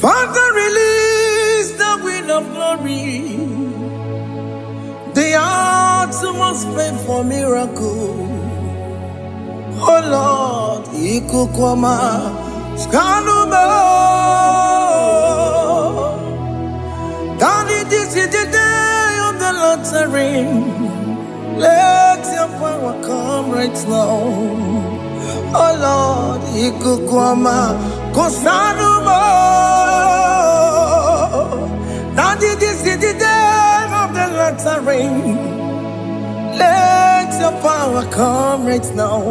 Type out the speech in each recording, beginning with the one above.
Father, release the wind of glory, the utmost faith for miracle. Oh Lord, Ikukwama, Skanuma. Daddy, this is the day of the Lord's ring. Let your power come right now. Oh Lord, Ikukwama, Kosanuma. Daddy, this is the day of the Lord's ring. Let your power come right now.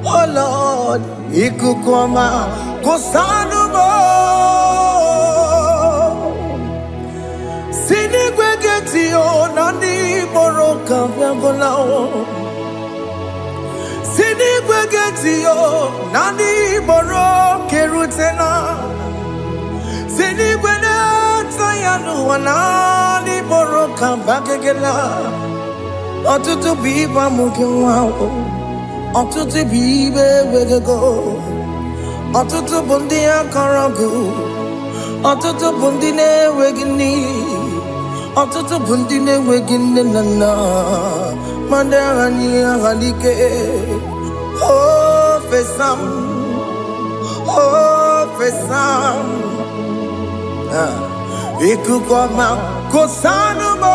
Oh Lord, Ikukwama, Kosanuma. Sinigwegetio, Nandi Boroka, Viagolao. Sinigwegetio, Nandi Boroke Rutena. Sinigweneta Yanu, Nandi Boroka, Bagagela. Otutu biba mukiwao, otutu bibe wegego, otutu bundi akaragu, otutu bundi ne wegini, otutu bundi ne wegini nana, mandarani halike, oh fesam, Ikukwama kosanuma.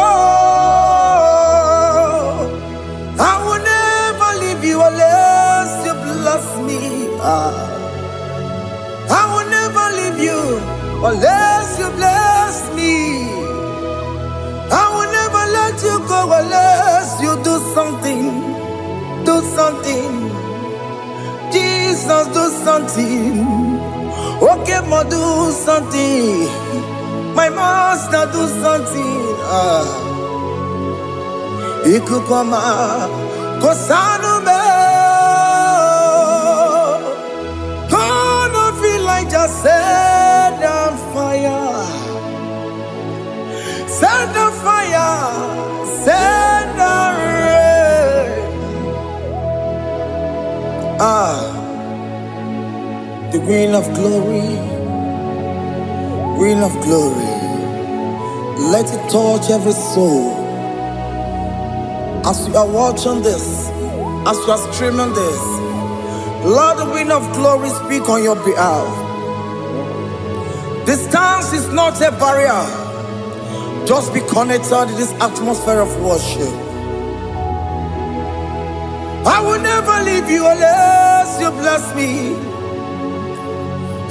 I will never leave you unless you bless me. I will never leave you unless you bless me. I will never let you go unless you do something. Do something. Jesus, do something. Okay, ma, do something. My master, do something. Ikukwama, Kosanume. Gonna feel like just set on fire. Set on fire. Set on rain. The green of glory. Green of glory. Let it touch every soul. As you are watching this, as you are streaming this, Lord, the wind of glory speak on your behalf. Distance is not a barrier. Just be connected to this atmosphere of worship. I will never leave you unless you bless me.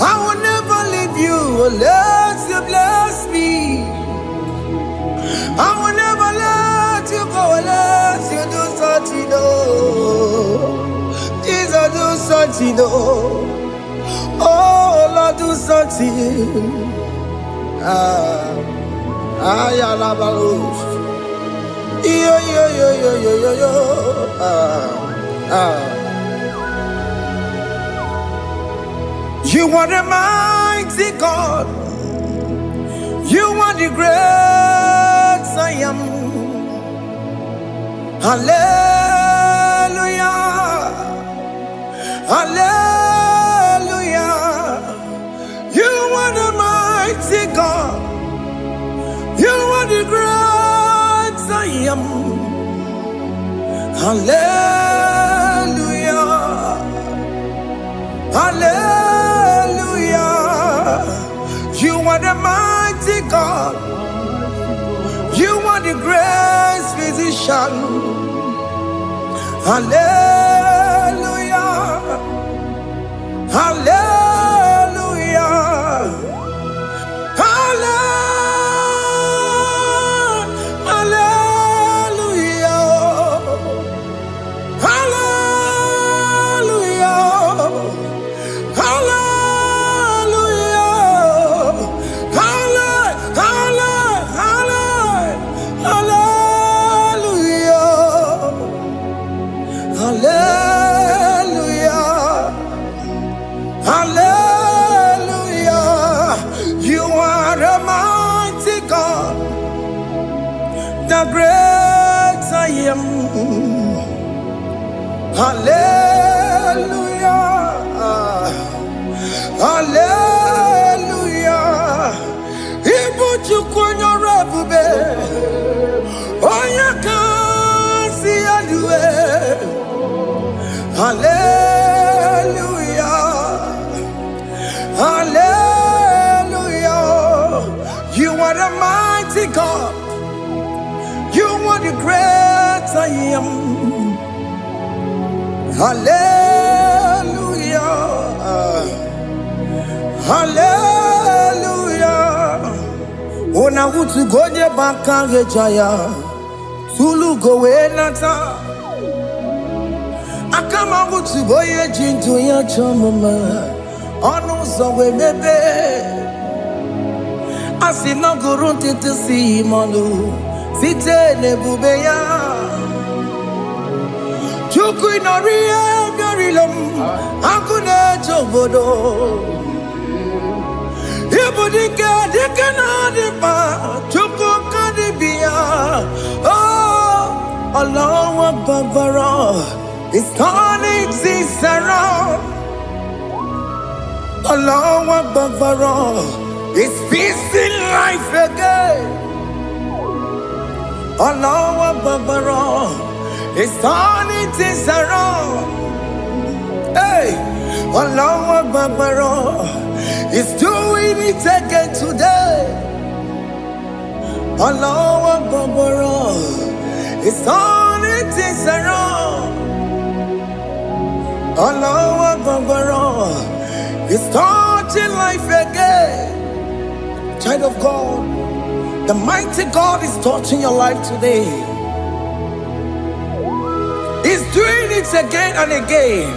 I will never leave you unless you bless me. I will never let you go unless you do something. Jesus, do something. Oh Lord, do something. Ayalabalush. Yo. You are the mighty God. You are the great I am. Hallelujah. Hallelujah. You are the mighty God. You are the great I am. Hallelujah. Hallelujah. You are the mighty God. You are the great physician. Hallelujah. Hallelujah. The great I am. Hallelujah. Hallelujah. Hallelujah. Hallelujah. Ona utu gonye bakange jaya. Tulu gowe nata. Akama utu boye jintu ya chomama. Onu zowe mebe. Asina gurunti tisi manu. Site nebubeya. Chuku inoria garilum. Akune chobodo. Ibudika dikana dipa. Chuku kadibia. Oh, Allah Babara is turning things around. Allah Babara is fixing life again. Allah Babara is turning things around. Hey, Allah Babara is doing it again today. Allah Babara is turning things around. Allah Babara is starting life again. Child of God, the mighty God is touching your life today. He's doing it again and again.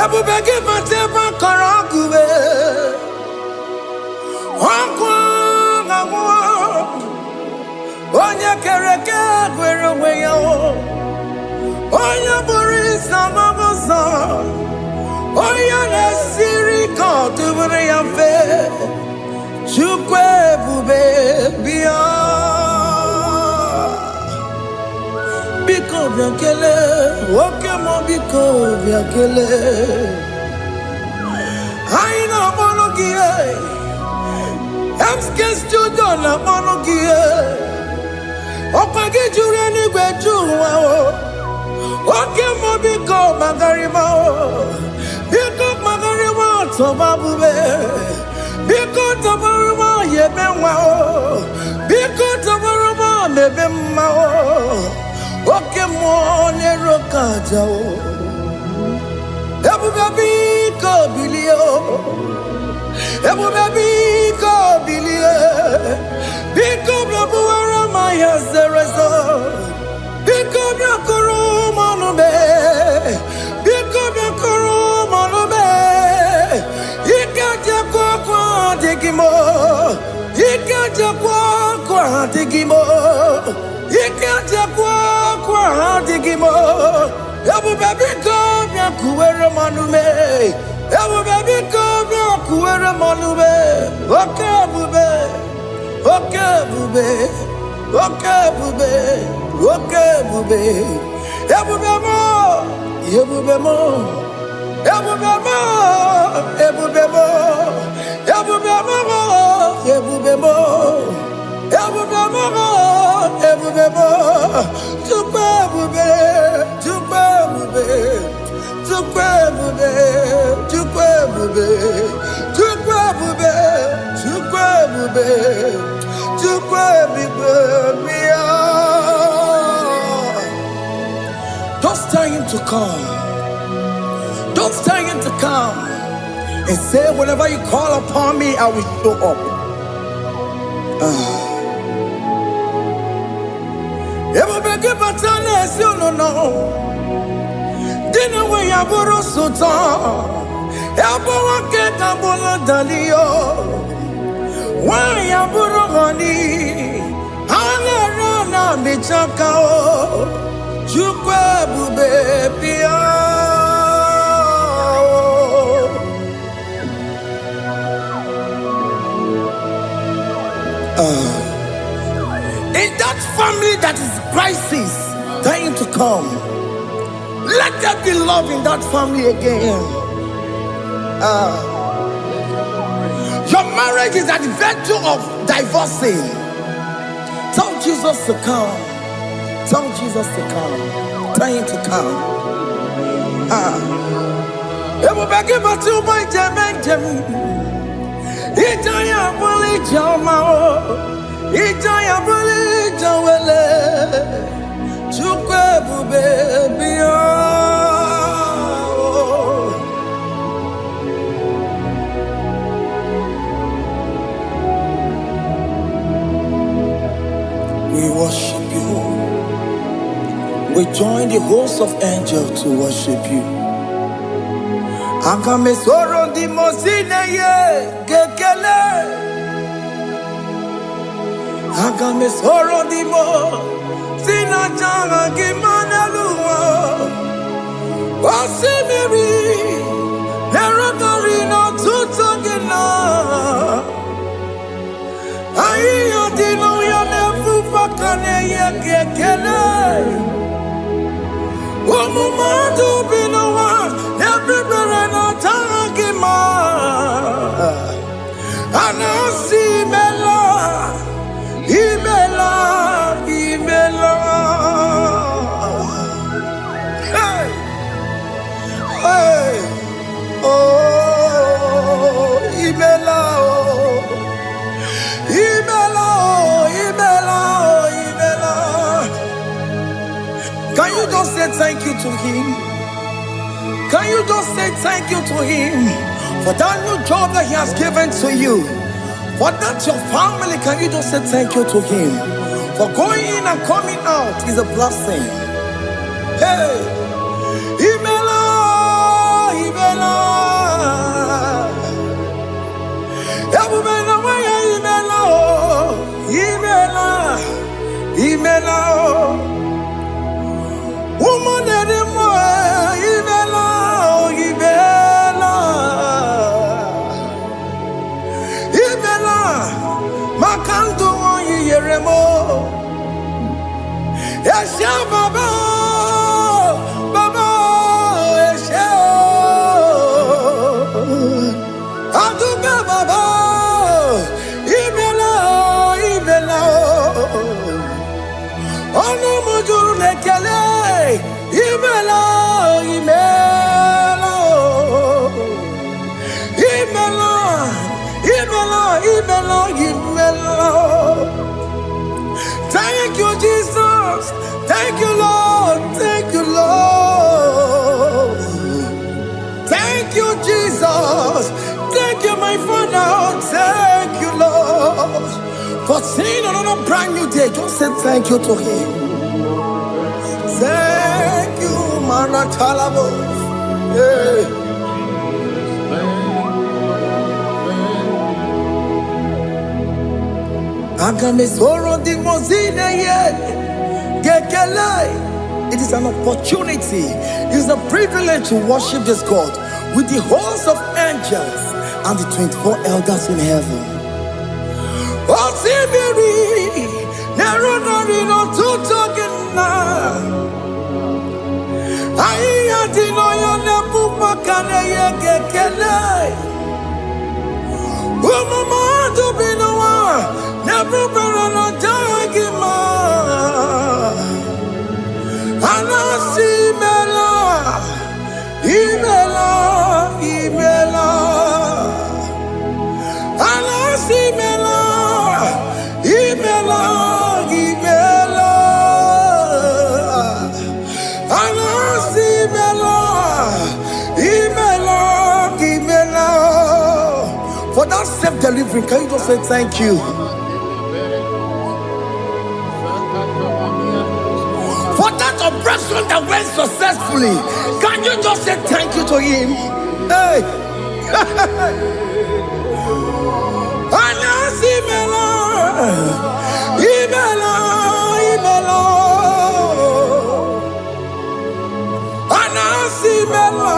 Ebubege mateba karagube. Onya kereke gwere weyo. Onya borisa mabosa. Onya nesiri kotubure yamfe. Chukwe bube biya. Biko biakele. Okemo biko biakele. Aina monogie. Emske studio na monogie. Opage jure ni gwejuwa o. Okemo biko magarima o. Biko magarima tobabube. Biko tobaruma yebenwa o. Biko tobaruma mebemma o. Okemo nerokaja o. Ebube biko bilio. Ebube biko bilie. Biko blabuara maya zerezo. Biko biakoro manube. Biko biakoro manube. Ikaja kwa digimo. Ikaja kwa digimo. Ikaja kwa digimo. Ebube biko biakuere manume. Ebube biko biakuere manube. Okebube. Okebube. Okebube. Okebube. Ebube mo. Ebube mo. Ebube mo. Ebube mo. Ebube mo. Ebube mo. Ebube mo. Ebube mo. Tukebube. Tukebube. Tukebube. Tukebube. Tukebube. Tukebube. Tukebube. Don't tell him to come. Don't tell him to come. And say, whenever you call upon me, I will show up. Ebubege batane si no. Dina we yaburo sultan. Ebo wake kabolo dalio. Wa yaburo gani. Ana na bichaka o. Chukwe bube pia. In that family that is crisis, trying to come, let there be love in that family again. Your marriage is at the verge of divorcing. Tell Jesus to come. Tell Jesus to come. Tell him to come. Ijaya buli jamao, Ijaya buli jawele, Chukwe bube biyo. We worship you. We join the host of angels to worship you. Akame soro di mosine ye gekele. Akame soro di mo sina changa kimana luwa. Wasimiri nerotori no tutogina. Ayo di no ya nefu fakane ye gekele. Omumadu binowa everybody no tangima. Anasi mela, imela, imela. Hey, hey, oh, imela, oh, imela, oh, imela, oh, imela. Can you just say thank you to him? Can you just say thank you to him for that new job that he has given to you? For that your family, can you just say thank you to him? For going in and coming out is a blessing. Hey, Imela, Imela, Imela, Imela, Imela, woman anymore, Imela, Imela, Imela, Makanto Yeremo, Esha Baba, Baba, Esha, Aduba Baba, Imela, Imela. Ono mujuru lekele, imela, imela, imela, imela, imela, imela. Thank you, Jesus. Thank you, Lord. Thank you, Lord. Thank you, Jesus. Thank you, my Father. Thank you, Lord. For seeing another brand new day, just say thank you to him. Thank you, Manatalabo. Yeah. It is an opportunity, it is a privilege to worship this God with the host of angels and the 24 elders in heaven. Osimiri, neronari no tutogina. Aiya dino yo nebu makane ye gekele. Umumadu binowa, nebu berana jagima. Anasi mela, imela, imela. Anasi mela. Imela, Imela, Anasi Imela, Imela, Imela. For that self-delivery, can you just say thank you? For that operation that went successfully, can you just say thank you to him? Hey. Anasi Imela. Imela, Imela, Anasi Imela,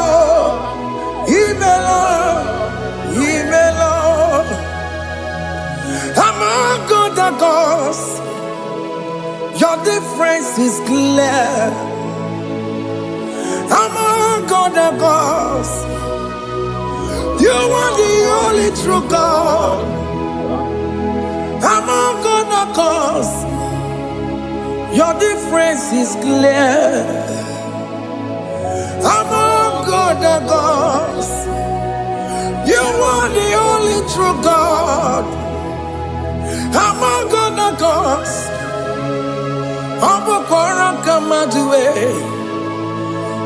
Imela, Imela. Among God the gods, your difference is clear. Among God the gods, you are the only true God. Among God the cause, your difference is clear. Among God the cause, you are the only true God. Obu kora kama duwe.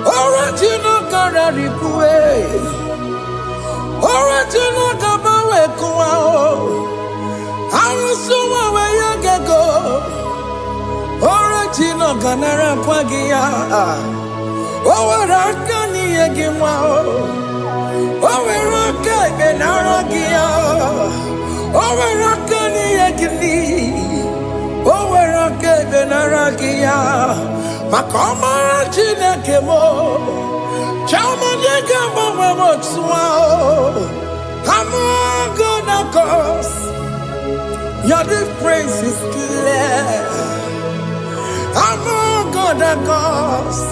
Original karari kuwe. Original kabawe kuwa. Arusuma we yagego. Original kanara kwagia. Owaraka ni yegimwa. Owaraka benaragia. Owaraka ni yegini. Owaraka benaragia. Makoma chineke mo. Chama nega mama motswa. I'm gonna cause. Your difference is clear. I'm gonna cause.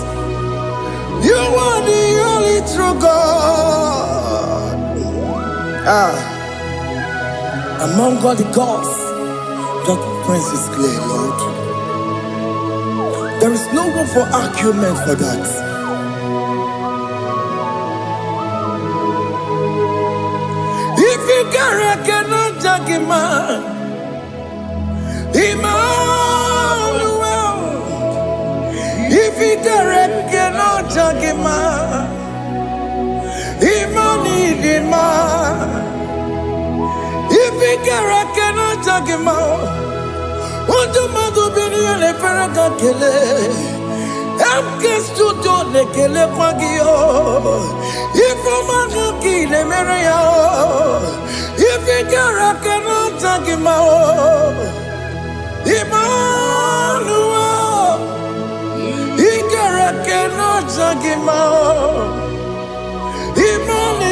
You are the only true God. Among all the gods, your difference is clear, Lord. There is no room for argument for that. If you cannot judge a man, Emmanuel. If you cannot judge a man, Emmanuel. If you cannot judge a man, what do you do? Le ferraga kele, amke studio le kele pagio. Ifo manga kile mereya, ifikara kana tagimao. Emmanuel, ikara kana tagimao. Emmanuel,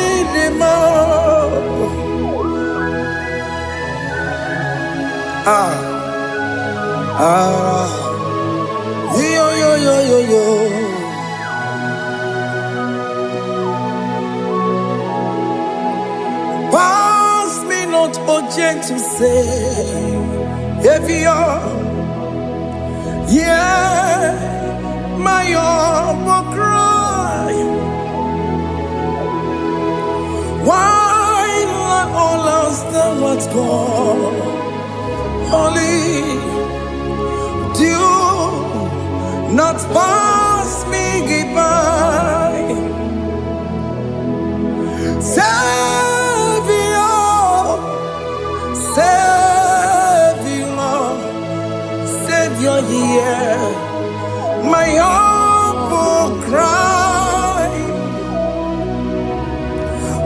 yo. Pass me not, oh gentle Savior. Yeah, my humble cry. Why let all else than what's gone? Only do not pass me by. Savior, hear my humble cry.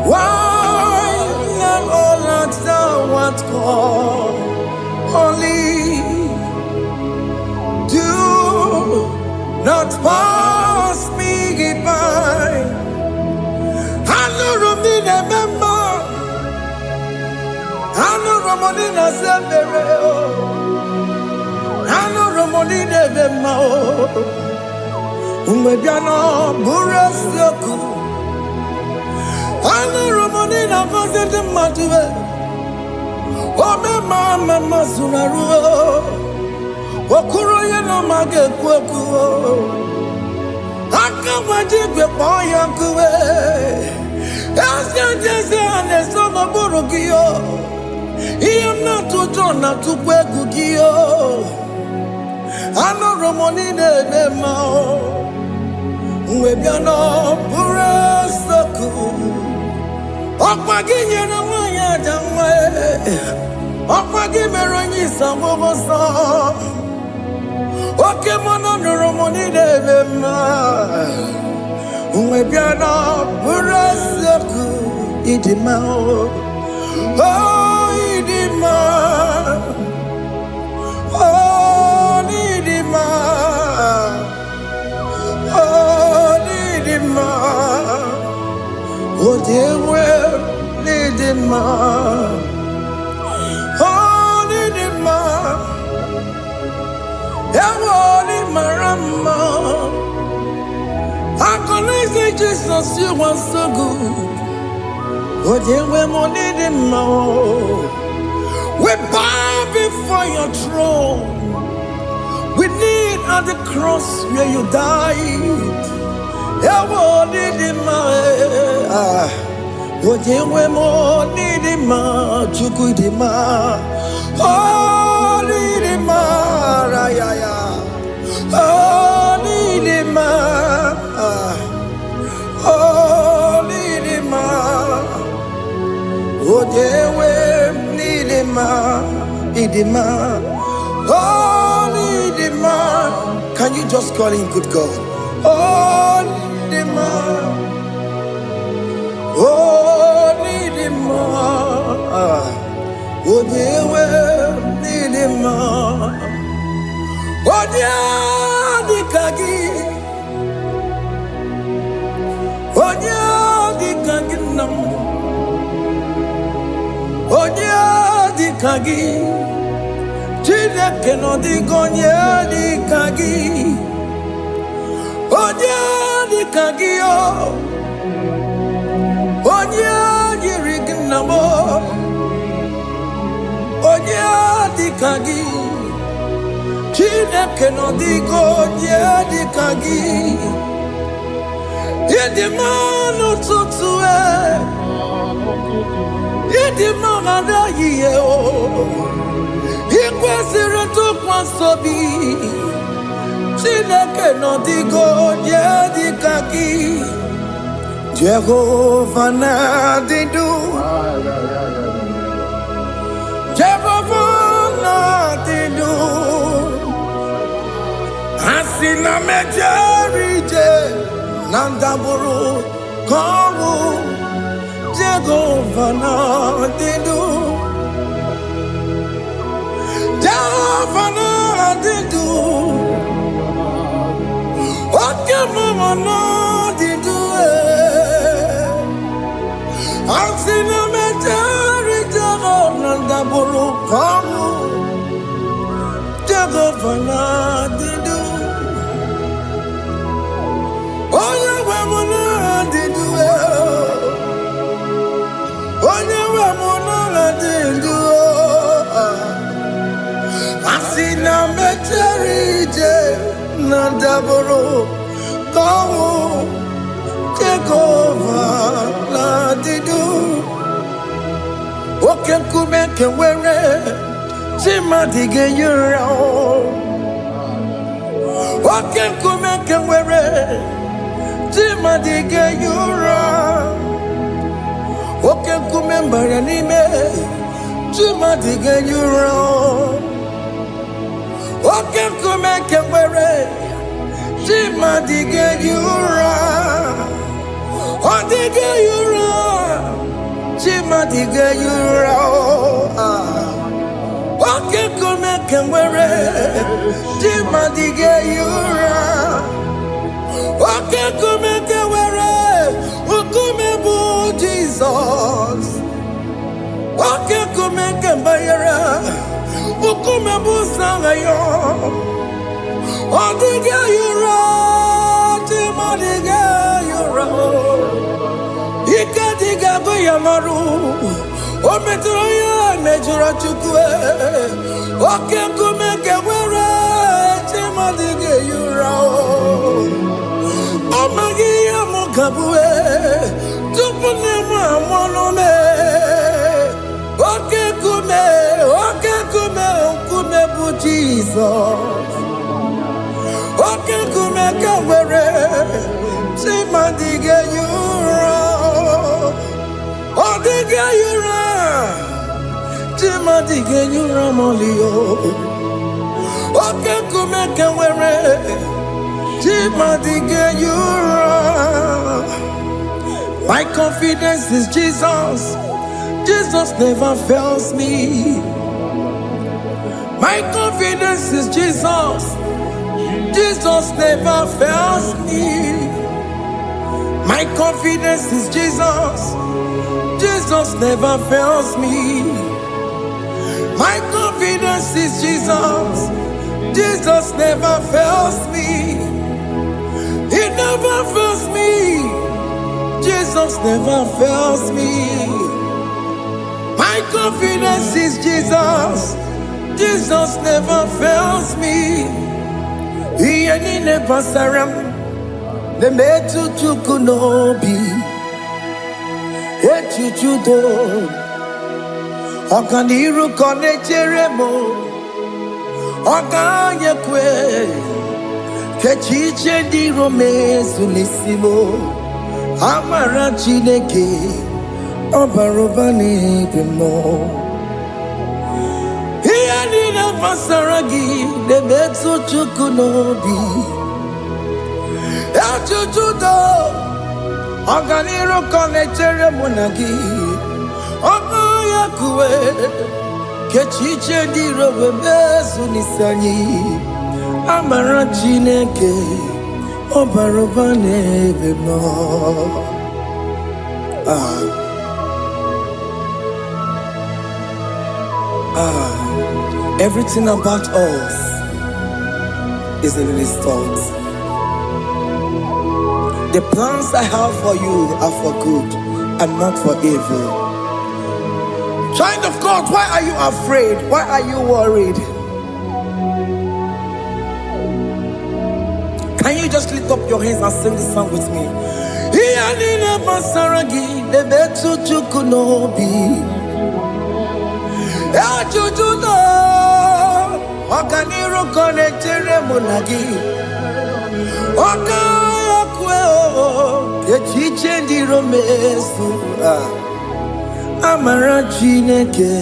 Why not all that thou art called? Only do not pass me by. I know Romina member. I know Romonina Severo. I know Romonina member. Umebiano Burasioku. I know Romonina Vasete Matue. Oh, mama Masunaru. Okuro yeno mage kwekuo. Aka wajigwe boya kuwe. Asa jese ane sono burugio. Iyam na tutona tukwegugio. Ano romonine nemao. Uwebiano burasoku. Okwaginye na wanya jamwe. Okwagimeronyi samobosa. Oke mono noromoni devema. Uwebiana burasoku idimao. Oh idima. Oh idima. Oh idima. Oh dewe idima. Oh idima. Yawali marama. I connect Jesus, you are so good. Oh, dear, we need him more. We bow before your throne. We need at the cross where you died. Yawali dima. Oh, dear, we need him more. Chukudima. Oh, need him more. Only the man. Can you just call him good God? Only the man. Only the man. Oh, they will need the man. Oh, the kagi. Oh, the kagi nam. Oh, the kagi. Chile que no digo ni kagi. Onya di kagi o. Onya di rignamo. Onya di kagi. Chile que no digo ni kagi. Yedi manu tutue. Yedi manu ye o. Ikwesịrị ntụkwasị obi Chineke nọdịgo onye dịka gị Jehova na-adị ndụ Jehova na-adị ndụ Asị na mejere ije na ndagwurugwu ka ọnwụ Jehova na-adị ndụ Jehova na-adị ndụ Oke mama na-adị ndụ Asị na mejere Jehova na ndagwurugwu ka ọnwụ Jehova na-adị ndụ Onye nwe m na-adị ndụ Onye nwe m na-adị ndụ Asị na mejere ije na ndagwurugwu ka ọnwụ Jehova na-adị ndụ Oke nkume nke nwere chi mmadụ ga-enyere Oke nkume nke nwere chi mmadụ ga-enyere Oke nkume mbara n'ime chi mmadụ ga-enyere Oke nkume nke nwere chi mmadụ ga-enyere Ọ dịghị enyere chi mmadụ ga-enyere Oke nkume nke nwere chi mmadụ ga-enyere Oke nkume nke nwere nkume bụ Jizọs Oke nkume nke mbanyere nkume bụ Sanayo Ọ dịghị enyere chi mmadụ ga-enyere Ike dịghị agụ ya marụ O metụrụ ya mejọrọ Chukwu Oke nkume nke nwere chi mmadụ ga-enyere Ọ maghị ihe m ga-abụ tupu nne m amụrụ m Oke nkume nkume bụ Jizọs Oke nkume nke nwere chi mmadụ ga-enyere Ọ dịghị enyere chi mmadụ ga-enyere m ọlịo Oke nkume nke nwere chi mmadụ ga-enyere My confidence is Jesus Jesus never fails me My confidence is Jesus Jesus never fails me My confidence is Jesus Jesus never fails me My confidence is Jesus Jesus never fails me He never fails me Jesus never fails me My confidence is Jesus Jesus never fails me He never saram The metu tukunobi Echuchudo Okaniru kone cheremo Okanye kwe Kechiche di romezu nisimo Amara Chineke Obarobani demo He Iyanina Masaragi, the Betsu Chukunobi, Achuchudo, Oganiro Connectere Monagi, Ogoyakue, Kechiche di Robebesu Nisani, Amarachineke, Obarobane Vemo. Everything about us is in His thoughts. The plans I have for you are for good and not for evil. Child of God, why are you afraid? Why are you worried? Can you just lift up your hands and sing this song with me? Iyanina Masaragi, the Betsu Chukunobi. Ajujudo, Oganiro Connectere Monagi, Okayakwe, Kechiche di Romesu, Amarachineke,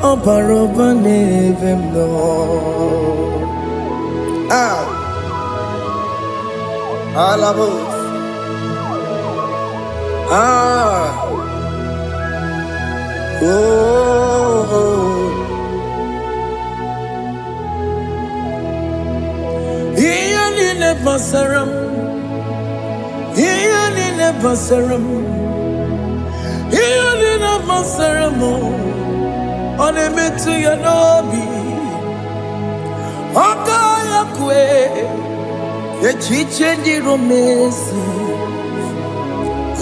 Obarobane Vemno. Alabos. Iyanina Basaram, Iyanina Basaram, Iyanina Basaram, on a metu yanobi, Okayakwe, Kechiche di Romesu,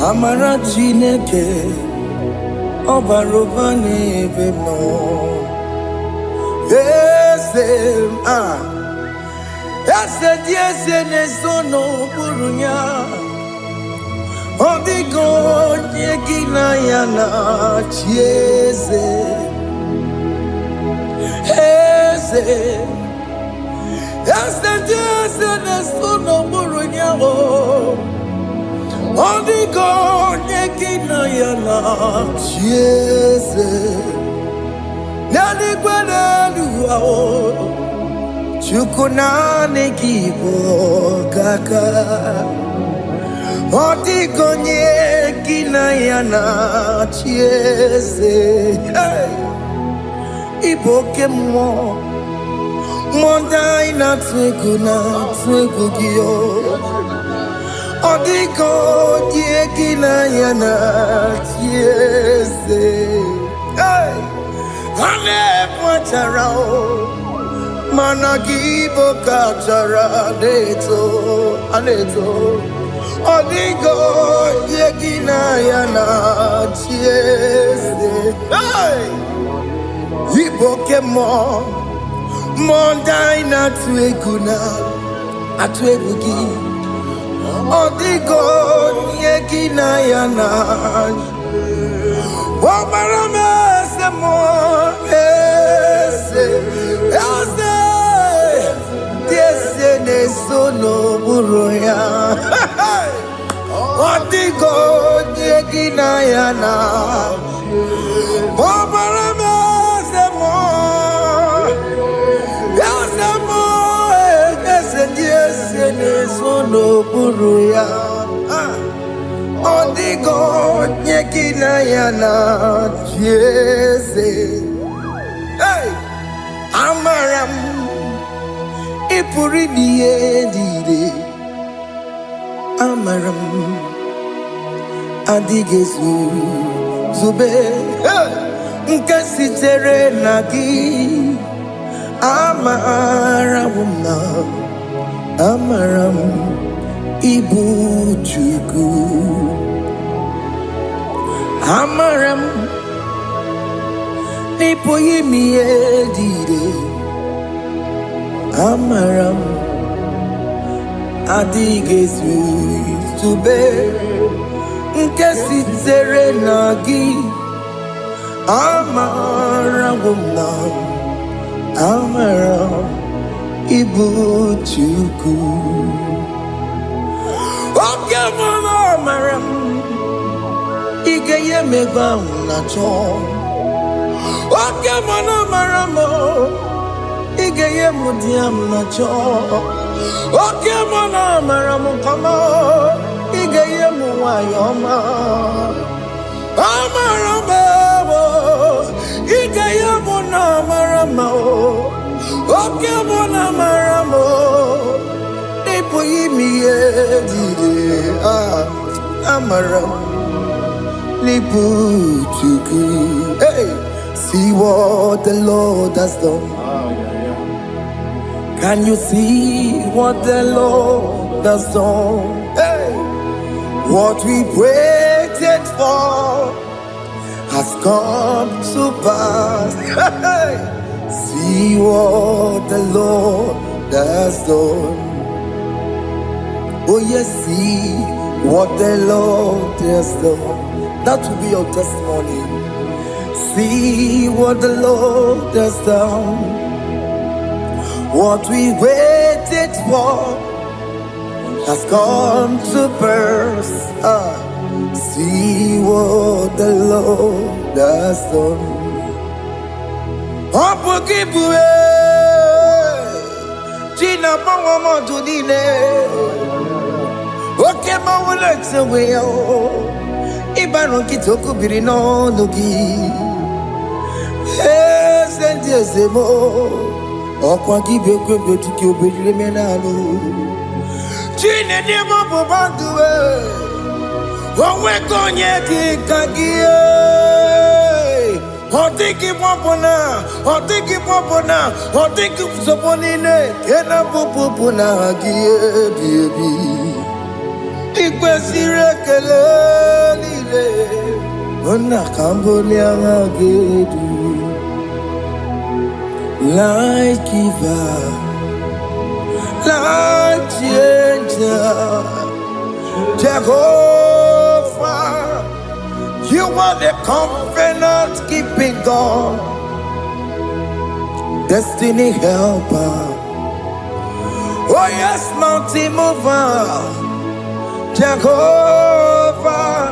Amarachineke, Obarobane Vemo. Yes, yes, Nesono Burunya. Odigo, Yegina Yana, Chiese. Yes, yes, Nesono Burunya. Odigo, Yegina Yana, Chiese. Nani Guanaluao. Chukunane kibo kaka, Odigonye kinayana chiese, Iboke mo, Mondai na twegugio, Odigonye kinayana chiese, Hane Potarao. Managibo kachara aneto Odigo yegina yana chiese Iboke mo Mondai na atwegugi Odigo yegina yana Wamarame se mo Nesono Buruya Odigo Yegina Yana Bobarame Semo Yasemo Yes Nesono Buruya Odigo Yegina Yana Yes Amaram Ipuri diye Amaram Adigesu Zube Nkasitere nagi Amaramuna Amaram Ibu Chuku Amaram Nipoyi miedire Amaram Adigesu Zube Nkasitere nagi Amaramuna Amaram Ibu Chuku Oke mama Amaram Igeye megba unacho Oke mana maramo, igeye mudiam na cho. Oke mana maramo kama, igeye muayoma. Amaramo, igeye muna maramo. Oke mana maramo, ipo yimiye dide. Amaramo. Hey, see what the Lord has done. Can you see what the Lord has done? Hey, what we waited for has come to pass. Hey, see what the Lord has done. Oh yes, see what the Lord has done. That will be your testimony. See what the Lord has done. What we waited for has come to pass. See what the Lord has done. Gina Pawama to okay, my legs away. Ibano kitoko birino nogi. Sentezemo. Okwa gibe kwebe tuki obedile menalo. Chine nemo bobanduwe. Owe konye kikagie. Otiki popona. Otiki popona. Otiki soponine. Kena popona agie baby. Ikwesire kelelile ona kambolia ngagedu like giver like changer Jehovah, you are the covenant keeping God, destiny helper, oh yes, mountain mover. Jehovah,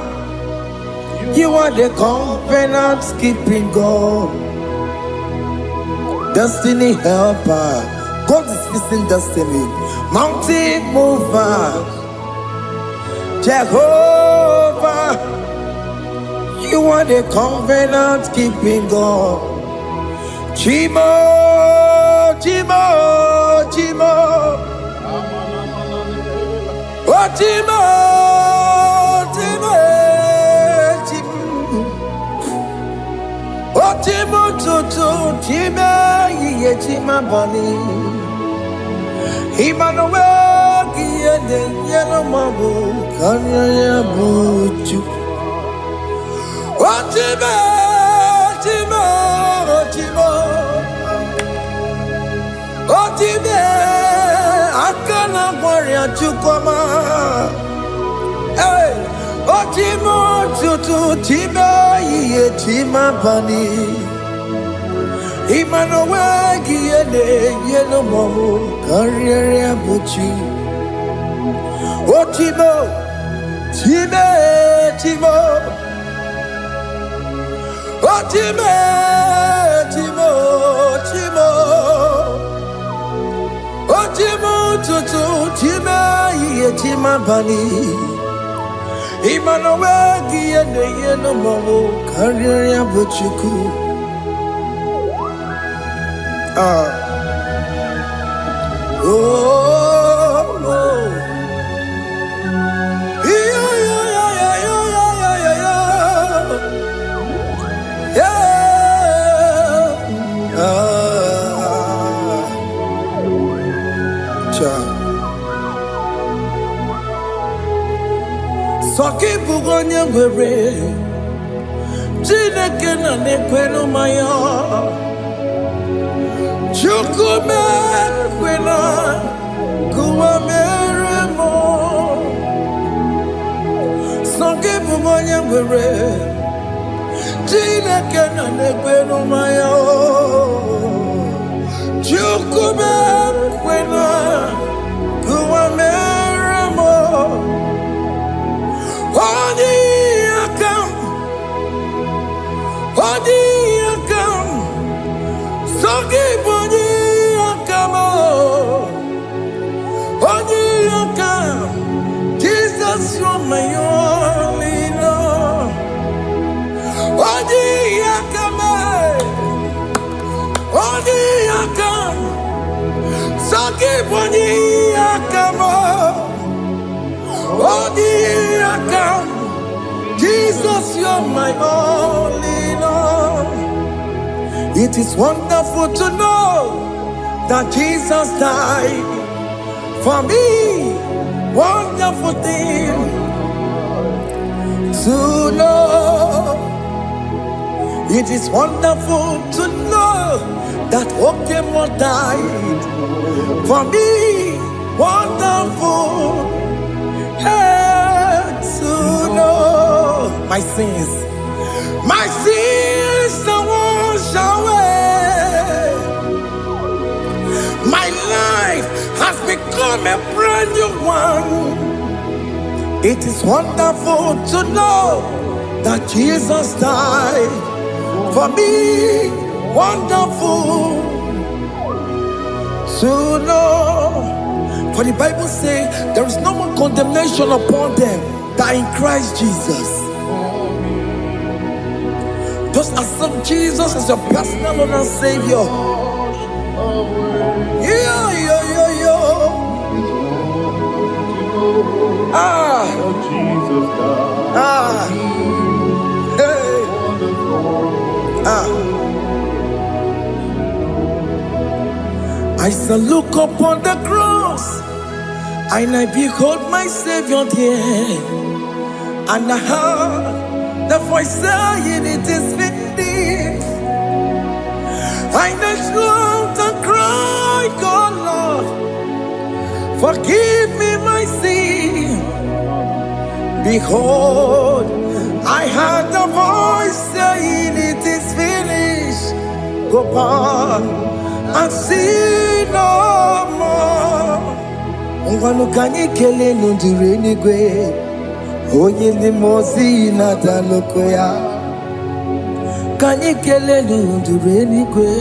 you are the covenant keeping God, destiny helper. God is fixing destiny, mountain mover. Jehovah, you are the covenant keeping God. Chimo, Chimo, Chimo. Oh, Chimo, Chimo, Chimo. Oh, Chimo, Chimo, ye Chima Bani. Emmanuel, Giende, Yellow Mabu, Kanya Buchu. Oh, Chimo, Chimo, Chimo. Oh, Chimo. Akana warrior chukoma, hey, otimo tutu tima ye tima bani, Emmanuel giene yeno mo karriere buchi, otimo time timo, otime timo timo. Otimo tutu tima ye tima bani, Emmanuel giene yeno mo karriere buchuku. Oh, oh. Yeah, yeah, yeah, yeah, yeah, yeah, yeah. Soki bugonye gwere, Chineke na nekweno maya. Chukume kwena, kuwa meremo. Soki bugonye gwere, Chineke na nekweno maya. Chukume kwena, kuwa meremo. Odi akam, Jesus, you're my only Lord. Odi yakame, Odi yakam, Saki Boni yakamo, Odi yakam. Jesus, you're my only Lord. It is wonderful to know that Jesus died for me. Wonderful thing to know. It is wonderful to know that Okemo died for me. Wonderful to know my sins are washed away. My life has become a brand new one. It is wonderful to know that Jesus died for me. Wonderful to know. For the Bible says there is no more condemnation upon them that are in Christ Jesus. Just accept Jesus as your personal Lord and Savior. I shall look upon the cross, and I behold my Savior there, and I heard the voice saying, "It is finished." I knelt and cried, "God, Lord, forgive me my sin." Behold, I heard the voice saying, "It is finished. Go back and sin no more." Ngwanu kanyi kele nundure nigwe, onye ndi mozi na daloko ya. Kanyi kele nundure nigwe,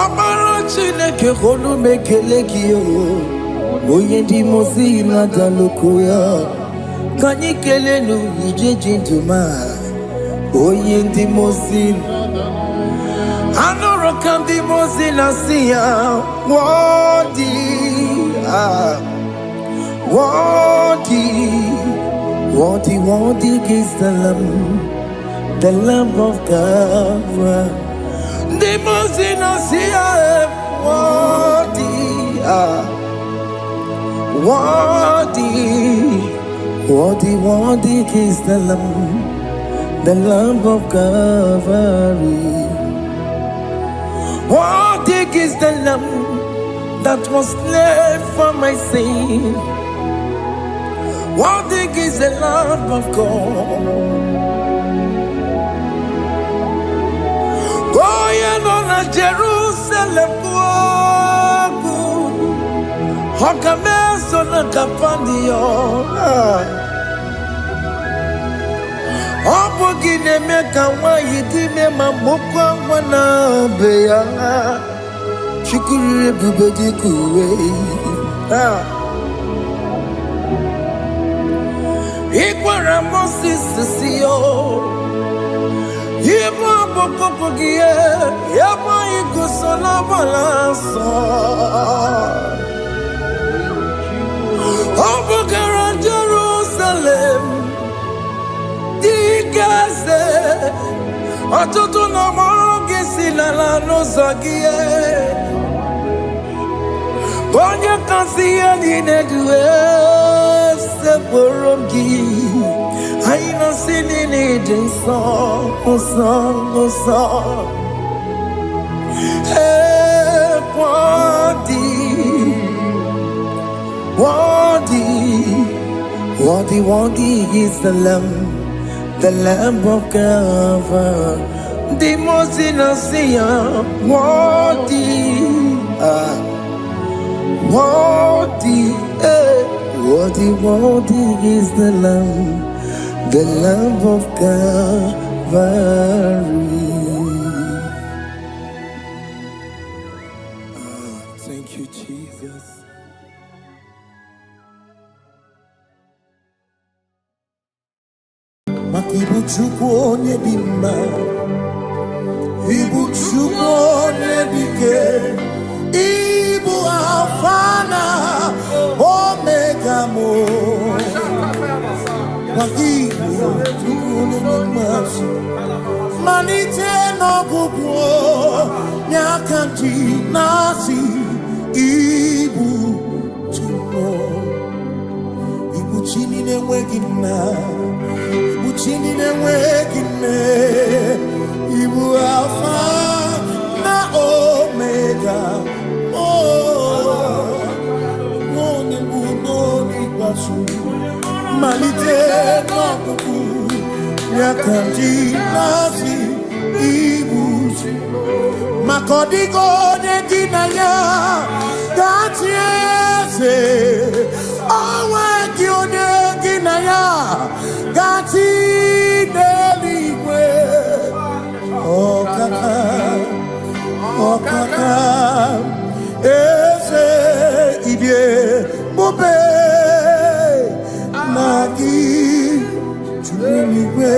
Amara Chineke holu mekele kiyo, onye ndi mozi na daloko ya. Kanyi kele nu ije jinduma, onye ndi mozi. Anoro kandi mozi na siya, worthy, worthy, worthy is the Lamb of God. The mozi na siya, worthy, worthy is the Lamb of Calvary. Worthy is the Lamb that was slain for my sin. Worthy is the Lamb of God. Going on Jerusalem, Hokameso na kapandio. Obogine meka wa yidime mamokwa wana beya. Shukuru bubedi kuwe. Ikwara Moses siyo. Yeba bokopogie. Yeba igusola balanso. Obogara Jerusalem. Digaze. Atutu na moge silala no zagie. Bonye kansiya dinedue se porogi. Aina sini ni jinson, song. Hey, worthy is the Lamb of God. The most innocent, worthy is the Lamb of Calvary. Thank you, Jesus. Ibu Chukwu onye dị mma, Ibu Chukwu onye dị ike, Ibu Alpha na Omega mo. Ibu Chukwu onye dị mma, malite n'ọgwụgwụ n'aka ndị na-asị Ibu Chukwu. Ibu chi niile enweghị nna, Ibu chi niile enweghị nne, Ibu Alpha na Omega. Onye mbụ n'onye ikpeazụ, malite n'ọgwụgwụ n'aka ndị na-asị Ibu Chukwu. Maka ọ dịghị onye gị na ya ga-achị eze, onweghị onye gị na ya ga-achị n'eluigwe. Ọkaka, ọkaka, eze ibie bube na gị juru eluigwe.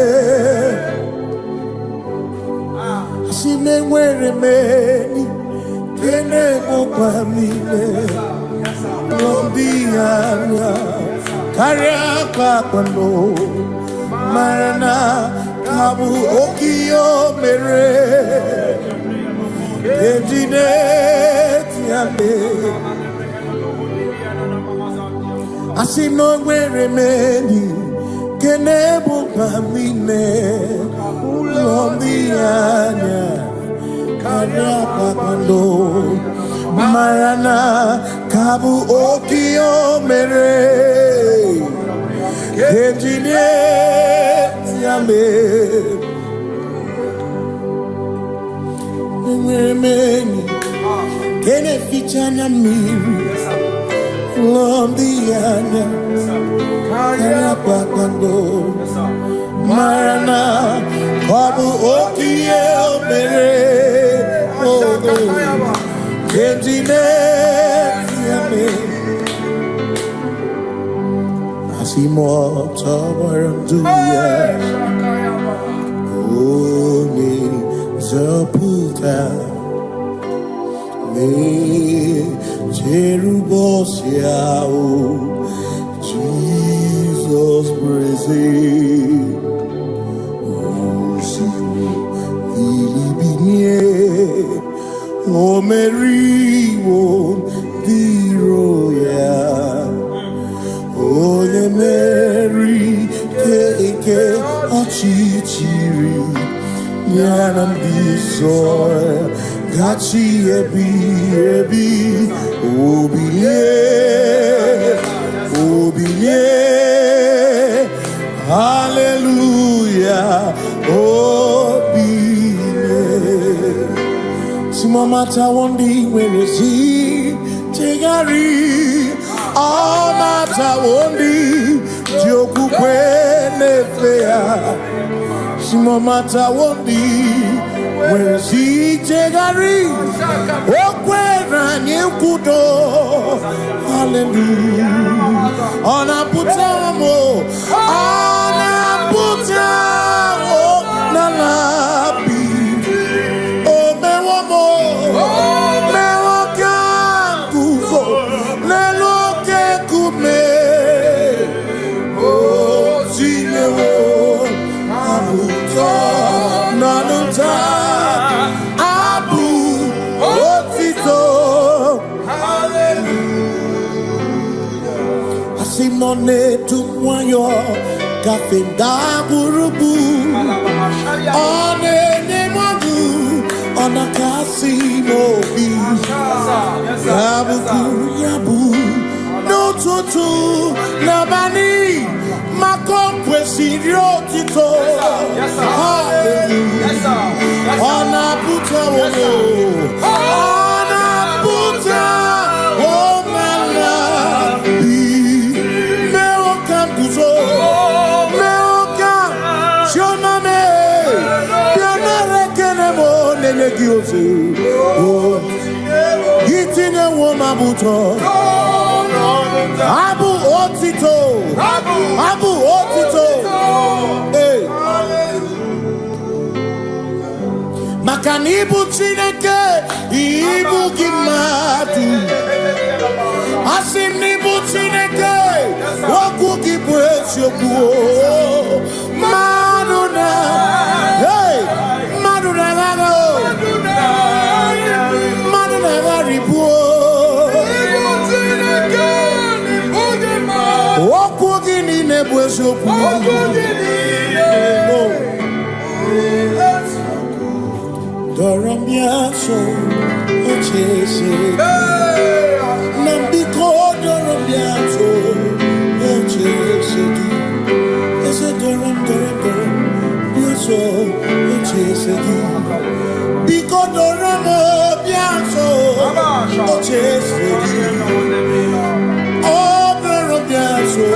Si na-enwere meni kene mokwa mile n'obi anya karịa kpakpando mara na ka bụ oke ihe o mere ejide tiale. Asị na o nwere meni kene mokwa mile n'obi anya karịa kpakpando mara na ka bụ oke ihe o mere ejide tiale. Enwere m enyi nke na-eficha anya mmiri n'obi anya karịa kpakpando mara na ọ bụ oke ihe o mere ejide tiale. Asị m ọtọ gbara ndụ ya onye nzọpụta na-echere ụbọchị ahụ Jizọs breze ilibinye o meriwo dịro ya onye meri keke ọchịchịrị ya na ndị nsọ gachi ebi ebi obilie obilie hallelujah obilie. Simomata wondi nwere si chegari ọmata wondi ji okwukwe na-efe ya. Simomata wondi nwere si chegari o kwere anyị nkwudo hallelujah. Ọ na-apụta m ọ na-apụta n'ala bi o mewo m mewo ka nguzo n'elu oke nkume o tinyewo abụtọ n'ọnụta abụ otito hallelujah. Asị m nọ na-etu nwayọ gafe ndagwurugwu ọ na-enye mmadụ ọ na-akasị n'obi ya bụkwu ya bụ n'ụtụtụ n'abalị maka o kwesịrị otito hallelujah. Ọ na-apụta onye ọ na-apụta omela bi mewo ka guzo mewo ka chioname bịanara ekele m nene gị ozi itinye nwo mabụtọ abụ otito abụ otito Makanibu Chineke, Ibu Gimadu. Asinibu Chineke, Waku Gibwes Yoku. Maduna, hey, Maduna Gano, Maduna Garibu. Waku Gini Nebwes Yoku. Doramiaso, Ochese, Nambiko Doramiaso, Ochese, Ese Doram, Biaso, Ochese, Biko Doramiaso, Ochese, Oh, Doramiaso,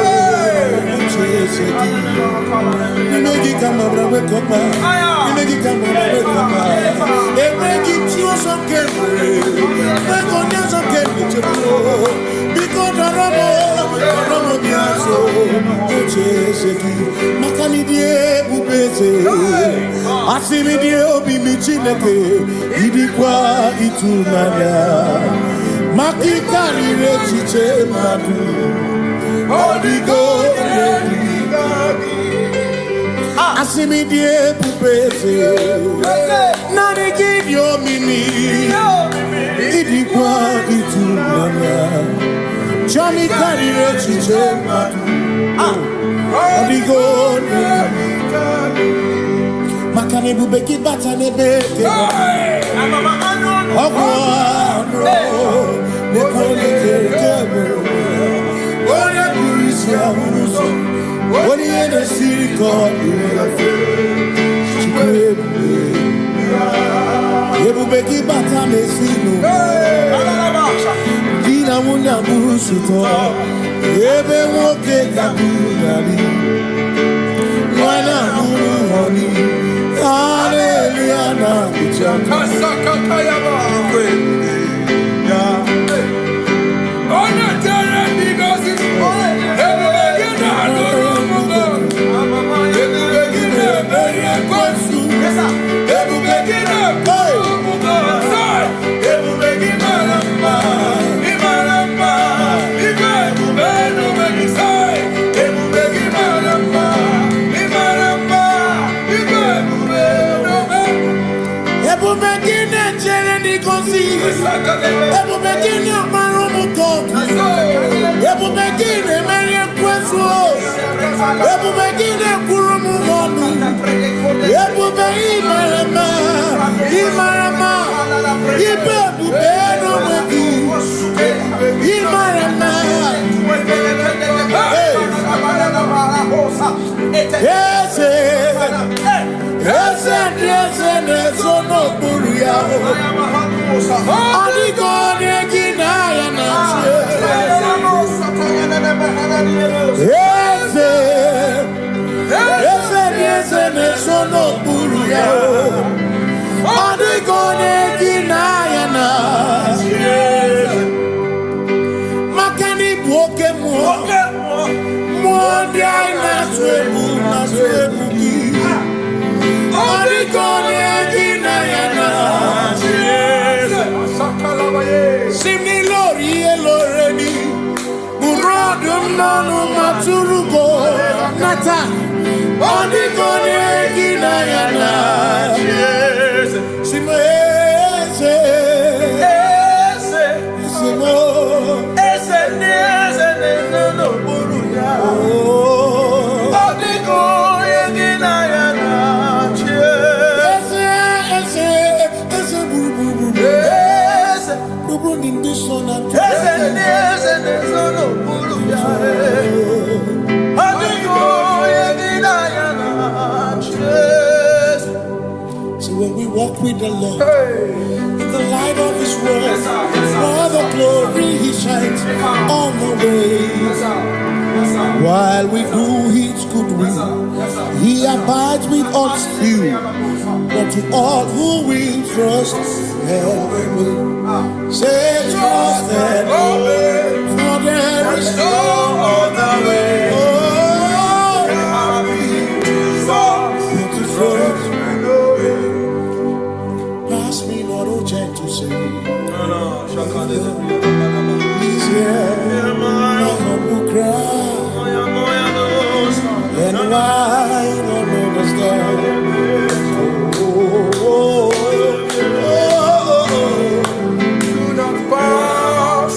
Ochese, Nimegi Kamabra Wekopa. Asimi die pupese Nani give your mimi Idikwa itunanya Chami kari rechiche Odigo Makane bubeki bata nebeke Ogwano Nekone kerekebe Ore kurisi ya uruzo What you in the city called Ebubeki bata mesino Dina muna busuto Ebe woke kabudali Wana muru honi Hallelujah na kuchaka Kasaka kayaba Ona tere bigosi When we walk with the Lord, in the light of His word, for the glory He shines on the way. While we do His good will, He abides with us still. But to all who will trust and obey, say trust and obey, for there is no other way. Oh, to trust and obey. He's here. My humble cry. And I don't understand. Do not pass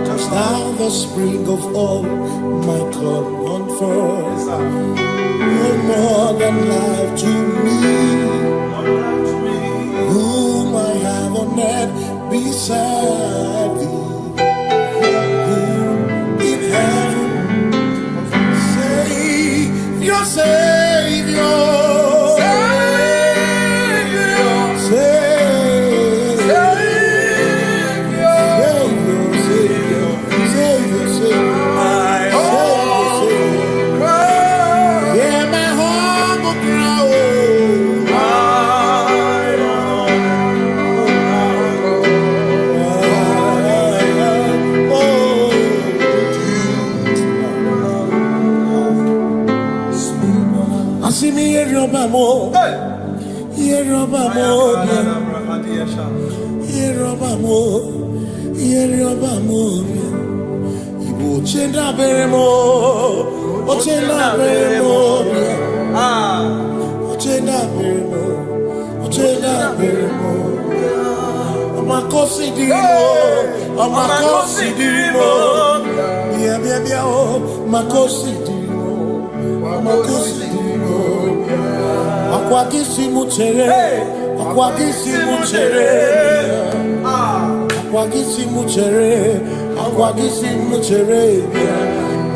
just now the spring of all my cup unfurls. No more than life to me, whom I have on earth beside thee. In heaven, Savior, Savior,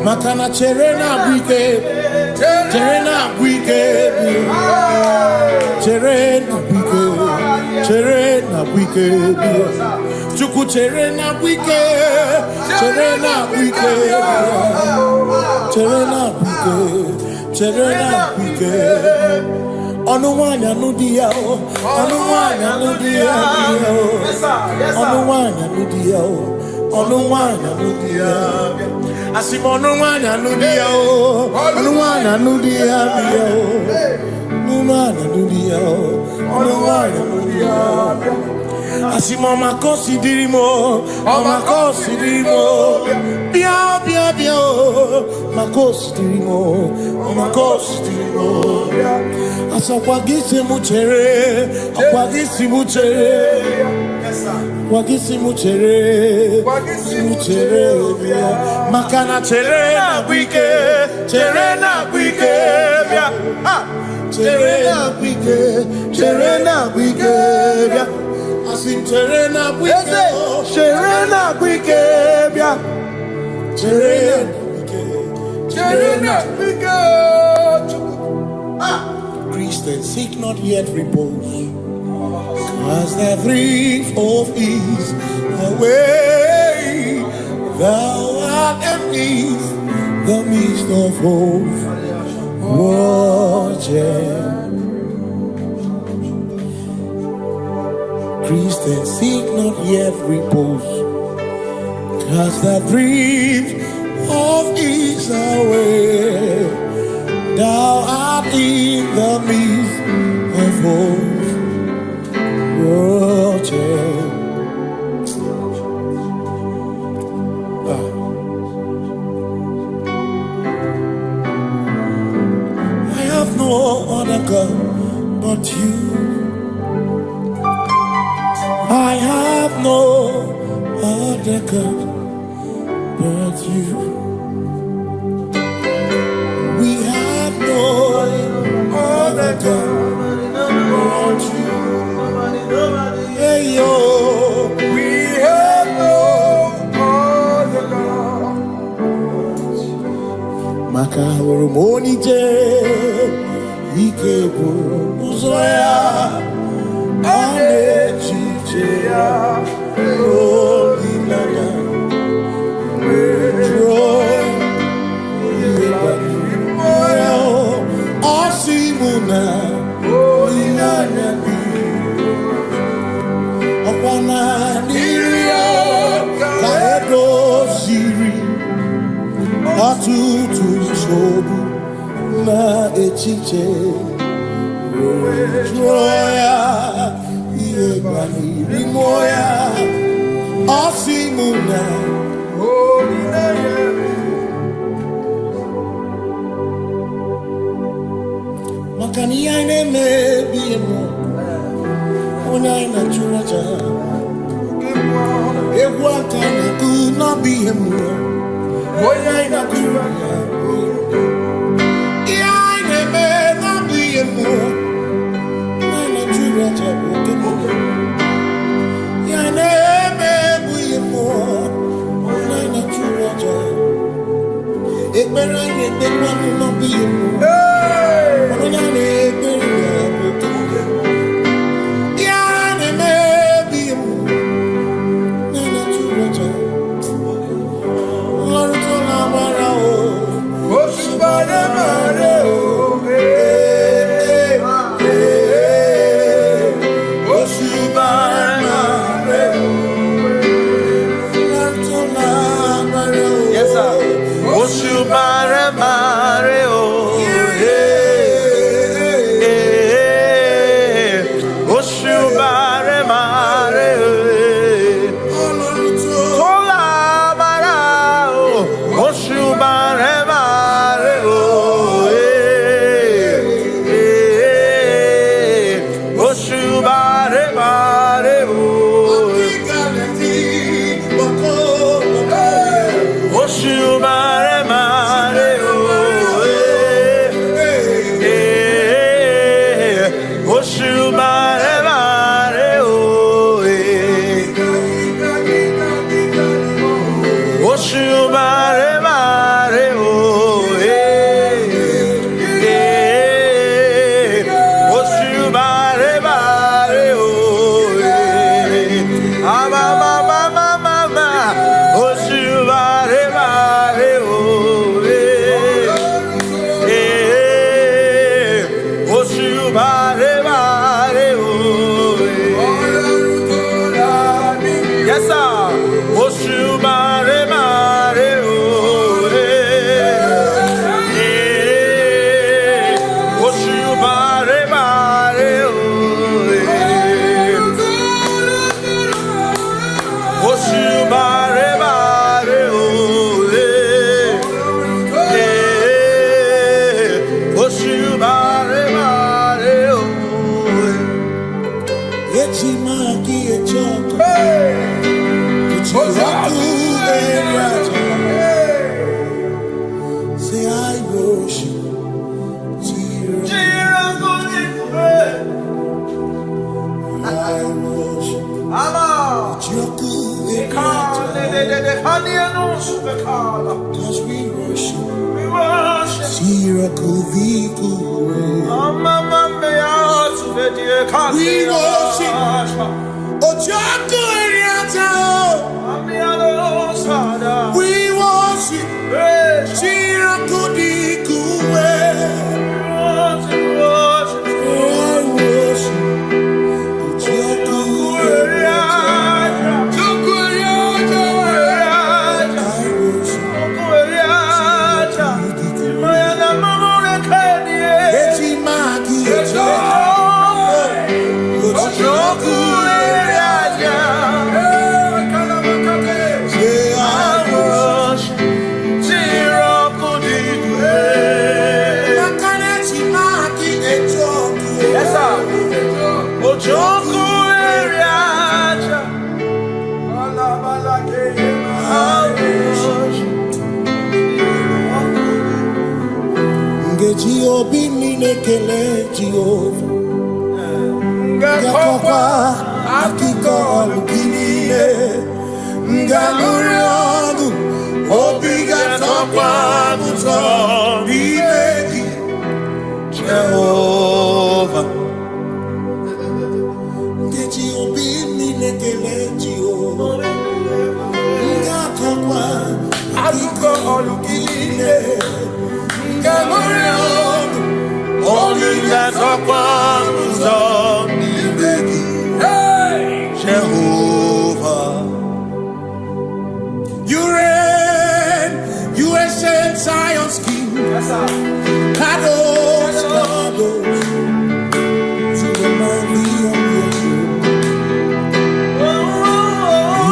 Makana cherena bwike, cherena bwike, cherena bwike, cherena bwike, chuku cherena bwike, cherena bwike, cherena bwike, cherena bwike. Onuwanya nudia, onuwanya nudia, onuwanya nudia, onuwanya nudia. Asimonuwanya nudia, onuwanya nudia, onuwanya nudia, onuwanya nudia. Asimoma kosi dirimo, makosi dirimo, bia bia bia, makosi dirimo, makosi dirimo. Asakwagisi muchere, akwagisi muchere, akwagisi muchere, muchere bia. Makana chere na bwike, chere na bwike bia. Chere na bwike, chere na bwike bia. Asim chere na bwike, chere na bwike bia. Chere na bwike, chere na bwike. Christians seek not yet repose, as the brief of ease away. Thou art amidst the midst of hope, watching. Christians seek not yet repose, as the brief of ease away. Thou art in the midst of hope, watching. I have no other God but you. I have no other God but you. We have no other God but you. Hey yo, we have no other God. Makahoro monite, ikebu uzoya, anechicheya, olilaya, joy. Asimuna, olilaya bi, okwana niria, kaedo siri, atutu shobu na echiche, joya, iebani rimoya,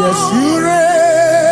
Yes, you reign.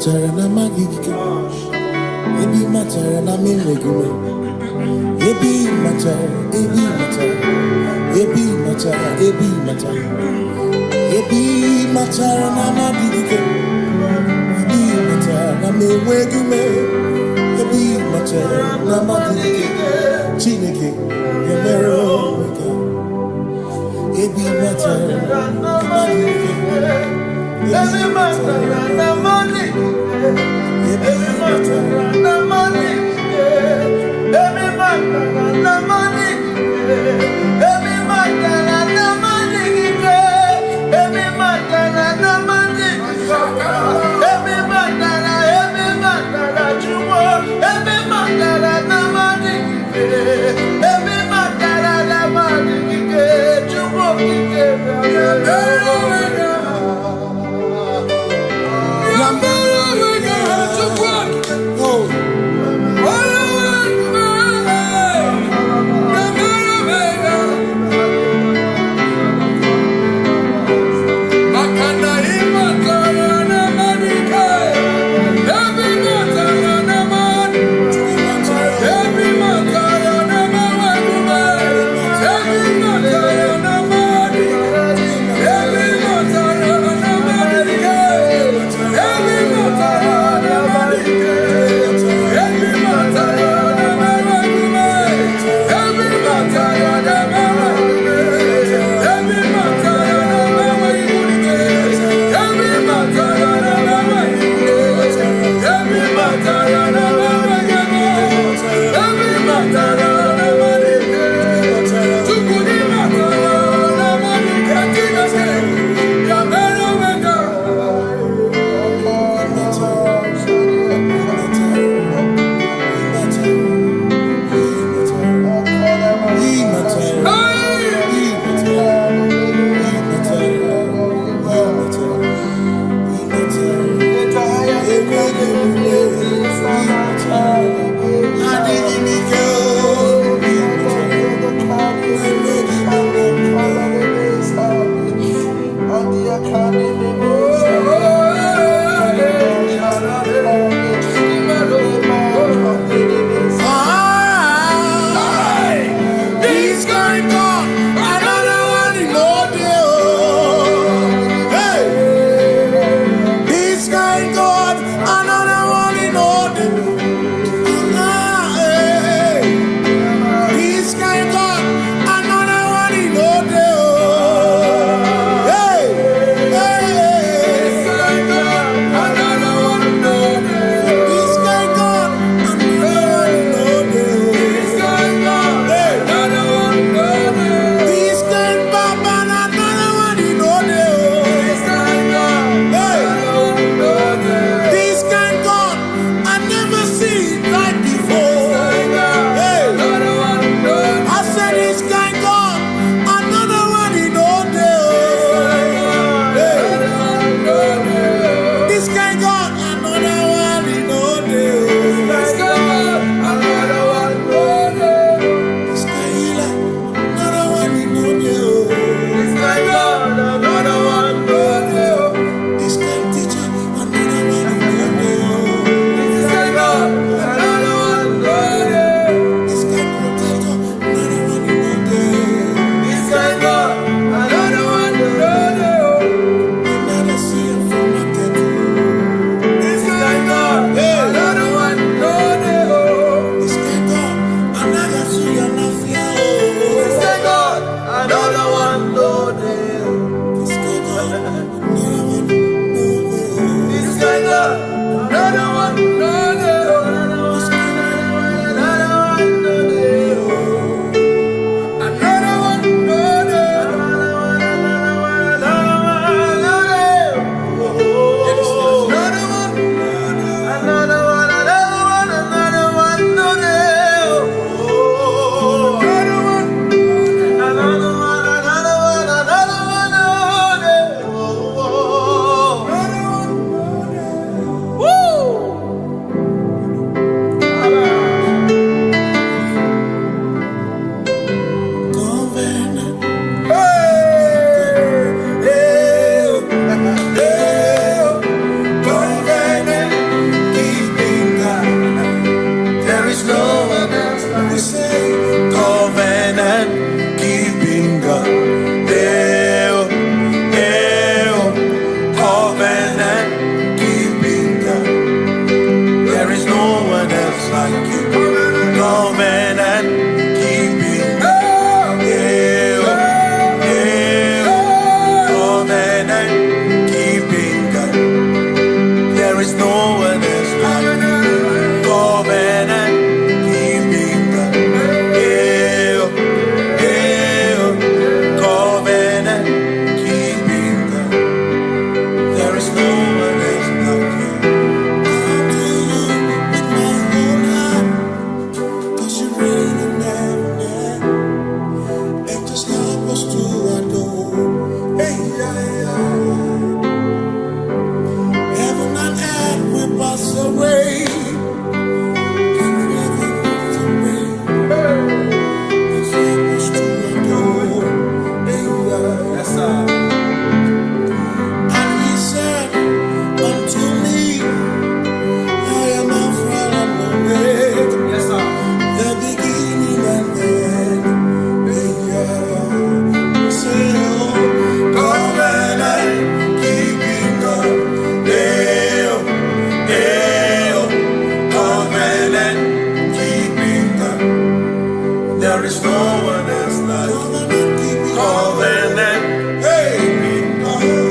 matara na magigike. Ebi matara na memegume. Ebi matara, ebi matara. Ebi matara, ebi matara. Ebi matara na magigike. Ebi matara na memegume. Ebi matara na magigike. Chineke, yemero weke. Ebi matara na magigike. Ebi matara na magigike. Ebi matara na magigike. Ebi matara na magigike. Ebi matara na magigike. Ebi matara na magigike. Ebi matara chumo. Ebi matara na magigike. Ebi matara na magigike. Chumo kike. There is no one else like you. Covenant. Hey.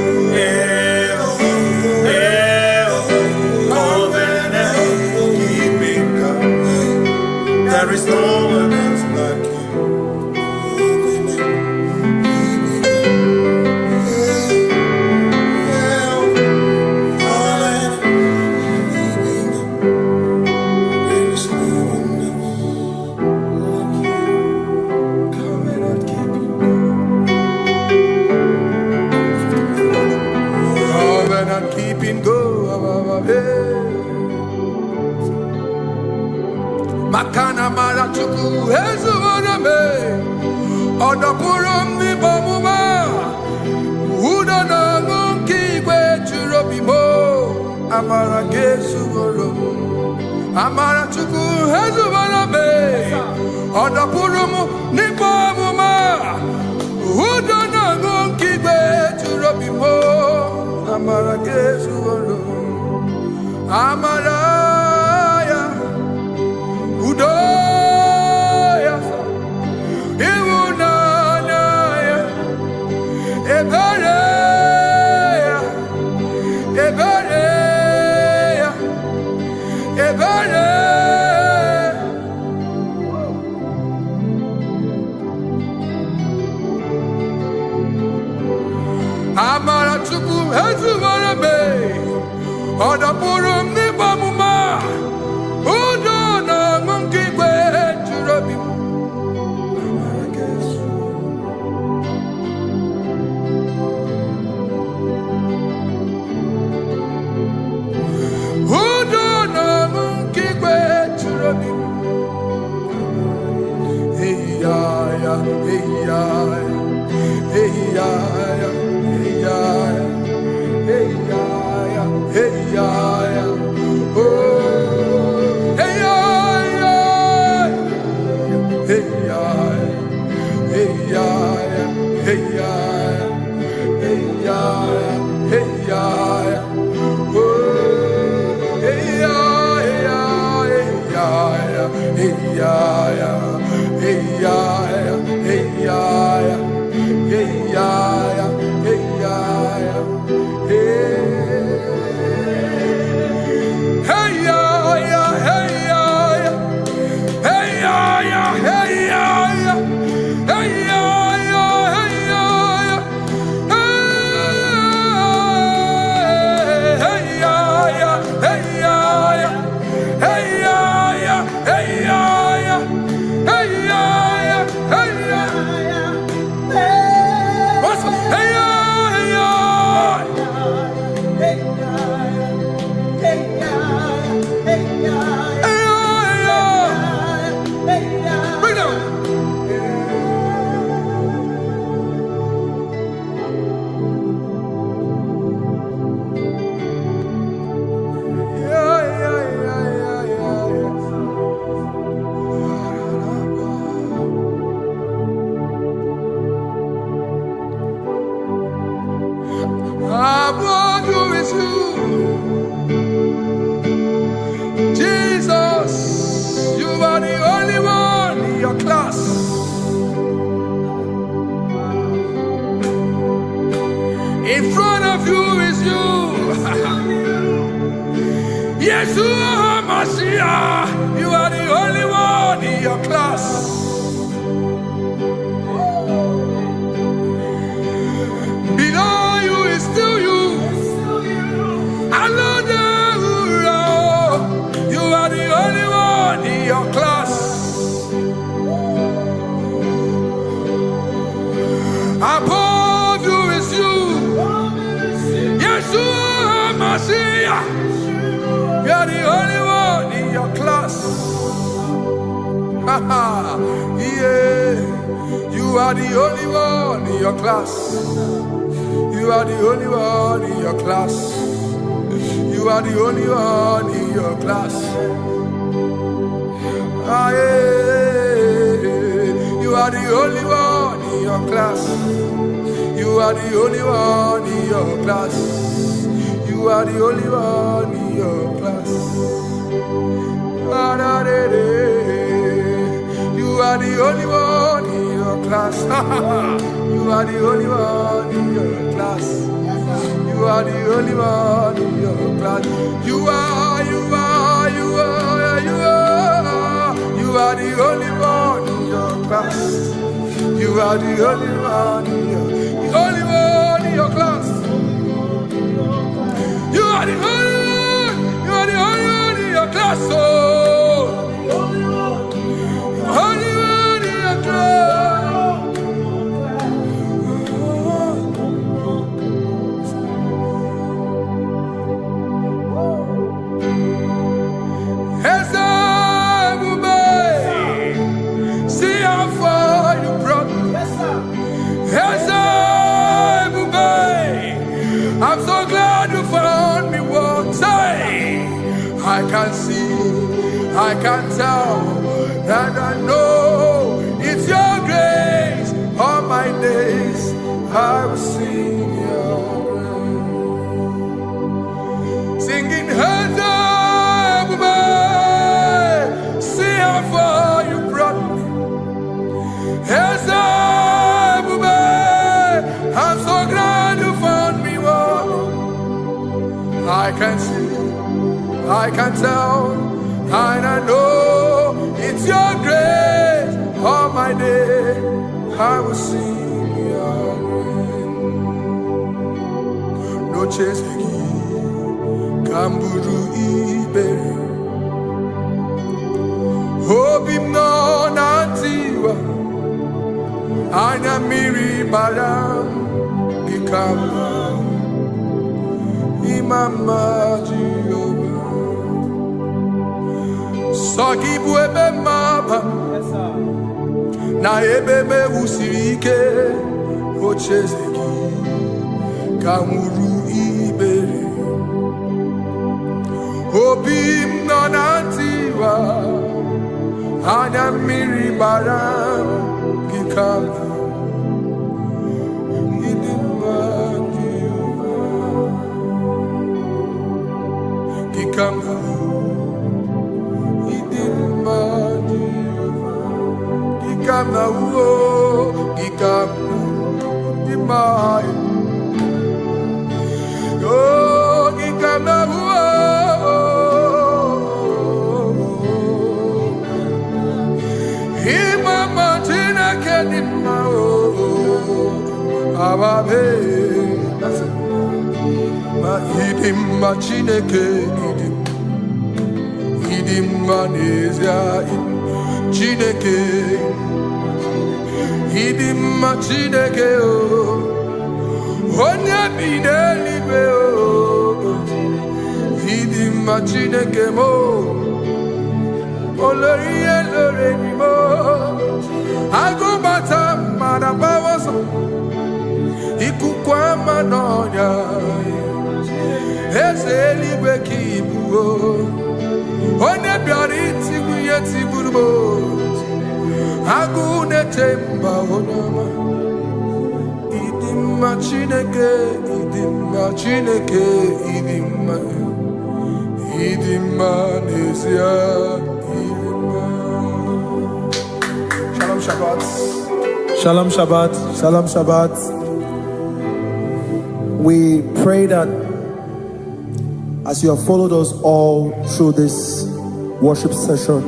There is no one else like you. There is no one covenant keeping go. Makana mara chuku hezu waname odapurum ni bamuma uda na ngunki kwe churobimo amara gesu worum amara chuku hezu waname odapurum ni bamuma uda na ngunki kwe churobimo amara gesu worum amara Udoya, Iwunanaya, Ebereya, Ebereya, Ebereya. Amara chuku hezu warame, odapurum ni bamuma. In front of you is you. Yeshua Mashiach, you are the only one in your class. Below you is still you. You are the only one in your class. Above you is you. Yeshua Mashiach, you are the only one in your class. Yeah, you are the only one in your class. You are the only one in your class. You are the only one in your class. Ah, yeah. You are the only one in your class. You are the only one in your class. You are the only one in your class. Ah, da, da, da. You are the only one. class. You are the only one in your class. You are the only one in your class. You are the only one in your class. You are the only one in your class. You are the only one in your class. Oh, only one in your class. See how far you brought me. I'm so glad you found me once. I can see, I can tell, and I know it's your grace. All my days I will sing your grace. Singing hands up, see how far you brought me. Hands up, I'm so glad you found me one. I can see, I can tell, and I know it's your grace. All my day I will sing your grace. No chasing, Kamburu Ibe. Hope him no nantiwa. Anya miri baram Ikama Imama Jehovah Saki buebe maba Na ebebe usirike Ochezeki Kamuru Ibere Obim nonantiwa Anya miri baram Ikama Chineke idim manezia Chineke idim Chineke o onye bi n'eluigwe o idim Chineke mo olori elore ni mo agụbata mara bawoso ikuku ama n'ọnya Eze eluigwe ka ibu o onye bịara itigbu ihe tigburu m agụ na-eche mba onye ọma ịdị mma Chineke ịdị mma Chineke ịdị mma n'ezie ịdị mma. Shalom Shabbat. Shalom Shabbat. Shalom Shabbat. We pray that as you have followed us all through this worship session,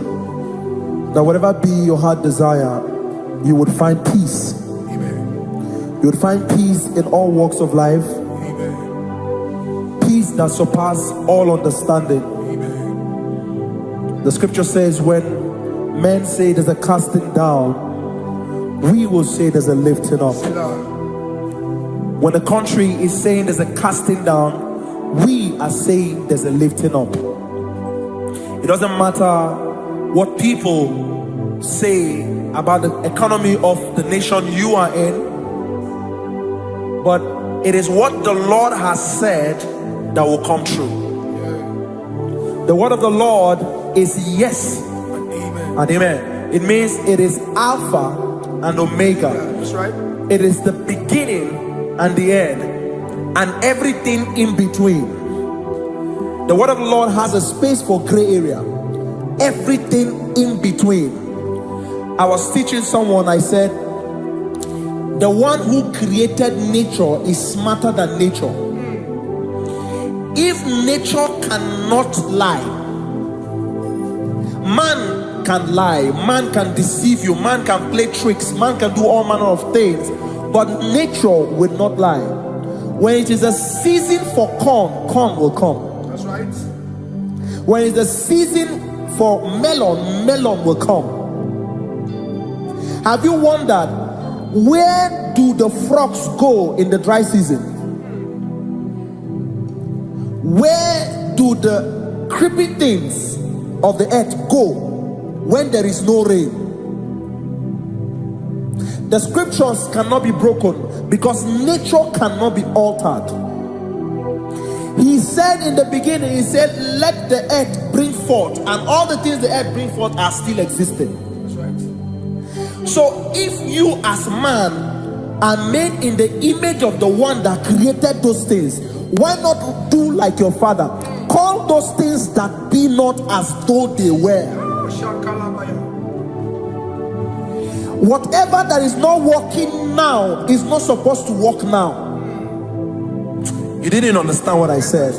that whatever be your heart desire, you would find peace. Amen. You would find peace in all walks of life. Amen. Peace that surpasses all understanding. Amen. The scripture says when men say there's a casting down, we will say there's a lifting up. When the country is saying there's a casting down, we are saying there's a lifting up. It doesn't matter what people say about the economy of the nation you are in, but it is what the Lord has said that will come true. The word of the Lord is yes and amen. It means it is Alpha and Omega. That's right. It is the beginning and the end, and everything in between. The word of the Lord has a space for gray area. Everything in between. I was teaching someone, I said, the one who created nature is smarter than nature. If nature cannot lie, man can lie, man can deceive you, man can play tricks, man can do all manner of things, but nature will not lie. When it is a season for corn, corn will come. That's right. When it's a season for melon, melon will come. Have you wondered, where do the frogs go in the dry season? Where do the creepy things of the earth go when there is no rain? The scriptures cannot be broken because nature cannot be altered. He said in the beginning, he said, let the earth bring forth, and all the things the earth bring forth are still existing. That's right. So if you as man are made in the image of the one that created those things, why not do like your father? Call those things that be not as though they were. Whatever that is not working now is not supposed to work now. You didn't understand what I said.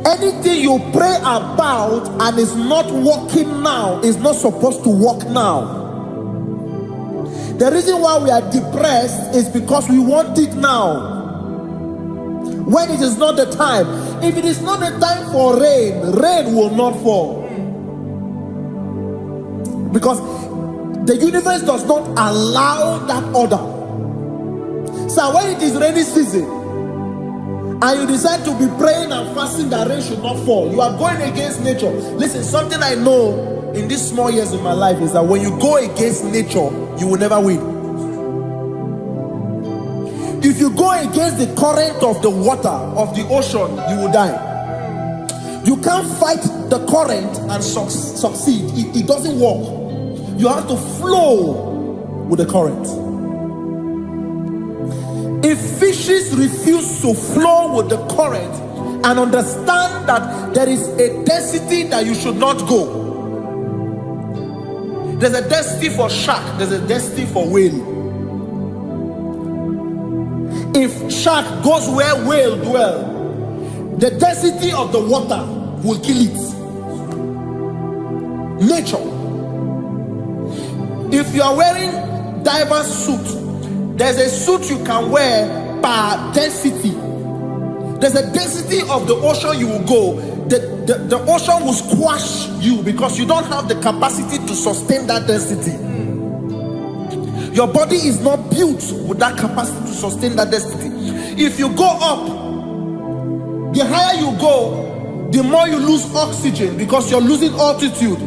Anything you pray about and is not working now is not supposed to work now. The reason why we are depressed is because we want it now, when it is not the time. If it is not the time for rain, rain will not fall, because the universe does not allow that order. So when it is rainy season and you decide to be praying and fasting that rain should not fall, you are going against nature. Listen, something I know in these small years in my life is that when you go against nature, you will never win. If you go against the current of the water of the ocean, you will die. You can't fight the current and succeed. It doesn't work. You have to flow with the current. If fishes refuse to flow with the current and understand that there is a density that you should not go, there's a density for shark, there's a density for whale. If shark goes where whale dwell, the density of the water will kill it. Nature. If you are wearing diver's suit, there's a suit you can wear per density. There's a density of the ocean you will go. The ocean will squash you because you don't have the capacity to sustain that density. Your body is not built with that capacity to sustain that density. If you go up, the higher you go, the more you lose oxygen because you're losing altitude,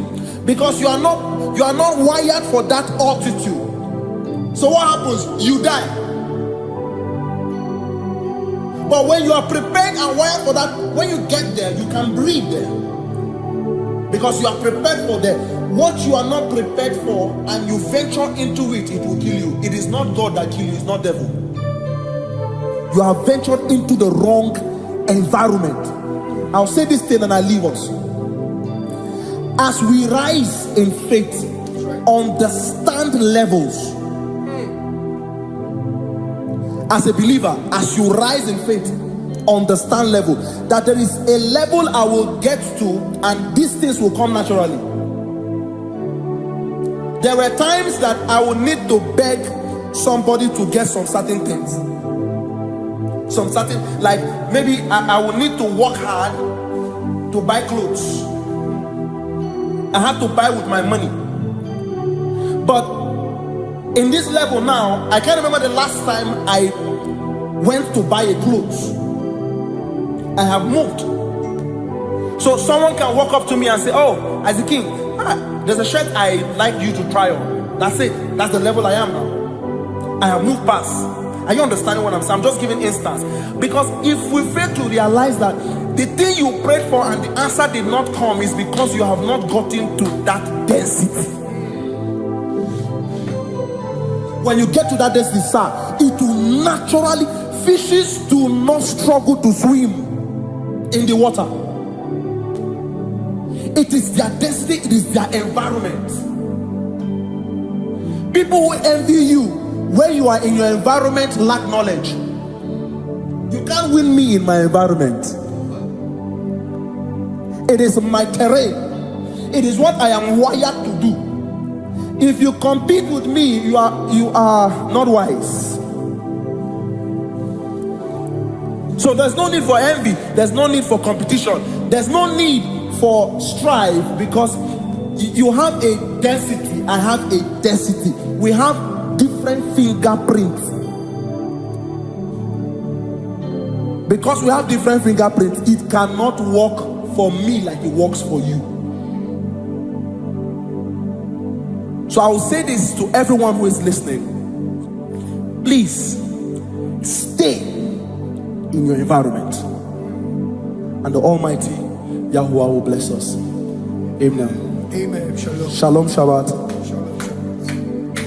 because you are not wired for that altitude. So what happens? You die. But when you are prepared and wired for that, when you get there, you can breathe there, because you are prepared for that. What you are not prepared for and you venture into it, it will kill you. It is not God that kills you, it's not devil. You have ventured into the wrong environment. I'll say this thing and I leave us. As we rise in faith, understand levels. As a believer, as you rise in faith, understand level. That there is a level I will get to and these things will come naturally. There were times that I would need to beg somebody to get some certain things. Some certain, like maybe I would need to work hard to buy clothes. I have to buy with my money. But in this level now, I can't remember the last time I went to buy a clothes. I have moved. So someone can walk up to me and say, oh, as a king, there's a shirt I like you to try on. That's it. That's the level I am now. I have moved past. Are you understanding what I'm saying? I'm just giving instance. Because if we fail to realize that the thing you prayed for and the answer did not come is because you have not gotten to that density. When you get to that density, sir, it will naturally, fishes do not struggle to swim in the water. It is their destiny, it is their environment. People who envy you, Where you are in your environment, lack knowledge. You can't win me in my environment. It is my terrain. It is what I am wired to do. If you compete with me, you are not wise. So there's no need for envy. There's no need for competition. There's no need for strife, because you have a density. I have a density. We have different fingerprints. Because we have different fingerprints, it cannot work for me like it works for you. So I will say this to everyone who is listening. Please stay in your environment, and the Almighty Yahuwah will bless us. Amen. Amen. Shalom. Shalom Shabbat. Shalom. Shabbat.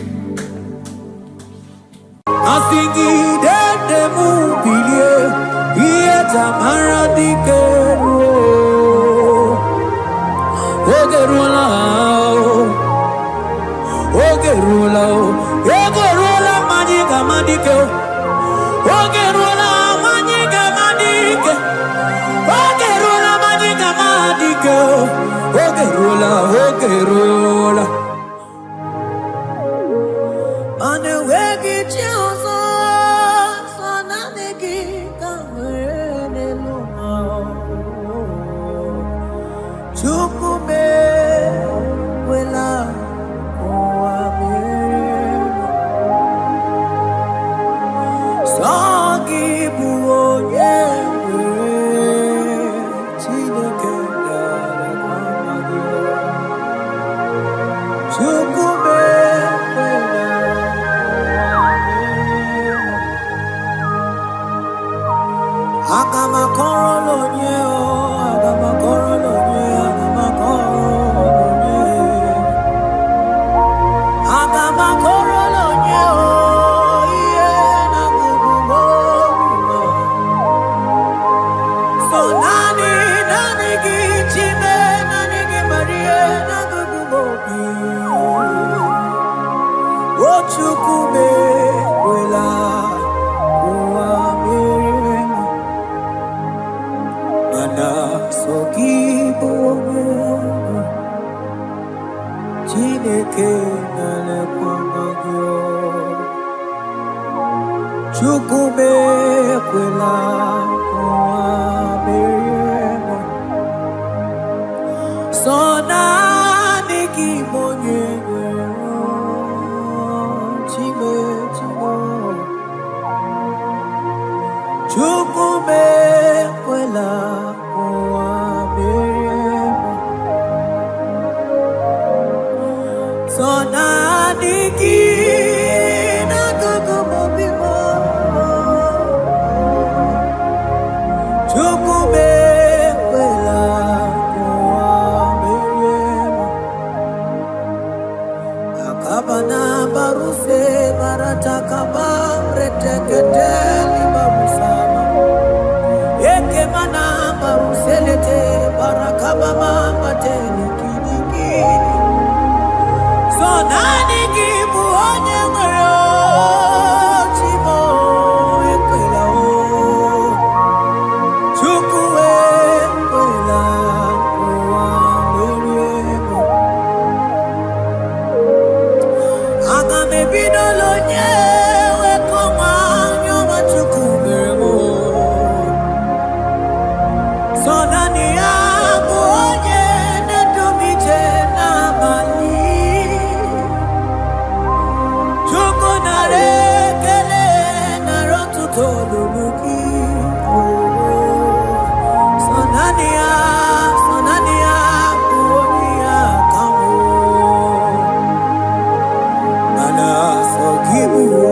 Give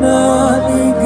Nani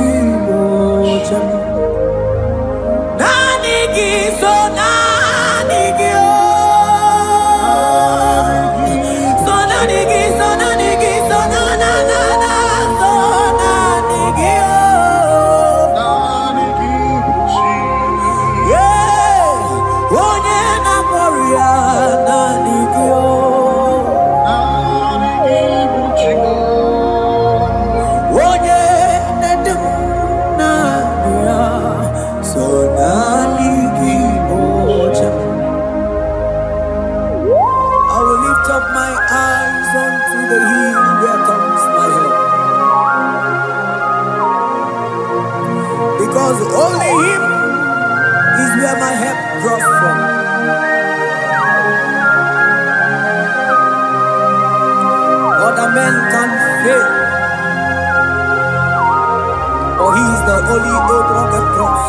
only able the cross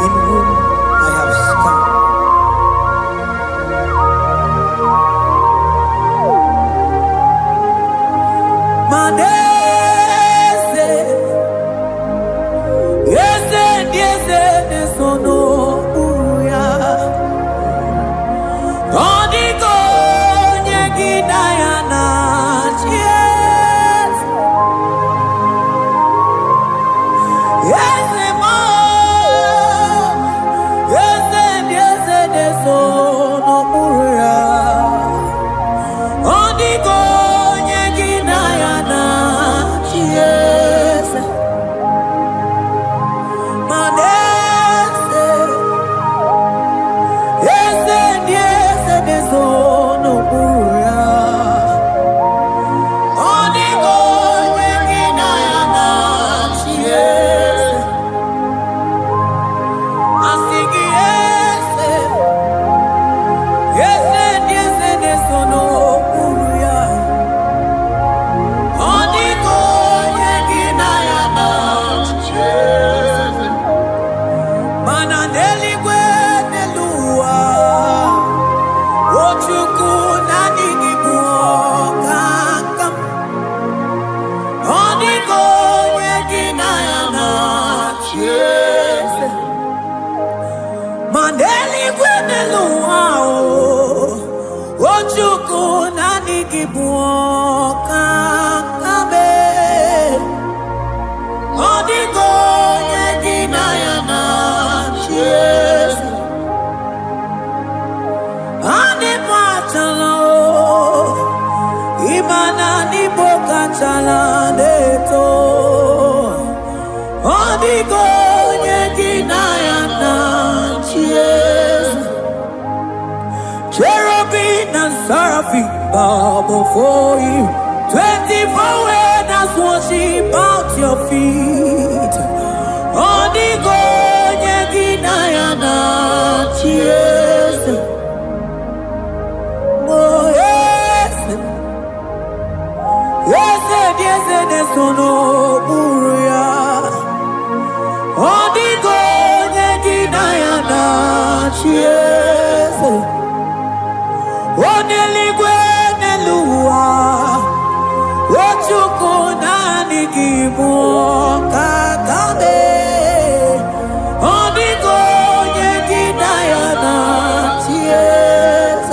in whom I have stand. Manese, yes, no, uya. Odigo, nyegidayana, yes. Yes, mo. Yes, no, uya. Odigo, nyegidayana, yes. Manese, yes, no, uya. Odigo, nyegidayana, yes. Asigi, yes, no, uya. Odigo, nyegidayana, yes. Mananeli gwenelua, ochuku nanigi buokakam. Odigo, nyegidayana, yes. Maneli gwenelua, ochuku nanigi buokakam. Odigo, nyegidayana, yes. Anipatalo, imana nibokatala neto. Odigo, nyegidayana, yes. Cherubim and seraphim bow before you. 24 elders worship at your feet. Odigo, nyegidayana, yes. Oh, yes. Yes, no, uya. Odigo, nyegidayana, yes. Oneligwe nelua, ochuku nanigi buokakame. Odigo, nyegidayana, yes.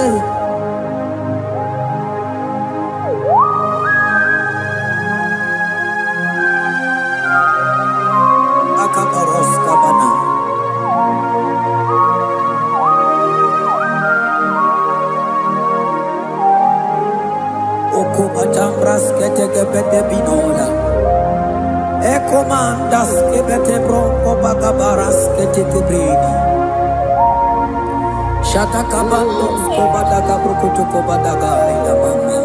Akabaros kabana. Okobachambras ketekebete binola. Ekomandas kebete bronco bagabaras ketekebrini. Shatakabandos kobadaga brukutu kobadaga ilamama.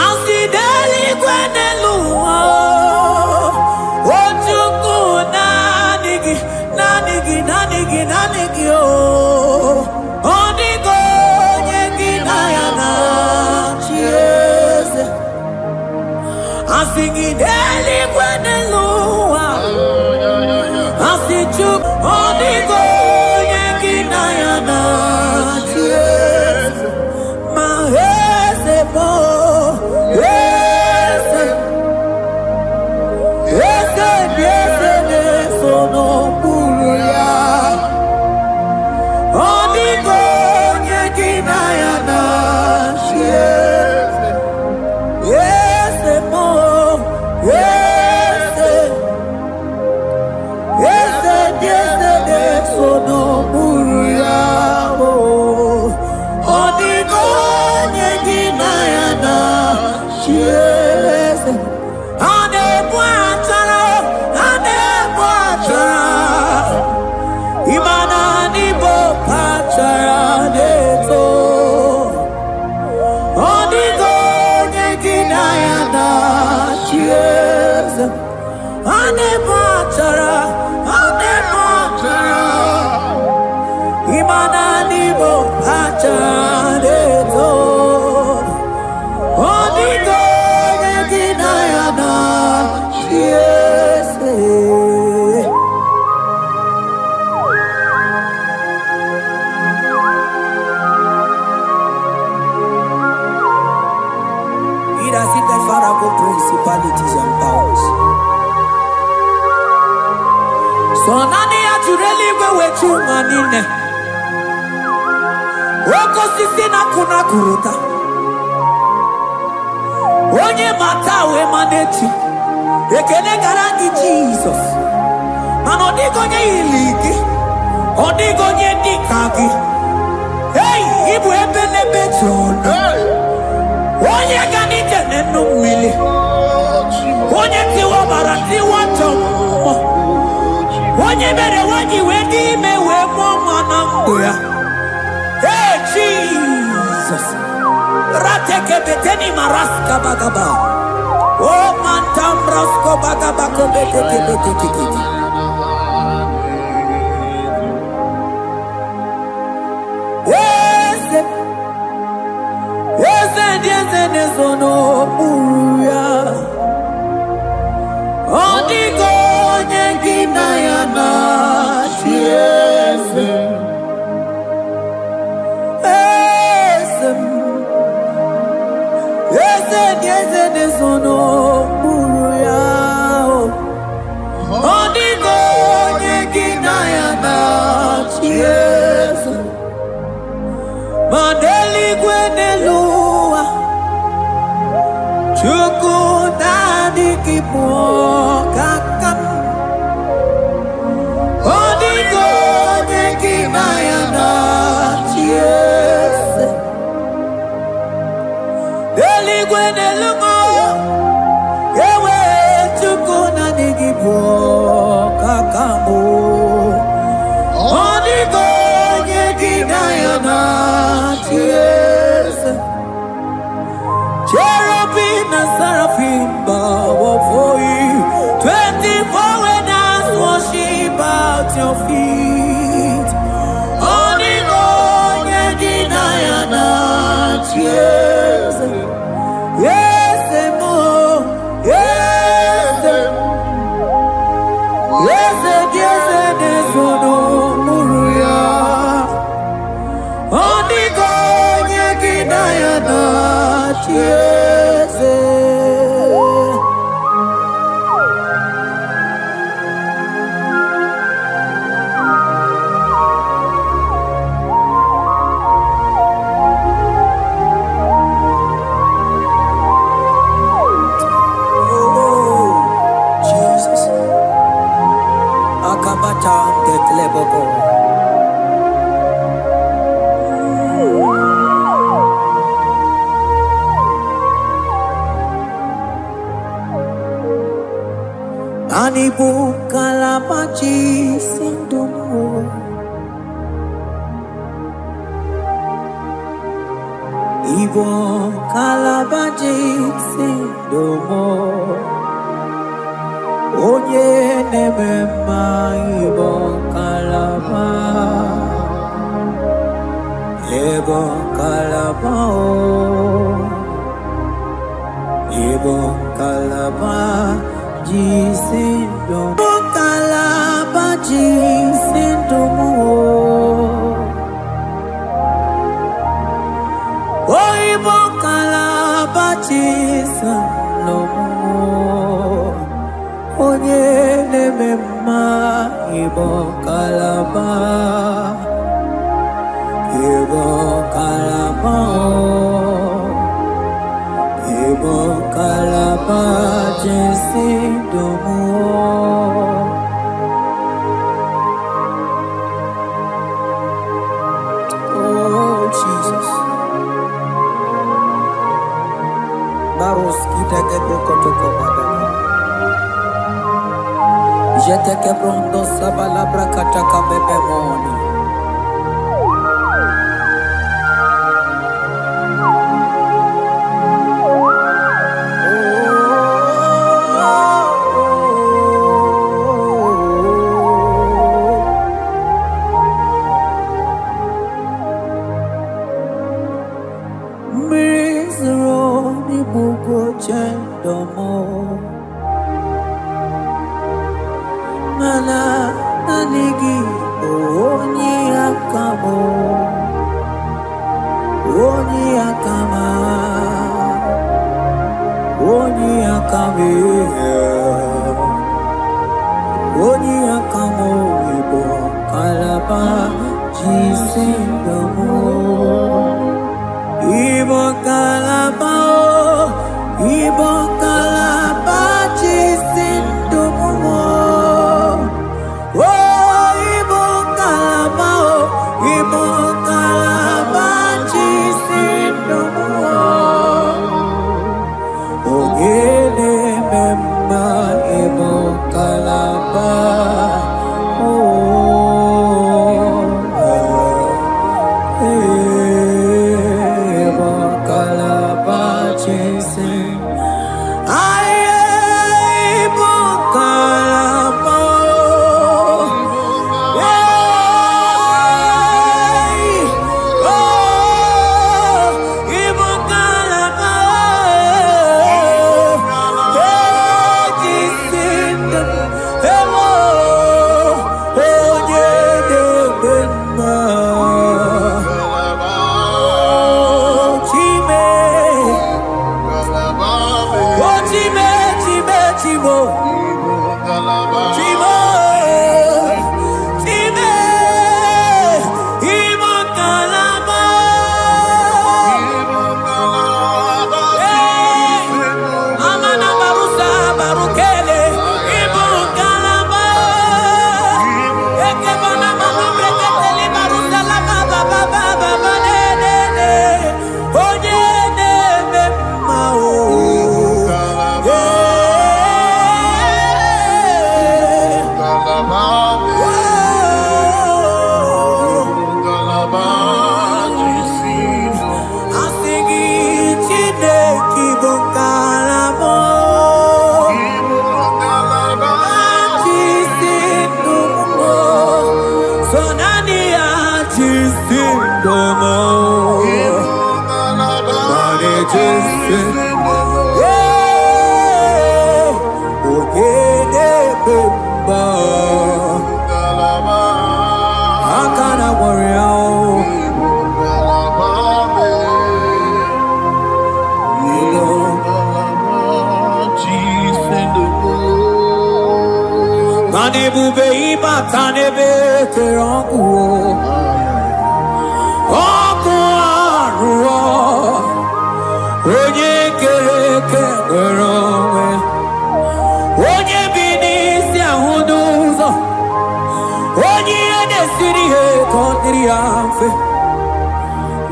Asideli gwenelua, ochuku nanigi oh. Odigo, nyegidayana, yes. Asigideli gwenelua, asichuk. Odigo, nyegidayana, yes. Mahese mo, yes. Yes, no, uya. Odigo, nyegidayana, yes. Yes, mo, yes. Yes, no, uya. Odigo, nyegidayana, yes. Imana nibo pachara neto. Odigo, nyegidayana, yes. Ane pachara. Imana nibo pachara neto. Odigo, nyegidayana. parable principalities and powers. So nani ajureli wewechu manine. Woko sisi na kuna kuruta. Onye matawe manechi. Ekele garangi Jesus. Mano digonye iliki. Odigonye dikagi. Hey, ibu ebele beton. Onye ganite nenu mili. Onye tiwa barati wachomo. Onye mere wanyi wedi mewe mwana mbuya. Hey, Jesus. Rateke beteni maraska bagaba. Oh, mantam rasko bagaba kobeteke beteke. Sono uruya Odigo nyengina ya na chiese Ese sono uruya Odigo nyengina ya na chiese Mandeli gwenelua Chuku nadi kipo kakam Odigo nyekina ya na chiese Deli gwene lungo Ewe chuku nadi kipo kakamu Odigo nyekina ya na chiese Cherubim and seraphim bow for you. 24 elders worship at your feet. Onigo nyegina ya na chiese. Yes, emo. Yes, yes, yes, nesono muruya. Onigo nyegina ya na chiese. Anibu kalamachi sindumo Ibo kalabachi sindumo Onye nemema ibo kalaba Ebo kalaba Ibo kalaba Jisindom Kalaba Jisindom Oibo Kalaba Jisindom Onye nemema Ibo Kalaba Ibo Kalaba Ibo Kalaba Jisidomo Oh Jesus Baros kita kebrokotoko badana Jete kebrondo sabala brakataka bebemoni Oni akamo ibo kalaba jisindamo. Ibo kalaba jisindamo. Oh, ibo kalaba jisindamo. Ogele memba ibo kalaba.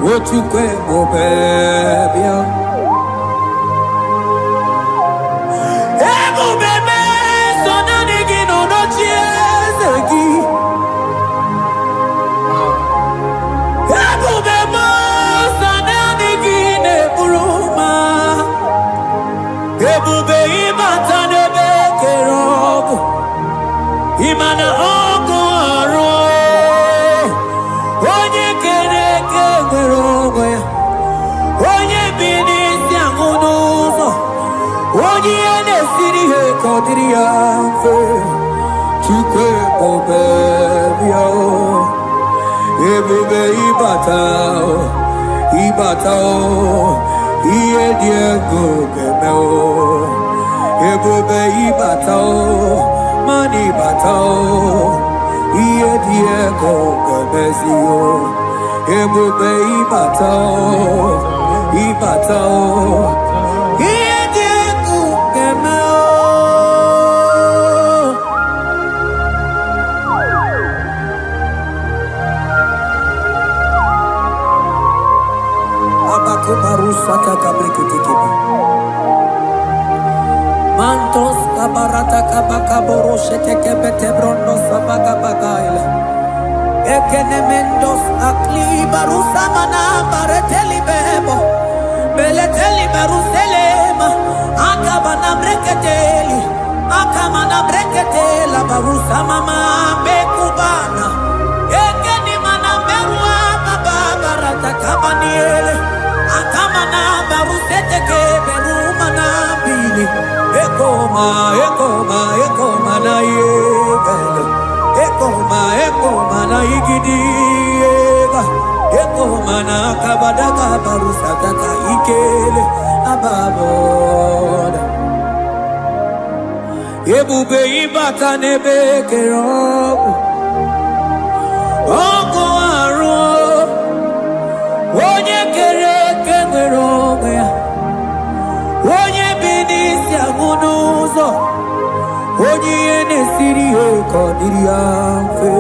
What you can go, baby? Ego bebe, so na nigi no no chiezegi. Ego bebe, so na nigi ne buruma. Ego be imata ne be kerogo. Imana ogo aro. Onye bini si angunuzo, onye ene siri he kodiri amfe, chukwe obebio, ebube ibatao, iye diego gemeo, ebube ibatao, mani batao, iye diego gemezio. Ebube ibatao, iye diegu gemeo. Abako barusa takabriketikeba. Mantos kabarata kabaka boroshe tekebete brondo sabaka bagaila. Ekenemendos akli barusa mana bareteli bebo beleteli baruselema akabana breketeli akamana breketela barusa mama bekubana ekeni mana berua baba barata kabaniele akamana barusete ke beruma na bili ekoma na yegalo ekoma na igidiega ekoma na kabadaka barusataka ikele ababoda ebube ịbata n'ebe kere ọgwụ ọkụ arụ onye kere eke nwere onwe ya onye bi n'isi agwụ n'ụzọ onye ihe na-esiri ihe ka ọ dịrị ya mfe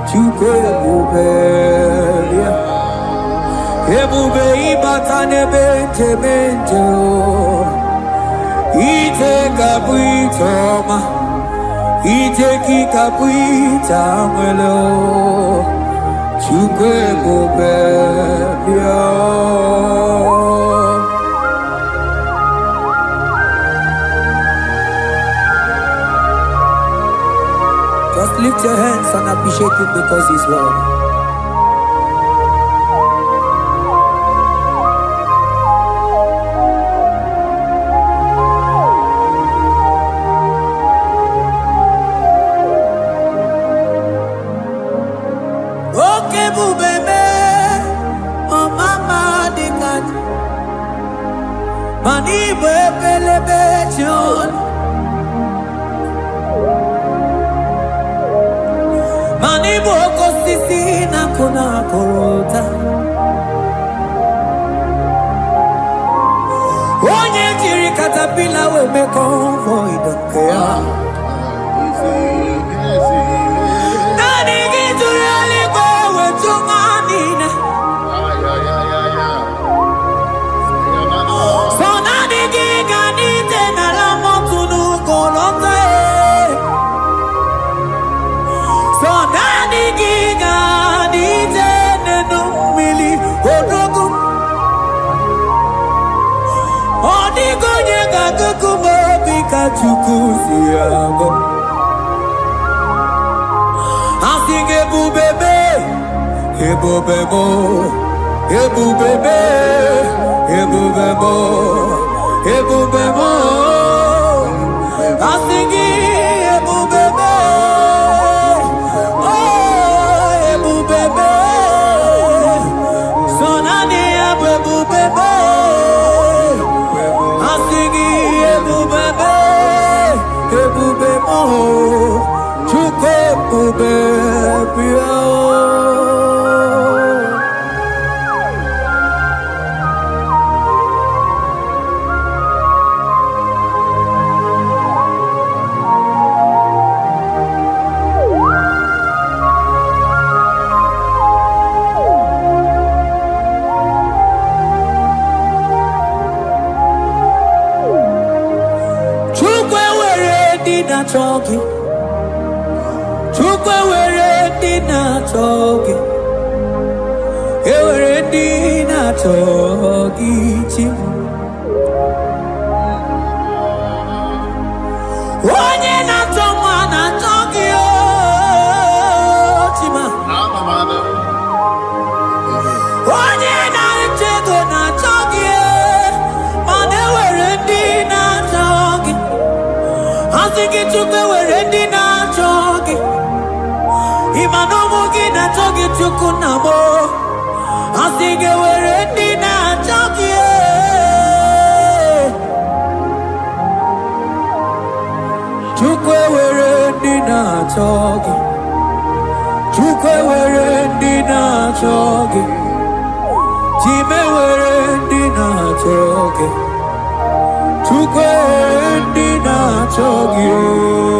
Chukwu ebube ya ebube ịbata n'ebe njem ije kapụ ije ọma ije gị kapụ ije anwele Chukwu ebube bịa Just lift your hands and appreciate him because he's worthy. Mani bebelebe John Mani boko sisi na kuna korota Onye jiri katapila we me convoy don't care Nani gijuri aliko we chumanina Chukusiago Asing ebubebe Ebubebo Ebubebe Ebubebo Ebubebo Asing ebubebe Oh ebubebe Sonani ebubebe Asing ebubebe Ebube mo, Chukwu ebube bịa. Talking, Chukwu were dinner talking, were dinner talking. Onye na toma na talking, chima. Onye na chego na talking, mane were dinner talking. Asiki Chukwu were dinner talking. Imanomu gina talking Chukwu namo. Asiki were dinner talking. Chukwu were dinner talking. Chukwu were dinner talking. Chime were dinner talking. Chukwu dinner talking.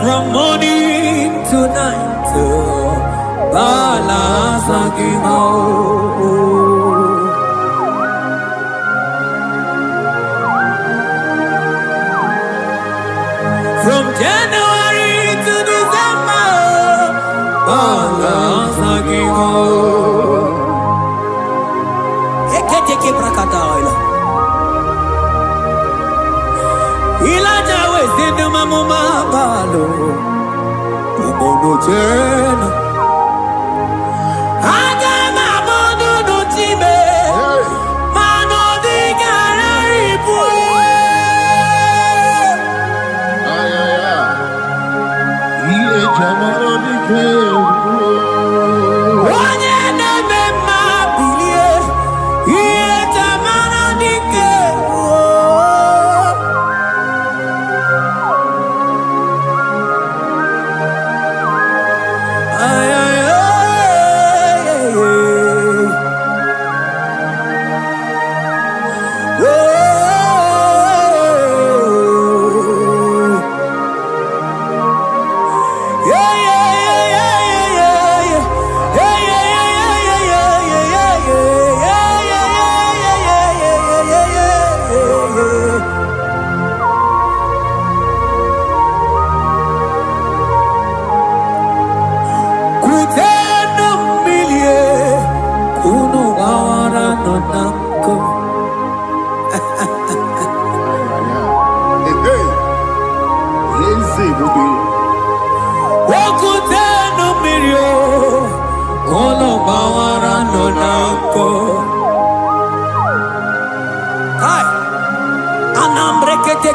From morning to night, from January to December,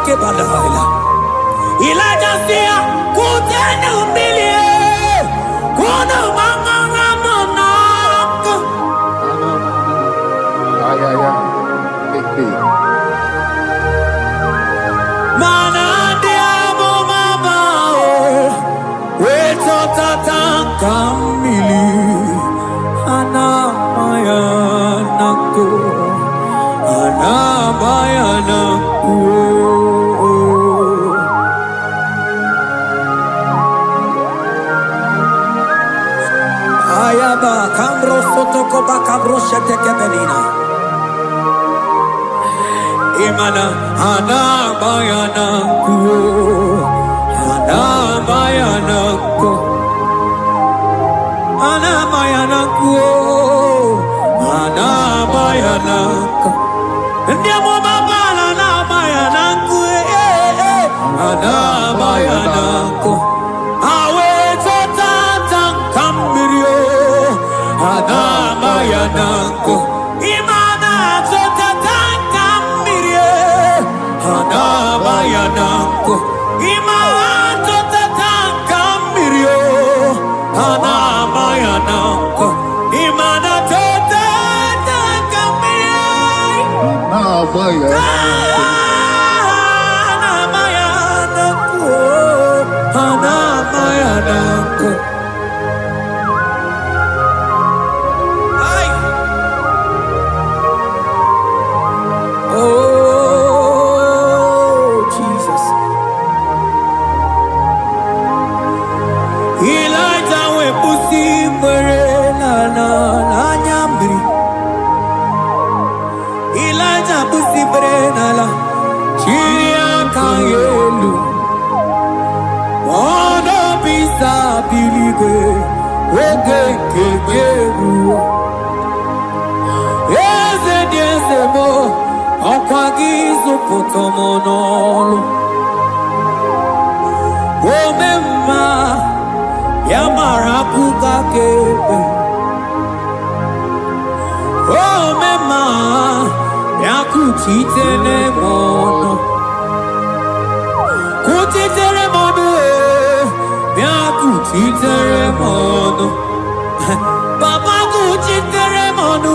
ke balaila. Elijah sia kutene umbilie. Kuno manganga monak. Mana diamo mama. Weto tatanka mili. Anamayanaku. Anamayanaku. Ayaba kambro sotoko ba kambro sheteke belina. Imana anamayanaku. Anamayanaku. Anamayanaku. Anamayanaku. Ndiamo mabala anamayanaku. Anamayanaku. Awe totata kambirio. Anamayanaku. Imana totata kambirio. Anamayanaku. Imana totata kambirio. Anamayanaku. Imana totata kambirio. Anamayanaku. Anamayanaku. Ay. Oh, Jesus. Elijah we pusi mwerela na nyambri. Elijah pusi mwerela la chiria kayelu. Mono bisa biligwe oge kegeru. Eze diese mo okwa gizu potomonolo. Omemma yamara kuka kebe. Omemma yakuchitene mono. Kuchitere mono yakuchitere mono. Papa kuchitere mono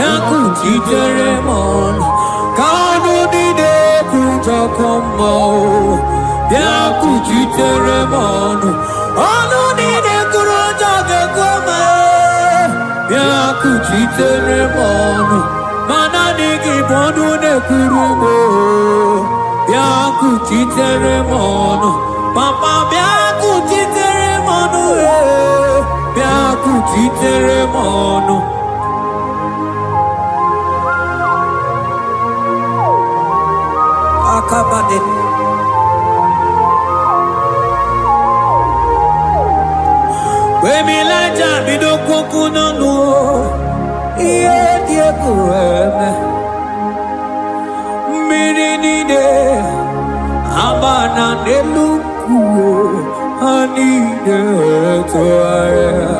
yakuchitere mono. Kanu dide kujakomo yakuchitere mono. Anu dide kurojage kome yakuchitere mono. Mana nigi bodu ne kurumo yakuchitere mono. Papa yakuchitere mono yakuchitere mono. Akabade. Wemilaja bidoko no iye die kueme mirinide abana neluku anide toaya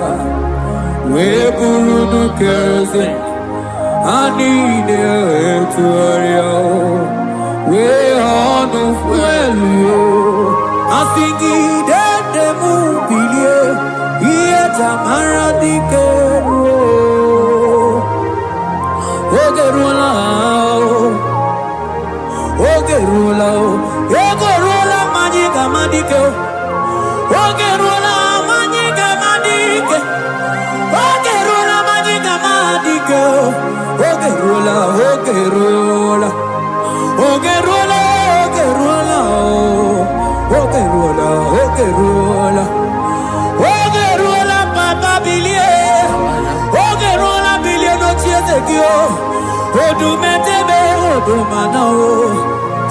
weburu kerze anide toaya we honu fuelu asingi de mubilie iye tamara dikeru. Ogerula magiga madike. Ogerula magiga madike. Ogerula magiga madike. Ogerula. Ogerula papa bilie. Ogerula bilie no chiezekio. Odumetebe odumana o.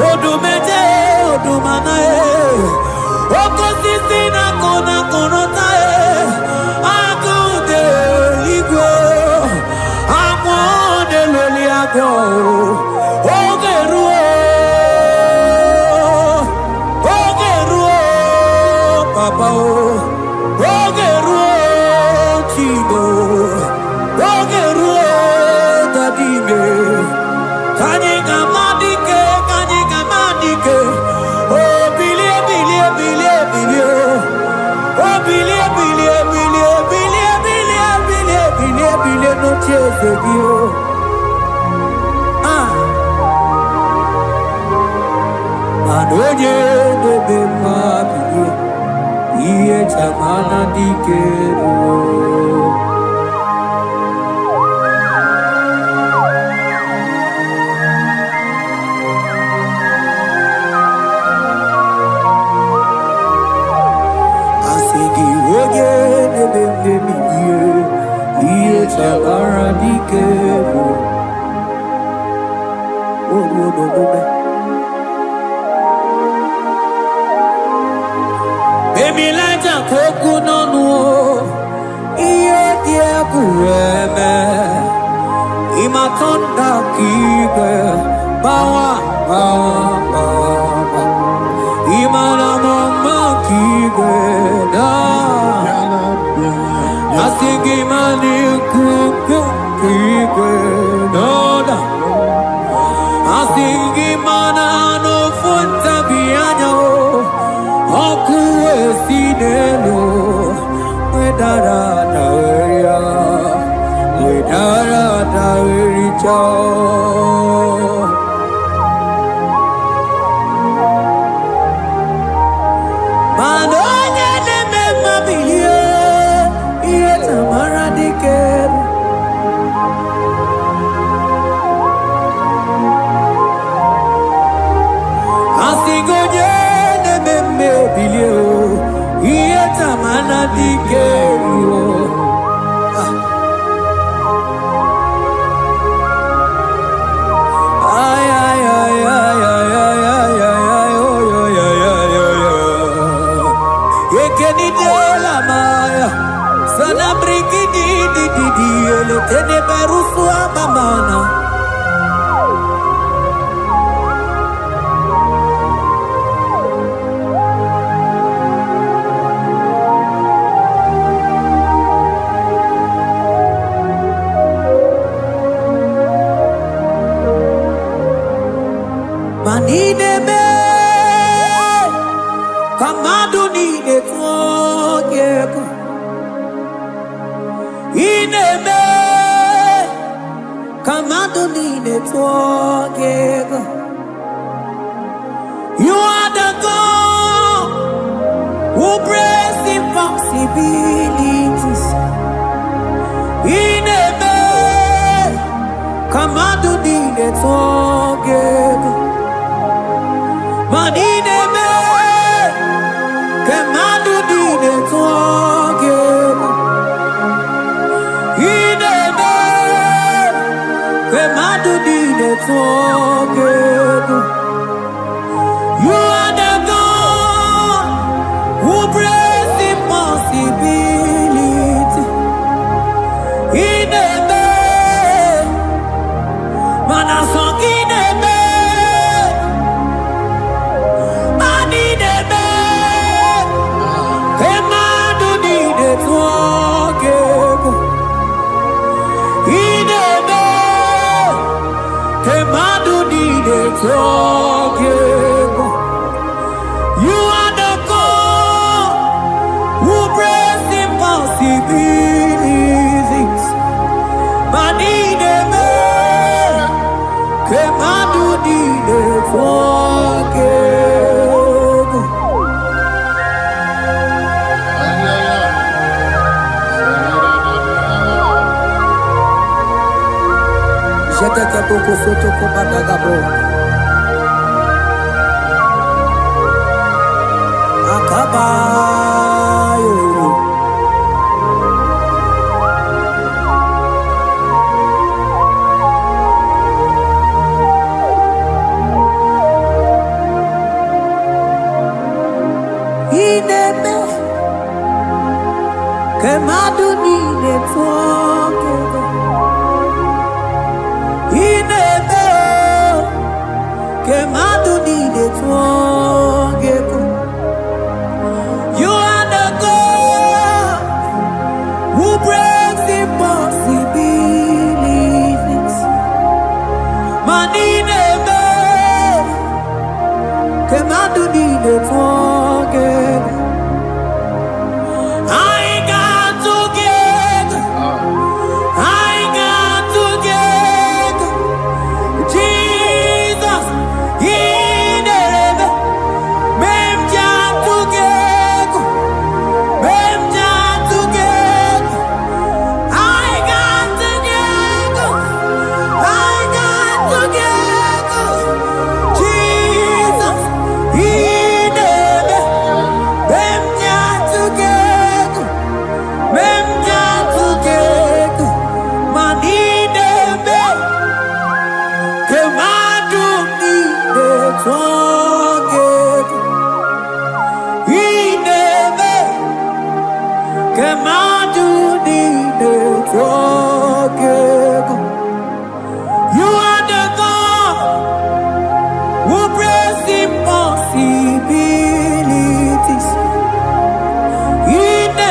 Odumete odumana e. Okosisi na kona konota e. Akude igwe. Amwone loli ako. Ogeruo papa o. Ogeruo chibo. Ogeruo dadime. Kanyika madike. no tears of you. Manonye de bemabi, iye chamana dikero. Asigi oye de bemabi, iye chamana dikero. Oh no no no no. Baby, like a coconut, iye die kueme, imatonda kibe, bawa bawa, imana mama kibe na, asigi mani kuku kibe na, asigi mana no funta bianya. Okuwe sinelo, wedara daweria, wedara dawericha. Manonye neme mabiye, iye tamara diker. Asigonye bilio, iye tamana dikero. Ay ay ay ay ay ay ay ay oh yo yo yo yo yo. Yekeni de la maya, sana briki di ele tene berusu abamana. Manideme, kamadu nide twogeko. Ineme, kamadu nide twogeko. You are the God who breaks impossibilities. Ineme, kamadu nide twogeko. Manideme, kemadu dine twogeko. Ineme, kemadu dine twogeko. You are the God who breaks impossibility. Ineme, manasong ineme. You are the God who breaks impossibilities. Manideme, kemadu dide twogeko. Jeteke boko soto kubadagabo. Akabayo. Ineme, kemadu nine twogeko. Ineme, kemadu nine twogeko. You are the God who breaks impossibilities. Manideme, kemadu nine twogeko. You are the God who brings impossibilities. In the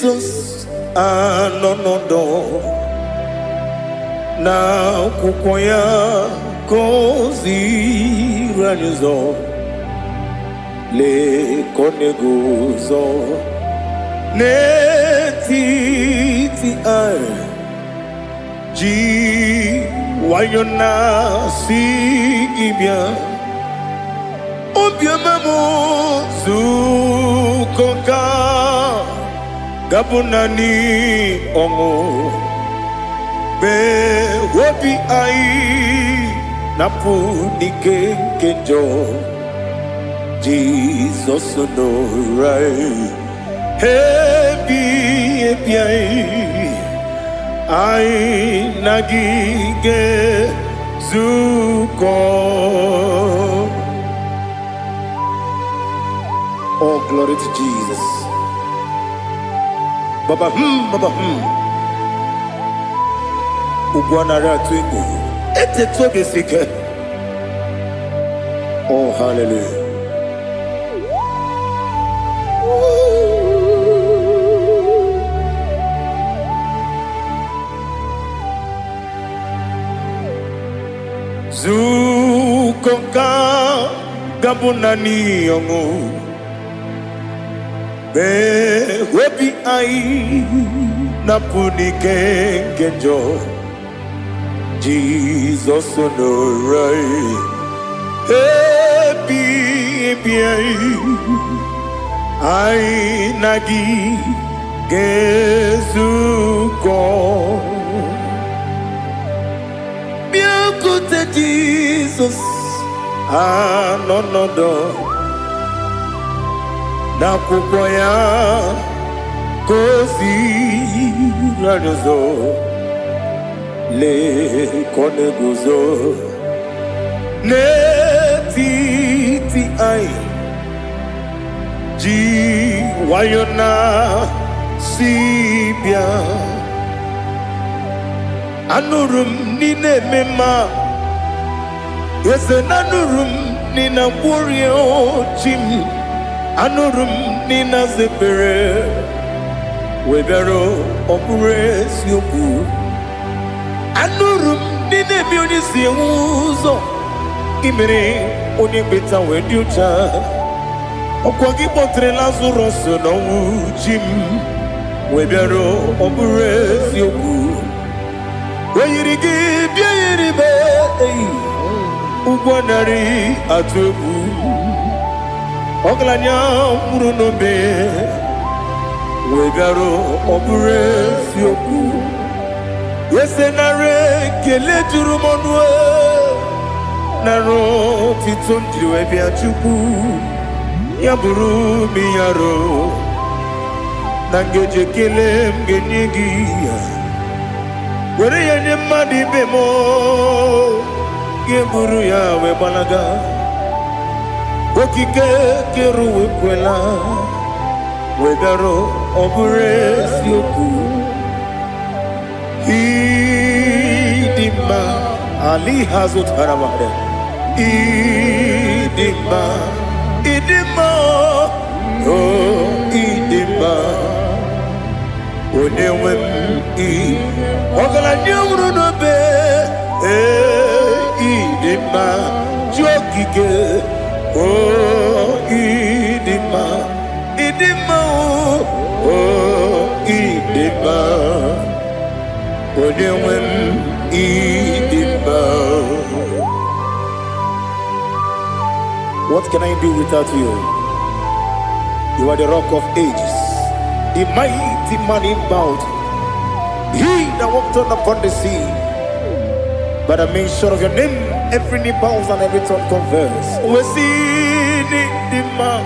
Jesus, anonodo na kukoya kozi ranizo le koneguzo ne titi ai ji wayona sigibia obiamamu zukoka Gabunani ongo be wobi ai napu nike kenjo Jesus no right hebi ai nagige zuko. Oh, glory to Jesus. Baba Baba Ugwanara twingo. Ete toge sike. Oh, hallelujah. Zukonka gabunani yongo. Be webi ai napuni kenjo Jesus no right happy ai nagi gezuko biakute Jesus anonodo na kukwaya kozi radozo le koneguzo ne titi ai ji wayona sibia anurum nine mema yese nanurum nina burio chim anurum nina zepere webero opures yoku anurum nina bionisi uzo imere oni beta weducha okwagi potre Lazarus no uchim webero opures yoku weyirigi biayiribe ugwanari atubu Oglanya murunobe wegaro obures yoku yesenare kele turumonwe naro titondri webia chuku yaburu miyaro nangeje kele mgenyigi were yenye madi bemo geburu ya webalaga okike keru wekwela wegaro obures yoku idima ali hazut haramade idima oh idima onewem ogala nyumru no be idima jokike oh idima oh idima onewem idima. What can I do without you? You are the rock of ages, the mighty man in battle, he that walked on upon the sea. By the mention of your name, every knee bows and every tongue confess. We see the man.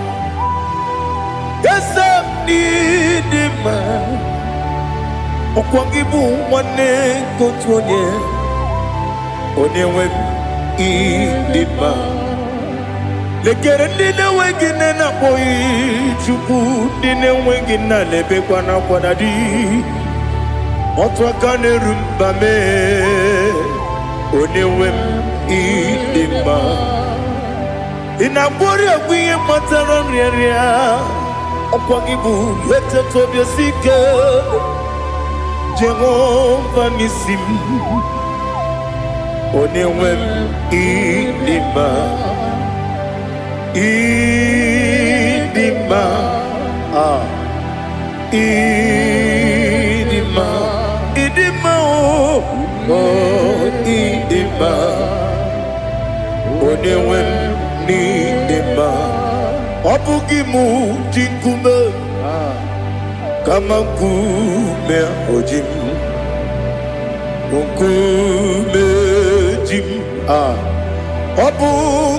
Yes, I need the man. Okwangibu wane kotuonye. Onyewe idima. Lekere nine wengine na boyi chuku nine wengine lebe kwa na kwa dadi. Otwakane rumbame. Onewem idima inabori agwiye matara nriaria okwagibu yete tobia sike Jehova nisim onewem idima idima idima oh idima onewem nidima obugimu jinkume kama kume ojim nkume jim ọbụ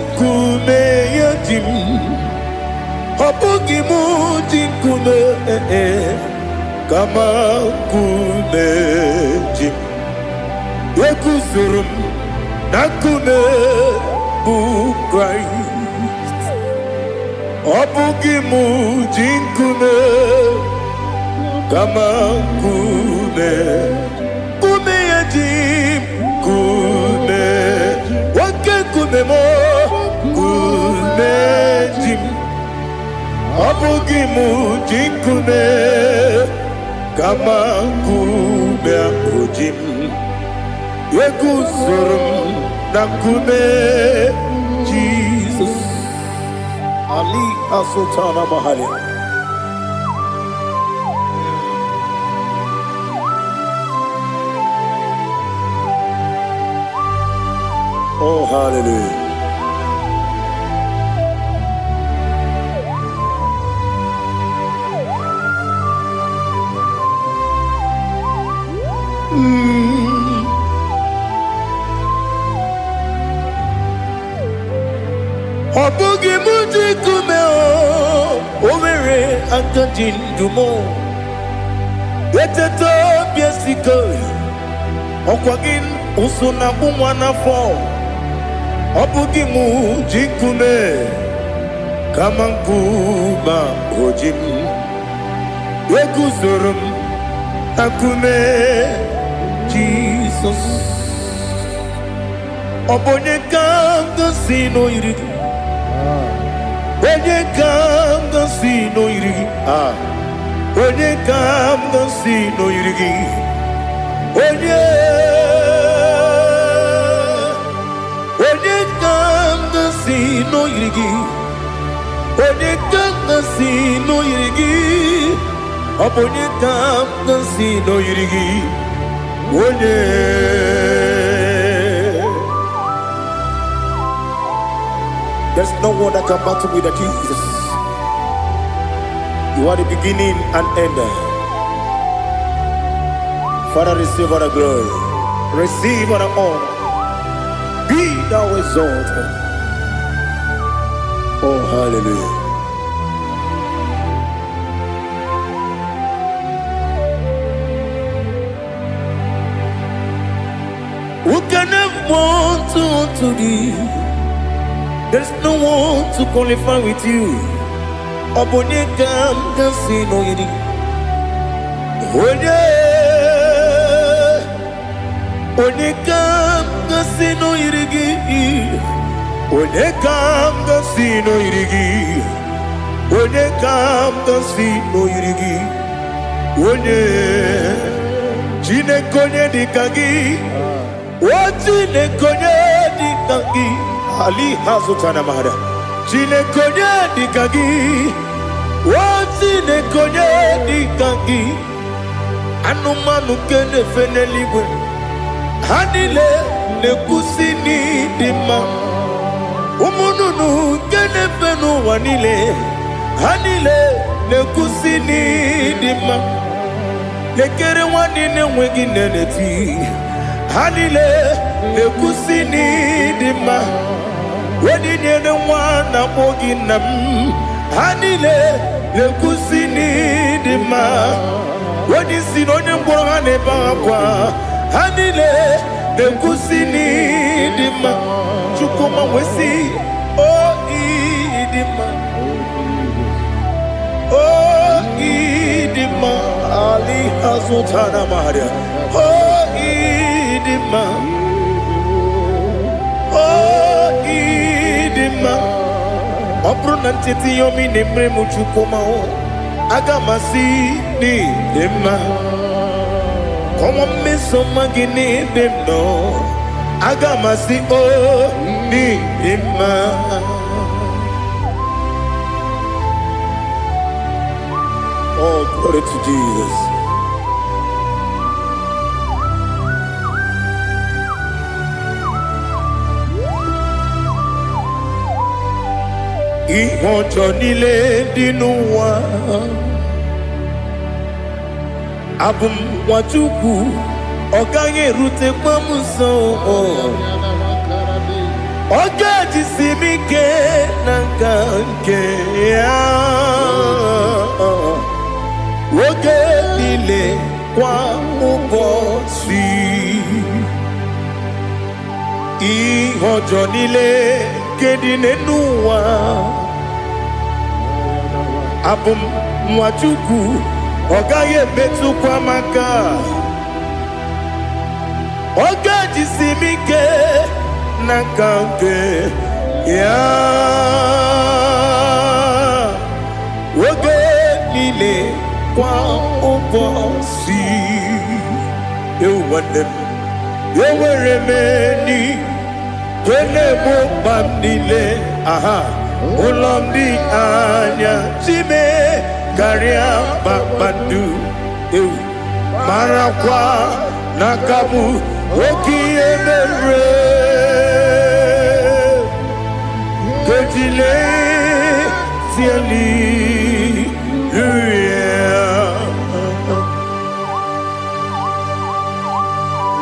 nkume ya jim ọbụ gị mụ ji nkume kama nkume jim ekuzuru m na nkume bụ Kraịst ọbụ gị mụ ji nkume kama nkume kume ya jim kume wake kume mo kume jim abugi mu jim kume kama kume jim yekusurum na kume Jesus Ali Asultana Mahali. Oh, hallelujah. Obugi muji kume overe antajin dumo Eteto biesiko okwagin usuna bumwana fo Obugi muji kume kama nkuba ojim Ekuzorum akume Jesus Obonye kanga sino irigi Onye kanga sino irigi Onye kanga sino irigi Onye kanga sino irigi Onye kanga sino irigi Onye kanga sino irigi Onye There's no one that can battle with Jesus. You are the beginning and end. Father, receive all the glory. Receive all the honor. Be thou exalted. Oh, hallelujah. Who can have one to thee? There's no one to qualify with you. Obonye kam kasi no yidi. Onye kam kasi no yidi. Onye kam kasi no yidi. Onye kam kasi no yidi. Onye chine konye dikagi. Chine konye dikagi. Ali Hazutana Mahada. Chine konye dikagi. Chine konye dikagi. Anumanu kene feneliwe. Hanile ne kusini dima. Umununu kene fenu wanile. Hanile ne kusini dima. Nekere wanine wegi neneti. Hanile ne kusini dima. Wedi nyene wana mogi nam Hanile le kusini dima Wedi sinonye mbora ne bakwa Hanile le kusini dima Chukuma wesi oh idima Oh idima Ali Hazutana Maria Oh idima Opro nantiti yomi nemre muchukoma agamasi ni dema Komo meso magini demno agamasi ni dema Oh, glory to Jesus. Ihojo nile dinuwa Abum watuku Oganye rute kwamuso. Ogaji simike nankanke ya. Oge nile kwa ubosi. Ihojo nile kedine nuwa. Abum mwachuku ogaye metu kwa maka. Ogaji simike nankanke ya. Oge nile kwa ubosi. You want them. You were many. Kene mo bandile. Aha. Ulombi anya. Chime. Garia babandu. You. Marakwa. Nakamu. Oki emere. Kejile. Siali.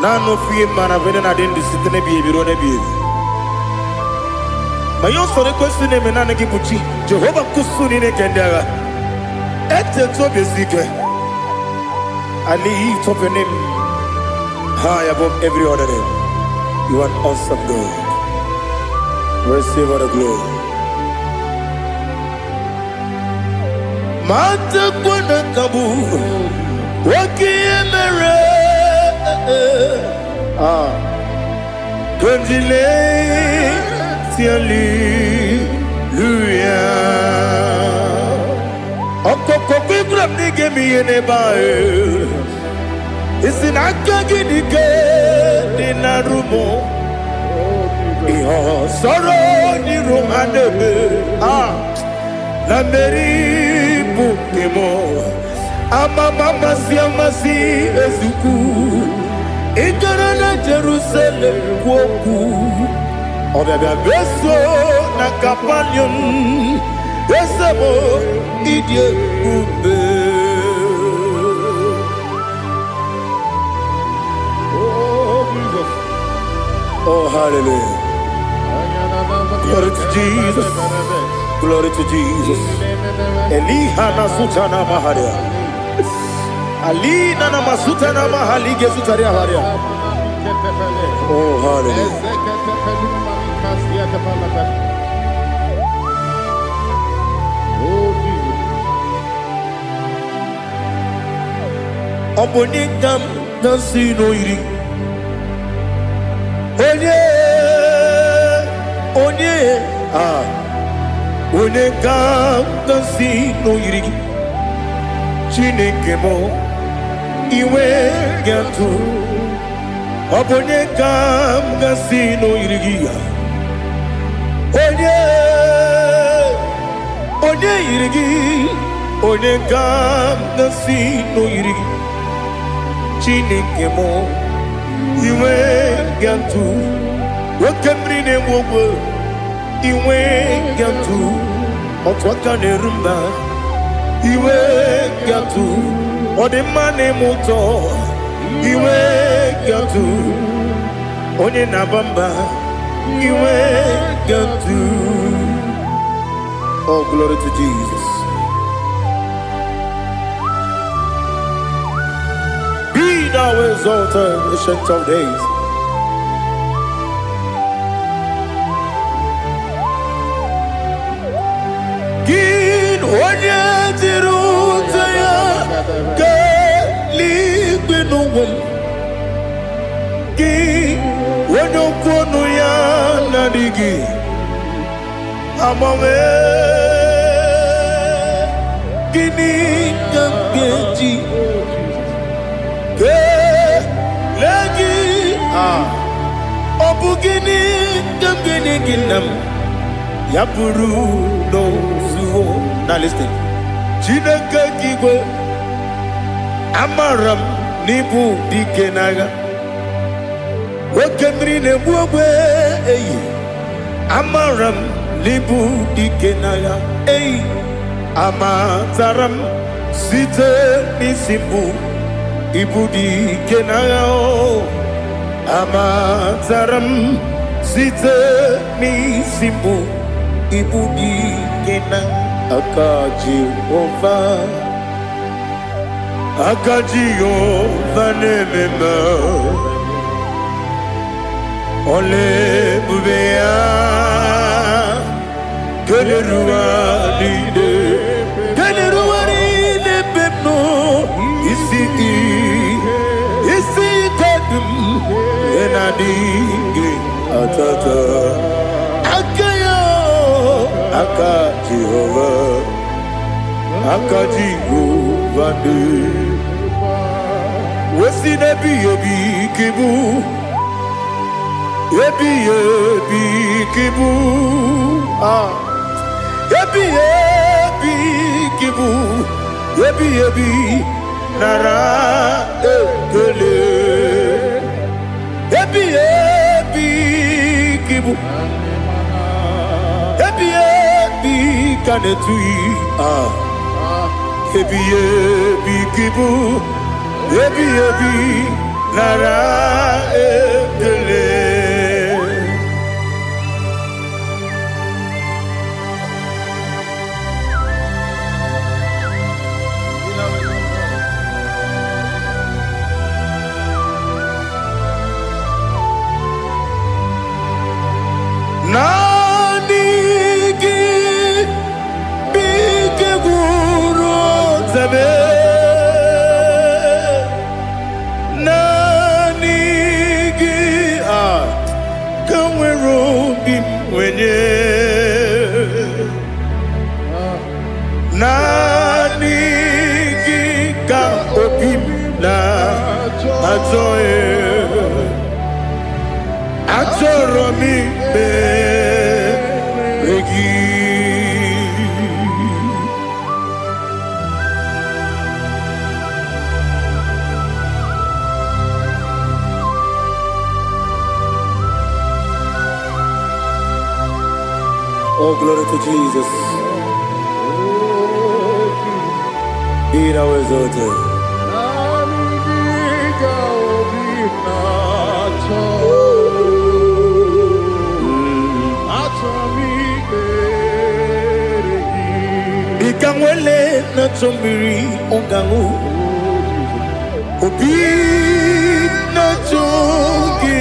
Nano fiye mana vene na den disitene biye birone biye. Mayon sore kwesune menane kibuchi. Jehova kusuni ne kendaga. Ete to besike. I lift up your name high above every other name. You are awesome God. Receive all the glory. Mata kwenda kabu. Wakiemere. Kondile Hallelujah. Okoko kwikrap nige mi yene bae. Isinaka gidike dina rumo. Iho soro ni romanebe. La meri bukemo. Ama mama siamasi ezuku. Ikarana Jerusalem woku. Obebe beso na kapanion. Esemo idie ube. Oh Jesus. Oh hallelujah. Glory to Jesus. Glory to Jesus. Elihana sutana maharia. Alina na masuta na mahali gesutaria haria. Oh hallelujah. Oh Jesus. Obonikam nasino iri. Onye Onekam nasino iri. Chineke mo iwe gatu. Obonekam nasino iri. Onye irigi, onekam nasino irigi. Chineke mo iwe gatu. Wakemri ne mwogo iwe gatu. Otwaka ne rumba iwe gatu. Odemane moto iwe gatu. Onye nabamba iwe gatu. Oh, glory to Jesus. Be thou exalted, ancient of days. Gin onye tirutaya ke ligbinugum. Gin onye kwonu ya nadigi. Amame gini gamgeji ke lagi obu gini gamgeni ginam yapuru no zuo. Now listen. Chineke kigwe amaram nibu dikenaga. Wakemri ne buogwe eyi amaram libu dikenaya. Amataram site nisimbu. ibudi kenao amataram site nisimu ibudi kenang akaji ova nemema ole bubea Keleruaride bebno isi kadum enadinge atata akayo aka Jehova de wesi nebi ebi kibu ebi kibu Ebi kibu, ebi nara ekele. Ebi kibu, ebi kanetui. Ebi kibu, ebi nara ekele. Nanigi bige guru zabe nanigi kamweru bimwenye nanigi ka opim na ajoye Atoromi beregi Oh, glory to Jesus. Be thou exalted. Ikangwele na chombiri ongangu Obi na chongi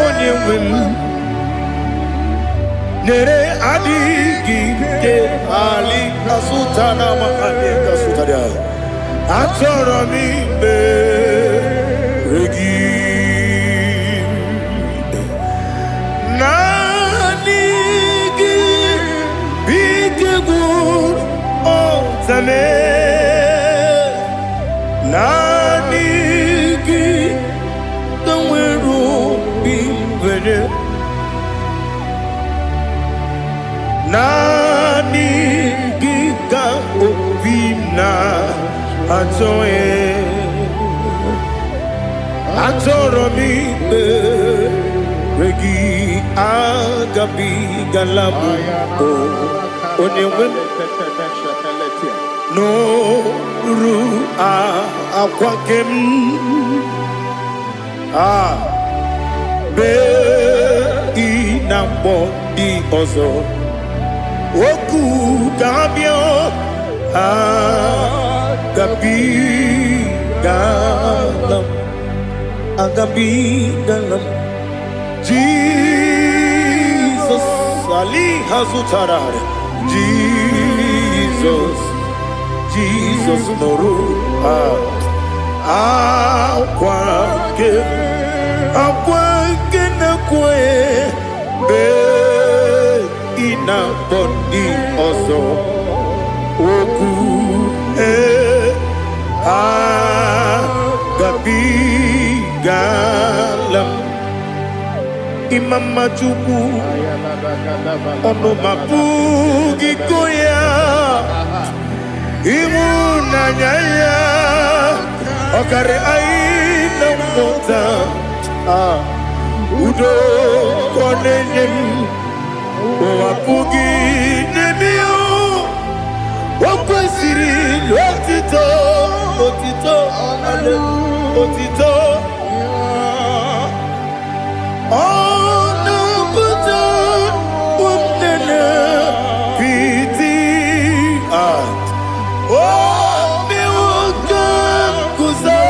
onye wim Nere adigi ke ali asutana makane kasutaria Atoro mi beregi Zame nanigi kamweru bimwene nanigi ka opina atoe atoromi regi agabi galabu onyewe no ru akwakem be inambo di ozo oku kabio agabi galam Jesus ali hazutarare Jesus moru akwake na kwe be ina bondi ozo oku gabi galam imama chuku ono mapugi koya imunanyaya okare aina mota udo konenyem wapugi nemio wakwesiri lotito otito, otito. Onubuto umnene piti at. Oh, mi ukam kuzo,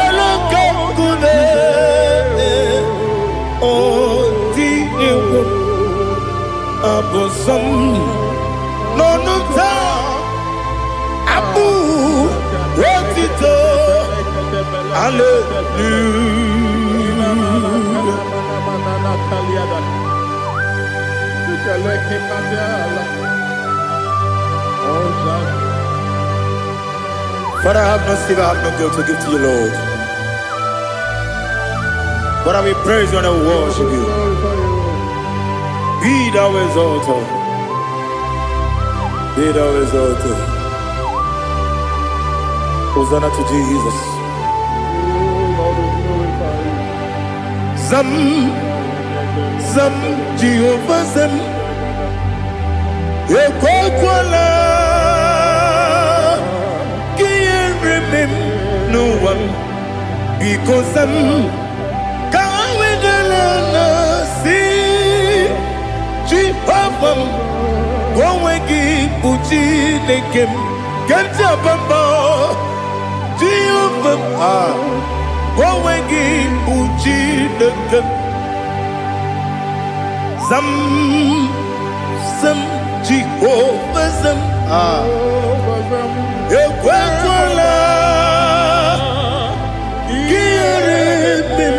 elokam kune. Oh, di ewo abosom nonuta abu otito. Father, I have no silver, I have no gold to give to you, Lord. But we praise you and I worship you. Be thou exalted. Be thou exalted. Hosanna to Jesus. Zam, Zam, Jehovah Zam. Ekwakwala, can't remember no one because Zam can't wait see Jehovah. Go wegi puchi nekem, can't bamba Jehovah. Go wegi puchi nekem. Zam, Zam, Jehovah Zam. Ekwakwala, kiyeremem,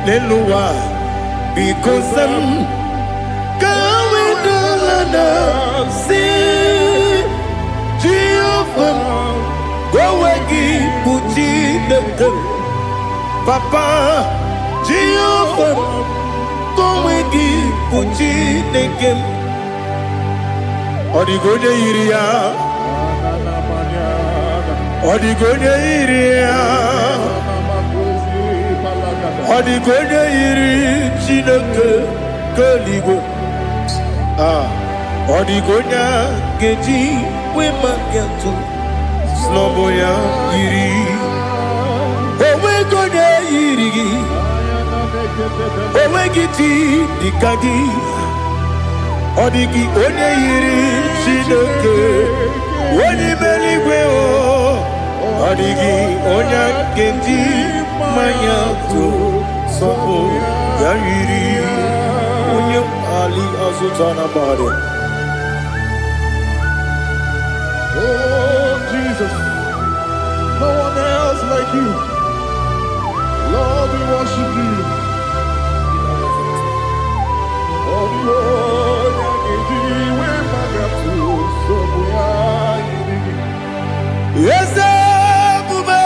neluwa, because Zam kawedalana si Jehovah. Gowegi puji dekem, Papa Jehovah. Gowegi puji dekem. Odigoje iria, Odigoje iria, Odigoje iri chineke keligo. Odigonya geji wemagetu sloboya iri. Owegoje iri, owegiti dikagi. Odigi onye yiri Chineke, onye meligwe o. Odigi onye kenji manya to sopo ya yiri. Onye ali azutana bade. Oh Jesus, no one else like you. Lord, we worship you. Oh Lord, yes, Bube.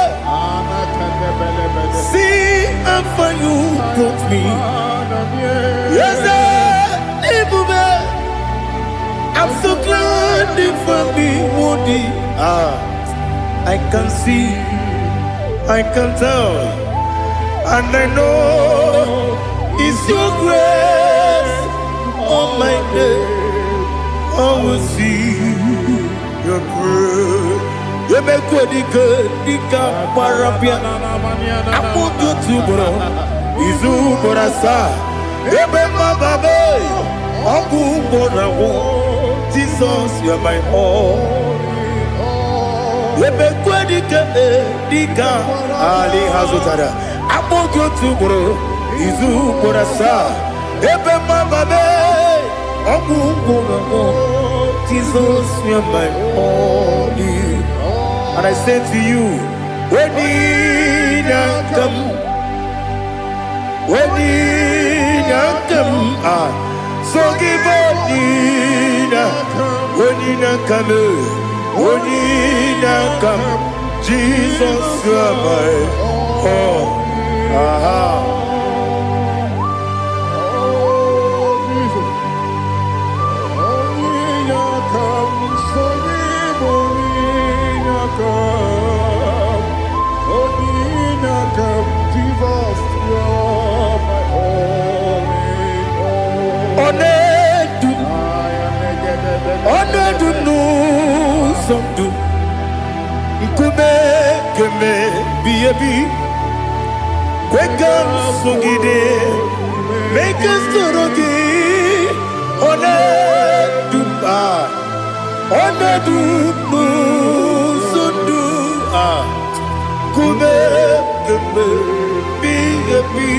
See how far you brought me. Yes, Bube. I'm so glad you found me worthy. I can see, I can tell, and I know it's your grace on my day. I will see your prayer. You make what you could, Dika Parapia. I want you to bro. Izu Borasa. Ebe Mababe. Abu Borawo. Jesus, you're my all. You make what you could, Dika Ali Hazutada. I want you to bro. Izu Borasa. Ebe Mababe. Jesus, you're my only. And I say to you, when did I come? When did I come? So give up, when did I come? When did I come? Jesus, you're my all. Onedu no somdu, ikube Biabi, Wekam Sugide, make us Turuki, Oneduba, Onedubu, Sundu, Kube, Biabi,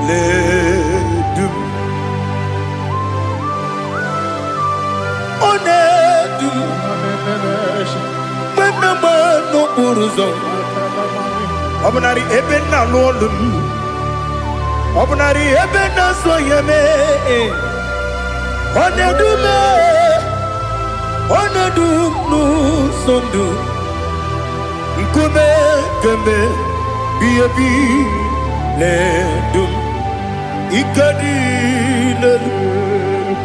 Ledum, Onedum, Menama no Uruzo. Obunari ebena lolum, Obunari ebena soyeme, Onedume, Onedum no sondu, Nkume kembe, Biabi ledum, Ikadi ledum,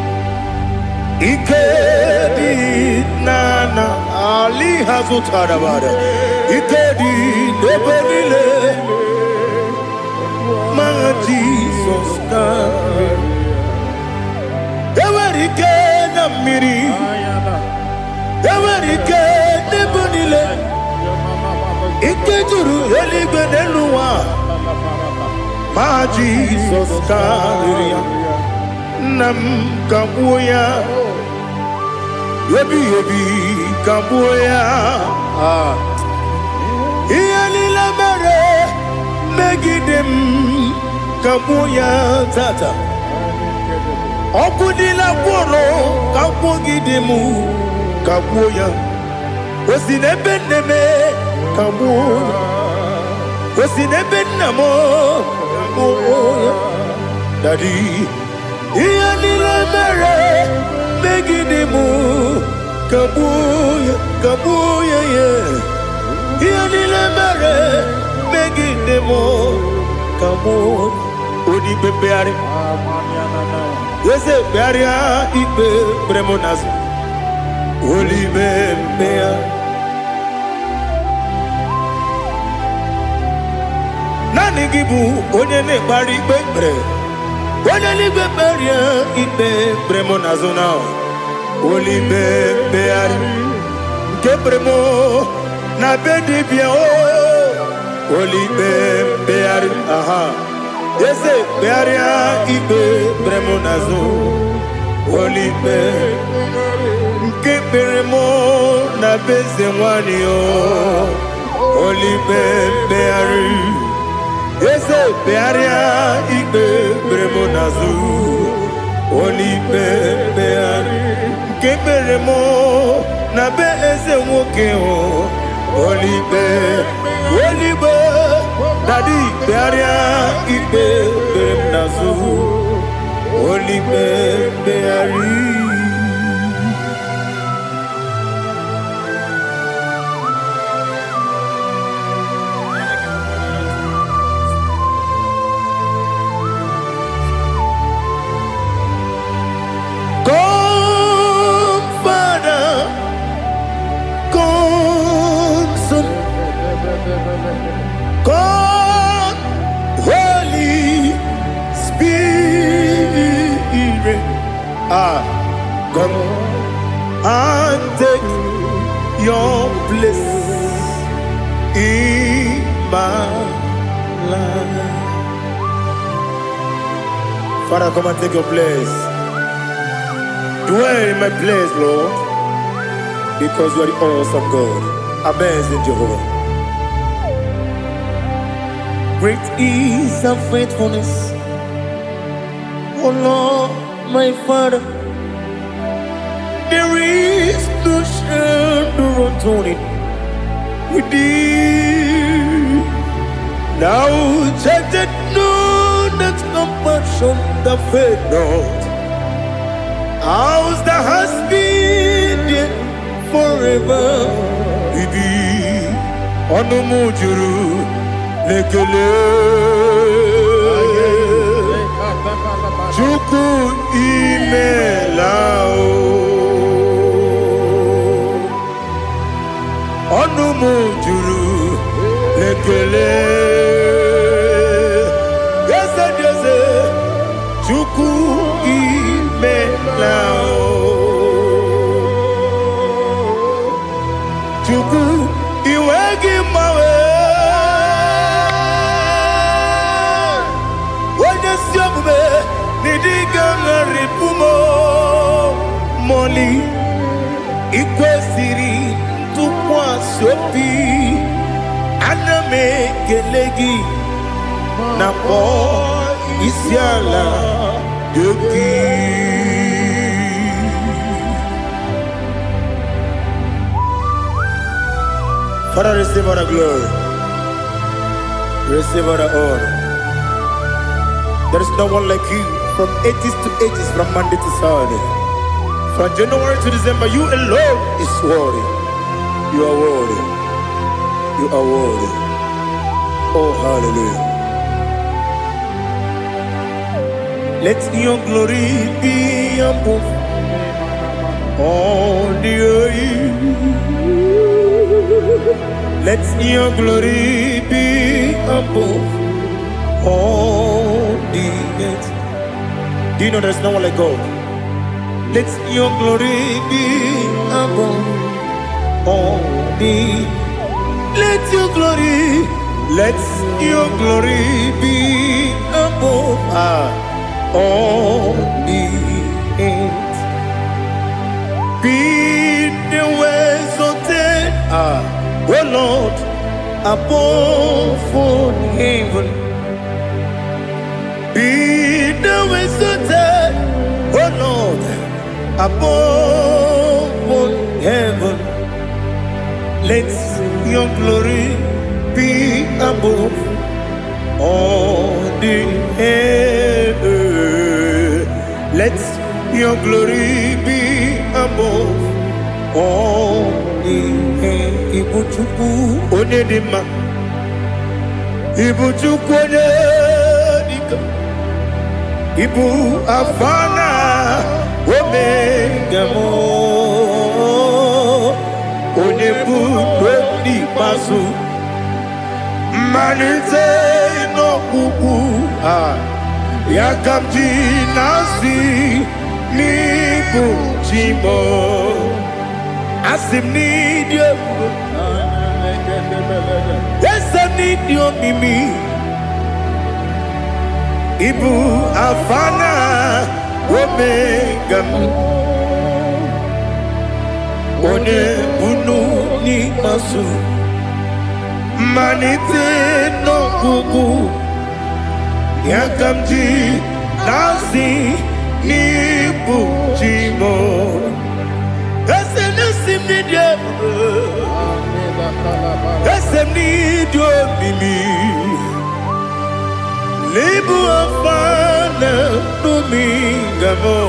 Ikadi nana Ali hazutarabada, Ikadi nebenile, my Jesus God. Ewerike na miri, Ewerike nebenile, Ikejuru eligwe neluwa, my Jesus God. Nam kabuya, yebi kabuya. Iyalila mere megidem kabuya tata. Okudila kworo kabugidemu kabuya. Osinebendeme kabuya. Osinebenamo kabuya. Daddy. Iyalila mere megidemu kabuya kabuya yeah. Iyalila mere megidemu kabuya. Odi bebeari. Yese bearia ibe bremonazi. Oli bebea. Nani gibu onye ne bari bebre. Onye ligbe beria ibe bremonazo now. Oli bebeari. Nke bremo na bedi bien oh. Oli bebeari aha. Yese bearia ibe bremonazo. Oli be. Nke bremo na beze wani oh. Oli bebeari. Yese bearia ibe bremonazo. Oli bebeari. Nke bremo na be eze nwoke o. Olibe Daddy bearia ibe berem nazu. Olibe beari. God, Holy Spirit, come and take your place in my life. Father, come and take your place. Dwell in my place, Lord, because you are the awesome God. Amazing Jehovah. Great is thy faithfulness, O Lord, my Father. There is no shadow of turning with thee. Now judged no that compassion that faith not. Ours that has been there forever with thee. Onomujuru lekele Chuku imelao Onumujuru lekele Yese Chuku imelao Chuku iwegi mawe Omoli ikwesiri ntụkwasị obi ana m ekele gị na kpọ isi ala gị. Father, receive all the glory, receive all the honor. There is no one like you from ages to ages, from Monday to Saturday. From January to December, you alone is worthy. You are worthy. You are worthy. Oh, hallelujah. Let your glory be above all the earth. Let your glory be above all the earth. Do you know there's no one like God? Let your glory be above all the. Let your glory be above all the earth. Be the exalted, oh Lord, above all heaven. Be the exalted, oh Lord, above all heaven. Let your glory be above all the earth. Let your glory be above all the earth. Ibuchukwu onedima, Ibuchukwu onedika, Ibu Afana Omega mo, Onebu Dodi Pasu, Manite no Kuku, Yakamji Nasi, Nibu Jimo, Asim need you, yes I need you Mimi, Ibu Afana Omega mo, One bunu ni masu, manite no kuku, yakamji nasi ni bujimo. Esem nesim ni dio, esem ni dio mimi. Lebu afana dominga mo.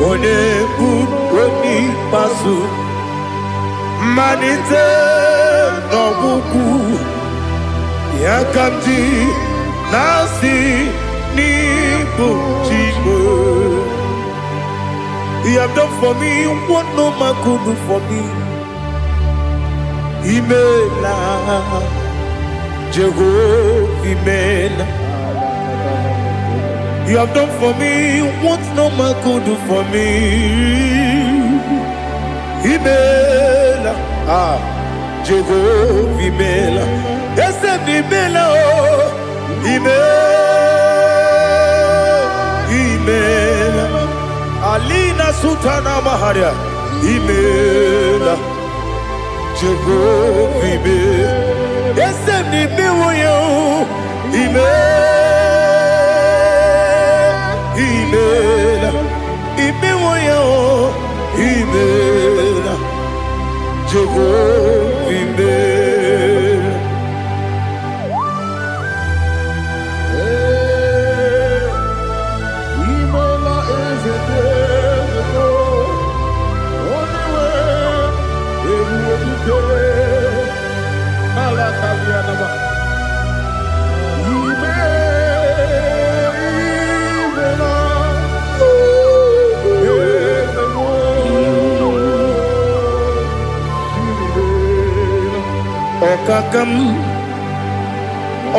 One buni pasu, manite no buku, yakamji nasi ni bujimo. You have done for me what no man could do for me. Imela, Jehovah, Imela. You have done for me what no man could do for me. Imela, Jehovah, Imela. Yes, Imela, oh, Imela, Alina Sutana Maharia, Imela, Jehovah, Imela. Yes, Imela, Imela, Imela, Imela, Jehovah, Imela. Imela is a devil, only way they would go. Alakalianaba.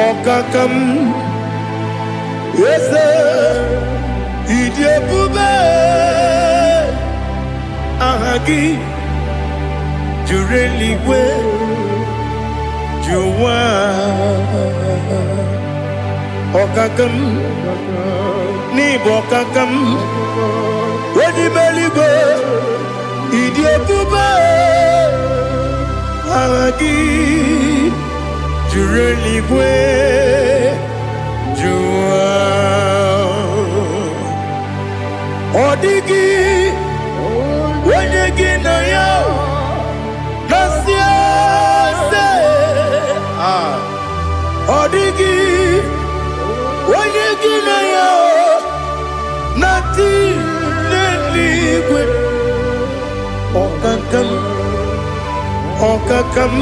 Okakam, yes, Idiabube, Ahagi, Jureli, where you are. Okakam, Nibo Kakam, Wadi Meligo, Idiotuba, Hagi, Jureligwe, Jua, Odigi, Wenegina Yao, Nasia, Odigi, Wenegina Yao, Nati, Neligwe, Okakam, Okakam,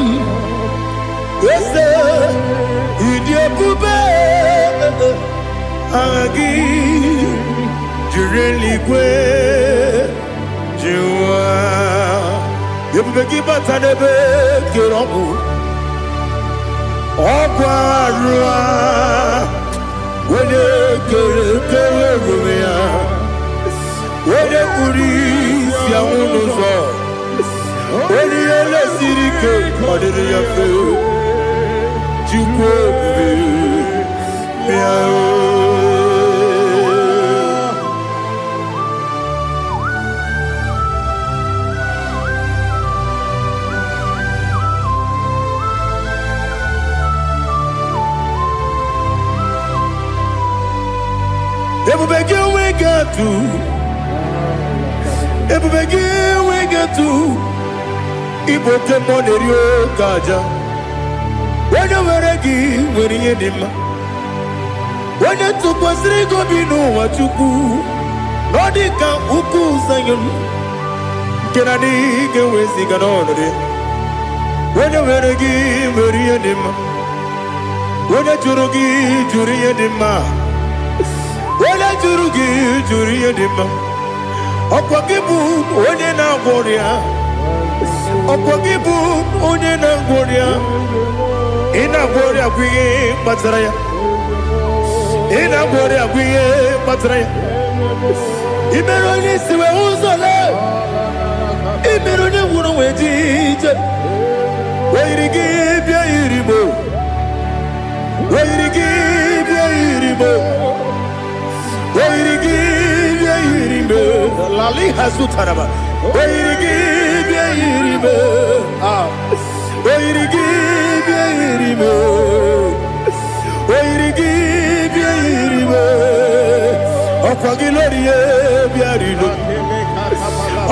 Wese, Idiopube, Agi, Jureligwe, Jua, Yubeki Batanebe, Kirobu, Okwarua, Wene Kerumea, Wene Kuris, Yamunuzo, Wene Yele Sirike, Kodere Yafe, Jukwe, Miao. Ebubege we get to, Ebubege we get to, Ibote Monerio Kaja. When you were a gay, when you did, when you took was Rigo Bino, what you do, Nodika Uku Sayon, Kennedy, get with Siganone. When you were a gay, when you did, when you Jurugi, Juria Dima. Wala jurugi juriye dima Okwagibu onye na gworia Okwagibu onye na gworia Ina gworia kwiye kpatara ya Ina gworia kwiye kpatara ya Imero onye siwe uzole Imero onye wuru wejije Wairigi bia iribo Wairigi bia iribo Lali Hasutaraba, Oirigibia Iribe, Oirigibia Iribe, Oirigibia Iribe, Okwagilorie Biarino,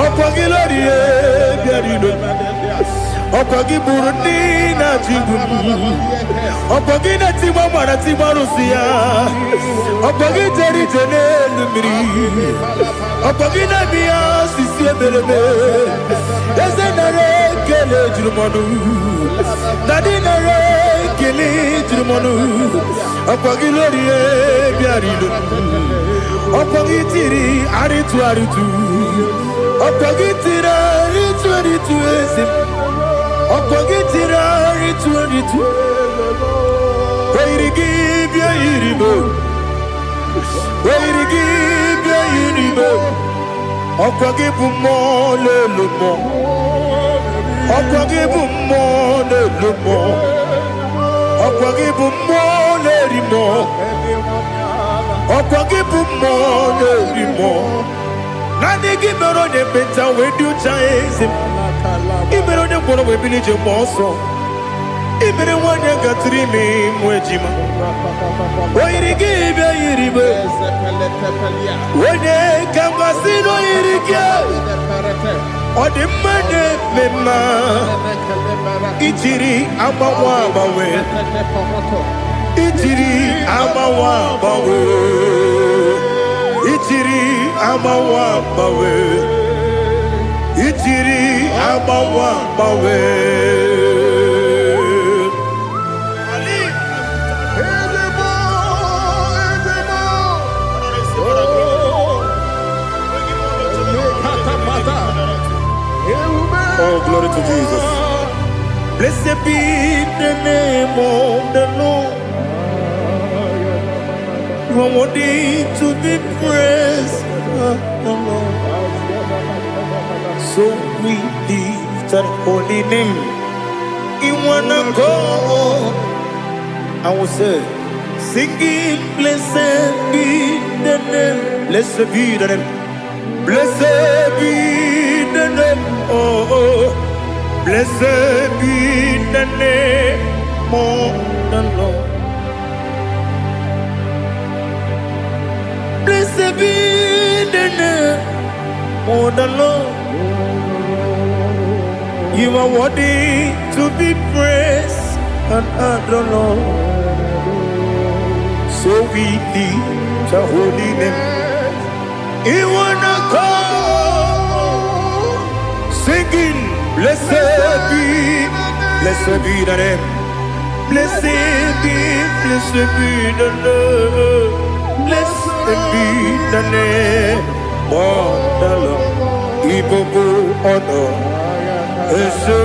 Okwagilorie Biarino, Okwagiburuni Najibu, Okwagina Timamara Timarusia, Okwagiteri Tenelumiri. Okwagina biya sisi eberebe Eze nare kele jirumonu Nadi nare kele jirumonu Okwagiloriye biarilo Okwagitiri aritu aritu Okwagitiri aritu aritu esim Okwagitiri aritu aritu Wairigi biya iribo Wairigi biya iribo Okwagibu mo le lumo Okwagibu mo le lumo Okwagibu mo le rimo Okwagibu mo le rimo Nani gimero ne benta we do chaise Gimero ne kono we bilije moso Imere wanya gatrimi mwejima Wairigi bia iribe Wene kamasino irigia Odimane mema Ijiri amawa bawe Ijiri amawa bawe Ijiri amawa bawe Ijiri amawa bawe Oh, glory to Jesus. Blessed be the name of the Lord. You are worthy to be praised. So we lift that holy name. You wanna go? I will say, Singing, blessed be the name, blessed be the name, blessed be the name, oh, blessed be the name of the Lord. Blessed be the name of the Lord. You are worthy to be praised and adored, Lord. So we lift your holy name. You wanna come singing, blessed be the name. Blessed be the Lord. Blessed be the name of the Lord. Ibobo honor, Ese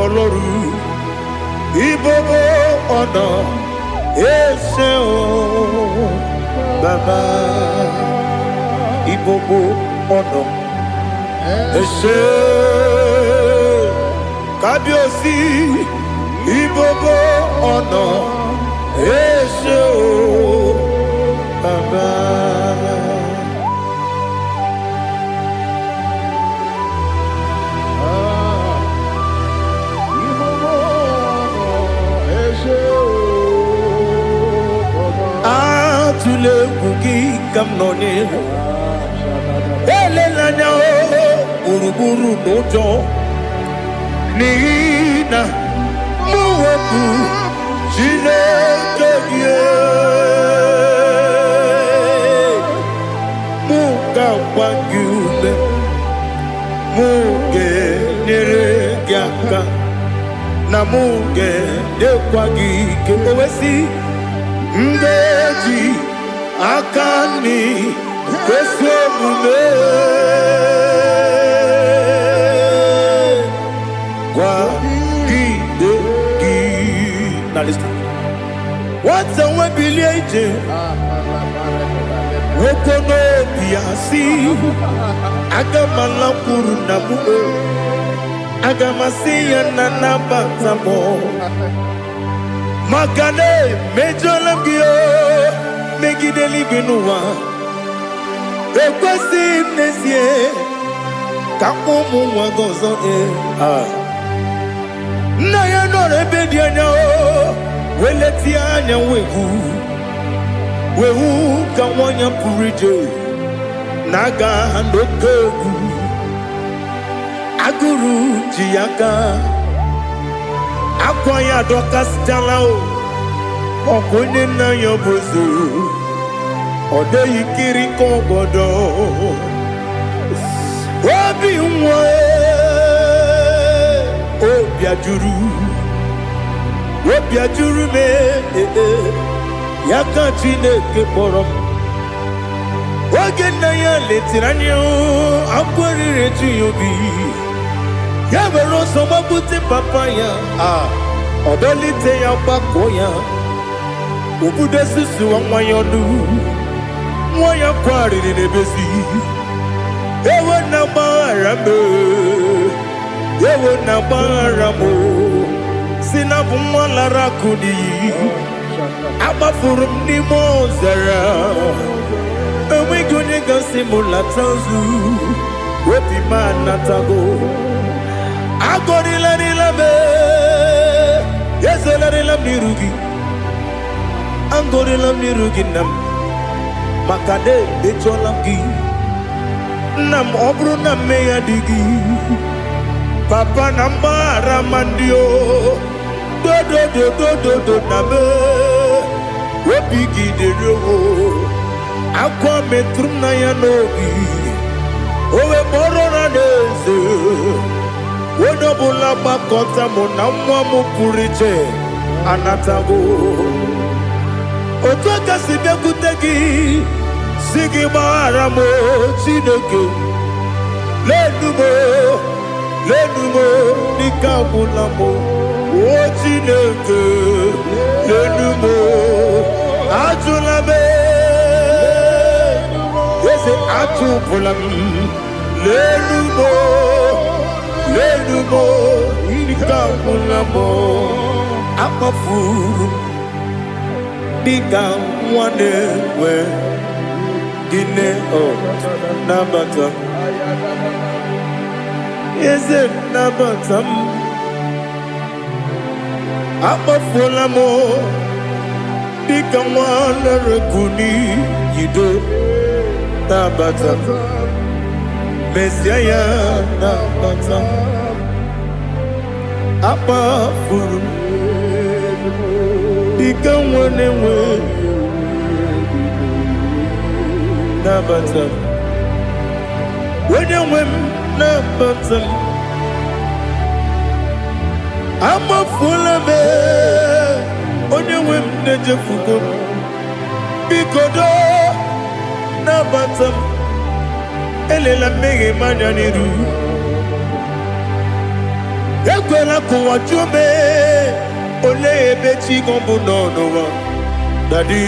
Oloru. Ibobo honor, Ese O Baba. Ibobo honor, Ese Kabiosi. Ibobo honor, Ese O Baba. Tule kuki kamnoni ele lanya uruburu nojo nina muweku chile kebie muka wangyume muge nere gyaka na muge dekwagi kewesi ngeji akani kwesemume kwa gidegi. Now listen. What's a webiliaje? Wokono biasi agamala kuruna muo agamasiya nanabatamo Makane mejolamgio megideli benua ekwesi nesie kakomu wagozo na ya no rebedi anya weleti anya wehu kawanya purije naga ndokogu aguru jiyaka Akwaya dokas jalao Okunye na yobozu Ode yikiri kogodo Obi mwe Obi ajuru me Yaka chineke porom Oge na ya letiranyo Akwari retu yobi Yabero soma buti papaya Odolite ya bakoya Ubude susu wa mwayonu Mwaya kwari nebezi Ewe na marame Ewe na maramo Sina bumwala rakudi Abafurum ni mozara Ewe gonye gasi mula tanzu Wepi manatago Agorila nilame Yezela nirugi Angorila nirugi nam Makade becholamgi Nam obru nam meya digi Papa namara mandio Do name Wepigi de rogo Aqua metrum na yanogi Owe morona neze Wodobula bakota monamwa mupuriche anatago Otoka sibekutegi Sigi maramo chineke Lenumo nikabulamo O chineke Lenumo Ajulame Yese ajubulam Lenumo Lenumo Nikamulamo Akafuru dịka nwanne wee gịnị nabata eze nabata m akpafuola m dịka nwanne rekuni yido nabata mesia ya nabata akpafuru dịka nwanne nwe nabata onye nwe m nabata amafuola m onye nwe m na-ejefugo biko do nabata m elela mmehie m anya n'iru ekwela ka ụwa jụọ m olee ebe chi gọ bụ n'ụwa dadi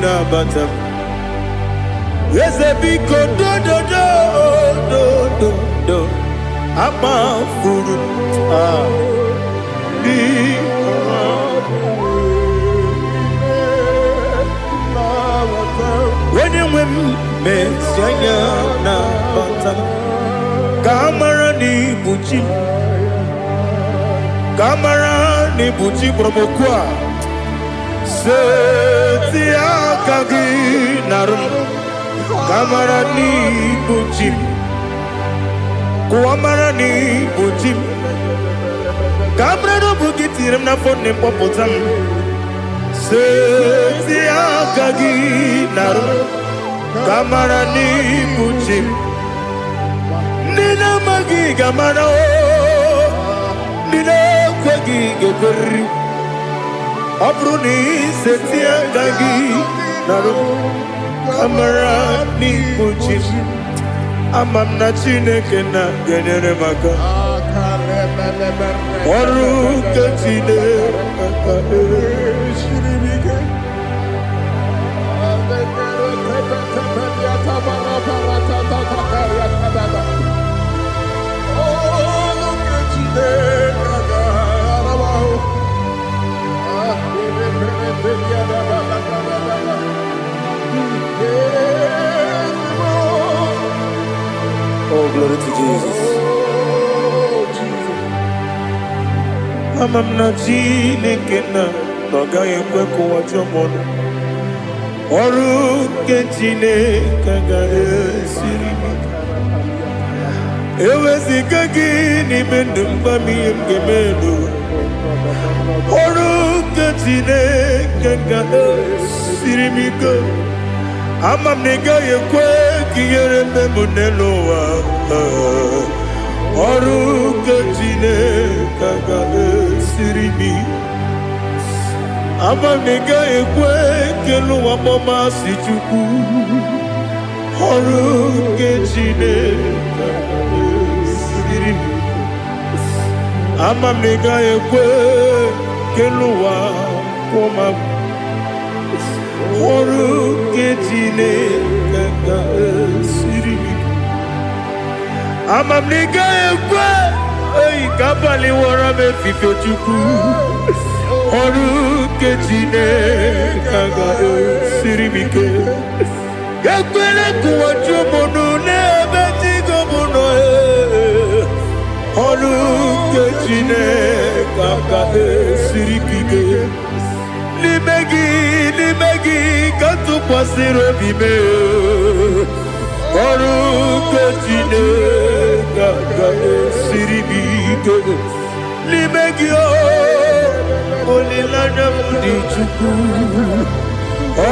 nabata m eze biko do amafuru onye nwe m mesi anya nabata m ka amara n'ibu chi ka amara n'ibu chi kpọrọ m okwu a seti aka gị narụ m ka amara n'ibu chi m kụwa mara n'ibu chi m ka amara n'obu gị tiri m n'afọ na mkpọpụta m seti aka gị narụ ka amara n'ibu chi m ndị na-amaghị ga-amara ndị na-ekweghị ga-ekweriri ọ bụrụ na iseti aka gị narụ amara n'ibu chi m ama m na Chineke na-enyere m aka ọrụ nke Chineke Oh, glory to Jesus. Ama m na Chineke na ọ gaghị ekwe ka ụwa jụọ m ọnụ ọrụ nke Chineke ga-esiri m eweziga gị n'ime ndụ mgba m ihe m ga-eme n'ụwa ọrụ nke Chineke ga-esiri m ike ama m na ị gaghị ekwe ka ihere mme m n'elu ụwa ọrụ nke Chineke ga-esiri m ama m na ị gaghị ekwe ka elu ụwa gbamasị Chukwu ọrụ nke Chineke ga-esiri m ama m na ị gaghị ekwe ka elu ụwa kwụma m ọrụ nke Chineke ga-esiri m ama m na ị gaghị ekwe ka abalị wara m efife Chukwu ọrụ nke Chineke ga-esiri m ike ekwere ka ụwa jụọ m ọnụ n'ebe chi gọ bụ nọ ọrụ nke Chineke ga-esiri m ike n'ime gị ka tụkwasịrị obi m ọrụ nke Chineke ga-esiri m ike n'ime gị olileanya m dị Chukwu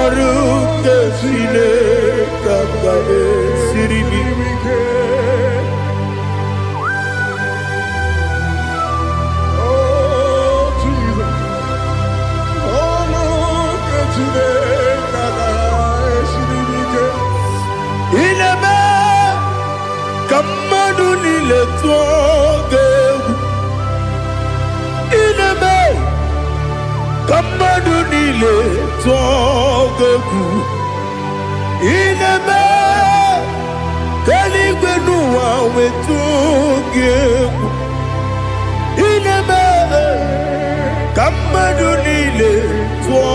ọrụ nke Chineke ga-esiri m ike ka mmadụ niile tụọ gị egwu ị na-eme ka mmadụ niile tụọ gị egwu ị na-eme ka eluigwe n'ụwa wee tụọ gị egwu ị na-eme ka mmadụ niile tụọ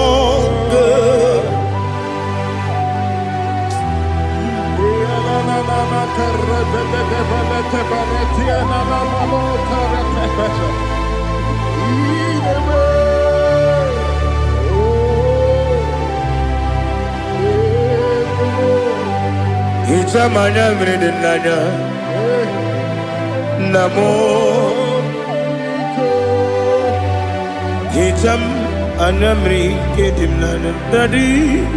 gị egwu Ichamanya mridinanya Namo Icham anamri kedimnanya Dadi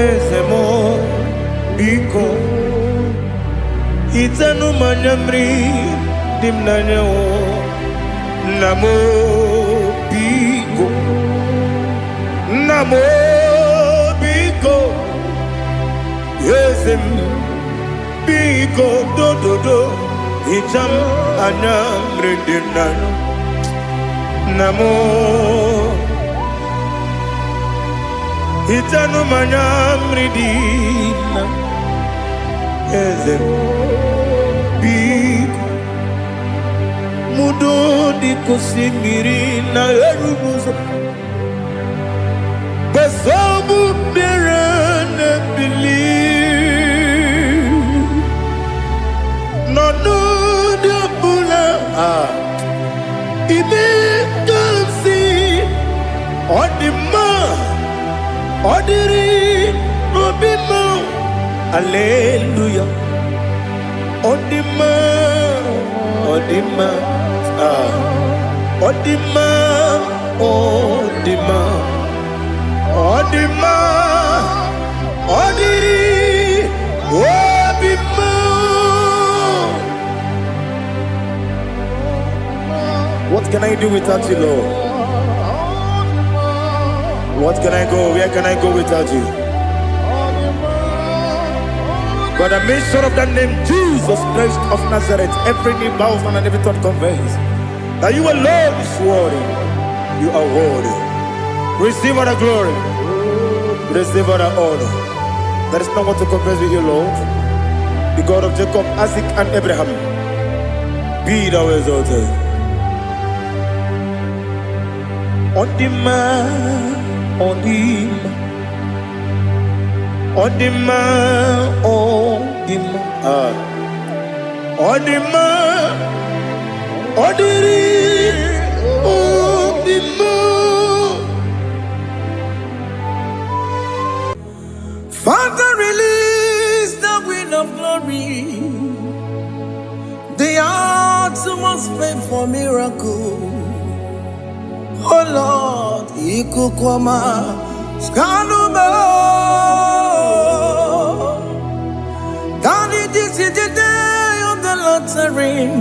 Ezemo Biko Itanu manyamri dimnanya Namo Biko Namo Biko Yesem Biko do Icham anamri dimnanya Namo Itanu manyamri dimnanya Yesem Biko Mudo di kusimiri na erumuzo Basabu birane believe No de bula Ibe kansi Odima Odiri Obima Alleluia Odima Odima Odima Odima Odima Odiri Obima. What can I do without you, Lord? What can I go? Where can I go without you? But the mention of that name, Jesus Christ of Nazareth, every knee bows down and every tongue confesses that you alone is worthy. You are worthy. Receive all the glory. Receive all the honor. There is no one to confess with you, Lord. The God of Jacob, Isaac, and Abraham. Be thou exalted. On the man, on the man. Odima, Odima, Odima, Odiri, Odima. Father, release the wind of glory. The hearts must pray for miracle. Oh Lord, Ikukwama, Skanuba. Daddy, this is the day of the Lord's ring.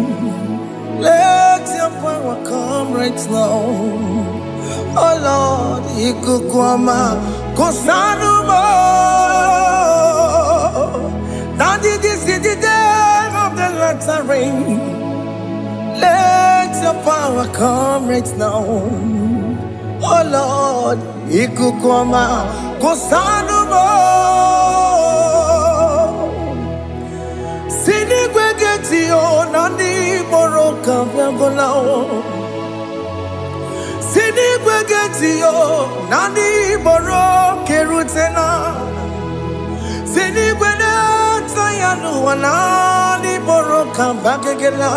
Let your power come right now. Oh Lord, Ikukwama, Kosanuma. Daddy, this is the day of the Lord's ring. Let your power come right now. Oh Lord, Ikukwama, Kosanuma. Sinigwegetio nani boroka vyagolao. Sinigwegetio nani boroke rutena. Sinigwena tayanu wanani boroka bagegela.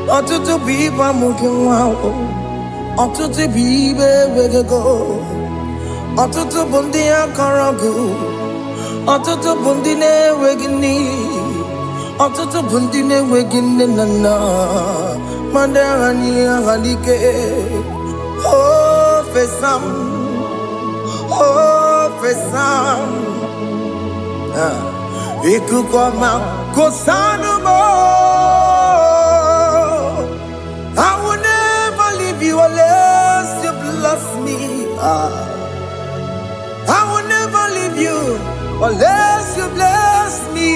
Otutu biba mukiwao. Otutu bibe wegego. Otutu bundia karagu. Otutu bundine wegini. Otutu bundine wegini nana. Mandani halike. Oh fesam. Oh fesam. Ikukwama kosanumo. I will never leave you unless you bless me. I will never leave you unless you bless me.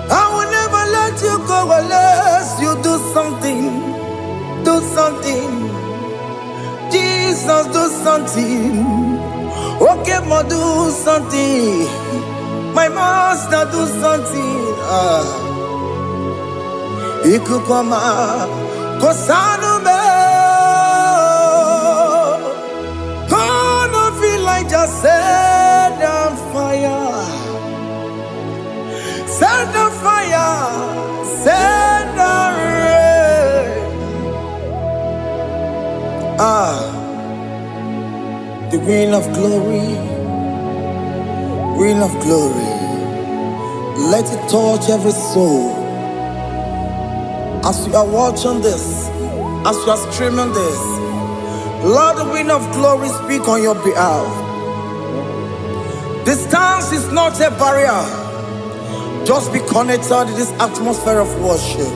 I will never let you go unless you do something. Do something. Jesus, do something. Okay, ma, do something. My master, do something. Ikukwama, kosanume. Gonna feel like just set on fire. Set on fire. Set on rain. The wind of glory. Wind of glory. Let it touch every soul. As you are watching this, as you are streaming this, Lord, the wind of glory speak on your behalf. Distance is not a barrier. Just be connected to this atmosphere of worship.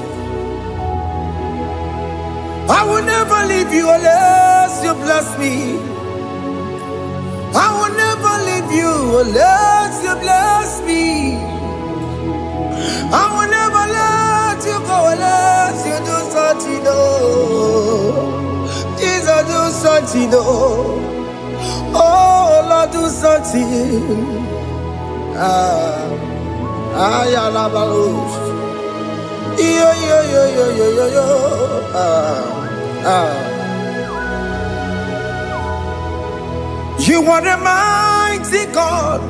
I will never leave you unless you bless me. I will never leave you unless you bless me. I will never let you go unless you do something. Oh, Jesus, do something. Oh, Lord, do something. Yo, yo, yo, yo, yo, yo, yo. You are the mighty God.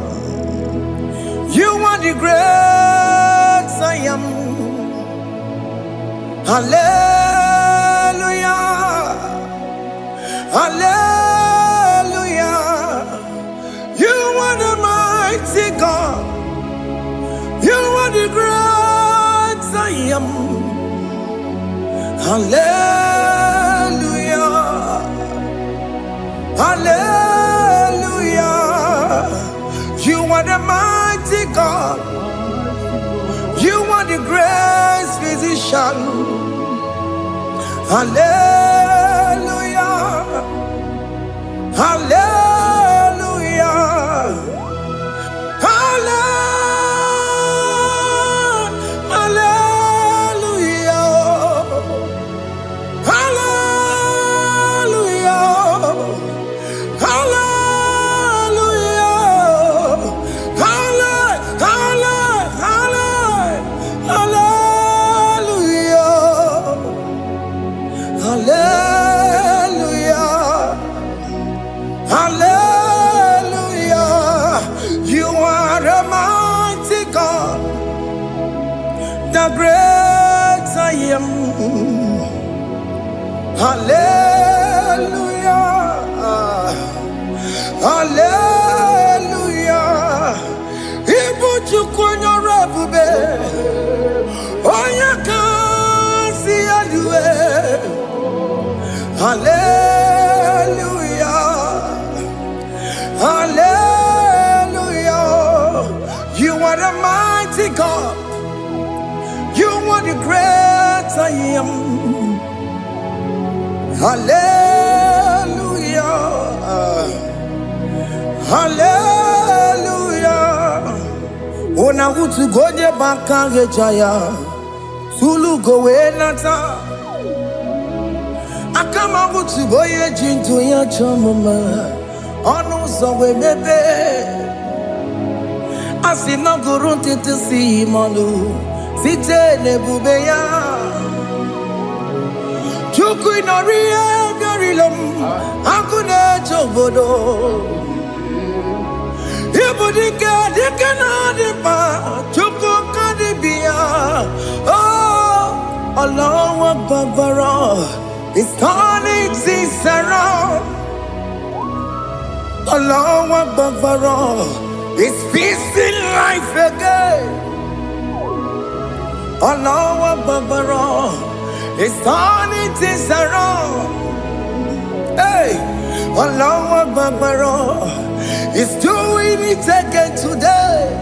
You are the great I am. Hallelujah. Hallelujah. You are the mighty God. You are the great I am. Hallelujah. Hallelujah. You are the mighty God. You are the great physician. Hallelujah. Hallelujah. Hallelujah. The great I am. Hallelujah. Hallelujah. Ibu chukwanya rabube. Oya kasi alue. Hallelujah. Hallelujah. You are the mighty God. You are the great I am. Hallelujah. Hallelujah. Ona utu goje bakange jaya. Tulu gowe nata. Akama utu boye jintu ya chomoma. Onu sowe mebe. Asina gurunti tisi manu. Site nebubeya Chuku inoria garilom Akune chobodo Ibudika dikana dipa Chuku kadibia Oh Allah Akbar It's turning things around Allah Akbar It's feasting life again Allah Akbar, it's turning things around. Hey, Allah Akbar, it's doing it again today.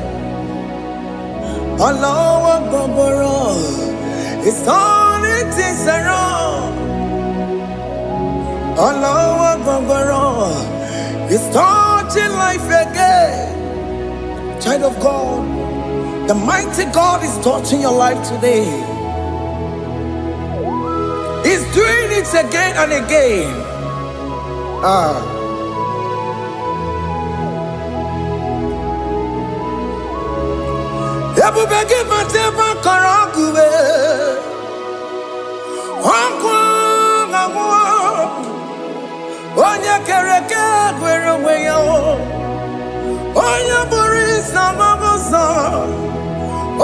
Allah Akbar, it's turning things around. Allah Akbar, it's touching life again. Child of God, the mighty God is touching your life today. He's doing it again and again. Ebubege mateba karagube. Onye kereke gwere onwe ya. Onye buru isa magosa.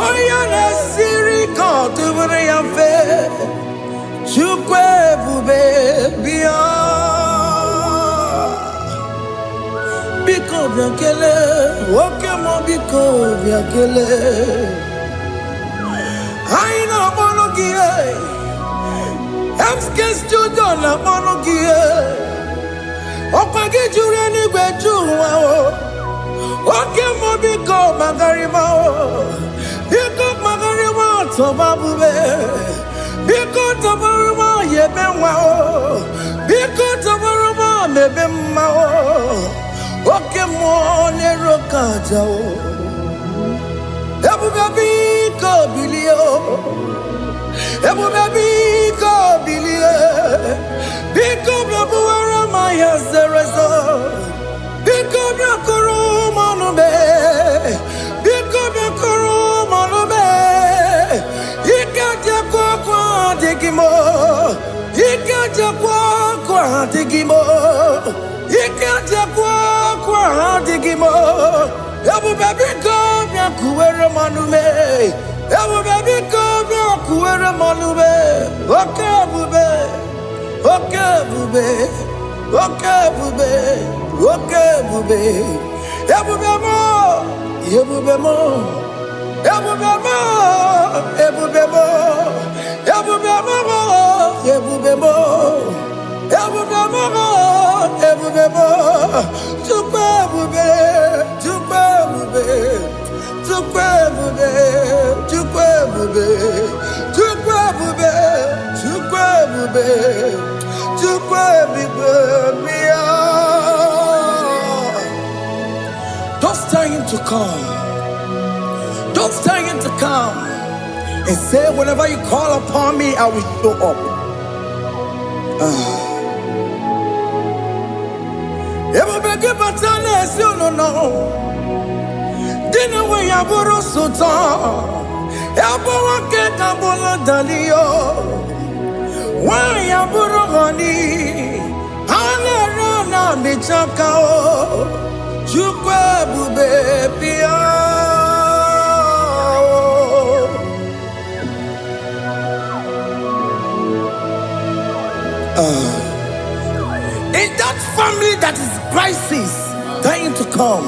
Onye na-esiri ka ọ tụbụrụ ya mfe. Chukwu ebube bịa. biko biakele, oke mo biko biakele. Aina monogie, emske studio na monogie. Okage jure ni gbejuwa o, oke mo biko magarima o, biko magarima tobabube, biko tobarima yebenwa o, biko tobarima mebemma o. Oke mo nero kaja o, ebu baby ko bilio, ebu baby ko bilie, biko babu ara maya zerezo, biko bakuru manube, biko bakuru manube, ikaja kwa digimo, ikaja kwa digimo, ikaja kwa digimo, ebu baby ko biakuere manume, ebu baby ko biakuere manume, oke bube, oke bube, oke bube, oke bube, ebu bemo, ebu bemo, ebu bemo, ebu bemo, ebu bemo, ebu bemo, ebu bemo, ebu bemo, tukwe bube, tukwe bube, tukwe bube, tukwe bube, tukwe bube, tukwe bube, tukwe bube, mia. Don't tell him to come. Don't tell him to come. And say, whenever you call upon me, I will show up. Everybody but honest, you don't know. Dinner way I borrow so tall. Elbow get a bola dalio. Why I borrow honey? Hana rana michakao. Chukwe bube pia. In that family that is crisis, dying to come,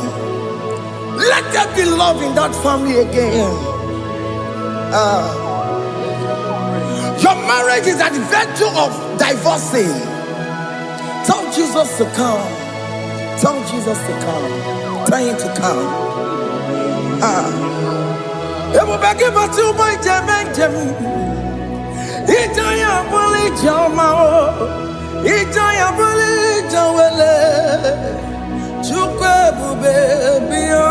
let there be love in that family again. Your marriage is at the verge of divorcing. Tell Jesus to come. Tell Jesus to come. Tell him to come. Everybody but you my Jemen. Ijaya buli jamao. Ijaya buli jawele, chukwe bube biya.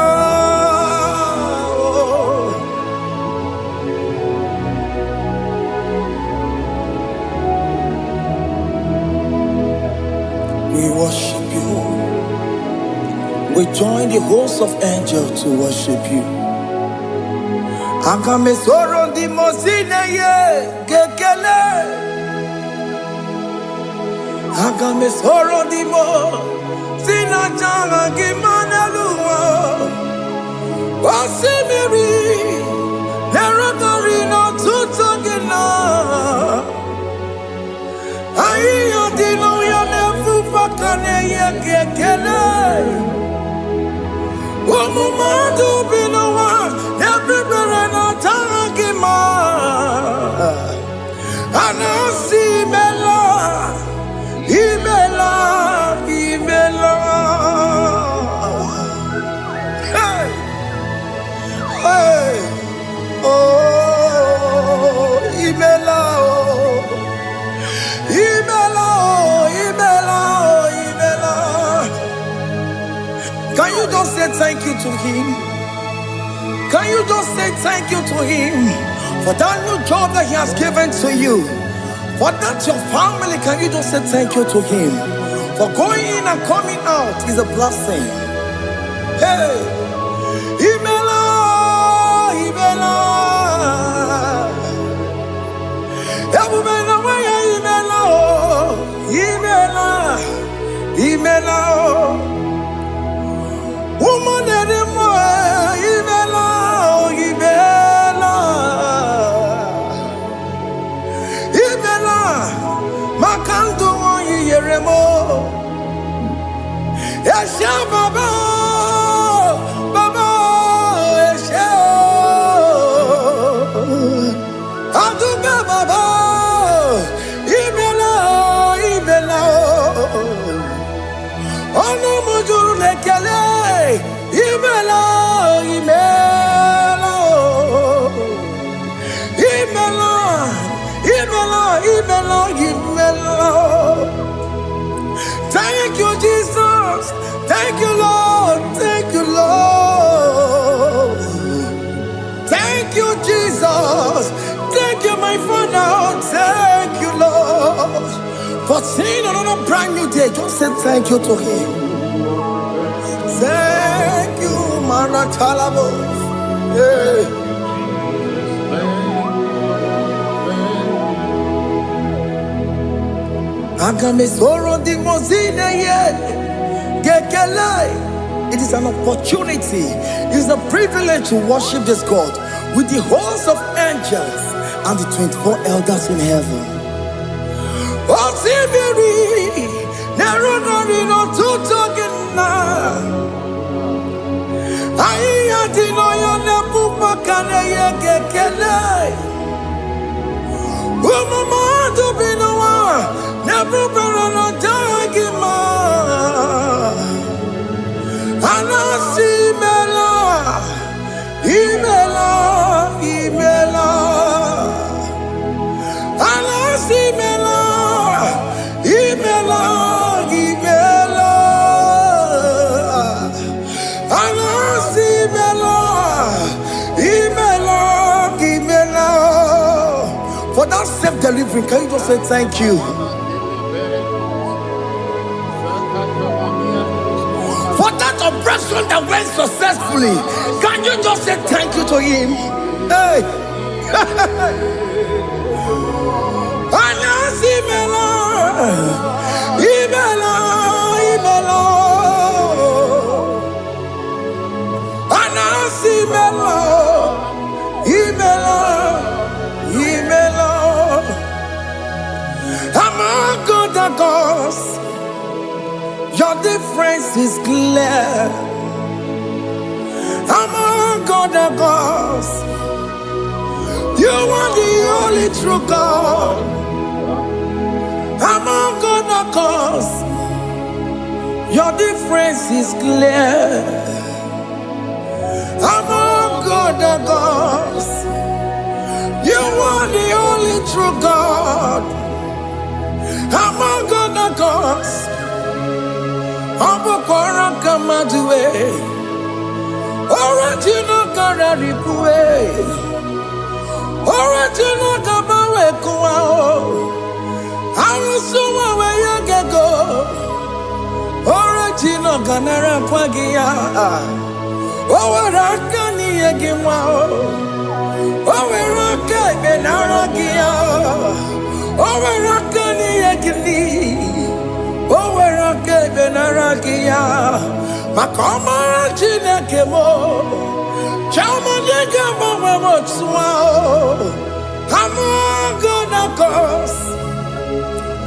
We worship you. We join the host of angels to worship you. Akame soro di mosine ye kekele. Agame soro di mo, sina changa kimana luwa. Wasimiri, nerokari no tutogina. Ayo dino ya nefu fakane ye kekele. Umumadu binowa, everybody no changa kima. Anasi mela. Imela, Imela, hey, hey, oh, Imela, oh, Imela, oh, Imela, oh, Imela. Can you just say thank you to him? Can you just say thank you to him for that new job that he has given to you? For that your family, can you just say thank you to him? For going in and coming out is a blessing. Hey, Imela, Imela, Imela, Imela, Imela, woman anymore, Imela, Imela. Makandu yeremo, Yasha Baba. Imelo, Imelo, Imelo, Imelo, Imelo, Imelo. Thank you, Jesus. Thank you, Lord. Thank you, Lord. Thank you, Jesus. Thank you, my Father. Thank you, Lord. For seeing another brand new day, just say thank you to Him. Thank you, Manatalabo. Yeah. Agamesoro di Mozina yet. It is an opportunity, it is a privilege to worship this God with the host of angels and the 24 elders in heaven. Oh, Sibiri, Nerunarino Tutogina. I didn't know Nepupakane Gekele. Umama to be no one, never better Dagima. Anasimela, Imela, Imela. Anasimela, Imela, Imela. Anasimela, Imela, Imela. For that self-delivery, can you just say thank you? For that operation that went successfully, can you just say thank you to Him? Hey! Anasimela, Imela, Imela. Anasimela, Imela, Imela. Among other gods, your difference is clear. Among other gods, you are the only true God. Among other gods, your difference is clear. Among other gods, you are the only true God. Among other gods, Abokora Kamadue, Original Gararipue, Original Gabawe Kuao, Arusuma Wayagago, Original Ganara Pagia, Owarakani Yagimao, Owaraka Benaragia, Owarakani Yagini. Owerake benaragia, makoma chinekemo, chama degamo wemotswao. Among other gods,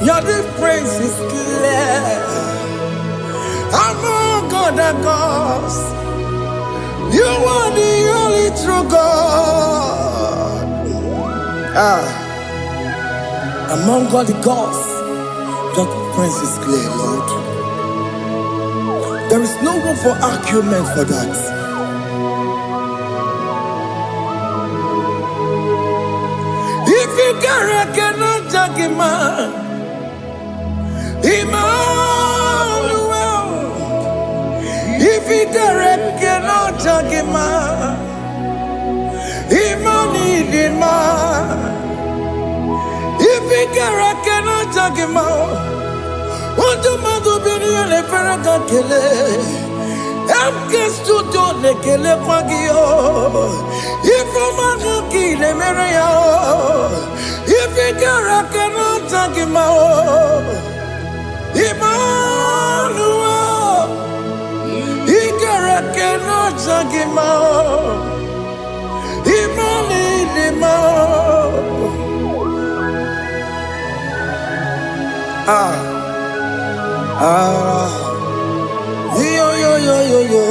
your difference is clear. Among other gods, you are the only true God. Among all the gods, your difference is clear, Lord. There is no room for argument for that. If you cannot judge him, Emmanuel. If you cannot judge him, Emmanuel. If you cannot judge him, what do you do? Le Ferragakele, Amkestu le Kele Pagio, if Romaki le Merea, if Igara cannot take him out, Emmanuel, Igara cannot take him out, Yo, yo, yo, yo, yo.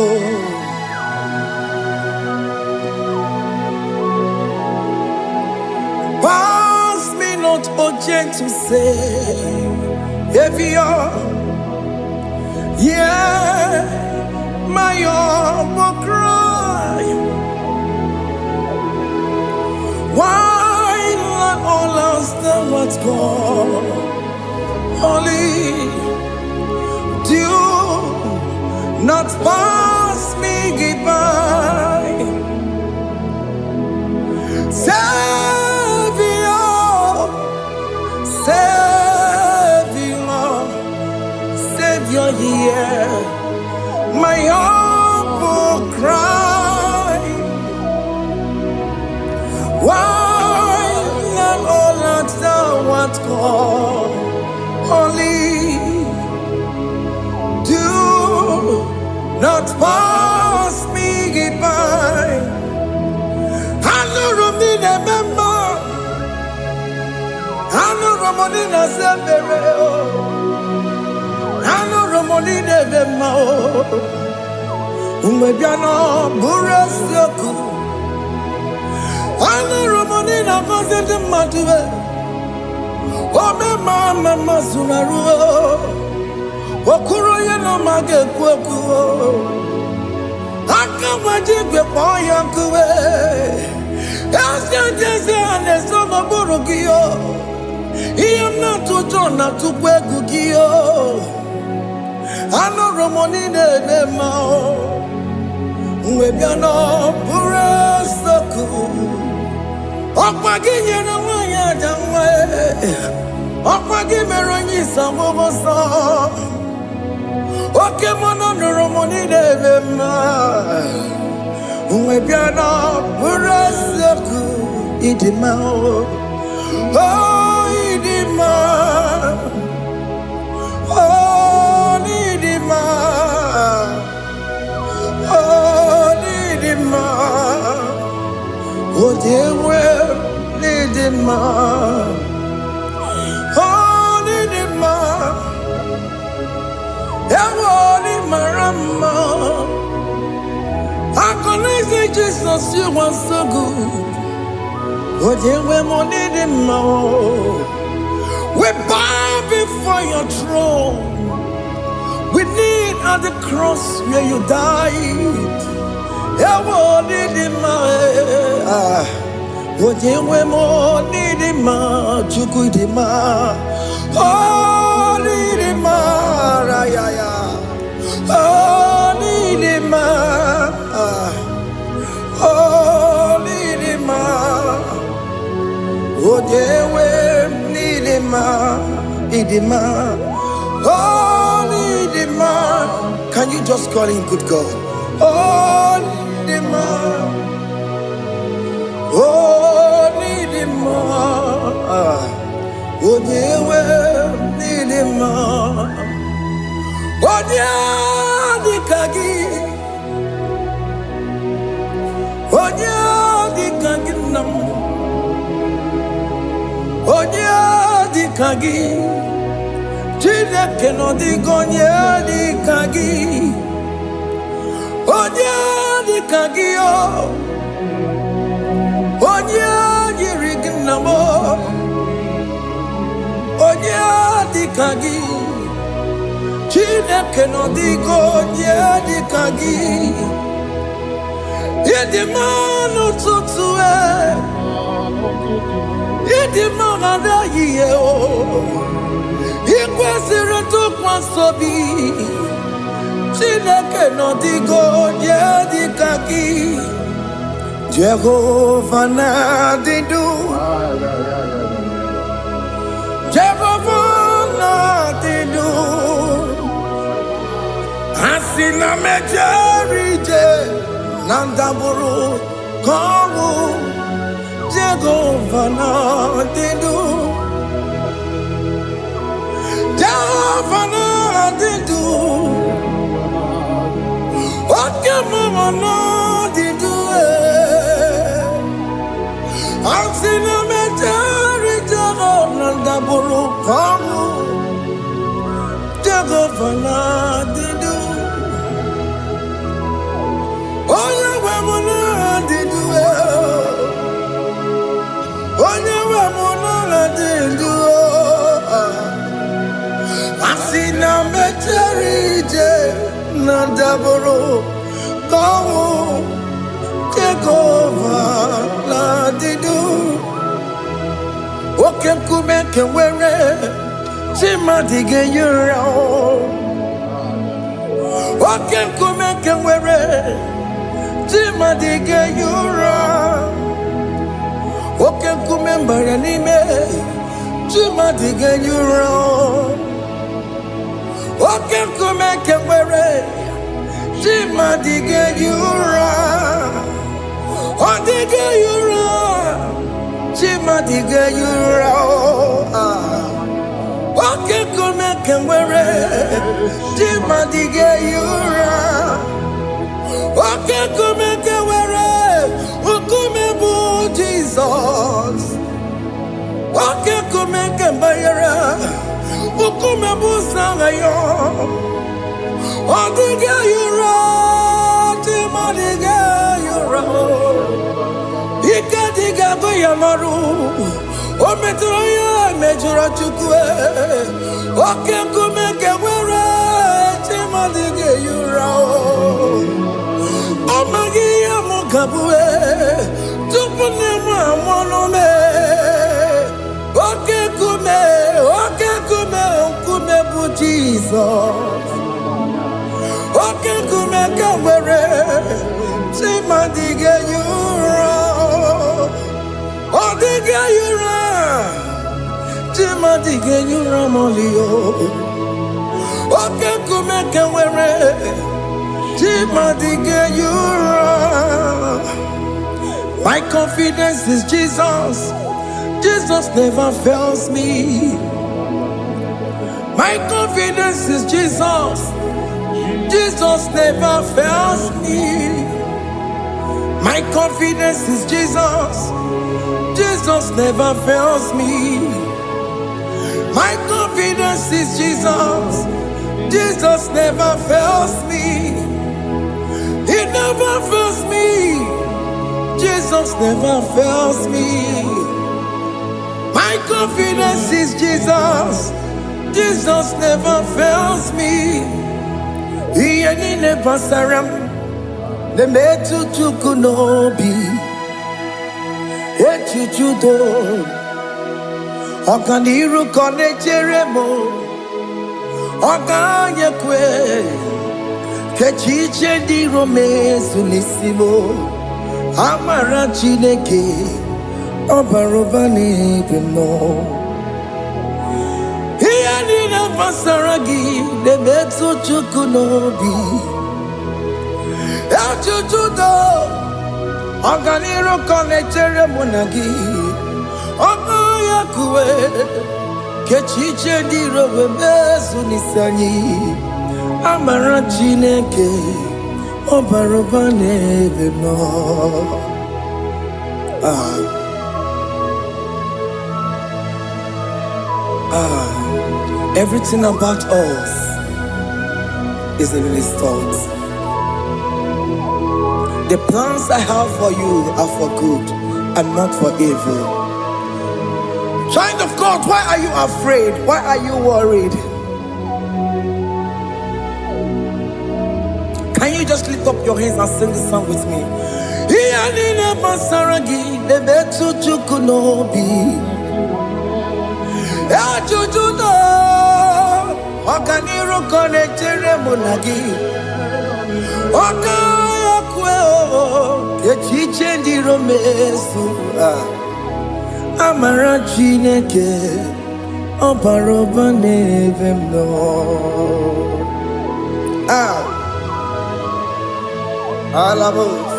Pass me not, oh gentle say, if you're, yeah, my humble cry. Why let all else than what's gone? Only do not pass me goodbye. Savior, Savior, Savior, hear my humble cry. Why not all that thou art called? Only do not pass me goodbye. Hanu Romina member, Hanu Romonina Zembere, Hanu Romonina Vema, Umebiano Burasyoku, Hanu Romonina Vazet Matue, Ome Mama Masunaru, Okuro Yano Mage Kwoku. Akawajigwe poyankuwe Yasyanjese anesomo burugiyo Iyemna tujona tukwegugiyo Ano romonine nemao Mwebiano buresoku Okwagi nyene wanya jamwe Okwagi meronyisa mwoboso Oke mono noromoni devema Umebiana burasaku idima Oh idima Oh idima Oh idima Oh dewe idima Oh idima Ewoni marama I can say Jesus, you are so good. But you we need him more. We bow before your throne. We need at the cross where you died. Ewoni him more. But you we need him more. Chuku him more. Oh, need him more. Oh, need him more. Oh, need him more. Oh, dewe need him more. Need him more. Oh, need him more. Can you just call him good God? Oh, need him more. Oh, need him more. Oh, dewe need him more. Onya dikagi, onya dikagi nam, onya dikagi, chide keno digonya dikagi, onya dikagi o, onya jirigi namo, onya dikagi. Chineke no digo nye dikagi Yedi manu tutue Yedi magada yiye o Ikwesire tukwa sobi Chineke no digo nye dikagi Jehovah na didu Jehovah na didu Asina mejerije Nandaburu Kongu Jehovah na didu Jehovah na didu Oke mama na didu Asina mejerije Nandaburu Kongu Jehovah na didu Onya wemona didu Onya wemona didu Asina mecherije Daboro, go, take over, la di do. Okay, kumeke were, Chima dige yura. Okay, kumeke were, Chima dige yura. Okay, kumemba yanime, Chima dige yura. Okay, kumeke were, Chima dige yura. Oh, dige yura. Chima dige yura. Okay, kumeke were, Chima dige yura. Okay, kumeke were, ukumebu Jesus. Okay, kumeke bayara, ukumebu sangayo. Oh, dige yura, Chima dige yura. Ika diga go yamaru. O metro ya mejura chukwe. Oke kumeke were Chima dige yura. O magi ya mukabue. Tupune mwamono me. Oke kume bu Jesus. Oke kumeke were Chima dige yura. Oh, dige yura. Chima dige yura molio. Okay, kumeke were. Chima dige yura. My confidence is Jesus. Jesus never fails me. My confidence is Jesus. Jesus never fails me. My confidence is Jesus. Jesus never fails me. My confidence is Jesus. Jesus never fails me. He never fails me. Jesus never fails me. My confidence is Jesus. Jesus never fails me. He ain't never saram. The metu tukunobi. Echuchudo. Okaniru kone jeremo. Okanye kwe. Kechiche di rome sunisimo. Amara chineke. Obarobani bimo. Hiani na pasaragi. The metu tukunobi. Echuchudo. Oganiru kone jeremo nagi. Okaya kwe. Kechiche di rome sunisani. Amara chineke. Obarobani bimo. Everything about us is in His thoughts. The plans I have for you are for good and not for evil. Child of God, why are you afraid? Why are you worried? Can you just lift up your hands and sing this song with me? Echuchudo, Okaniru kone jeremo nagi. Okaya kwe kechiche di romesu. Amara chineke, obarobane vemno. Alabos.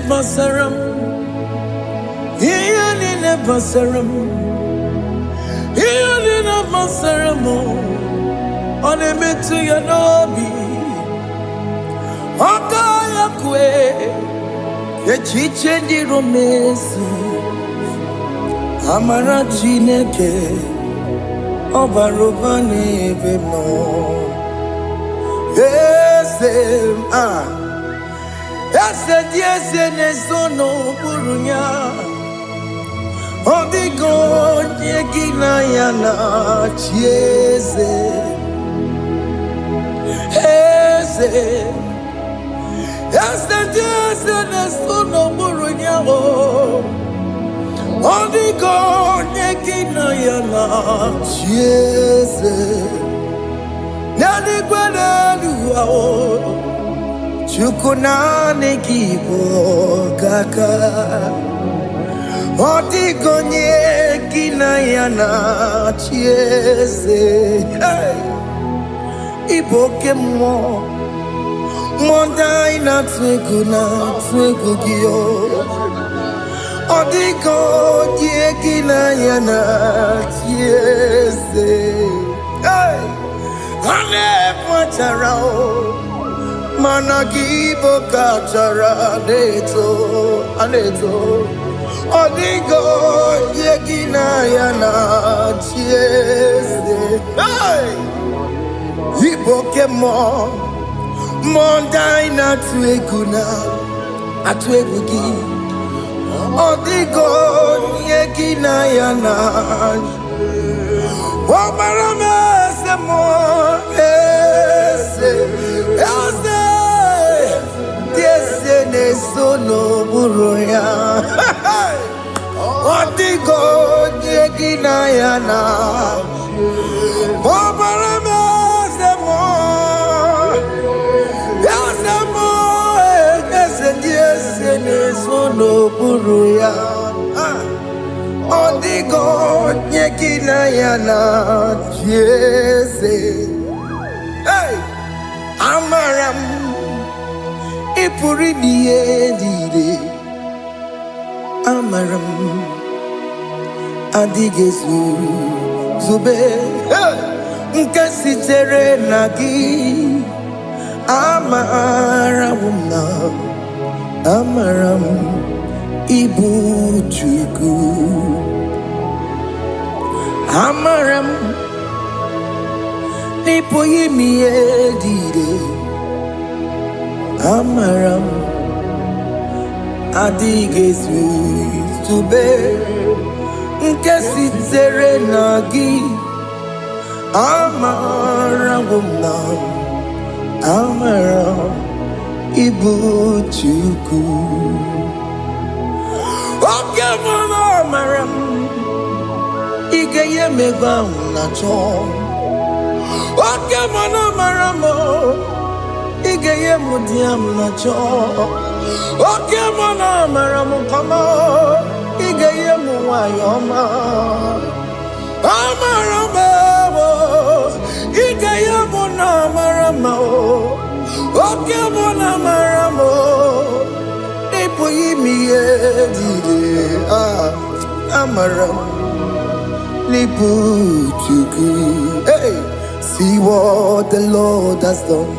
Basaram, Ianina Basaram, Ianina Basaramo, on a metu yanobi, Okaya kwe, Kechiche di romesu, Amara chineke, Obarobane vemo. Yes, ese diese nesono burunya odigo yegina yana chieze ese diese nesono burunya odigo yegina yana chieze nani gwanaluwa Chukunane kibo kaka Otigonye kinayana chiese Iboke mo Mondai na twegugio Otigonye kinayana chiese Ane pacharao Managibo kachara aneto Odigo yegina yana chiese Iboke mo Mondai na tweguna atwegugi Odigo yegina yana Wamarame se mo ese Sono buruya Odigo yegina yana Obarame semo Yasemo Yesene sono buruya Odigo yegina yana Jese Hey Amaram Ipuri diye Amaram Adigezu Zube Nkasitere nagi Amaramuna Amaram Ibu Chuku Amaram Nipoyi miye Amaram Adigezu Zube Nkasitere nagi Amaramuna Amaram Ibu Chuku Okemana Amaram Igeye megwa unacho Okemana Amaramo Igeye mudiam nacho Okemana Amaramu kama Igeye muwayoma Amaramo Igeye muna Amaramo Okemana Amaramo Nipo yimiye dide Amaram Nipo chuku Hey, see what the Lord has done.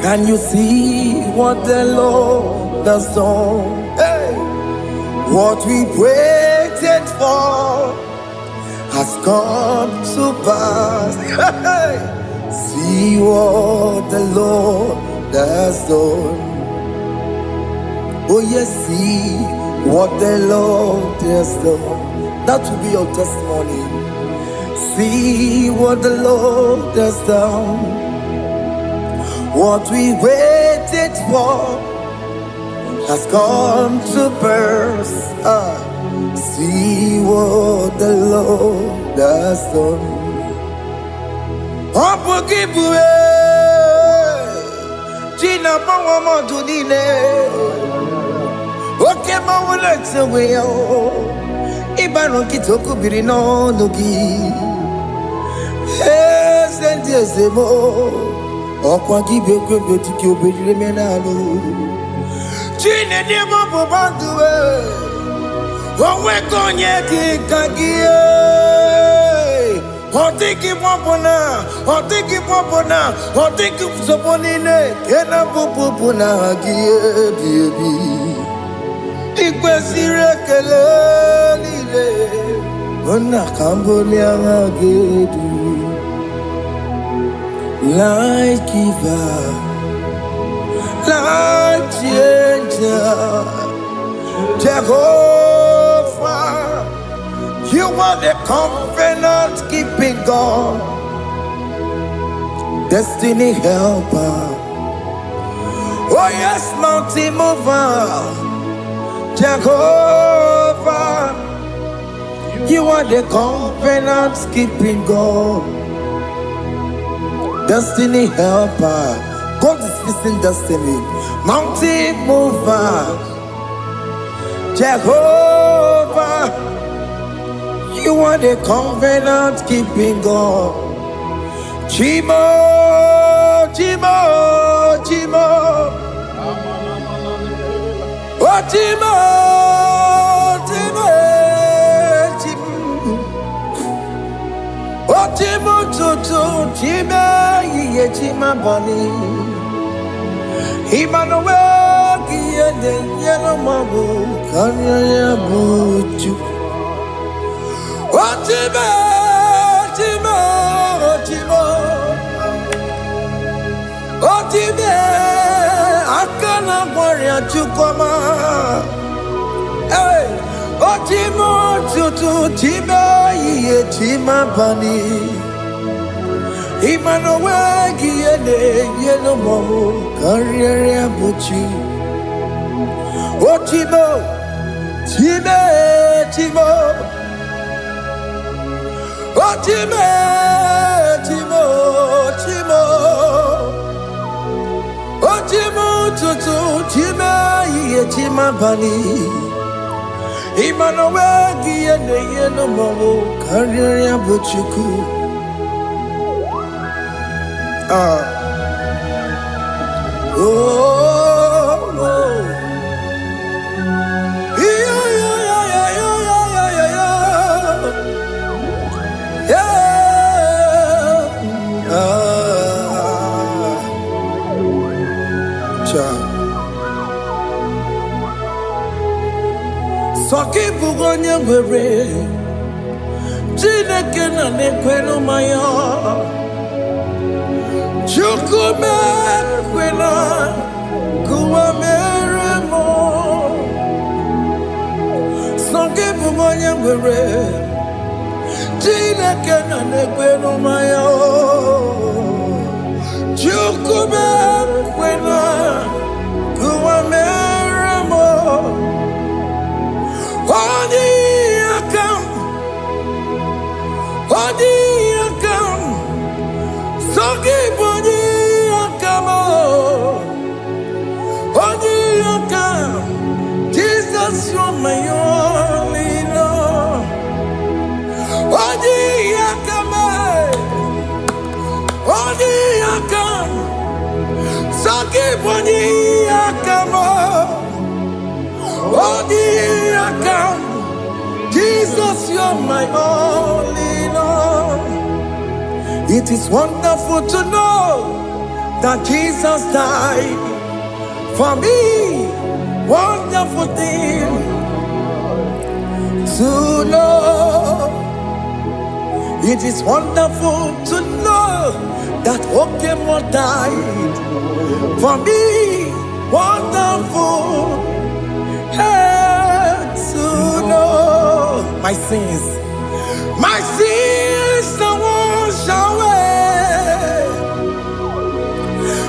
Can you see what the Lord has done? Hey, what we waited for has come to pass. Hey, see what the Lord has done. Oh yes, see what the Lord has done. That will be your testimony. See what the Lord has done. What we waited for has come to pass. See what the Lord has done. Opogibue, Gina Mama Dunine, Oke Mawuletsuwe, Ibano Kitoku Birino Nugi, Sendezemo. Okwa gibe kwebe tiki obedire menalo Chine niemo bobanduwe Onwe konye kikagie Otiki popona Otiki soponine Kena popona agie biebi Ikwe sirekele lile Ona kambole agedu Light giver, life changer, Jehovah. You are the covenant keeping God, destiny helper. Oh yes, mountain mover, Jehovah. You are the covenant keeping God, destiny helper. God is fixing destiny. Mountain mover, Jehovah. You are the covenant keeping God. Chimo, Chimo, Chimo. Oh, Chimo, Chimo, Chimo. Oh, Chimo, Chuchu, Chimo, Ye, Chima, Bani. Emmanuel, Kiede, Yellow Mabu, Kanya, Buchu. Oh, Chimo, Chimo, Chimo. Oh, Chimo, Akana, Warrior, Chukoma. Hey, oh, Chimo, Chuchu, Chimo, Ye, Chima, Bani. Emmanuel, Kiede, Yellow Mabu, Kanya, Buchu. Oh, Chimo, Chimo, Chimo. Oh, Chimo, Chimo, Chimo. Oh, Chimo, Chuchu, Chimo, Ye, Chima, Bani. Emmanuel, Kiede, Yellow Mabu, Kanya, Buchuku. Oh, oh. Yeah, yeah, yeah, yeah, yeah, yeah, yeah, yeah. Yeah. Child. Soki bugonye were. Chineke na nekweno maya. Chukume kwena. Kuwa meremo. Soki bugonye were. Chineke na nekweno maya. Chukume kwena. Kuwa meremo. Odi akam, soki bodi akam, odi akam. Jesus, you're my only Lord. Odi akam, soki bodi akam, odi akam. Jesus, you're my only Lord. It is wonderful to know that Jesus died for me. Wonderful thing to know. It is wonderful to know that Okemo died for me. Wonderful. To know my sins are washed away.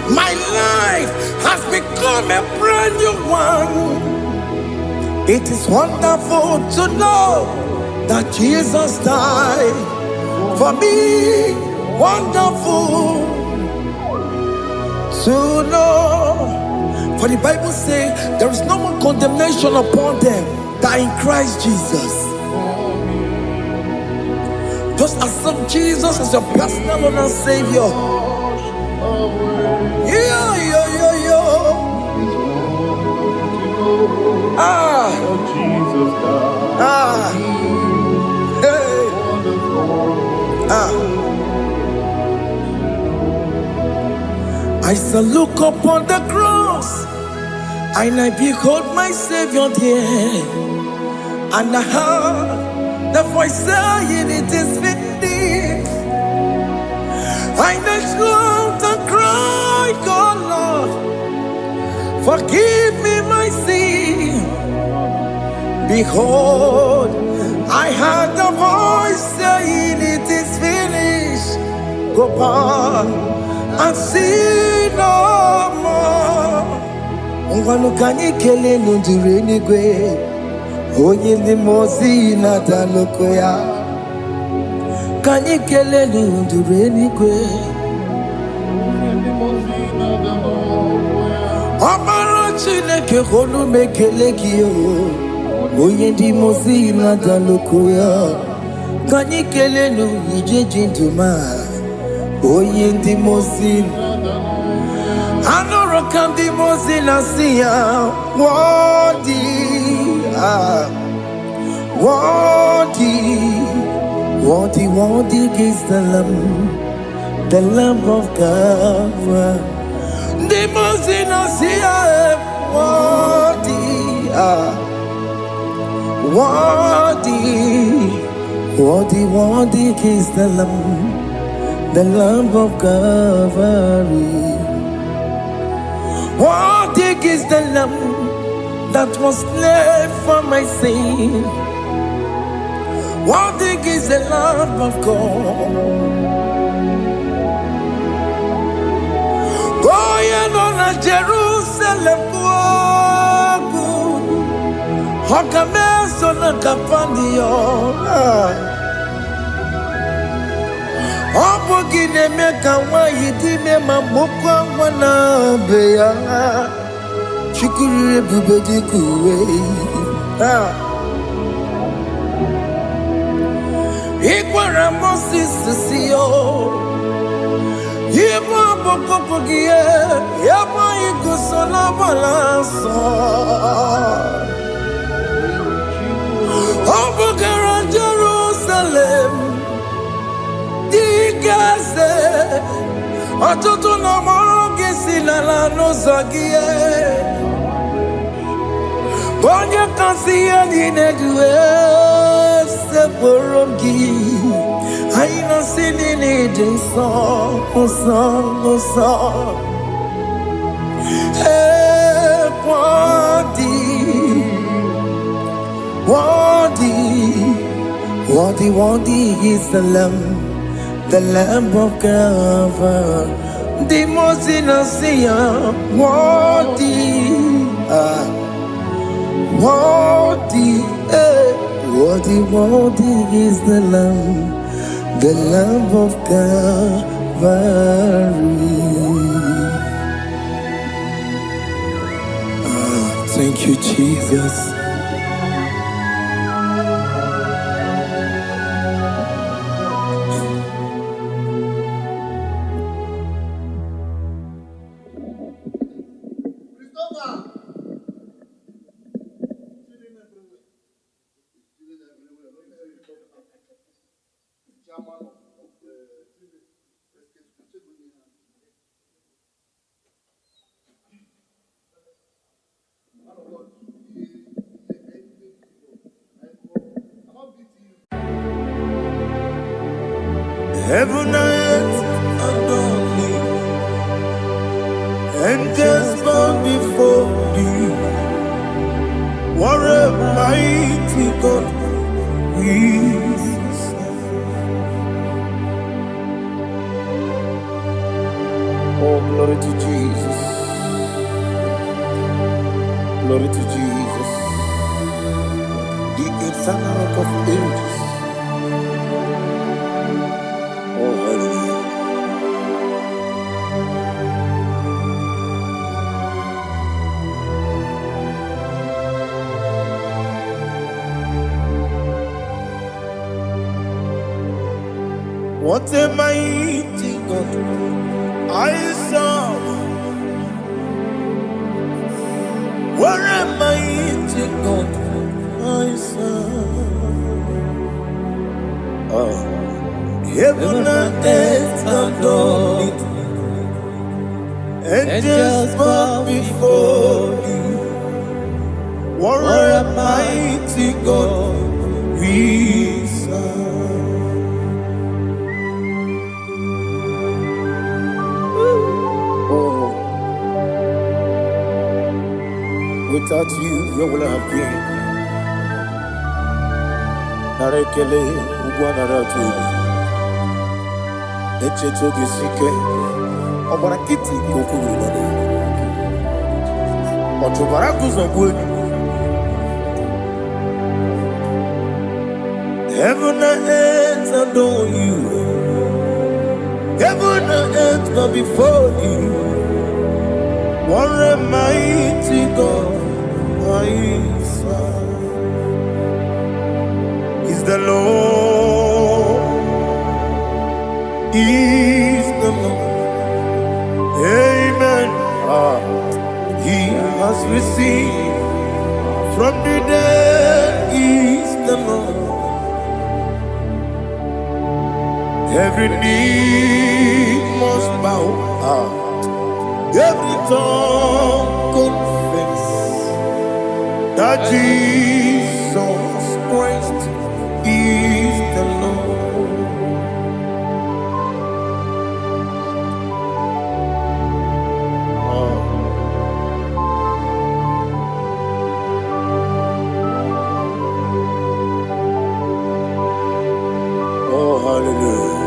My life has become a brand new one. It is wonderful to know that Jesus died for me. Wonderful to know. For the Bible says there is no more condemnation upon them that are in Christ Jesus. Just accept Jesus as your personal Lord and Savior. Yeah, yeah, yeah, yeah. Ah, ah, hey, ah. I shall look upon the cross, and I behold my Savior there, and I heard the voice saying, "It is finished." I knelt and cried, "God, Lord, Forgive me my sin. Behold, I heard the voice saying, it is finished. Go back and sin no more. Ngwanu kanyi kele nundure nigwe. Onye ndi mozi na daloko ya. Kanyi kele nundure nigwe. Amara Chineke honu mekele kiyo. Onye ndi mozi na daloko ya. Kanyi kele nu ije jinduma. Onye ndi mozi. Anoro kam di mozi na siya. Wadi. Worthy is the Lamb of God. The Moses worthy is the Lamb of Calvary. Worthy is the Lamb that was slain for my sin. Worthy is the Lamb of God. Going on a Jerusalem walk. Hakames on a Capandio. Opogine meka wa yidime mamukwa wana beya. Chukuri bubedi kuwe. Ikwara Moses siyo. Yema bokopogie. Yema ikusola balansa. Opogara Jerusalem. Digaze. Atutu na morongi silala no zagie. Bonye kansiya dinedwe seporongi. Aina sinini jinson son. Hey, worthy is the Lamb of God. The most innocent, worthy is the Lamb of Calvary. Thank you, Jesus. Heaven and earth adore me, angels bow before thee. What a mighty God we serve. Oh, glory to Jesus. Glory to Jesus. The eternal rock of ages. Oh, hallelujah. What a mighty God I serve. What a mighty God I serve. Oh. Heaven and earth adore it. Angels bow before you. What a mighty God we serve. Without you, where will I have been? Narekele, Ugwanaratu, Echetoge Sike, Obarakiti, Kokuru, Otobarakus of wood. Heaven and earth adore you. Heaven and earth bow before you. What a mighty God I serve. Is the Lord, is the Lord. Amen. He has received from the dead, is the Lord. Every knee must bow, every tongue confess that Jesus Christ is the Lord. Oh, hallelujah.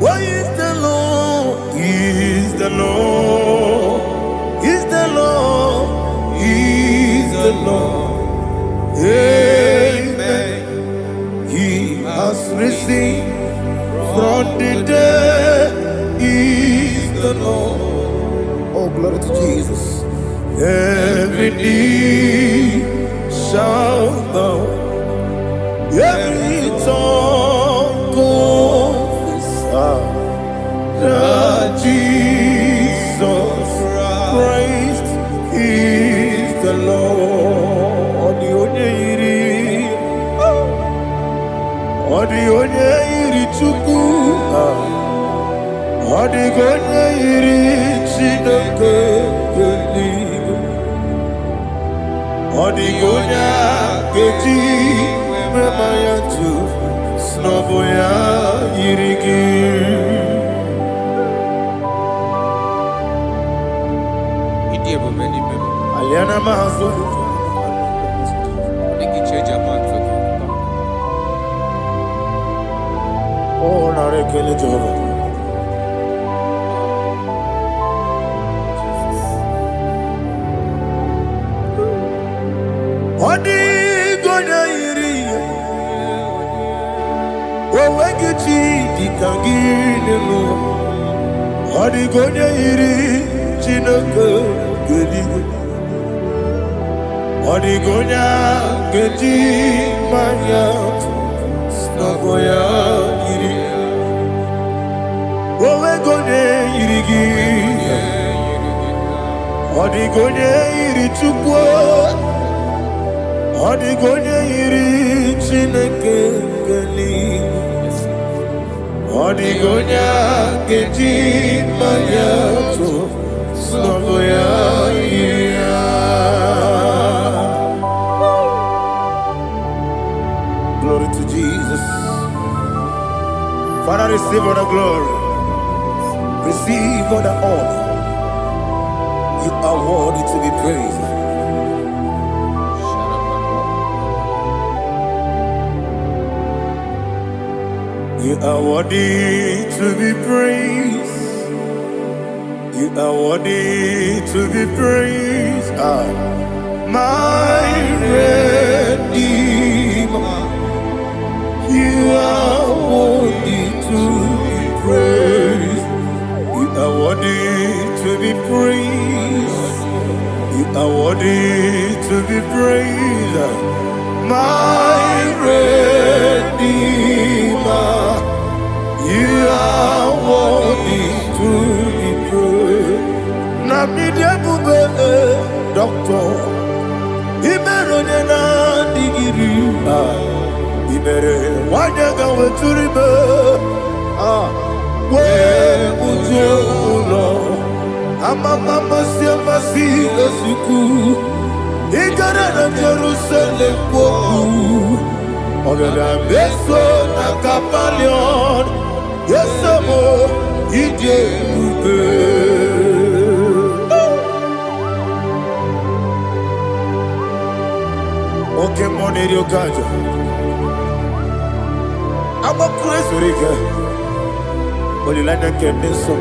Why is the Lord? Is the Lord? Is the Lord? Is the Lord? Amen. He has risen from the dead. Is the Lord? Oh, glory to Jesus. Every knee shall bow, every tongue confess that Jesus Christ is the Lord. The onye iri Chukwu, the onye iri Chineke eluigwe, the onye ga-eji mema ya tu n'ọbụ ya yiri gị. Aliana Mahazo. Oh, Narekele Jehovah. Odi gonya iri, owegichi dikangile mo. Odi gonya iri, Chineke geligwe. Odi gonya geji manya, snagoya iri. Owe gonya iri gi, odi gonya iri chukwu. Odi gonya iri Chineke geligwe. Odi gonya geji manya to snagoya iri. Glory to Jesus. Father, receive all the glory. Receive all the honor. You are worthy to be praised. You are worthy to be praised. You are worthy to be praised. My Redeemer. You are worthy to be praised. You are worthy to be praised. You are worthy to be praised. My Redeemer. You are worthy to be praised. Namidebube, Doctor. Imeronena digiri. Ibere wanyaga weturibe. We ujo ulo. Amama siamasi esuku. Igara na Jerusalem woku. Ogada beso na kapalion. Yesamo ije ube. Oke money yo kaja. I'm a crazy rigger. But you like that getting so.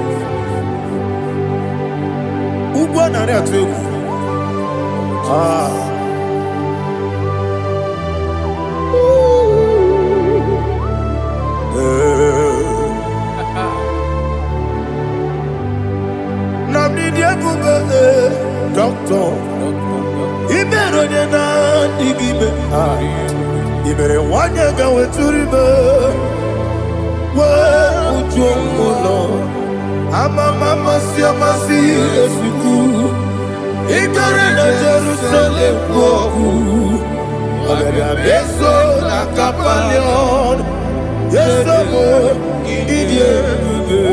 Ugo na re atu. Namni dia bube doctor. Ibero de na digibe. Ibere wanya ga weturibe. Wa ujomulo. Amama siamasi esuku. Igare na Jerusalem woku. Ogada beso na kapalion. Yesamo idie bube.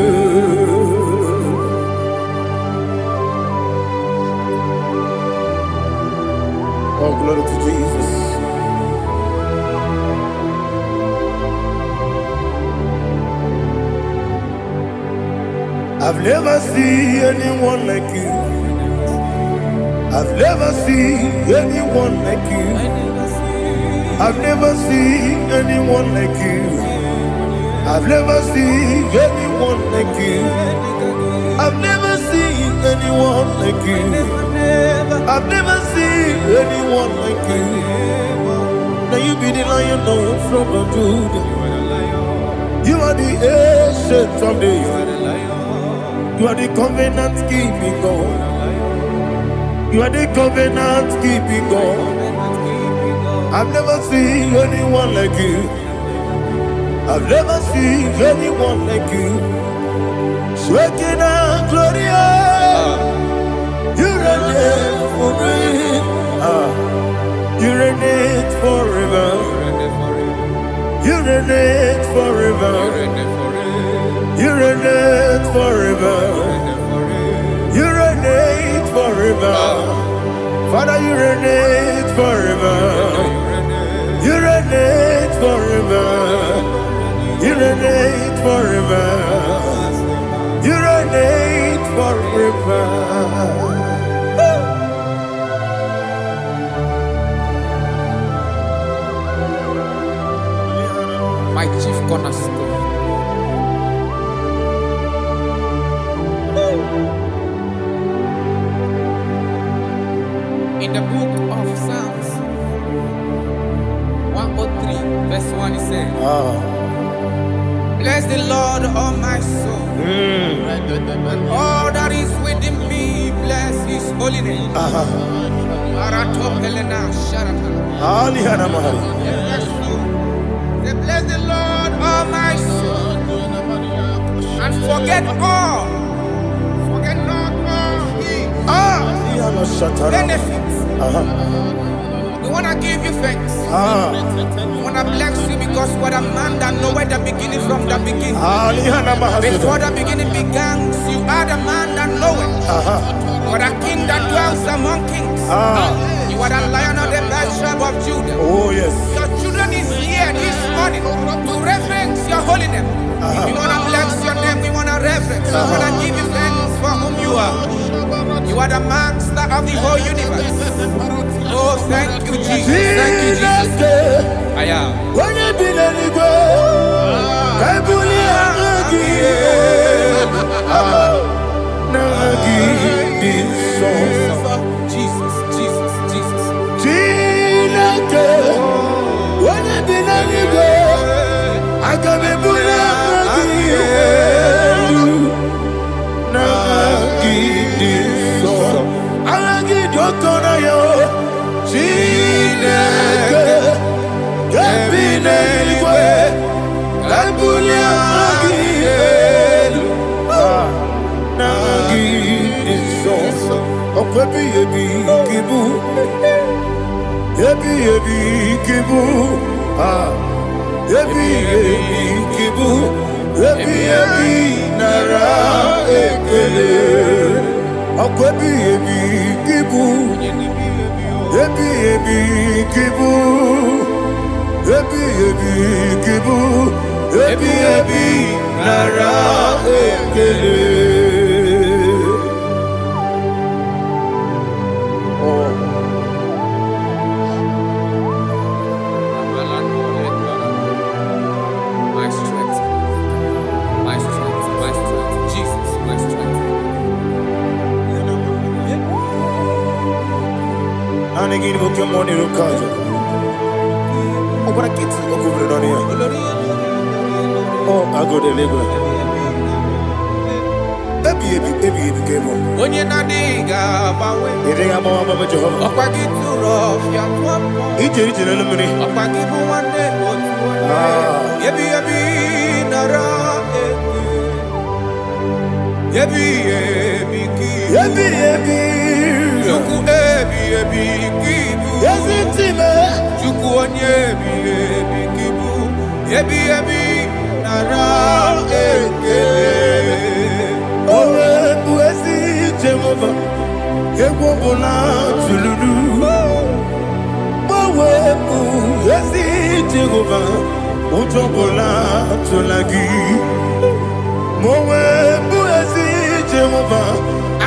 Oh, glory to Jesus. I've never seen anyone like you. I've never seen anyone like you. I've never seen anyone like you. I've never seen anyone like you. I've never seen anyone like you. I've never seen anyone like you. Now you be the lion from the Judah. You are the ancient of days. You are the covenant keeping God. You are the covenant keeping God. I've never seen anyone like you. I've never seen anyone like you. Shaking and glorious. You reign for me. You reign forever. You reign forever. You reign forever. You reign forever. Father, you reign forever. You reign forever. You reign forever. You reign forever. My chief cornerstone. In the book of Psalms 103, verse 1, it says, bless the Lord, all my soul, and all that is within me, bless his holy name. Bless the Lord, all my soul, and forget not all his benefits. We want to give you thanks. We want to bless you because what a man that knoweth the beginning from the beginning. Before the beginning began, you are the man that knoweth. You are the king that dwells among kings. You are the lion of the tribe of Judah. Oh yes. Your children is here this morning to reverence your holy name. We want to bless your name. We want to reverence. We want to give you thanks for whom you are. You are the master of the whole universe. Oh, thank you, Jesus. Thank you, Jesus. I am. Jesus, Jesus, Jesus. Akwebi ebi kibu, ebi kibu, ebi kibu, ebi nara ekele. Oh. My strength, my strength, my strength, Jesus, my strength. Nani gini boke moni rukaja. Okora kiti okubule nani ya. Oh, ago deliver. Ebi kebo. Onye nadiga bawe. Iriga mama mama Jehovah. Okwagi turo fia twampo. Ije na lumini. Okwagi buwane otuwane. Ebi nara eke. Ebi kibu. Ebi. Juku ebi kibu. Yazitime. Juku onye ebi kibu. Ebi nara eke. Owe buezi Jehovah. Egwo bola tululu. Owe buezi Jehovah. Ujo bola tulagi. Mowe buezi Jehovah.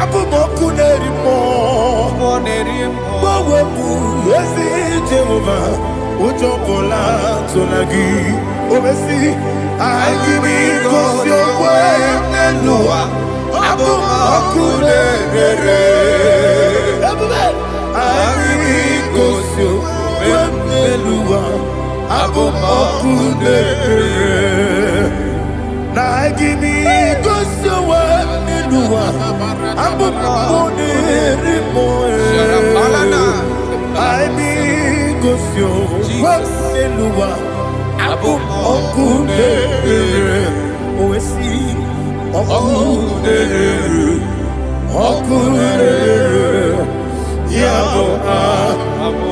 Abu moku nerimo. Mowe buezi Jehovah. Ujo bola tulagi. Obesi. I give me cause your way Nelua Abu Makunere I give me cause your way Nelua Abu Makunere I give me cause your way Nelua Abu Makunere I give cause your way Nelua Abu Okudere, Oesi, Okudere, Yabo,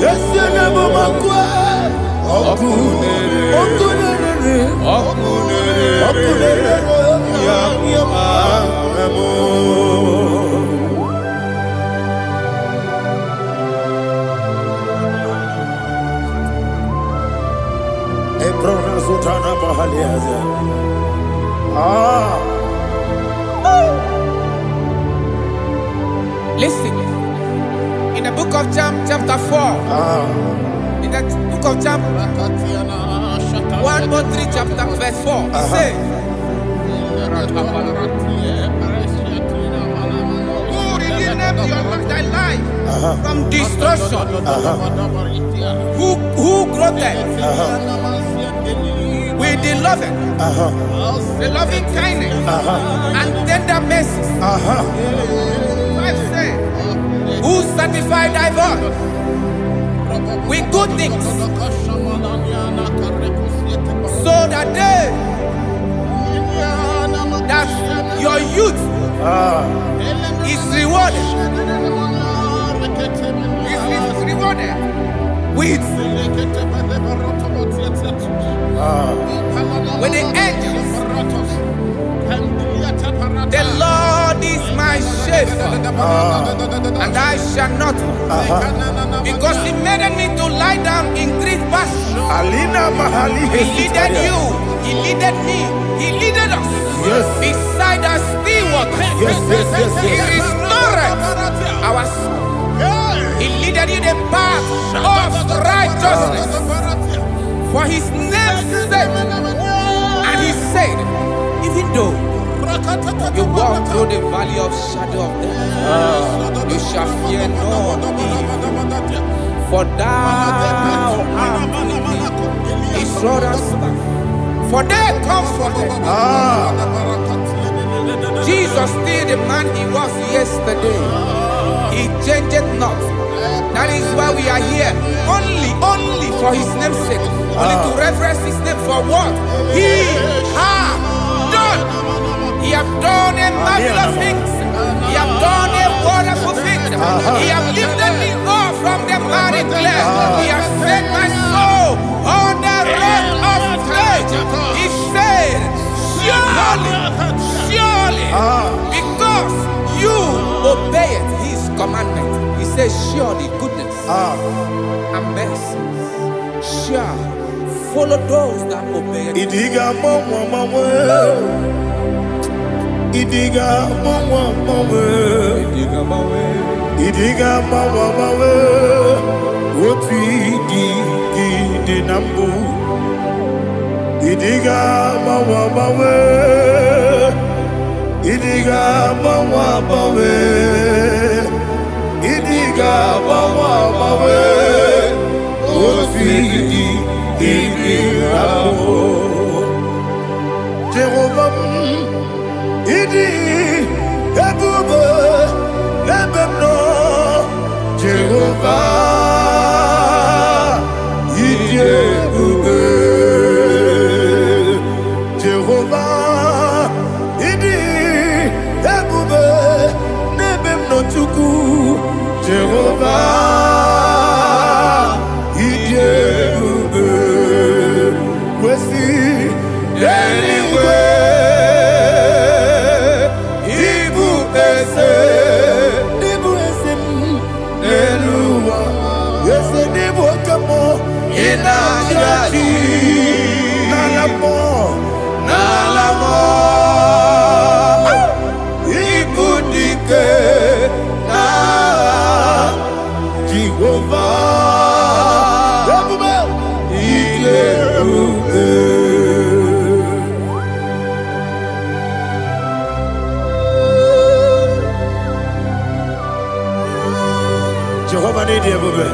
Yesenebo Makwa, Okudere, Yabo, Listen, in the book of chapter 4, in the book of 1:3, chapter verse 4, it says, who redeemed thy life from destruction, who groweth with the loving kindness and tender mercies. Who satisfy thy voice with good things, so that your youth is rewarded. Is rewarded with the angels. The Lord is my shepherd, and I shall not want, because He made me to lie down in green pastures. He leaded you, He leaded me, He leaded us beside the still waters. He restored our soul. He leaded you the path of righteousness for His name's sake. And He said, even though you walk through the valley of shadow of death, you shall fear no evil, for thou art with me. His rod and staff, for they comforted. Jesus still the man He was yesterday. He changed not. That is why we are here. Only for His name's sake. Only to reverence His name for what He has done. He has done a marvelous things. He has done a wonderful thing. He has lifted me up from the miry clay. He has set my soul on the rock of faith. He said, surely, because you obey He says, surely goodness and mercy shall follow those that obey. Idiga mama mama, idiga mama mama, Idiga mawe, idiga mama mama. What we di nambu. Idiga mama mama, idiga mama mama, idiga mama mama. What we Jehovah, idi ebube ebemno. Jehovah, idi ebube. Jehovah, idi ebube nebemno chuku. Jehovah, idi ebube. Anyway, Ibu ese, Eluwa, ese Ibu kamo, inajaji, nalamo, Ibu dike, na Jehovah, Jehovah need you, baby.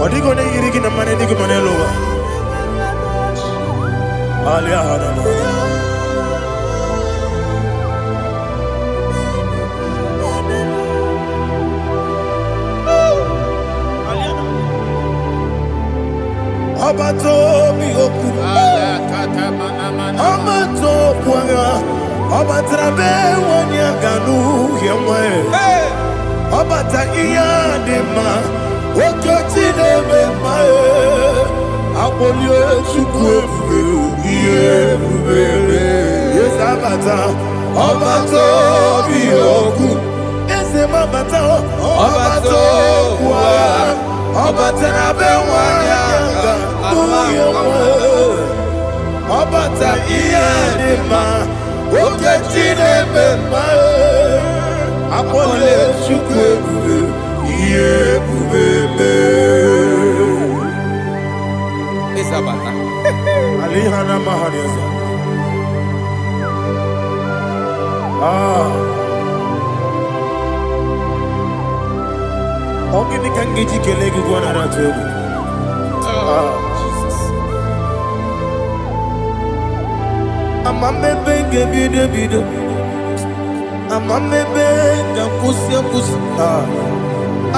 Odigo ne yiriki na mane digo mane lowa. Alia hana mo. Abato mi oku. Abato kwanga. Abatrabe wanya ganu yemwe. Abata iya dema. Okoti nebe mae. Abolio chukwe iye bubebe. Yes abata. Abato mi oku. Ese mabata. Abato kwa. Abatrabe wanya ganu yemwe. Abata iya dema. Okoti nebe mae. Abolio chukwe iye bubebe. Isabata. Alihana mahariasa. Ogini kangiji kelegi gwana ratuebu. Jesus. Amamebe gebide bido. Amamebe gakusi.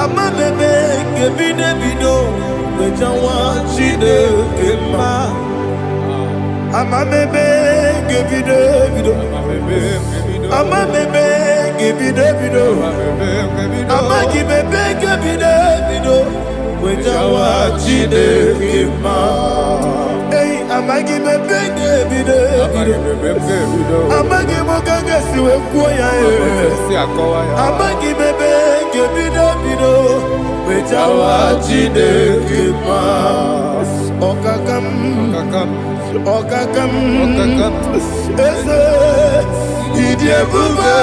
Amamebe gebide bido. Wejawa chide kema. Amamebe gebide bido. Amamebe gebide bido. Amagibebe gebide bido. Wejawa chide kema. Hey, amagibebe gebide bido. Amagiboganga siwe kuya. Amagibebe gebide bido. Wejawa chide kema. Okakam. Ese idie bube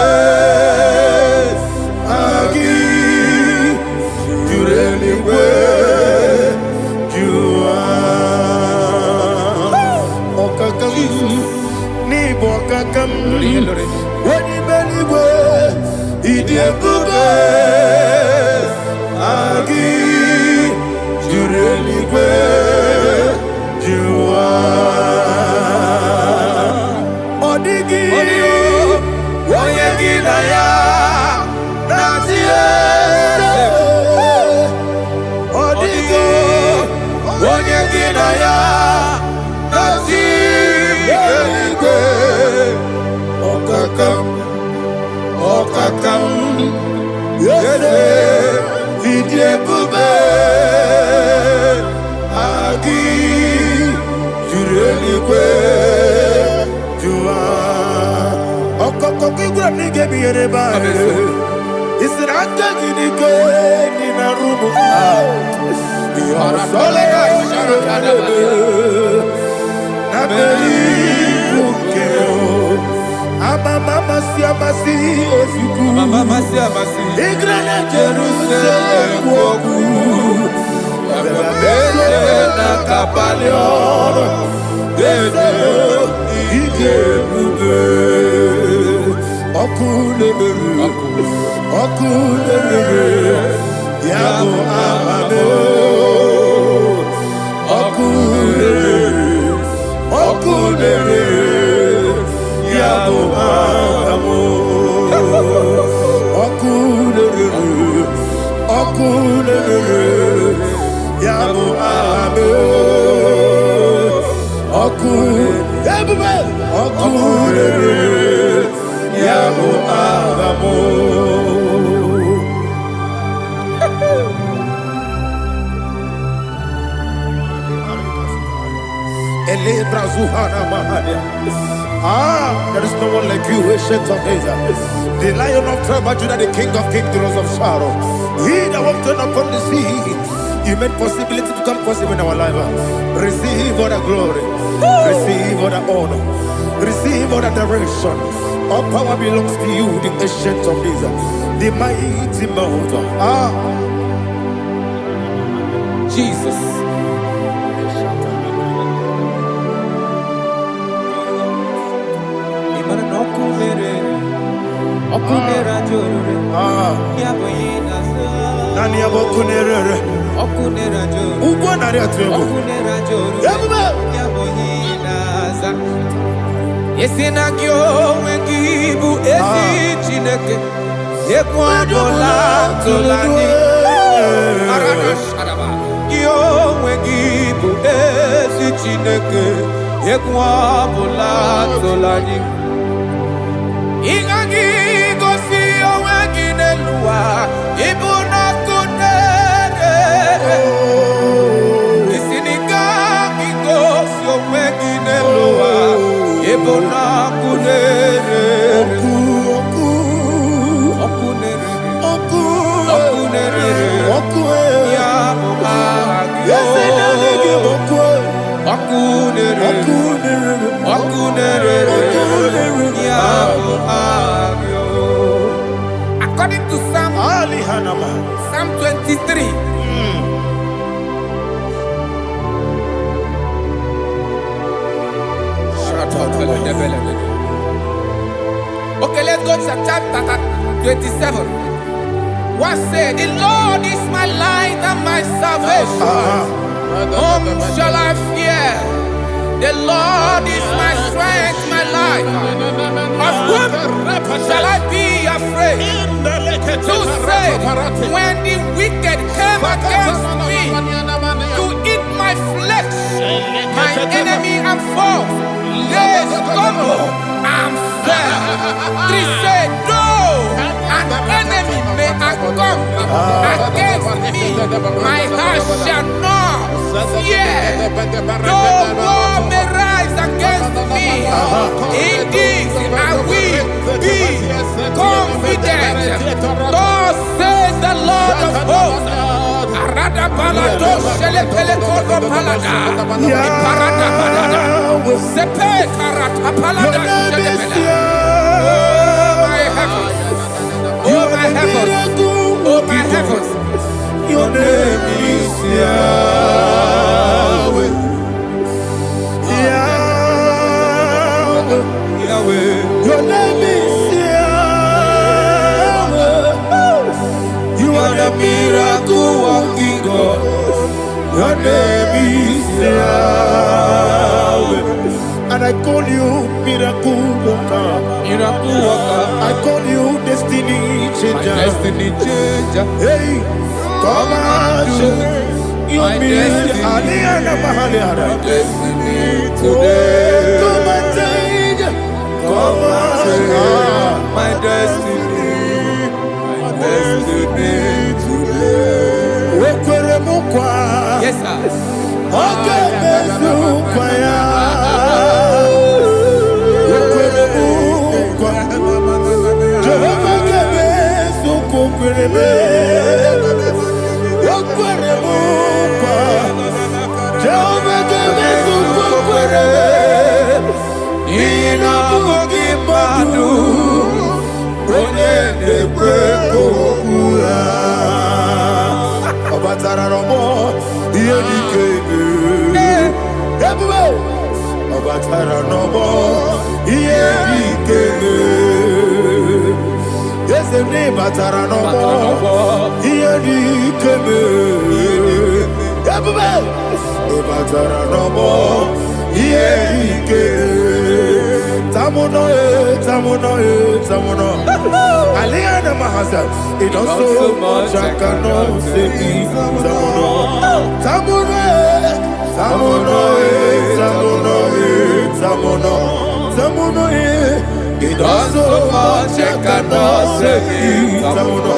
agi jureli kwe jua. Okakam ni bokakam wani beli kwe idie bube agi jureli kwe jua. Odigi oyegi na ya natie. Odigi oyegi na ya natie. Okakam yese idie bube agi jureli kwe jua. Okoko There is no one like you, ancient of days. The Lion of tribe of Judah, the King of kings, the Rose of Sharon. He that walked upon the sea. You made possibility to come possible in our life. Receive all the glory. Receive all the honor. Receive all the direction. All power belongs to you, the ancient of days, the mighty mountain. Jesus. Yesinagyo wengibu ezi chineke yekwabola tolani aradashadaba yo wengibu ezi chineke yekwabola tolani ingagi gosi oweginelua ibuna kunere isiniga gosi oweginelua ibuna kunere According to Psalm 23. Okay, let's go to chapter 27. What said? The Lord is my light and my salvation. Whom shall I fear? The Lord is my strength, my life. Of whom shall I be afraid? To say, when the wicked came against me to eat my flesh, my enemy and foe, they stumble and fell. 3 said, though an enemy may come against me, my heart shall not fear. Though war may rise against me, in this I will be confident. Thus says the Lord of hosts. Arada balado shele pele kodo palada. Iparada balada. Sepe karata palada shele pele. Oh my heavens, oh my heavens, your name is Yahweh. Yahweh, Yahweh, your name is Yahweh. You are the miracle working God. Your name is Yahweh. And I call you miracle worker. Miracle worker. I call you destiny changer. My destiny changer. Hey, come on, your destiny. My destiny today. Come on, change. Come on, my destiny. My destiny today. Yes, sir. Okay, Jehovah gave us Ina bugi madu onye nekwe kokura Obatara robo iye dikebe Ebube Obatara robo iye dikebe Yesemi batara robo iye dikebe Ebube Obatara robo iye dikebe Tamuno. Aliana Mahasa, it does so much I cannot say. Tamuno. It does so much I cannot say. Tamuno.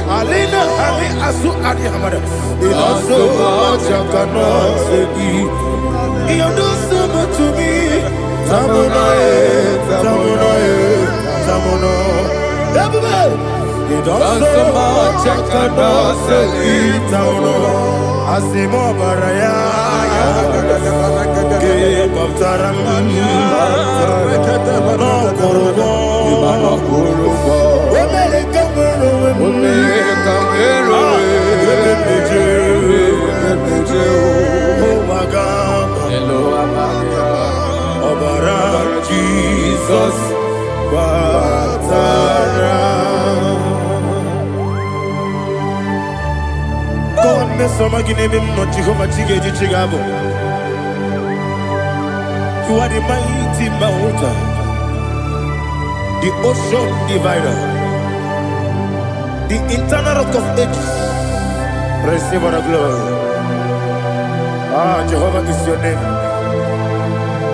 Alina Ali Asu Adi Hamada. It does so much I cannot say. You do so much to me. Tamuno. It does so much I cannot say. Tamuno. Asimo Baraya. Give up Taram. No Kurubo. Jesus Batara. God bless some again, not Jehovah Chiggy Chigabo. You are the mighty mountain, the ocean divider, the internal rock of ages. Receive the glory. Ah, Jehovah is your name.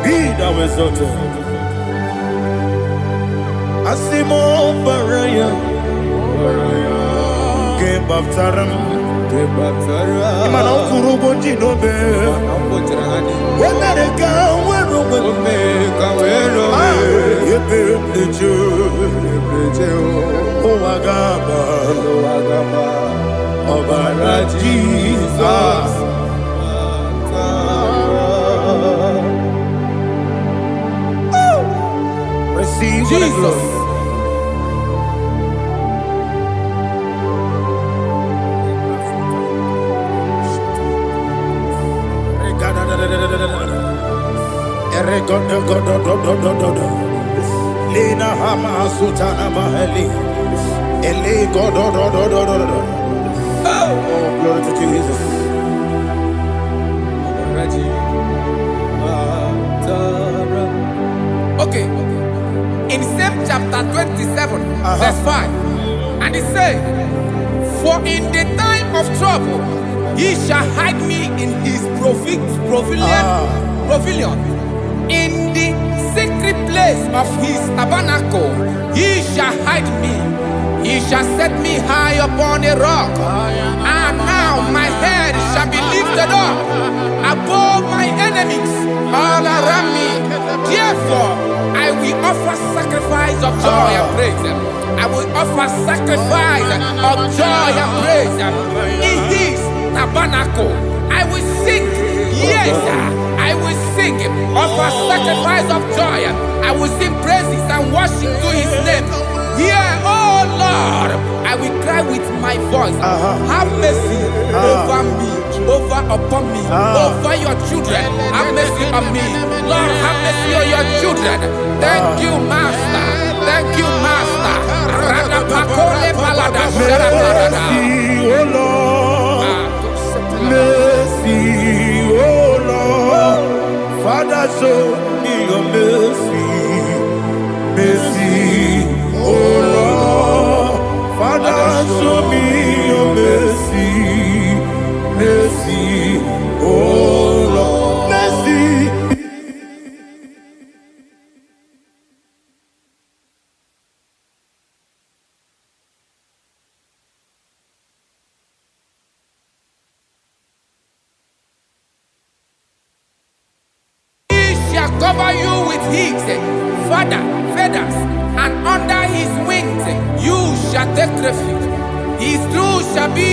Be thou exalted. Asimo Baraya, Game of Taram, Imano Kurubondi Nobe, when they come, when you build the Jew, oh Agama, Obara Jesus. Receive Jesus. Lina Hama Sutana Maheli. Ele God. Oh, glory to Jesus. Okay. In same chapter 27, verse 5, and it says, for in the time of trouble, he shall hide me in his pavilion. In the secret place of his tabernacle, he shall hide me. He shall set me high upon a rock. And now my head shall be lifted up above my enemies all around me. Therefore, I will offer sacrifice of joy and praise. I will offer sacrifice of joy and praise. In his tabernacle, I will sing. Yes, I will sing. Offer sacrifice of joy. I will sing praises and worship to his name. Here, oh Lord, I will cry with my voice. Have mercy over me, upon me, over your children. Have mercy on me. Lord, have mercy on your children. Thank you, Master. Thank you, Master. Mercy, oh Lord. Mercy, oh Lord. Father, show me your mercy. Mercy, oh Lord. Father, show me your mercy. Mercy, oh Lord. Mercy. Cover you with heat, feathers, and under his wings you shall take refuge. His truth shall be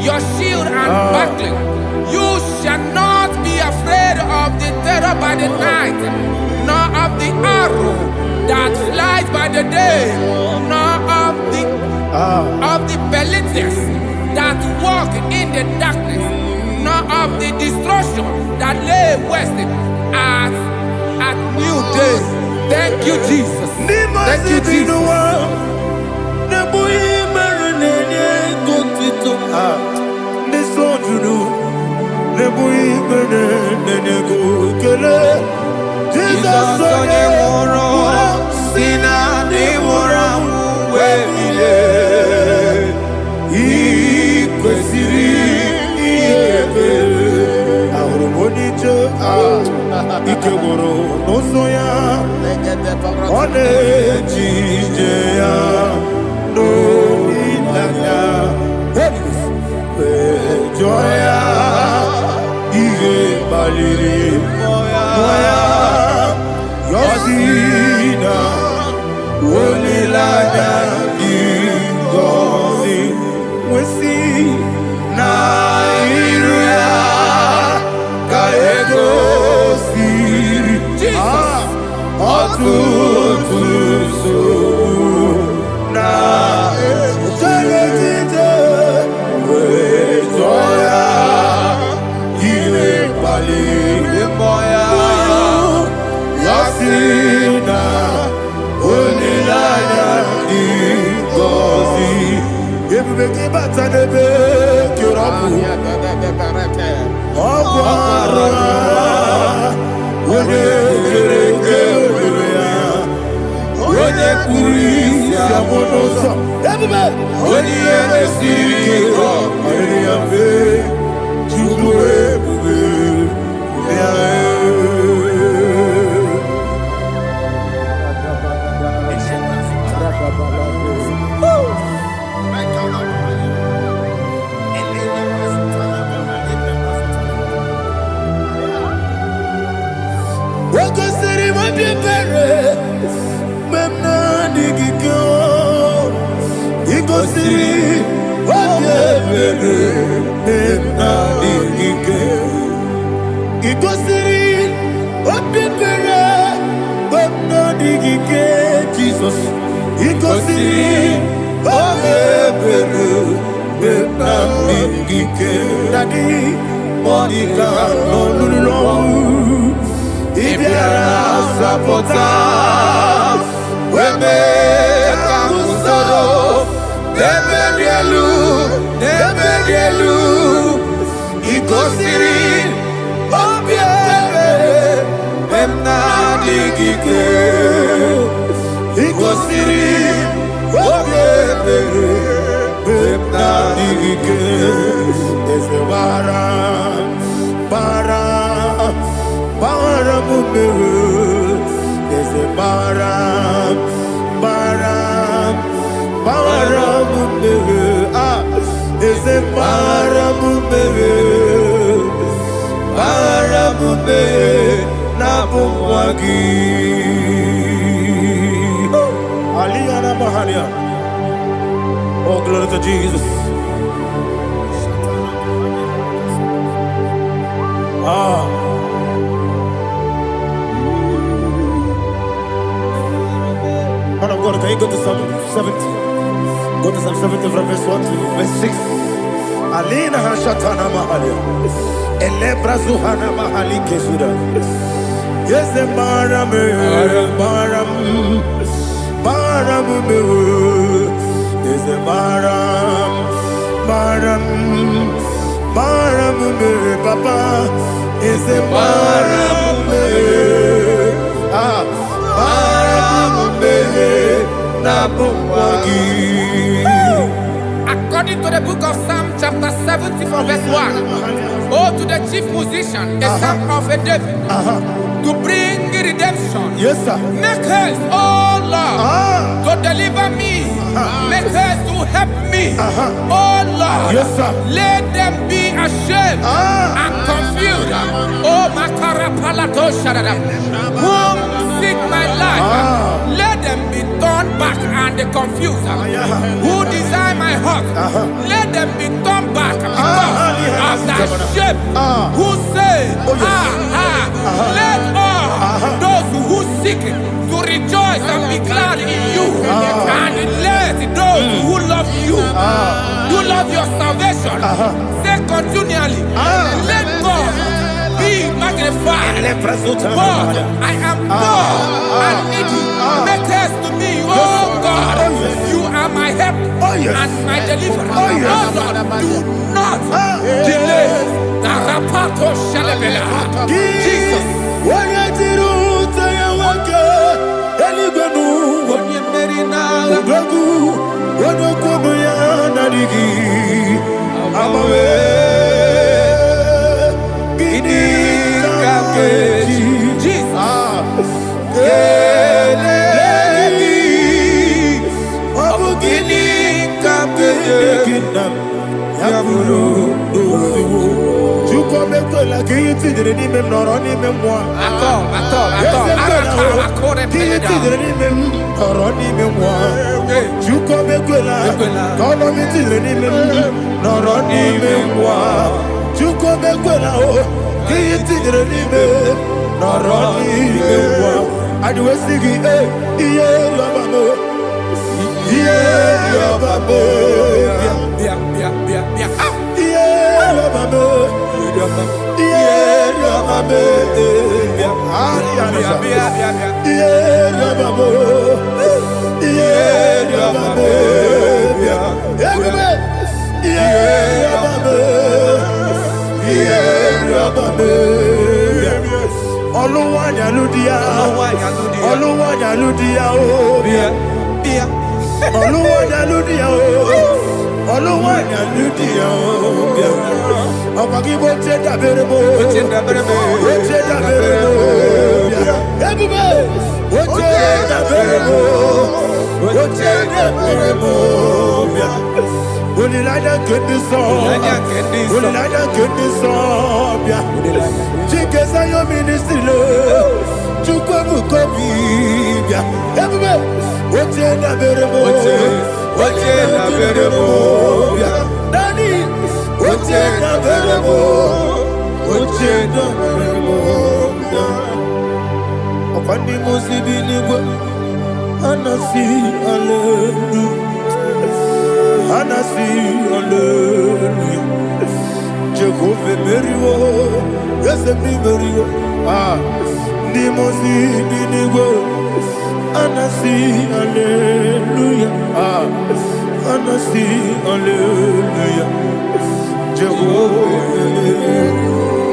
your shield and buckler. You shall not be afraid of the terror by the night, nor of the arrow that flies by the day, nor of the pestilence that walk in the darkness, nor of the destruction that lay waste at new day. Thank you, Jesus. Thank you, Jesus. Jesus onye nwụrụ si na ndị nwụrụ anwụ wee bilie, ị kwesịrị ihe ebere. Ahụrụ m onye ije ike gwụrụ n'ụzọ ya, ọ na-eji ije ya n'olileanya, wee jụọ ya ihe kpaliri mmụọ ya, yọzina olileanya dị ngọzi nwesị na iru ya ka egosiri ọtụtụ nsogbu na echiche wee jụọ ya ihe kpaliri mmụọ ya, yọsị na olileanya dị ngọzi. Ebube gị bata n'ebe kere ọgwụ arụ onye kere eke were ya, onye kpụrụ isi amụ n'ụzọ, onye ihe na-esiri ike ọ mere ya mfe, Chukwu ebube ya. Jesus, he goes in Daddy, Monica, no, if you are supporters, we make a musoro, never he goes in, he goes in, there's a bara, there's a bara, there's a Napumwagi Aliyana Mahalia. Oh, glory to Jesus. Man of God, can you go to Psalm 70? Go to Psalm 70 from verse 1 to verse 6. Alina Hashatana Mahalia. Elebra Zuhana Mahali Kesuda. Yes, the Baram, yes, the Baram, Papa, is the Baram, Napumwagi. According to the book of Psalm chapter 70 from verse 1, oh, to the chief musician, a son of a David, to bring redemption. Yes, sir. Make haste, oh Lord, to deliver me. Make haste to help me. Oh Lord, yes, sir. Let them be ashamed and confused. Oh, Makara Palato Shadada, whom seek my life. the confused, who desire my heart, let them be turned back because of that shape. Who say, let all those who seek to rejoice and be glad in you, and let those who love you, who love your salvation, say continually, let God be magnified. God, I am poor and needy. Make haste to me, oh God. You are my help and my deliverer. Oh Lord, do not delay. Jesus.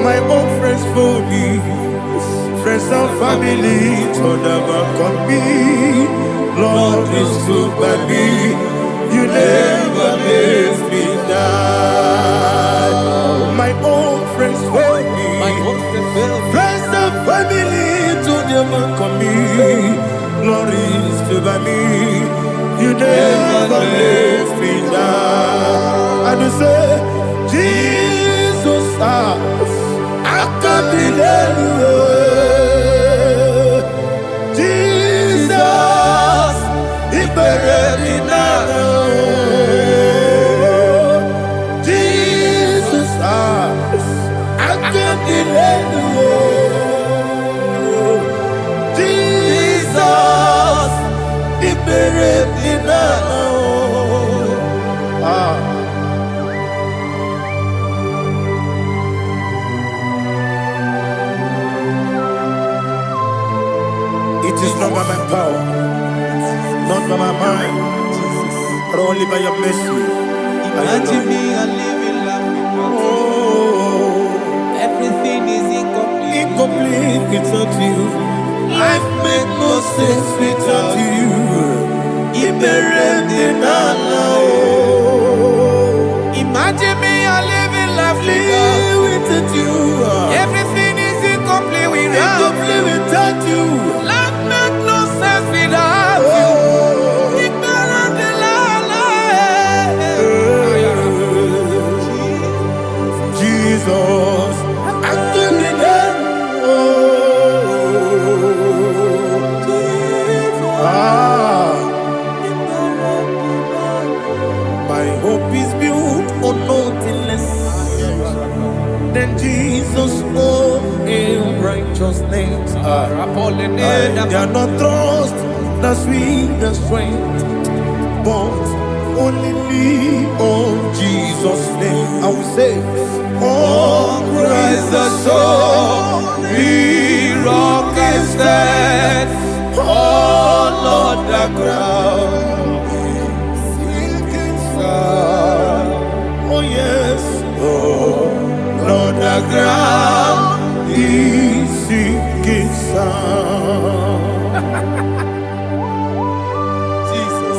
My own friends for me, friends and family, told them come me. Lord is good by me, you never let me die. My own friends for me, friends and family, told them come me. Lord is good by me, you never let me die. And you say, Jesus, I can't believe you. Jesus, He buried me now. Jesus, I can't believe you. Jesus, He buried me now. It is not by my power, not by my mind, but only by your mercy. Imagine me and living life without you. Everything is incomplete. Incomplete without you. Life makes no sense without you. Imagine me and living life without you. Everything is incomplete without you. Life makes no sense without you. Jesus, I can be there. others with the strength, but only lean on Jesus' name. I will say, On Christ the solid rock I stand. Oh Lord, the ground is sinking sand. oh yes, Oh Lord, the ground is sinking sand. Jesus.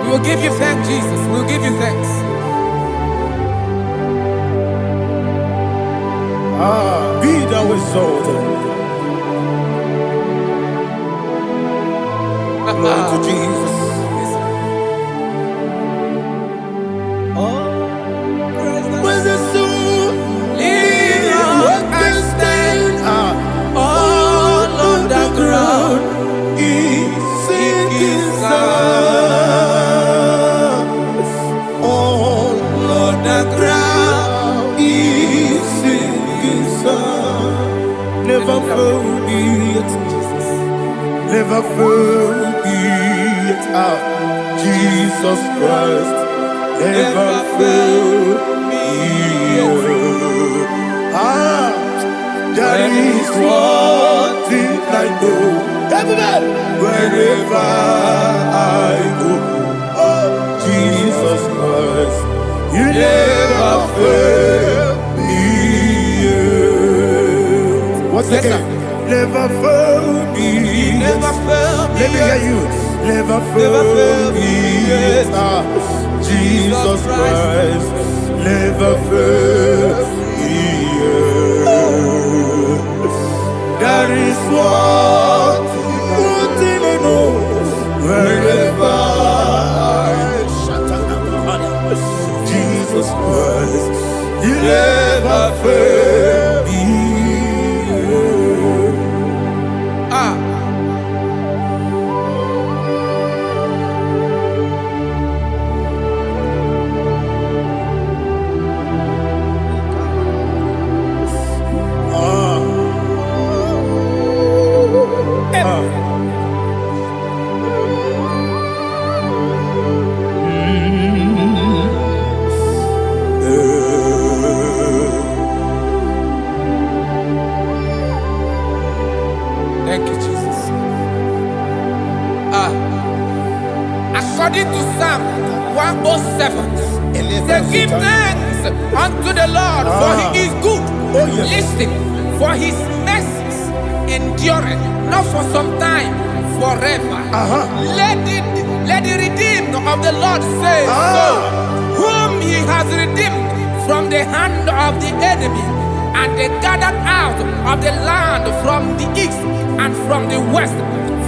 We will give you thanks, Jesus. We will give you thanks. Be thou exalted. Glory to Jesus. When the soul Lean can stand, all on the ground is sinking sand. all Lord, the ground is sinking sand. Never forget, never forget, Jesus Christ never failed me. That is one thing I know. Wherever I go, oh Jesus Christ, you never fail me. Once again, never fail me. never failed me. Let me hear you. Never fail me. Jesus Christ, never fail me. That is one thing I know. Wherever I Jesus Christ, you never fail me. Thank you, Jesus. According to Psalm 107, say, give thanks unto the Lord, for he is good. Oh, yes. Listen, for his mercies endureth, not for some time, forever. Let the redeemed of the Lord say so, whom he has redeemed from the hand of the enemy, and they gathered out of the land from the east and from the west,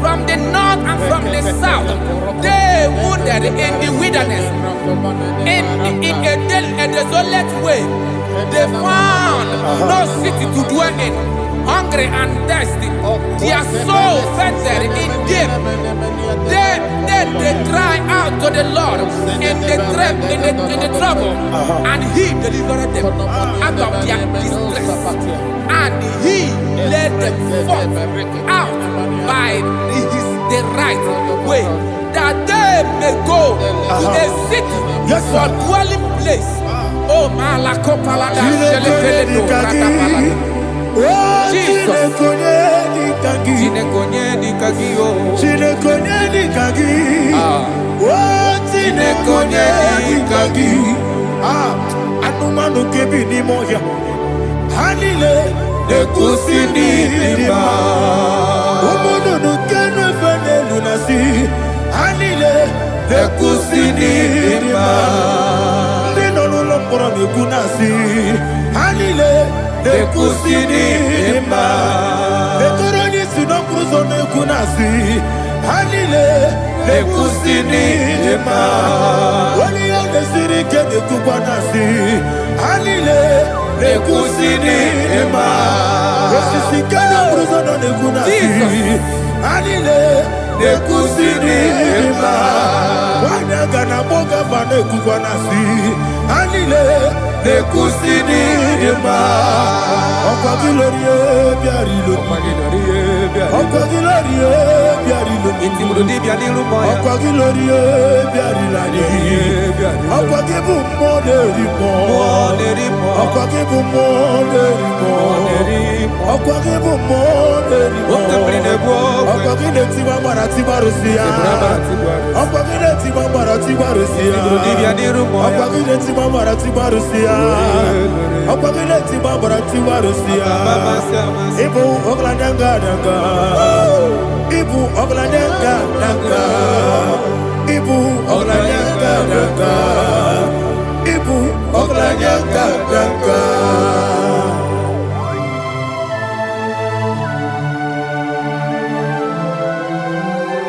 from the north and from the south. They wandered in the wilderness, in a desolate way. They found no city to dwell in, hungry and thirsty. Their soul fettered in them. Then they cry out to the Lord in the trouble, and he delivered them out of their distress. And he led them forth out by the right way, that they may go to a city for dwelling place. Oh, Malakopalada, Jesus. Anumanu kebi ni moya Hanile Nekusini lima Omono nukenu fene lunasi Hanile Nekusini lima Nino luloporo nukunasi Hanile Nekusini lima Nekoroni sinokruzo nukunasi Hanile Nekusini lima Wali ya nesiri kene kubwanasi Hanile Nekusini lima Osisi kene bruzo nukunasi Hanile Nekusini lima Wanagana boga vane kukwanasi anile nekusini ema okwa gilorie biarilo okwa gilorie biarilo Intimudi bianilu moya. okwa gilorie biarilani okwa gibu moderimo okwa gibu moderimo okwa gibu moderimo okwa gine tiwa maratiwa rusia okwa gine tiwa maratiwa rusia okwa gine tiwa maratiwa rusia okwa gine tiwa maratiwa rusia ibu ogladanga danga ibu ogladanga danga ibu ogladanga danga ibu ogladanga danga.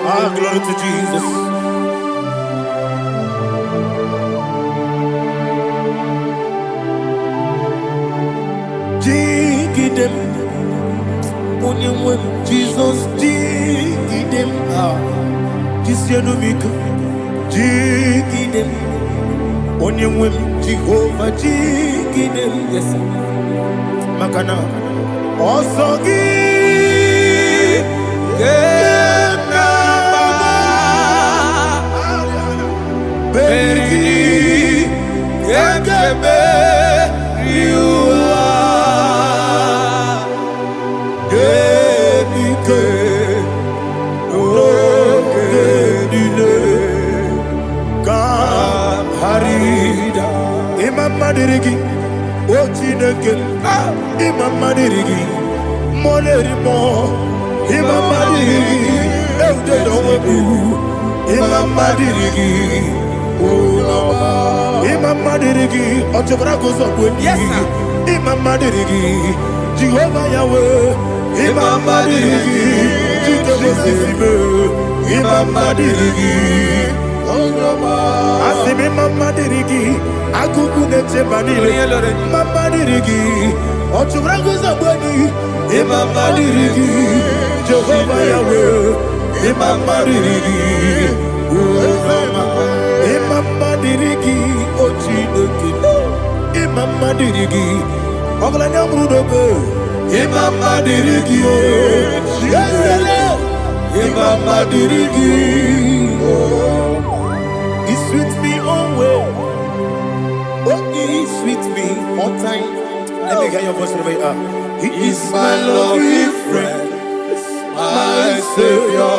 Ah, glory to Jesus. Jigidem, Onyemwem, Jesus, Jigidem, Jisianumika, Jigidem, Onyemwem, Jehovah, Jigidem, yes, Makana, Osogi, Berigi, Gekebe, Riua, Genike, Genile, Kam Harida, Imam Madirigi, Ochineke, Imam Madirigi, Molerimo, Imam Madirigi, Eudedowebu, Imam Madirigi. Imam Madirigi, Yes, sir. Imam Madirigi, Jehovah Yahweh, Imam Madirigi, Imam Madirigi, Asim Imam Madirigi, Akukunete Manile, Imam Madirigi, Ochubraguzabwani, Imam Madirigi, Jehovah Yahweh, Imam Madirigi, Imam Madirigi, Ochineke, Imam Madirigi, Oglanya Brudobe, Imam Madirigi, Imam Madirigi, he sweet me always, oh he sweet me all time. Let me hear your voice wherever you are. He is my loving friend, my Savior,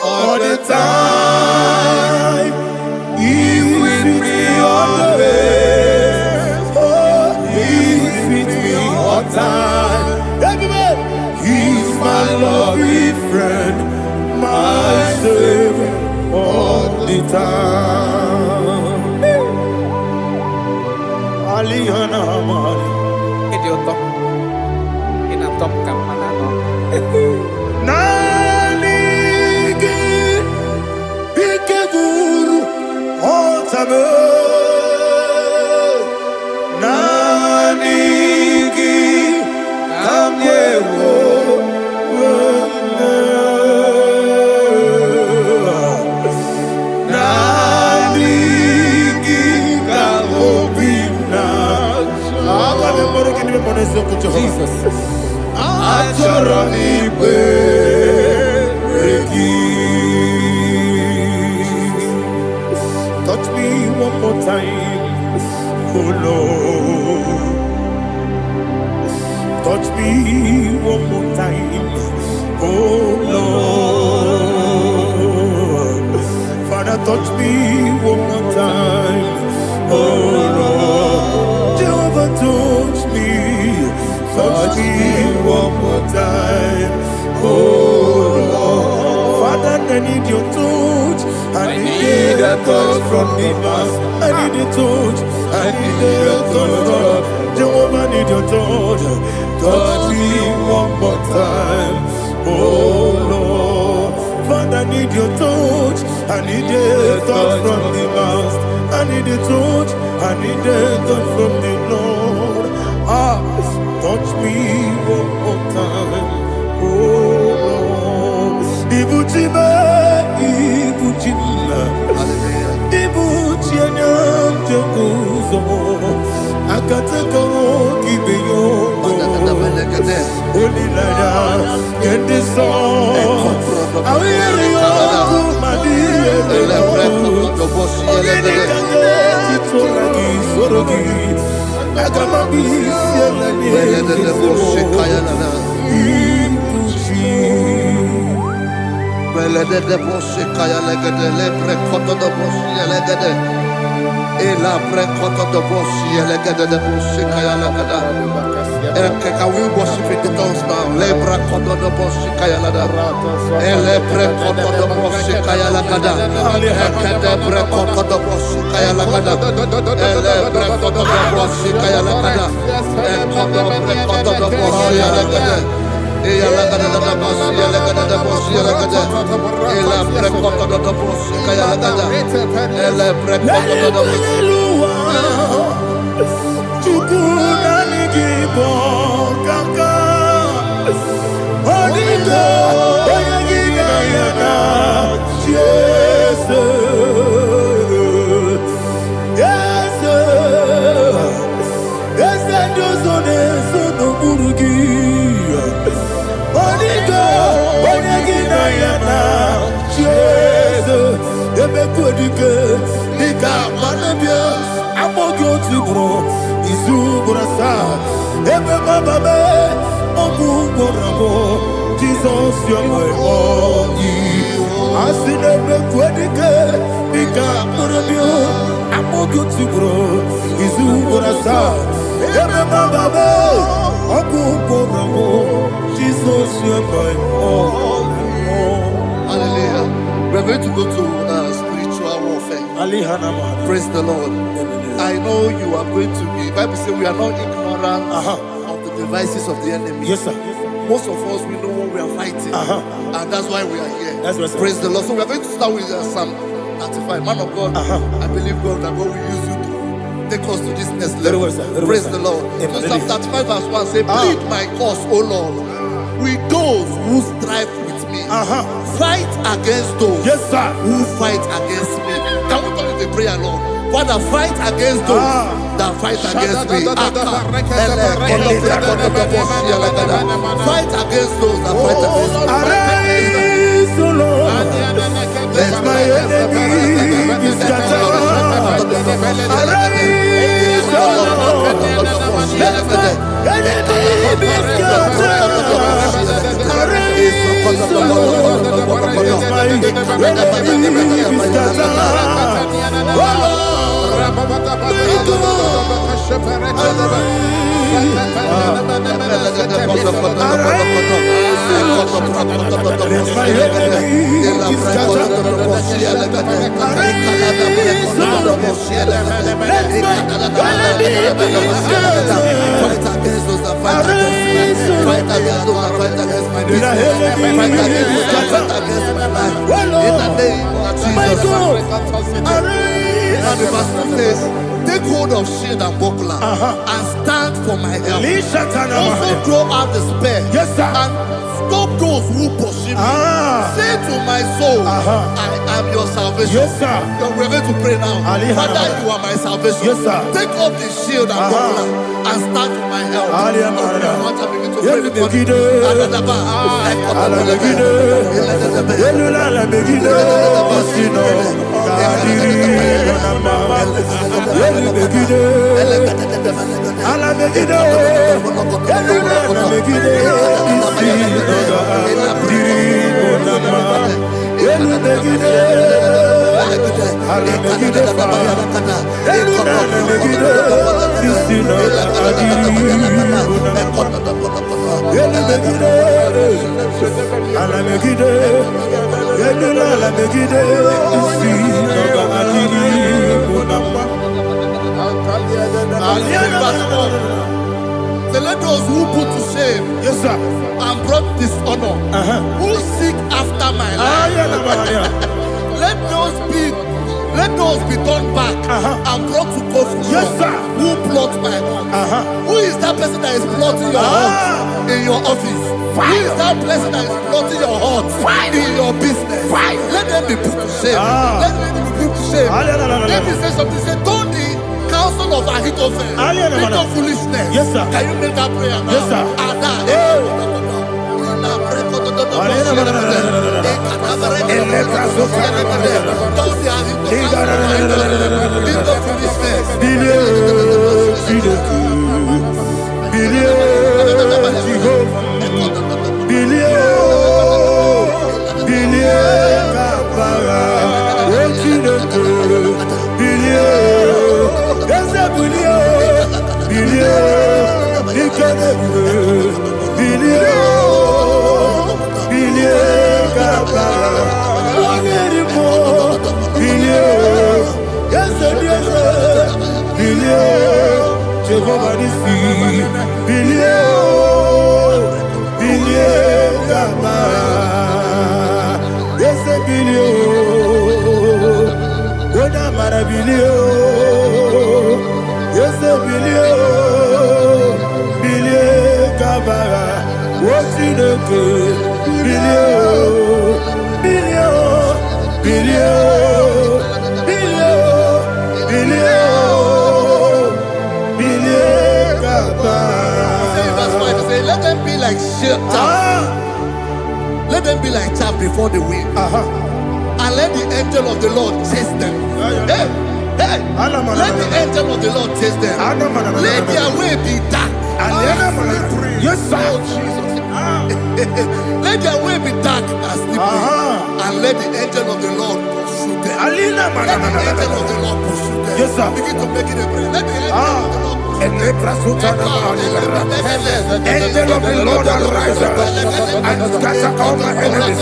all the time. He with me always. Oh, He's with me all time. Everybody, He's my loving friend, my Savior all the time. Alihana Amari. Idioto. Inatom kamanano. Nanigi Ikeguru Otame Nanigi Kamyewo Nanigi Kamobina Jesus Achoronibe touch me one more time, oh Lord. Touch me one more time, oh Lord. Father, touch me one more time, oh Lord. Jehovah, touch me one more time, oh Lord. Father, I need your touch. I need a touch from the past. I need a touch. I need a touch from Jehovah. I need your touch. Touch me one more time, oh Lord. Father, I need your touch. I need a touch from the past. I need a touch. I need a touch from the Lord. Touch me one more time, oh Lord. Ibuchima, Ibuchima, Ibuchima. Ozo, Akataka Kibeyo, Olilaya, get this song. I will hear you, my dear. Ogini Sorogi, Agamabi, Can we worship in the tongues now? Lebra kodo do boshi kaya lada. Elebre kodo do boshi kaya lada. Ekede bre kodo do boshi kaya lada. Elebre kodo do boshi kaya lada. Ekodo bre kodo do boshi lada. Eya lada da boshi lada da boshi lada. Elebre kodo do boshi kaya lada. Elebre kodo do boshi. Kaka Odito Oyagina Yana Jesus Yes Yes Dozone Sono Burugi Odito Oyagina Yana Jesus Ebe Kodike Nika Manabia Amogyo Tibro Izu Burasa Ebe Bababe Ogu Borabo Jesus Yomoy Ogi Asinebe Kwedike Nika Borabio Amogyo Tibro Izu Burasa Ebe Bababe Ogu Borabo Jesus Yomoy Ogi. Hallelujah. We're going to go to spiritual warfare. Praise the Lord. I know you are going to be. Bible says we are not ignorant of the devices of the enemy. Yes, sir. Most of us, we know what we are fighting. And that's why we are here. That's right, sir. Praise the Lord. So we are going to start with Psalm 35. Man of God, I believe God that God will use you to take us to this next level. Very well, sir. Praise the Lord. So Psalm 35 verse 1 says, plead my cause, O Lord, with those who strive with me. Fight against those who fight against me. Can we call it a prayer, Lord? Father, fight against those that fight against me. Fight against those that fight against me. Arise, O Lord, let my enemy be scattered. Arise, O Lord, let my enemy be scattered. Arise, O Lord, let my enemy be scattered. Oh Lord, Now the verse says, take hold of shield and buckler and stand for my help. Also draw out the spear and stop those who pursue me. Say to my soul, I am your salvation. We're going to pray now. Father, you are my salvation. Take up the shield and buckler and stand for my help. So let those who put to shame and brought dishonor, who seek after my life, let those be turned back and brought to confusion. Who plot my hurt? Who is that person that is plotting your hurt in your office? Who is that person that is plotting your hurt in your business? Let them be put to shame. Let them be put to shame. Let me say something. Say, don't the counsel son of Ahithophel, think of foolishness. Yes, sir. Can you make that prayer now? Yes, sir. Jehovah Nissi, Gaba, yes, Oda Marabilio, yes, Gaba, what's in the good, let them be like chaff. Let them be like chaff before the wind. And let the angel of the Lord chase them. Hey, let the angel of the Lord chase them. Let their way be dark. Yes, sir. Let their way be dark as slippery. And let the angel of the Lord pursue them. Let the angel of the Lord pursue them. Yes, sir. Begin to make it a prayer. Let the angel of the Lord Angel of the Lord arise and scatter all my enemies.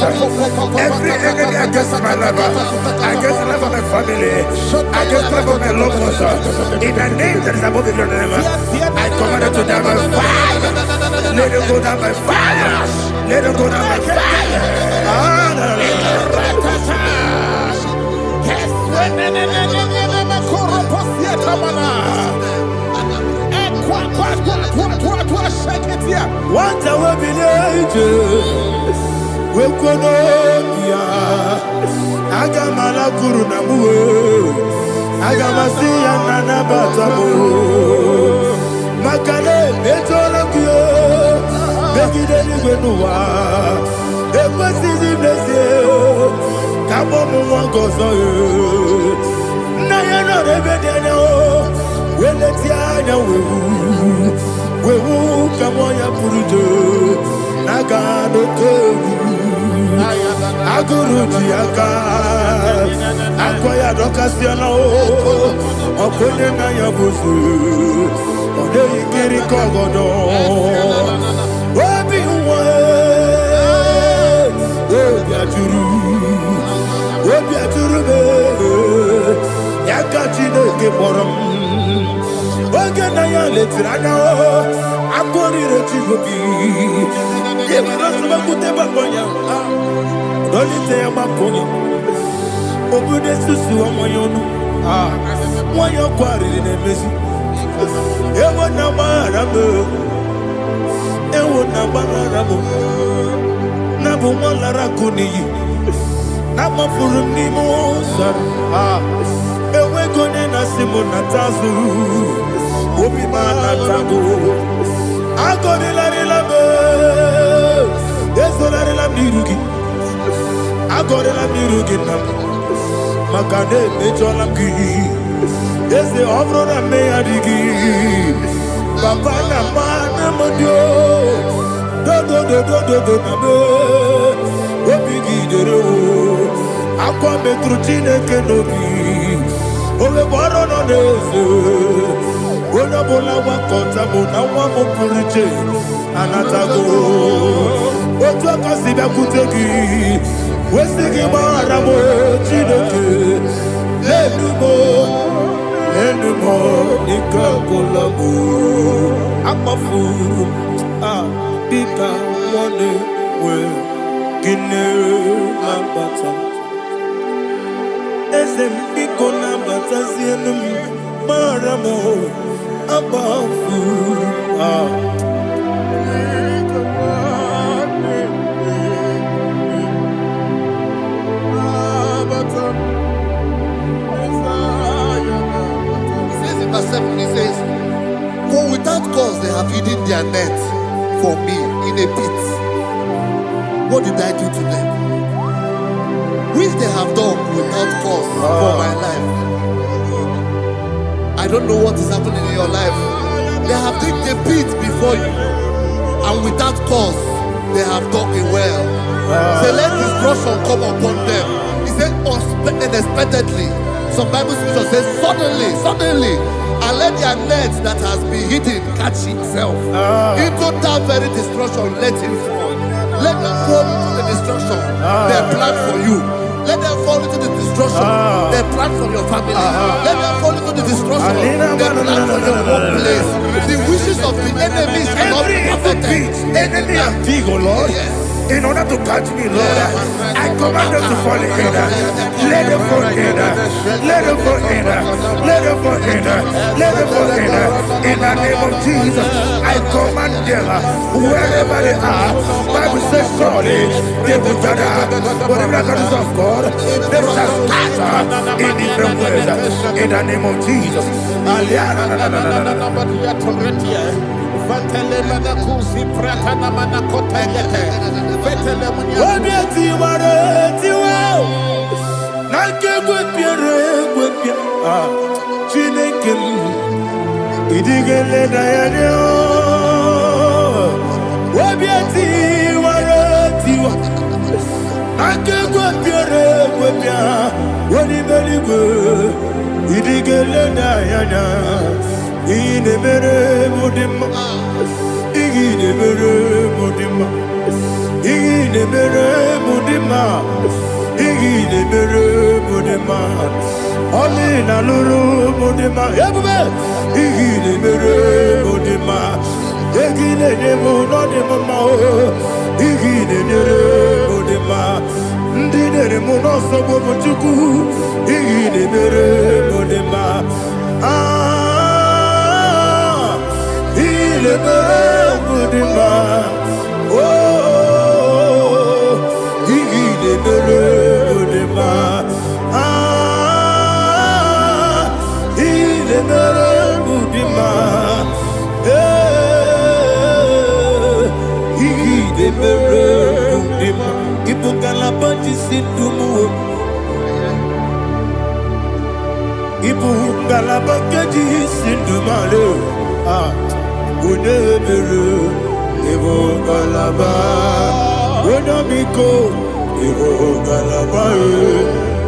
Every enemy against my life, against the life of my family, against the life of my loved ones. In the name that is above the name, I command it to die by fire. Let it go down by fire. Let it go down by fire. What I will believe, we could not Agamala Kurunamu, Agamasi and Nanabatamu, Makale, Betolakio, Begideli Benua, Equasi Blessio, Kabomu Wangozo, Nayana Rebedeno, Weletiana Wewu, Kamoya Purujo, Nagano Kogu, Aguruji Aka, Akoya Dokasiano, Okoye Nayabusu, Ode Ikiri Kogodo, Obi Uwe, Obi Aturu, Yakachino Gemorum. Oganaya letrana akori rechigobi yebara subakute babonya dolite amaponya obude susu omoyonu moyo kwari nemezi ewo na marabo na bu molara kuniyi na mafuru ni mosar ewe gone na simona tazu Obi manatago, agori la relabe, esolari la mirugi, agori la mirugi nam, makane mejolamgi, ese ovro na meadigi, papa na mana modio, do na me, obi gidero, aqua metrutine kenobi, ove boro no nese. Bona bola wakota bona wamo purije anatago otu akasiba kutegi wesigi maramo chineke lenumo ikakolamu akpafuru bika one we gine ambata ese mbiko nambata zienum maramo above It says in verse 7, what did I do to them? Which they have done without cause for my life. I don't know what is happening in your life. They have digged a pit before you, and without cause, they have dug it well. Say, let destruction come upon them. He said, unexpectedly. Some Bible scripture says, suddenly, and let their net that has been hidden catch itself. Into that very destruction, let it fall. Let them fall into the destruction they plan for you. Let them fall into the destruction they plan for your family. Let them fall into the destruction they plan for your workplace. The wishes of the enemies cannot be perfected. Enemy and VIGIL, Lord. Yes. In order to catch me, Lord, I command them to fall in. Let them fall in. Let them fall in. Let them fall in. Let them fall in. In the name of Jesus, I command them wherever they are. Bible says surely they will gather. Whatever that is of God, they shall scatter in different ways. In the name of Jesus.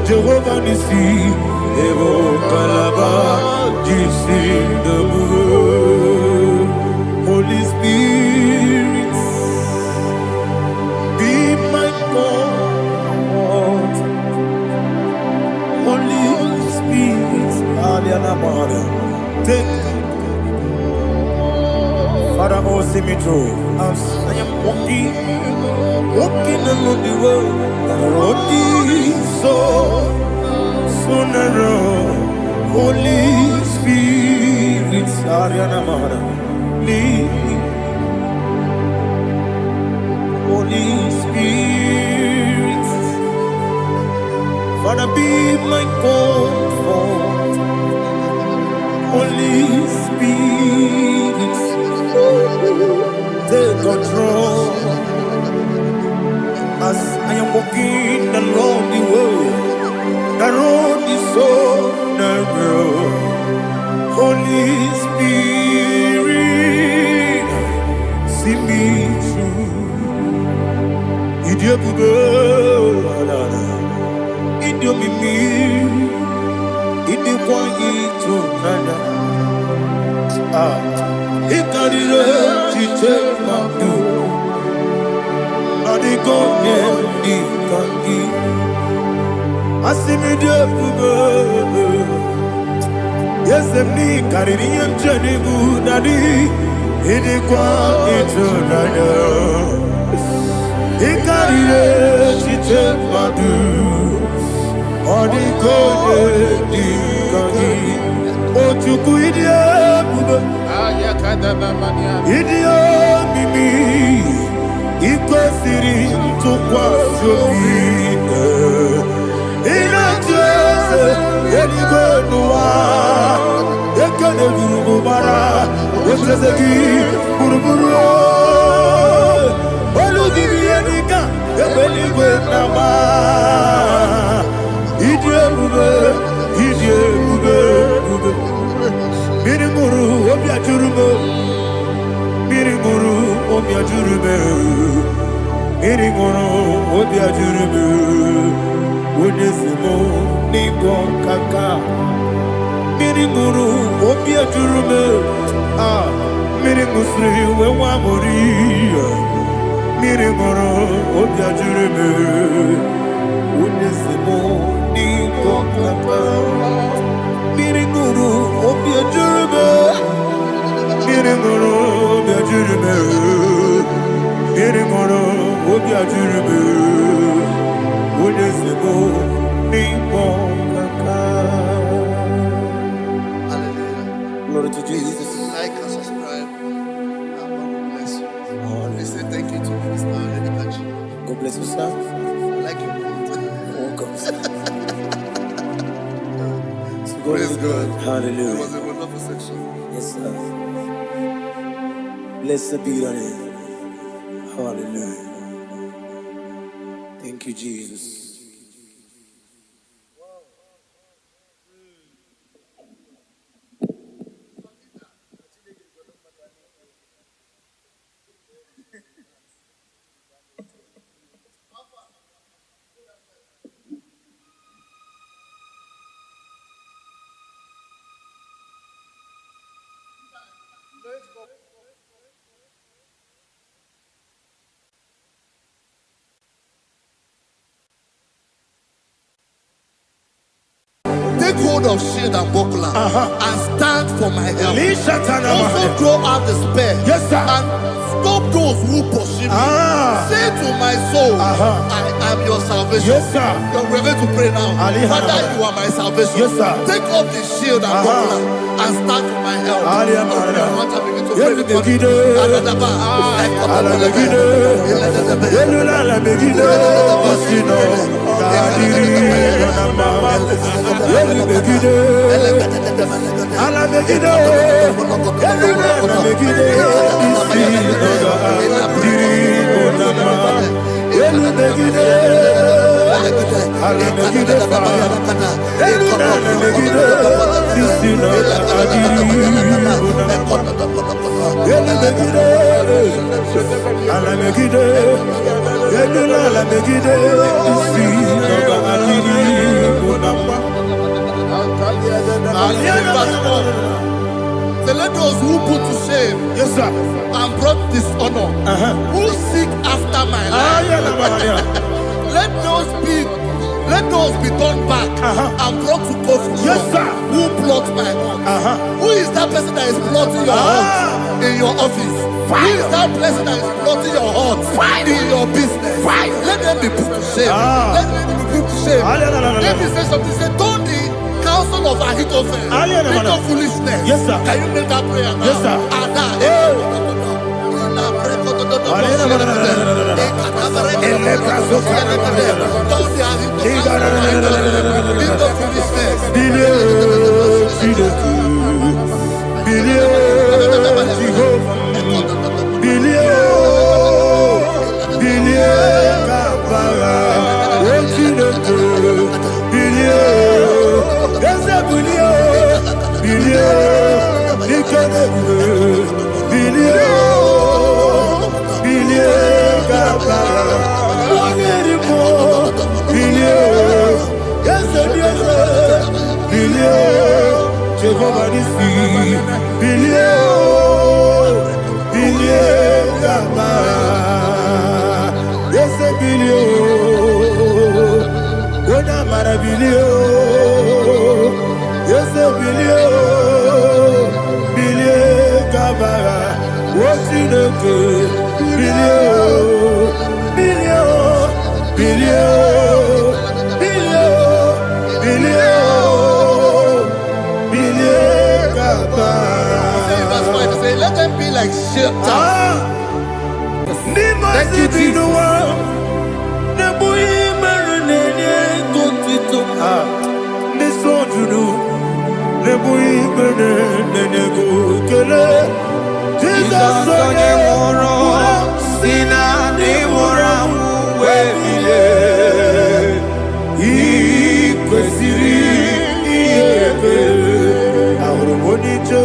Jehovah Nissi, Evo Kalaba, Holy Spirit, be my God. Holy Spirit, take Father, oh, see me through. As I am walking along the road, the road is so narrow. Holy Spirit, lead me. Holy Spirit, Father, be my comfort. Holy Spirit, take control. As I am walking along the road is so narrow. Holy Spirit, see me through. Idiomimi, Idikwaito Nana. Ikarire Chiche Mabdu. Adiko Kangi. Asimidiabugo. Yes, me Karinian Jenibu Nadi. Idikwaito Nana. Ikarire Chiche Mabdu. Adiko Kangi. Ochuku Idiabugo. Idiomimi. Ikwesiri ntụkwasị Inajeze eluigwe n'ụwa ekele gburugburu gbara echeze gị gburugburu olu gị bụ ihe dịka ajurube. Mmiri ṅụrụ obi ajurube. Mmiri ṅụrụ obi ajurube. Onye si mụ n'ịgwọ kaka. Mmiri ṅụrụ obi ajurube. Mmiri ṅụsịrị wee nwa amụrụ. Mmiri ṅụrụ obi ajurube. Onye si mụ n'ịgwọ kaka. Mmiri ṅụrụ obi ajurube. Mmiri ṅụrụ obi ajurube. Mmiri ṅụrụ obi ajurube. Onye si mụ n'ịgwọ kaka. Glory to Jesus. Like and subscribe. And God will bless you. They say thank you to Minister Edikachi. God bless you, sir. I like your mouth. Welcome. Praise God. It Hallelujah. was a wonderful section. Yes, sir. Blessed be your name. Hallelujah. Thank you, Jesus. Take hold of shield and buckler and stand for my help. Also throw out the spear. Yes, sir. And stop those who pursue me. Say to my soul, I am your salvation. Yes, sir. We're going to pray now. Father, you are my salvation. Yes, sir. Take off the shield and buckler and stand for my help. Open your heart and begin to pray before So let those who put to shame, Yes, sir. and brought dishonor, who seek after my life, let those be turned back and brought to confusion. Yes, sir. Who plot my hurt? Who is that person that is plotting your hurt in your office? Who is that person that is plotting your hurt in your business? Let them be put to shame. Let them be put to shame. Let me say something. Say, don't the counsel of Ahithophel think of foolishness. Yes, sir. Can you make that prayer now? Yes, sir. Let them be like shelter. Thank you, Jesus. Jesus, onye nwụrụ si na ndị nwụrụ anwụ wee bilie, ị kwesịrị ihe ekele. Ahụrụ m onye ije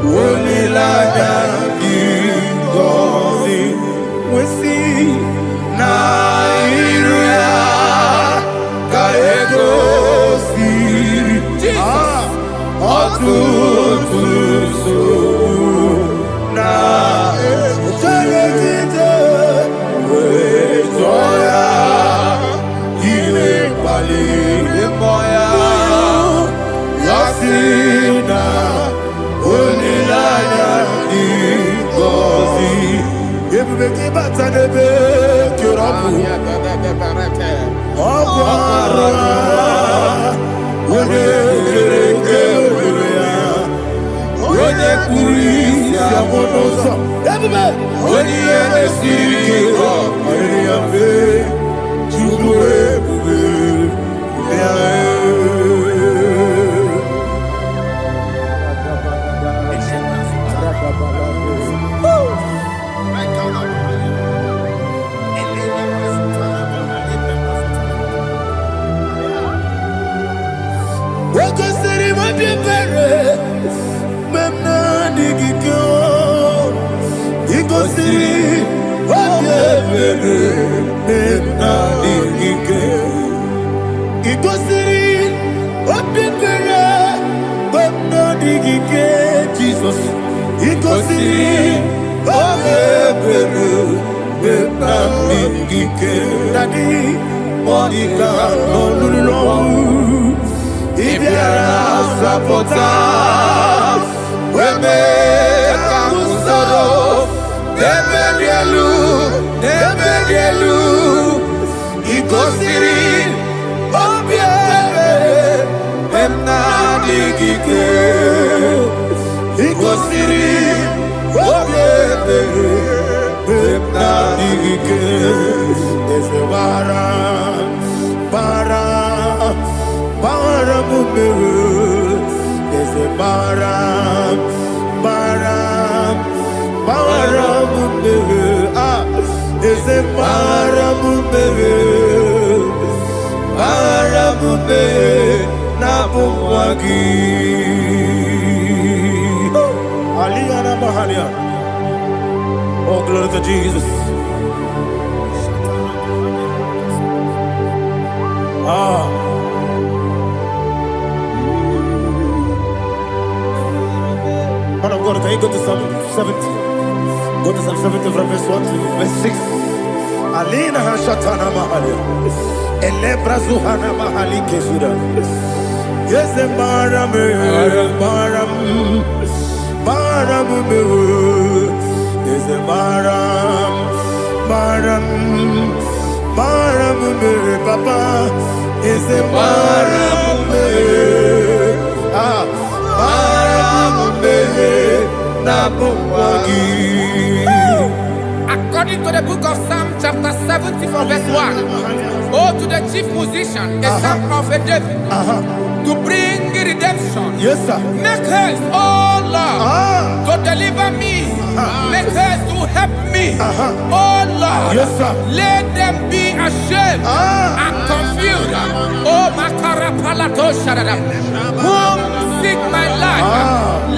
Olilanya Ngozi Wesi Nairia Kaegosi Otutuso Na Echeletite Wetoya Ile Pali Moya Yasina Olilanya Ngozi Ebubeke batanebe kirabu Okwara Wone kereke weya Wone kuri Siamonoso Ebube Wone yene sirike Ayeni yafe Chukwu ebube Jesus, he goes in. Daddy, Monica, no, if you are Sapota, Webe, Kamusoro, Nebelielu, he goes in. He goes in. Oh, glory to Jesus. Man of God, can you go to Psalm 70? Go to Psalm 70 from verse 1 to verse 6. Alina Hashatana Mahalia. Elebra Zuhana Mahali Kesura. Yes, the Baram. Is a Baram, Papa, is a Baram, According to the book of Psalm chapter 70 from verse 1, oh, to the chief musician, a son of a David, to bring redemption. Yes, sir. Make haste, oh Lord, to deliver me. Make haste to help me. Oh Lord, yes, sir. Let them be ashamed and confused. Oh Makara Palato Shadadam, whom seek my life,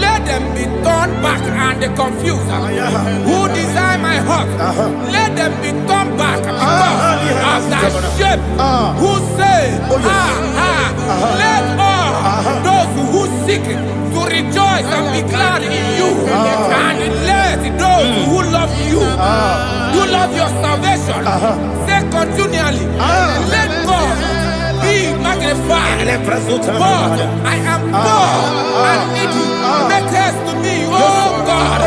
let them be turned back and confused. Who desire my heart, let them be turned back because of that shape. Who say, let all those who seek to rejoice and be glad in you, and let those who love you, who love your salvation, say continually, let God be magnified. God, I am poor and needy. Make haste to me, oh God.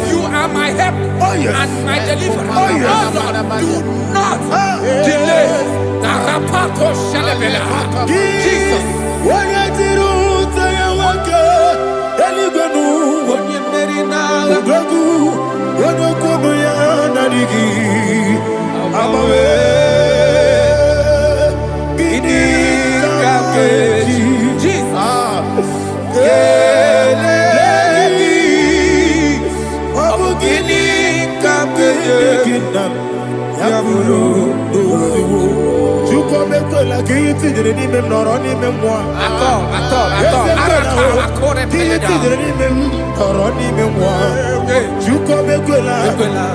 You are my help and my deliverer. Oh Lord, do not delay. Jesus. kwela ki itidere n'ime m nọrọ n'ime mmụọ. Atọ. Akore Ki itidere n'ime m nọrọ n'ime mmụọ. Chukwu ekwela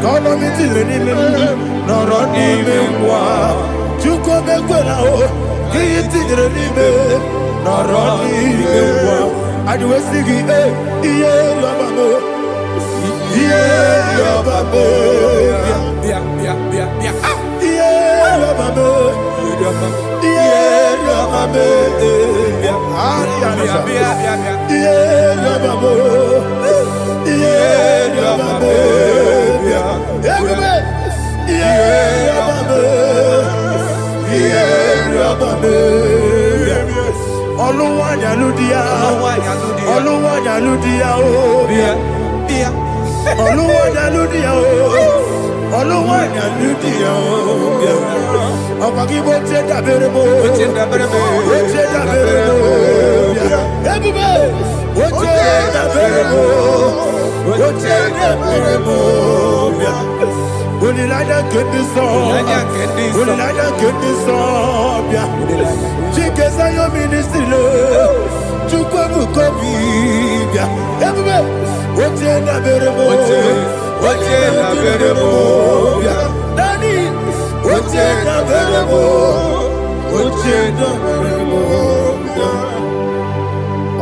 ka ọnụ m itidere n'ime m nọrọ n'ime mmụọ. Chukwu ekwela ka ihe itidere n'ime nọrọ n'ime mmụọ. Adịwe sị gị ihe yọba m ihe yọba m bịa. ihe yọba m ihe yọba m ihe yọba m ihe yọba m ebube ihe yọba m ihe yọba m Olúwàjà ló di ya Olúwàjà ló di ya o Olúwàjà ló di ya o Olúwàjà ló di ya o ọkọ kí bó ṣe dàbẹrẹ bó bó ṣe dàbẹrẹ bó ebube bó ṣe dàbẹrẹ bó bó ṣe dàbẹrẹ bó onílàjà kéde sọ onílàjà kéde sọ bíà chike sayo ministry lo chukwu ebuko bíà ebube bó ṣe dàbẹrẹ bó bó ṣe dàbẹrẹ bó bíà dani bó ṣe dàbẹrẹ bó bó ṣe dàbẹrẹ bó bíà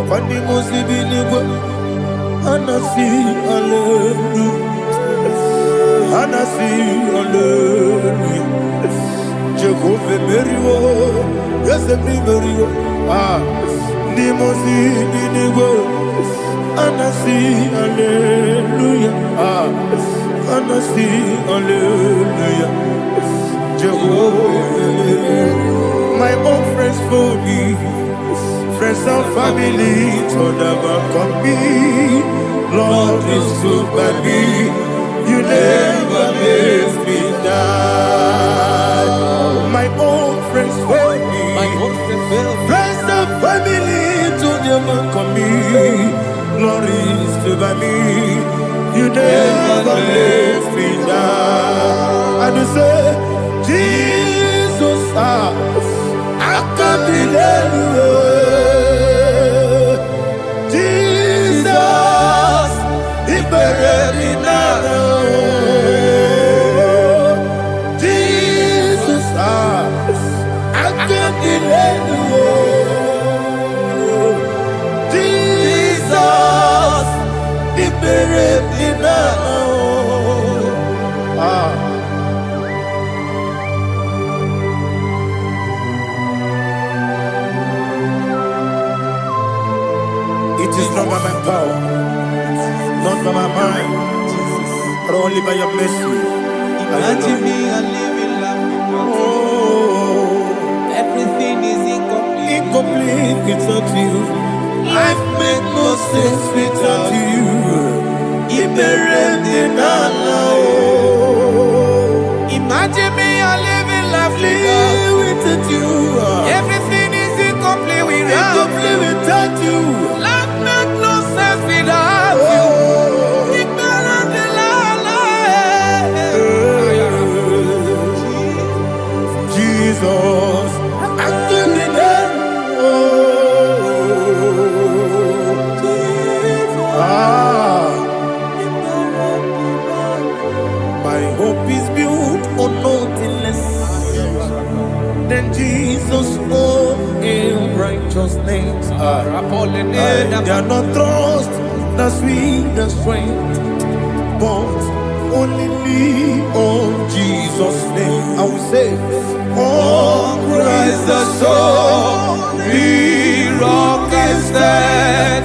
ọ̀pọ̀ ní mo sì bí nígbà anasi hallelujah anasi hallelujah Jehovah meriwo yese mi meriwo ní mo sì bí nígbà anasi hallelujah anasi hallelujah Jehovah my own friends for me friends and family told about me Lord is good by me you never let me die my own friends for me friends and family told about me Lord is good by me you never let me die and you say Jesus I can't believe you Jesus, He buried in Jesus, I can't believe you. Jesus, He buried in It is not by my power, not by my mind, but only by your mercy. Imagine me a living life without you. Everything is incomplete. Incomplete without you. Life makes no sense without you. Imagine me a living life without you. Everything is incomplete without you. Life makes no sense without you. Jesus, I can't my hope is built on nothing less than Jesus' own righteousness. I cannot trust the sweetest strength, but only lean on Jesus' name. I will say, on Christ the solid rock I stand,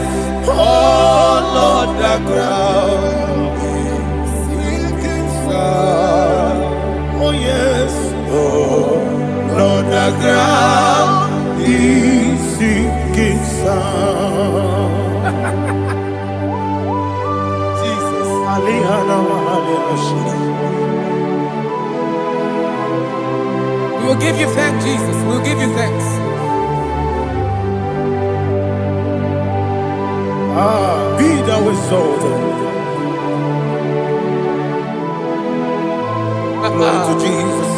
on Lord the ground sinking sand. Oh yes, oh Lord the ground is sinking sand. Jesus, We will give you thanks, Jesus. We will give you thanks. Be thou exalted. Glory to Jesus.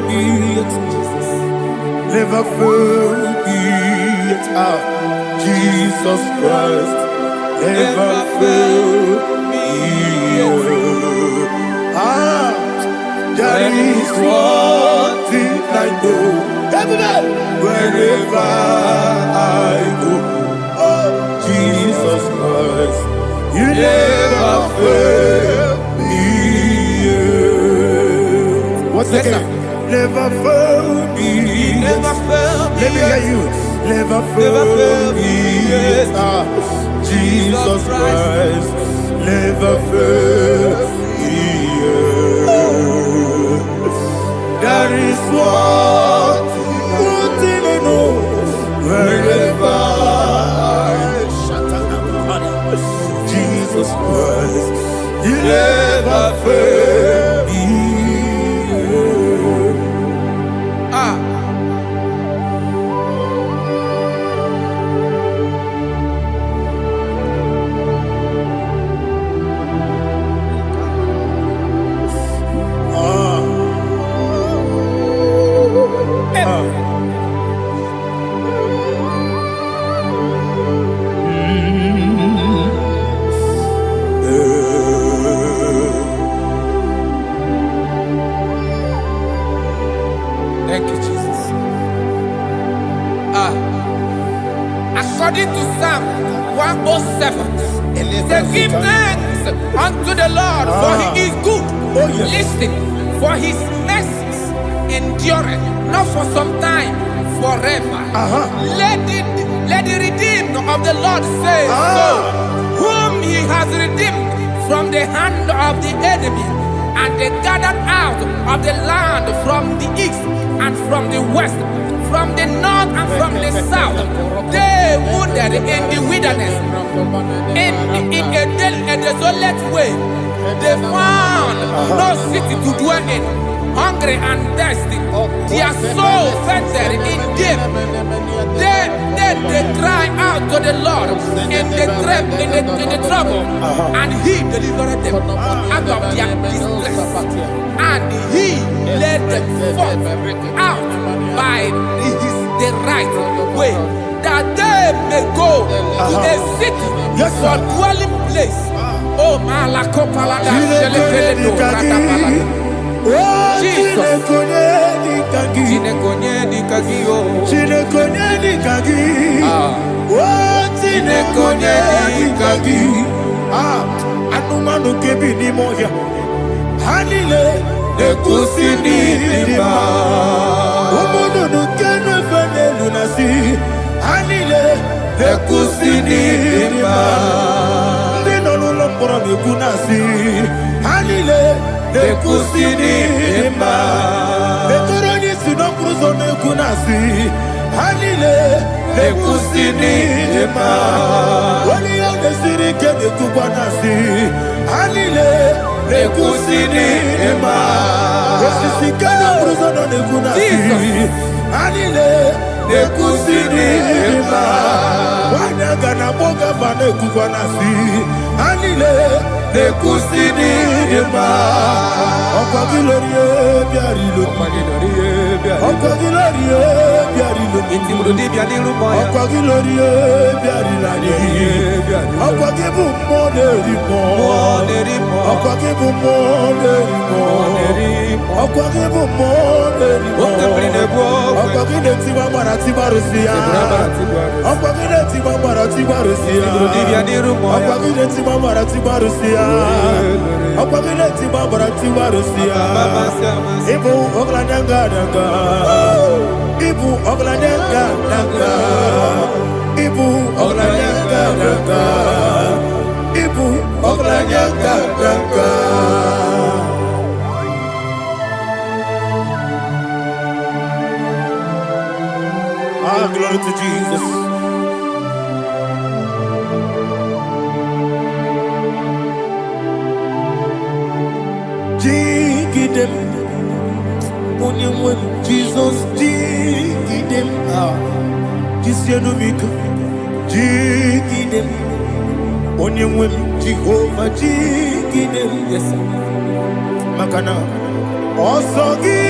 me yet. Never failed me yet. Jesus Christ never failed me yet. There is one thing I know. Wherever I go, Jesus Christ, you never fail me yet. What's again? Never fail me. Never fail me. Let me hear you. Never fail me yet. Jesus Christ, never fail me yet. There is one thing I know. Wherever Jesus Christ, you never fail me. Thank you, Jesus. According to Psalm 107, say, give thanks unto the Lord, for he is good. Listen, for his mercies endureth, not for some time, forever. Let the redeemed of the Lord say so, whom he has redeemed from the hand of the enemy, and they gathered out of the land from the east and from the west, from the north and from the south. They wandered in the wilderness, in a desolate way. They found no city to dwell in, hungry and thirsty. Their soul fainted in deep. Then they cry out to the Lord in the trouble, and he delivered them out of their distress. And he led them forth out by the right way, that they may go to a city for dwelling place. Oh, Malakopalada, Jesus. Anumanu kebi ni moya. Hanile ekusini lima. Omono no kenu fene lunasi. Hanile ekusini lima. Ndino lulo mpora mekunasi. Hanile ekusini lima. Etoroni sino kruzo mekunasi. Hanile ekusini lima. Wali ya nesiri kene kubwanasi. Hanile ekusini lima. Esisi kene kruzo no mekunasi. Hanile ekusini lima. Wanaga na boga vane kubwanasi. Hanile ekusini lima. Okwa gilorie biarilo. Okwa gilorie biarilo. Okwa gilorie biarilani. Okwa gibu moderimo. Okwa gibu moderimo. Okwa gibu moderimo. Okwa gileti mambara tibarusia. Okwa gileti mambara tibarusia. Okwa gileti mambara tibarusia. Okwa gileti mambara tibarusia. Ibu ogladanga danga. Ibu ogladanga danga. Ibu ogladanga danga. Ibu ogladanga danga. Glory to Jesus. Jigidem, Jesus, jigidem, Jisianumika, jigidem, Onyemwem, Jehovah, jigidem, yes, Makana, Osogi.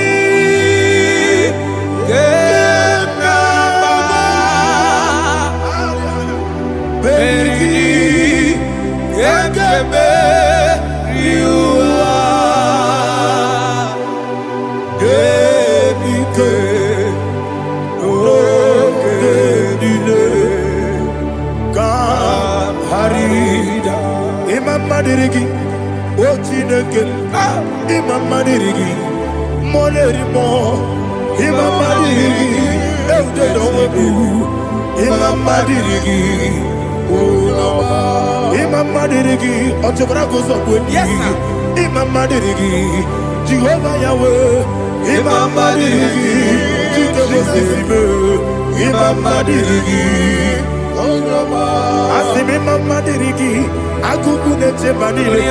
dirigi, molerimo, imama dirigi, eude dowebu, imama dirigi, ulama, imama dirigi, otobra gozo kweni, imama dirigi, Jehovah Yahweh, imama dirigi, Jitobosisibe, imama dirigi, Asimi mama dirigi, akuku neche banile,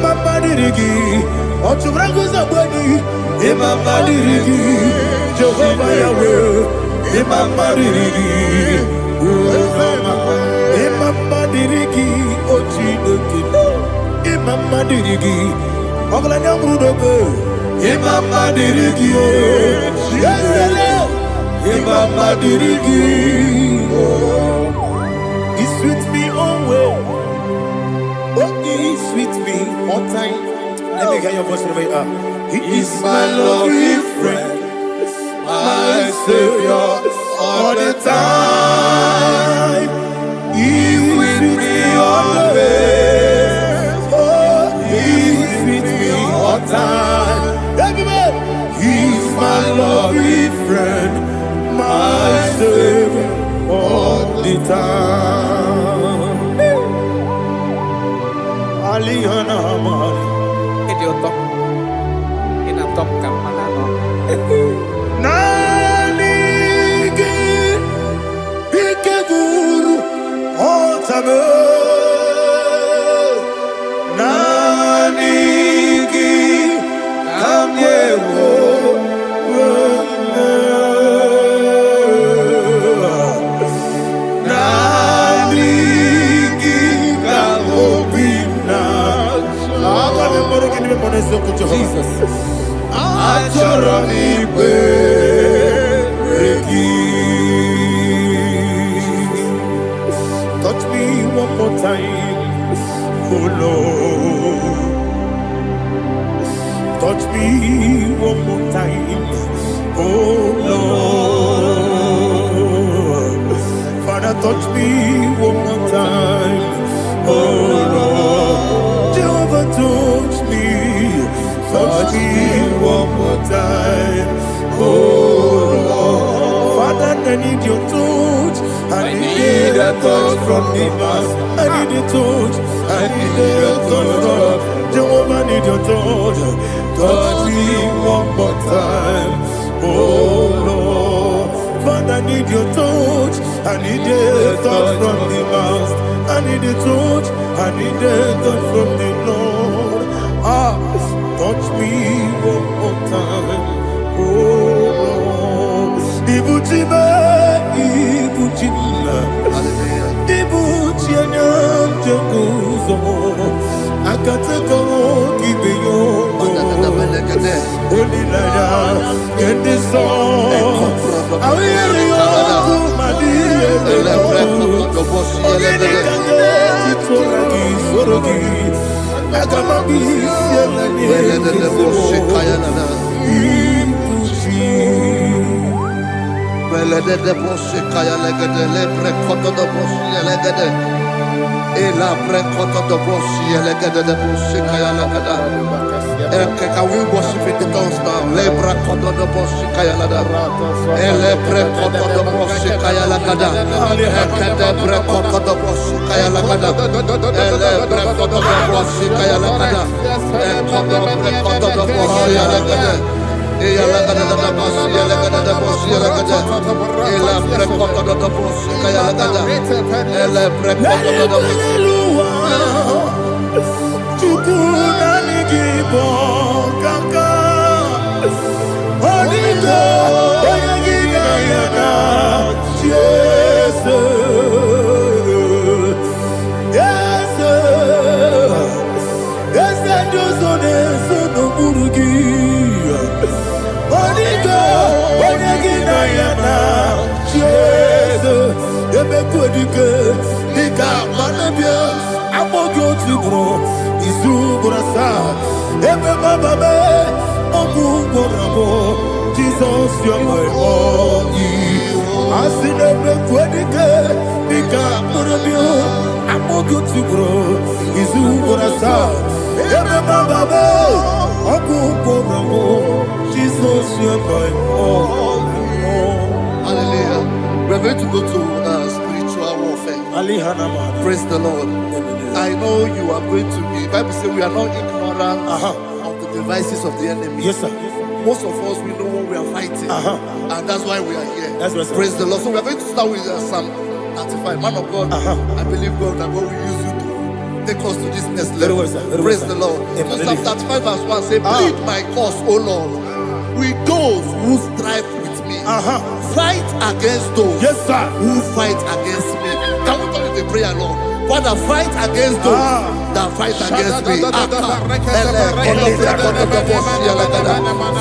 mama dirigi, otubrangu zabweni, mama dirigi, Jehovah Yahweh, mama dirigi, mama dirigi, ochideki, mama dirigi, oglanya mudobe, mama dirigi, yesele, mama dirigi. He's with me always. Oh, he's with me all time. Let me hear your voice wherever you are. He is my loving friend, my Savior all the time. He's with me always. Oh, he's with me all time. Everybody, he's my loving friend, my Savior all the time. Aliana Mari. Idiota. Inatom kamana no. Nanigi Ikeguru Otame. Nanigi Kamyewo. Jesus. Touch me one more time, oh Lord. Touch me one more time, oh Lord. Father, touch me one more time, oh Lord. Jehovah, touch me. Touch me one more time, oh Lord. Father, I need your touch. I need a touch from the past. I need a touch. I need a touch from Jehovah. I need your touch. Touch me one more time, oh Lord. Father, I need your touch. I need a touch from the past. I need a touch. I need a touch from the Lord. Touch me one more time, oh Lord. Ibuchima, Ibuchima, Ibuchina, Jaguzo. Akataka Kibeyo, Olilaya, get this song. I hear you, Madia, Sorogi. Can we worship in the tongues now? Lebra koto do boshi kaya lada. Elebre koto do boshi kaya lada. Ekede bre koto do boshi kaya lada. Elebre koto do boshi kaya lada. Ekodo bre koto do boshi lada. Eya lada da boshi lada da boshi lada. Elebre koto do boshi kaya lada. Elebre koto do boshi. Kaka Onigo Oyagina Yana Jesus Yes Yes Josone Sono Burugi Onigo Oyagina Yana Jesus Ebe Kodike Nika Manabia Amogo Tibro Isu Burasa Ebe Bababe Ogu Borabo Jesus you're my only Asinebe Kwadike Nika Manabia Amogo Tibro Isu Burasa Ebe Bababe Jesus, you're my all. Hallelujah. We're going to go to spiritual warfare. Praise the Lord. I know you are going to be. Bible says we are not ignorant of the devices of the enemy. Yes, sir. Most of us, we know what we are fighting, and that's why we are here. That's right, sir. Praise the Lord. So we are going to start with Psalm 35. Man of God, I believe God that God will use you to take us to this next level. Very well, sir. Praise the Lord. So Psalm 35 verse 1 says, plead my cause, O Lord, with those who strive with me. Fight against those who fight against me. Can we call it a prayer, Lord? Father, fight against those that fight against me.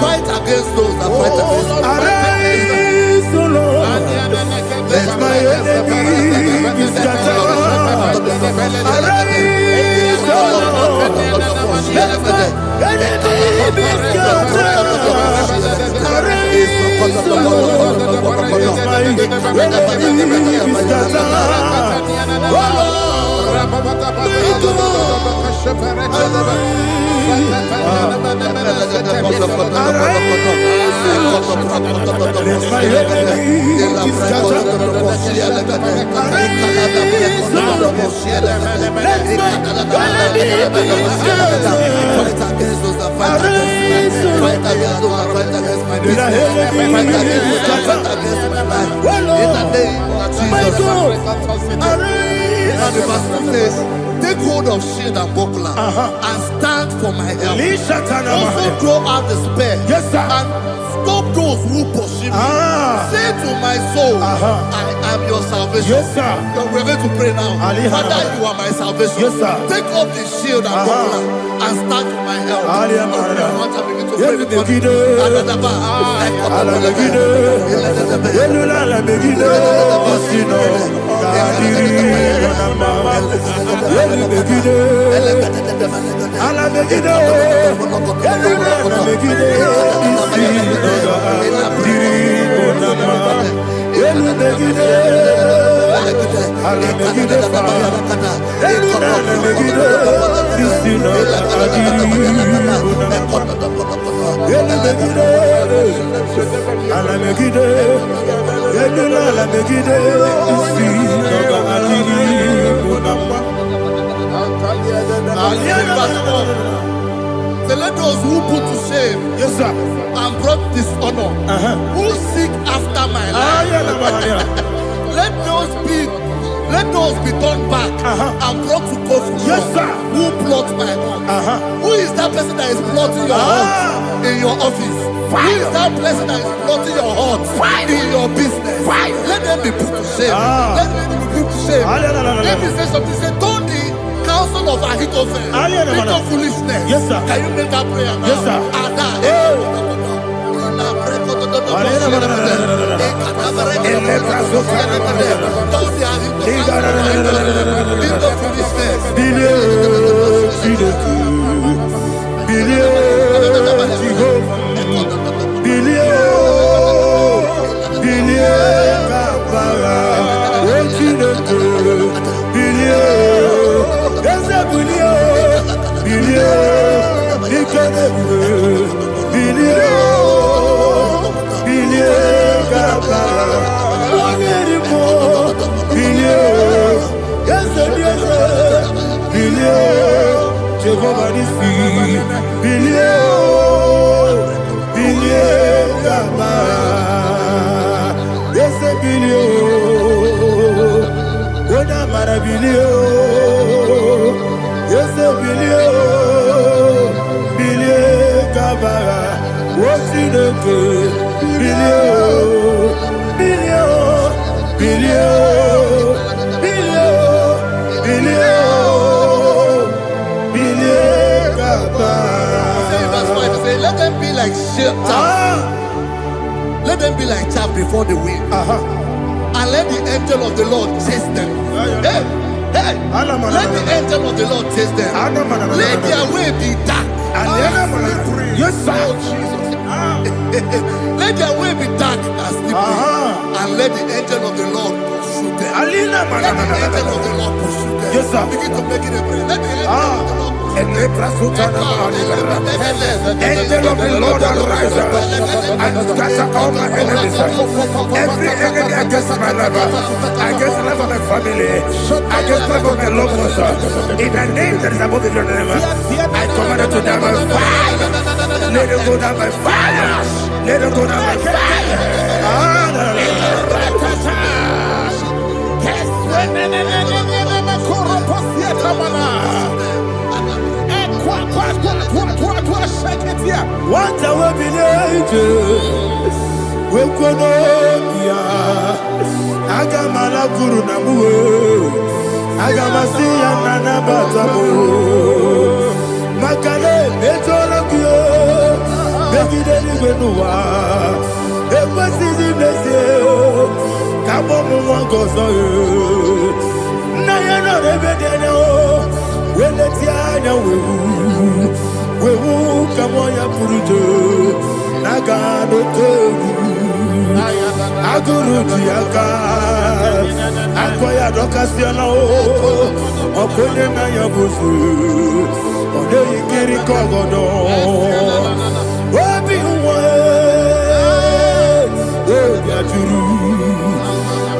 Fight against those that fight against me. Arise, O Lord. Let my enemy be scattered. Arise, O Lord. Let my enemy be scattered. Arise, O Lord. Let my enemy be scattered. Oh Lord. And the verse says, take hold of shield and buckler and stand for my help. Also throw out the spear and stop those who pursue me. Say to my soul, I am your salvation. We're going to pray now. Father, you are my salvation. Take up the shield and buckler and stand for my help. So let those who put to shame and brought dishonor, who seek after my life, let those be turned back and brought to confusion. Who plot my hurt? Who is that person that is plotting your hurt in your office? Who is that person that is plotting your hurt in your business? Let them be put to shame. Let them be put to shame. Let me say something. Say, don't the counsel of Ahithophel become foolishness. Can you make that prayer now? Let them be like chaff. Let them be like chaff before the wind. And let the angel of the Lord chase them. Hey, let the angel of the Lord chase them. Let their way be dark. Let their way be dark as slippery. And let the angel of the Lord pursue them. Alina Let the angel of the Lord pursue them. Yes, sir. Begin to make it a prayer. Let the angel of the Lord pursue them. Angel of the Lord arise and scatter all my enemies. Every enemy against my life, against the life of my family, against the life of my loved ones, in the name that is above the name, I command it to die by fire. Let it go down by fire. Let it go down by fire. What I will be we could Agamala Guru Namu Agamasiya Nana Batamu Makale Betolakio Begideni Benua Ekwasizi Blessio Kabomu Wangozo Nayana Rebedeno Weletiana Wewu Kamoya Purujo Nagano Tewu Aguru Jiaka Akoya Dokasiano Okonye na Yabusu Ode Ikiri Kogodo Obi Uwe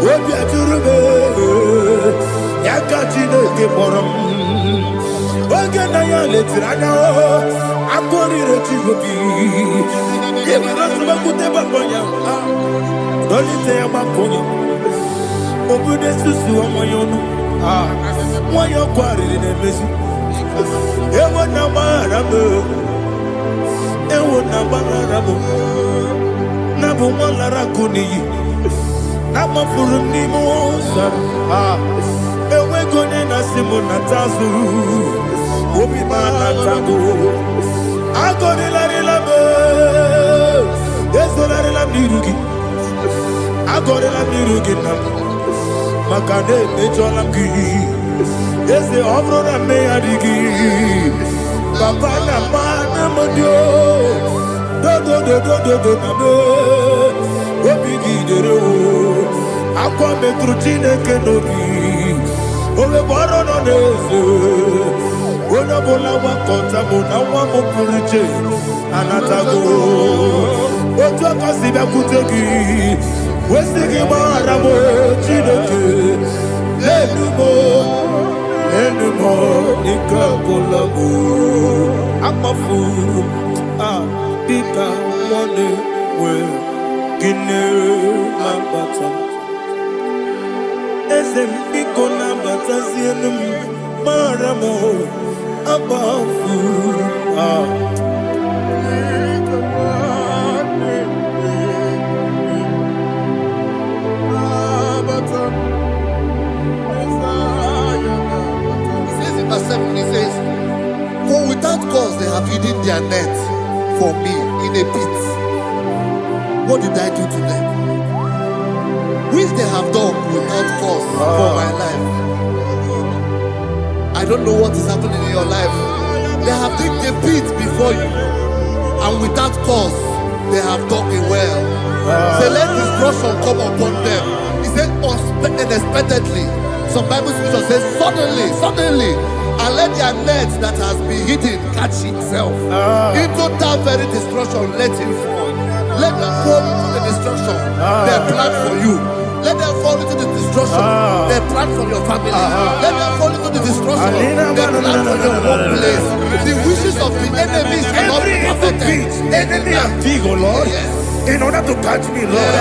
Obi Aturu Yakachine Kemoram Oge na ya letirana Akori Rechigobi Yebirasuma Kuteba Bonya Dolite ya makonyi Obude susu wa moyonu Mwayo kwa rili nemezi Ewo na maramu Ewo na maramu Nabu mwalara kuniyi Nama furu ni mosa Ewe gone na simu na tazu Obi mana tago Agoni larila me Ezo larila mirugi Agora la mirugina Makane mejola ki Ese obro na me adigi Papa na mana modio Do na me Obigi dero Aqua me trutine kenobi Ove boro no nese Ona bola wakota Bona wamo puriche Anatago Ojo kasiba kutegi Wesigi maramo chineke Lenumo Nikakolamu Amafuru Pika Mwane We Gine Mambata Ezempiko Nambata Zienum Maramo Amafuru He says, for without cause they have hidden their net for me in a pit. What did I do to them? Which they have done without cause for my life. I don't know what is happening in your life. They have digged a pit before you, and without cause they have dug a well. Say, let destruction come upon them. He said, unexpectedly. Some Bible scripture says, suddenly, and let their net that has been hidden catch itself. Into that very destruction, let it fall. Let them fall into the destruction they plan for you. Let them fall into the destruction they plan for your family. Let them fall into the destruction they plan for your workplace. The wishes of the enemies are not perfected. Enemy and Vigo, Lord. In order to catch me, Lord,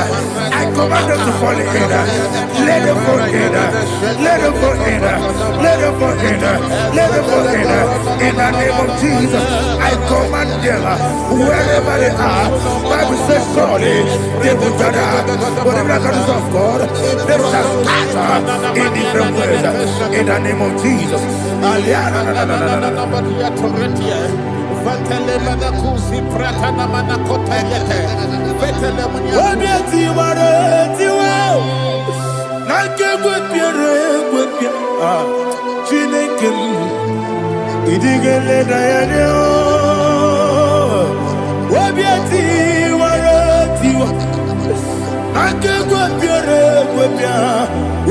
I command them to fall in. Let them fall in. Let them fall in. Let them fall in. Let them fall in. In the name of Jesus, I command them wherever they are. Bible says surely they will gather. But the miracles of God, they shall scatter in different ways. In the name of Jesus.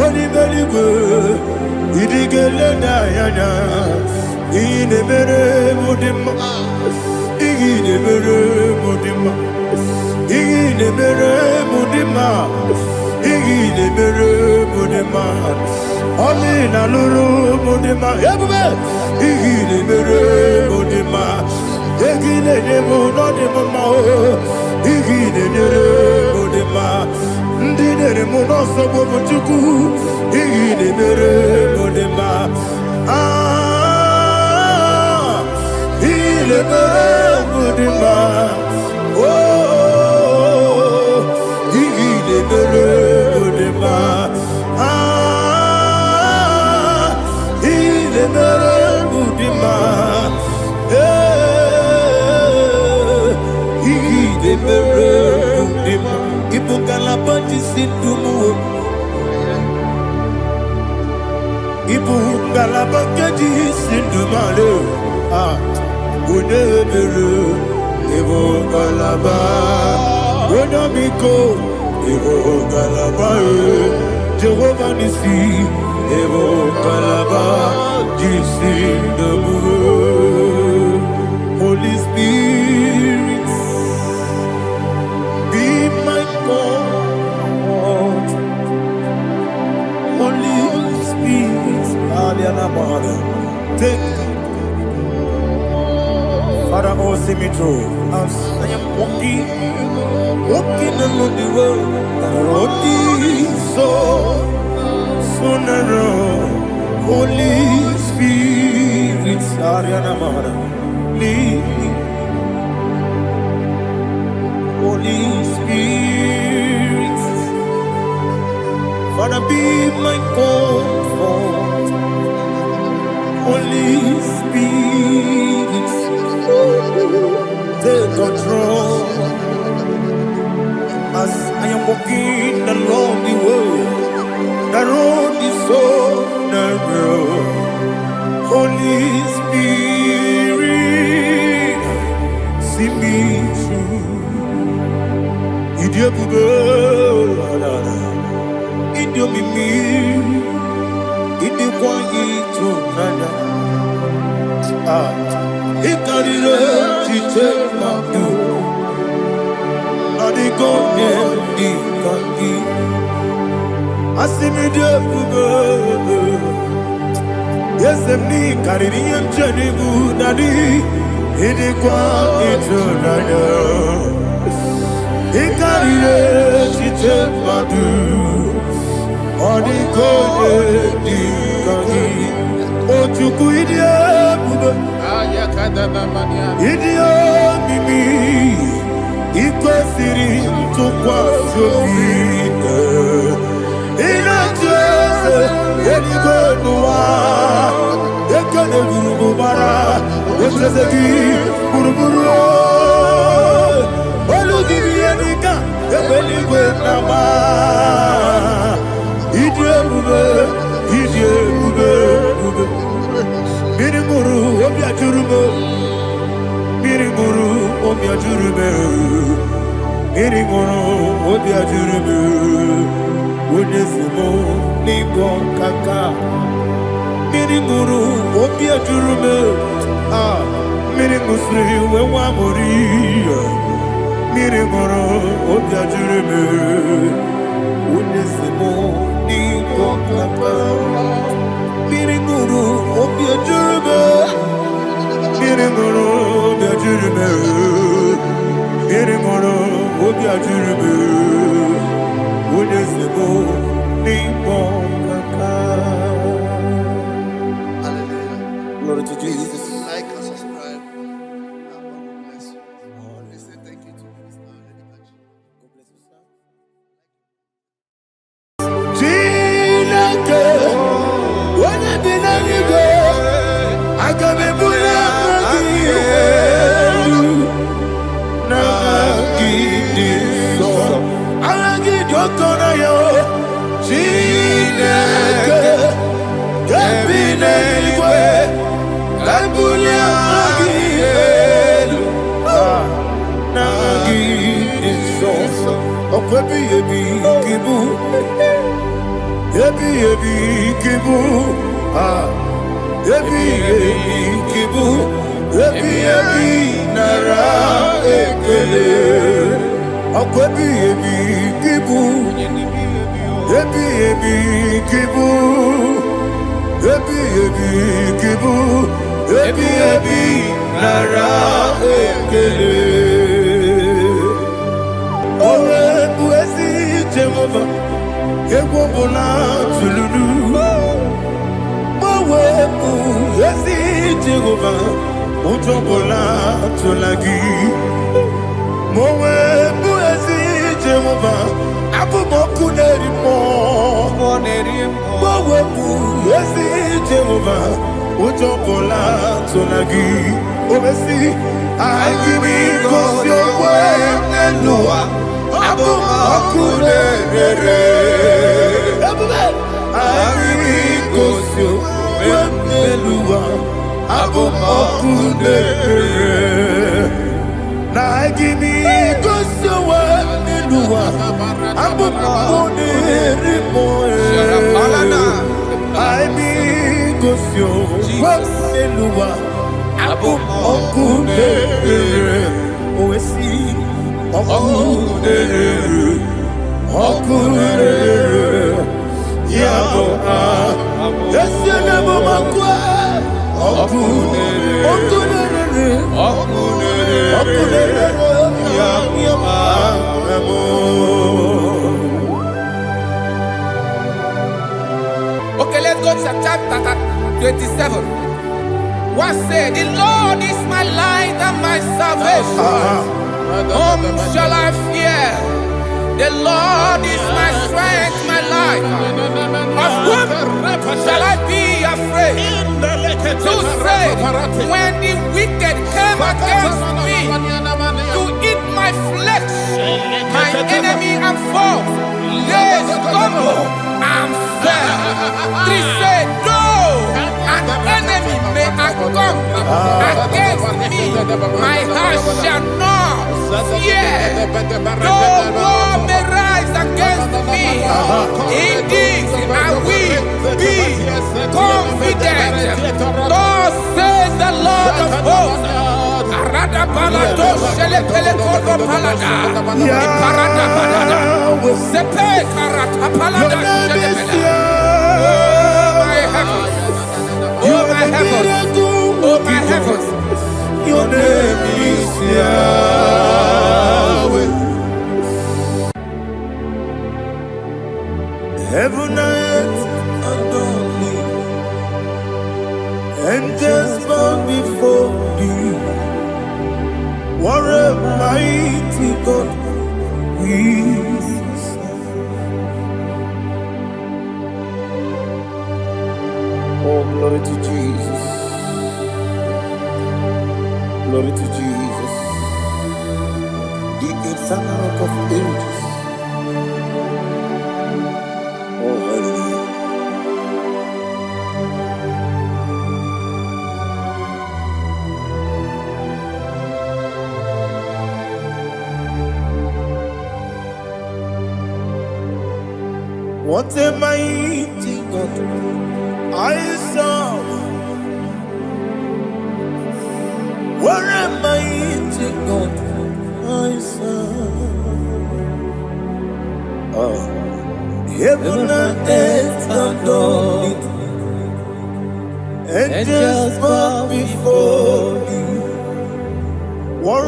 Wani beligwe idigele na yana ine mere mudima ine mere mudima ine mere mudima ine mere mudima Amina luru mudima ebube ine mere mudima egine nemo no demo ma igine nere mudima ndinere muno sobo buchuku igine nere mudima ile mere mudima oh igine nere mudima ile mere mudima igine mere mudima Ibukala bati sindumu Ibukala bati sindumale Unebere Ibukala ba Unamiko Ibukala ba Jehovah Nisi Ibukala ba Jisindumu Holy Spirit be my God, Holy Spirit, take Father, oh, see me through. As I am walking along the road, the road is so narrow. Holy Spirit, lead me. Holy Spirit, Father, be my comfort. Holy Spirit, take control as I am walking along the way. The road is so narrow. Holy Spirit, see me through. Idiobube, Idiomimi, Idikwa Itunanya. Ikarire Chite Mabdu, Adigonye Ikangi. Asimidiobube, Yesemni Kaririyem Chenibu Nadi, Idikwa Itunanya. Ikarire Chite Mabdu, Adigonye Ikangi. Ochuku Idiobube, Idiomimi, Ikwesiri Tukwa Sofite, Inachese, Edigonua, Ekane Gurubara, Echeseki, Guruburu, Olugibi Enika, Ebeligwe Nama, Idiobube, Idiobube, Mirimuru, Obia Jurume, Mirimuru, Obia Jurume, Mirimuru, Obia Jurume, Unesimo, Nigo Kaka, Mirimuru, Obia Jurume, Mirimusri, Wewamuri, Mirimuru, Obia Jurume, Unesimo, Nigo Kaka. Mirimuru, Obia Jurume, Mirimuru, Obia Jurume, Mirimuru, Obia Jurume, Unesimo, Nigo Kaka. Hallelujah. Glory to Jesus. Like and subscribe. God bless you. They say thank you to Mr. Lady Kachi. God bless you, sir. Chineke, onye bi n'eluigwe, aga m ebuli aka gị elu, n'aha gị dị nsọ. Aha gị dị oke ọnụahịa, Chineke, nke bi n'eluigwe, ka m bulie aka gị elu, n'aha gị dị nsọ. Ọkwa ebighị ebi ka ị bụ. ebi ebi kibu, ebi ebi kibu, ebi ebi nara ekele. Akwebi ebi kibu, ebi ebi kibu, ebi ebi kibu, ebi ebi nara ekele. Owe buezi Jehovah, Egwobona tululu. Owe buezi Jehovah, Ojobola tulagi. Mowe buezi Jehovah, Abumoku nerimo. Mowe buezi Jehovah, Ojobola tulagi. Obesi, I give you cause your way and Noah. Abumoku nerere. I give you cause your way and Noah. Abumoku nerere. Now I give me cause your way and Noah. Abumoku nerere. I be cause your way and Noah. Okudere, oesi, okudere, okudere, yabo yesi nebo makwe, okudere, okudere, yabo. Okay, let's go to chapter 27. What said, the Lord is my light and my salvation. Whom shall I fear? The Lord is my strength, my life. Of whom shall I be afraid? To say, when the wicked came against me to eat my flesh, my enemy and foe, they stumble and fell. Three said, no, an enemy may come against me, my heart shall not fear. No war may rise against me. Indeed, I will be confident. Thus says the Lord of hosts. Arada balado shele pele kodo palada. Iparada balada. Sepe karata palada shele pele. Oh my heavens. Oh my heavens. Your name is Yahweh. Heaven and earth adore me, angels bow before thee. What a mighty God we serve. Oh, glory to Jesus. Glory to Jesus. The eternal rock of ages. Oh, hallelujah. What a mighty God I serve. What a mighty God I serve. Heaven and earth adore it. Angels bow before thee. What a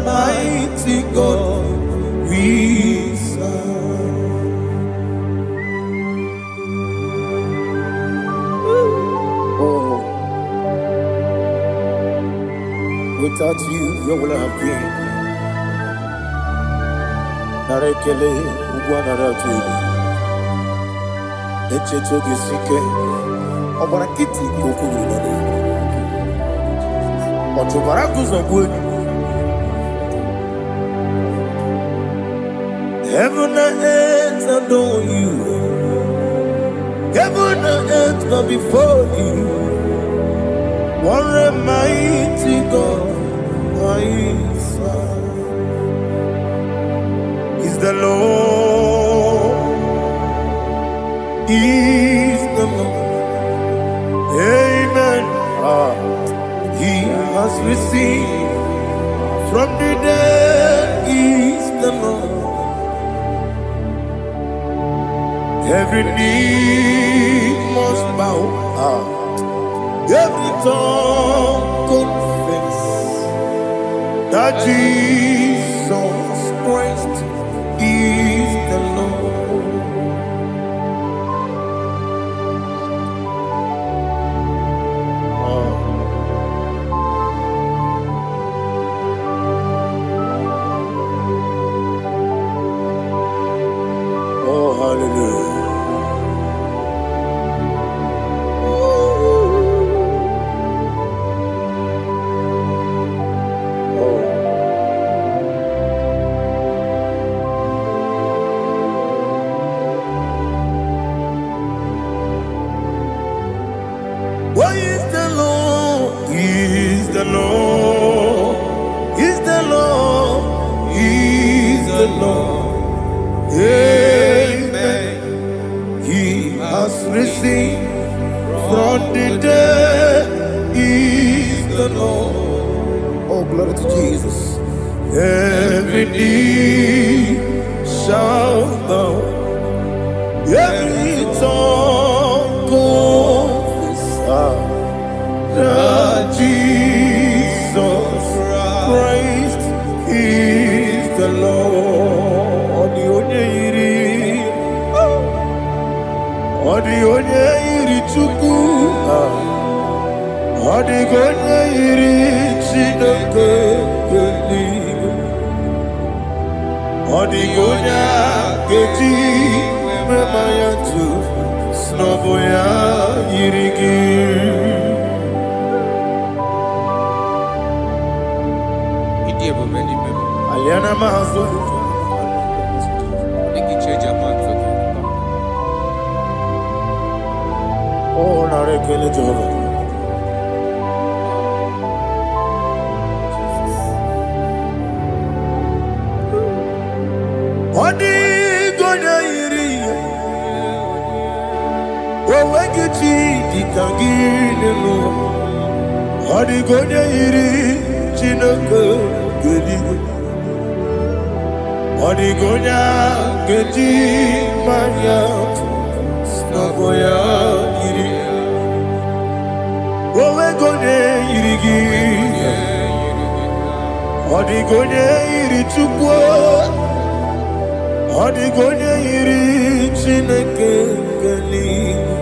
mighty God we serve. Oh, without you, where would I have been? Narekele, Ugwanaratu. Echetoge sike, Obarakiti Kokuru. Otobarakus of wood. Heaven and earth adore you. Heaven and earth bow before you. What a mighty God I serve. Is the Lord. He Every knee must bow. Every tongue confess that Jesus Christ is the Lord. Oh, hallelujah. Why is the Lord? Is the Lord? Is the Lord? Is the Lord? Amen. He has risen from the dead. Is the Lord. Oh, glory to Jesus. Every knee shall bow. Every tongue confess that Jesus Christ is the Lord. The onye yiri Chukwu, the onye yiri Chineke eluigwe, the onye ga-eji mema ya tu n'ọbụ ya yiri gị. Aliana mazo. Oh, narekele Jehovah. Odi gonya iri. Owegiti dikangile lo. Odi gonya iri Chineke geligo. Odi gonya geti manya snagoya iri. Owe gonya iri gi. Odi gonya iri Chukwu. Odi gonya iri Chineke geligo.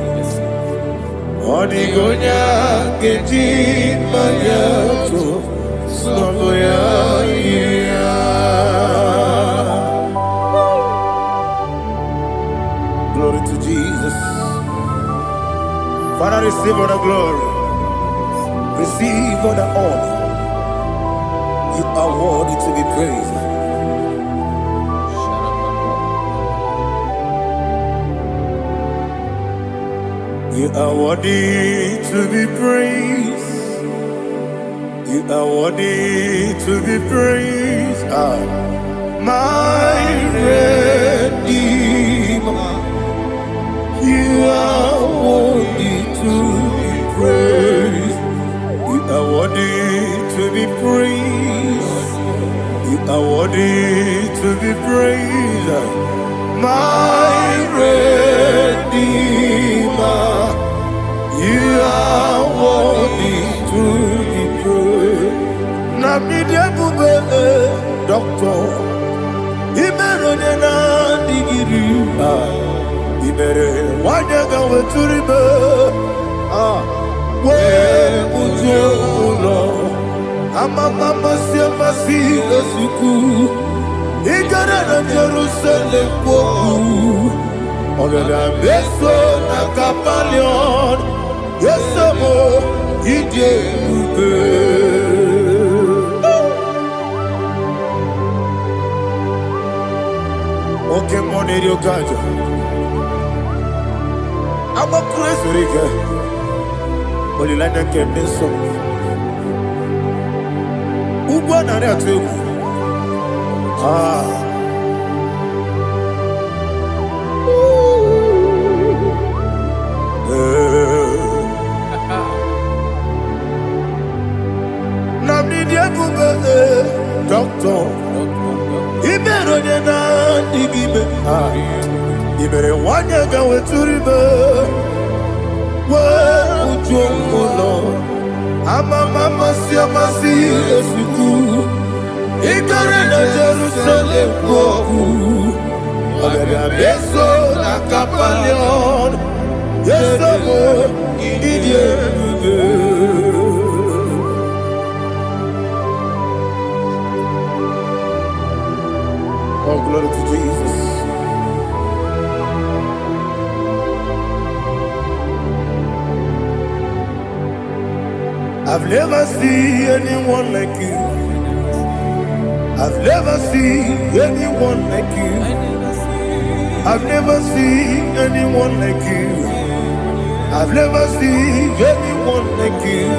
Odi gonya geti manya snagoya iri. Glory to Jesus. Father, receive all the glory. Receive all the honor. You are worthy to be praised. You are worthy to be praised. You are worthy to be praised. My Redeemer. You are worthy to be praised. You are worthy to be praised. You are worthy to be praised. My Redeemer. You are worthy to be praised. Namidia bube doctor. Imerone na digiri. Ibere wanyaga weturibe we ujulo amama siamasi esuku igara na Jerusalem kwoku ogada beso na kapalion yesemo ije ube oke moneri okajo I'm a crazy guy. Only like that can be so. Who won that too? Namidia Bube, doctor. He better than I dig him. Ibere wanya ga weturibe. Wa ujomulo. Mama si esiku. Ikare na Jerusalem koku. Obebe abeso na kapalion. Yeso mo idie. Oh, glory to Jesus. I've never seen anyone like you. I've never seen anyone like you. I've never seen anyone like you. I've never seen anyone like you.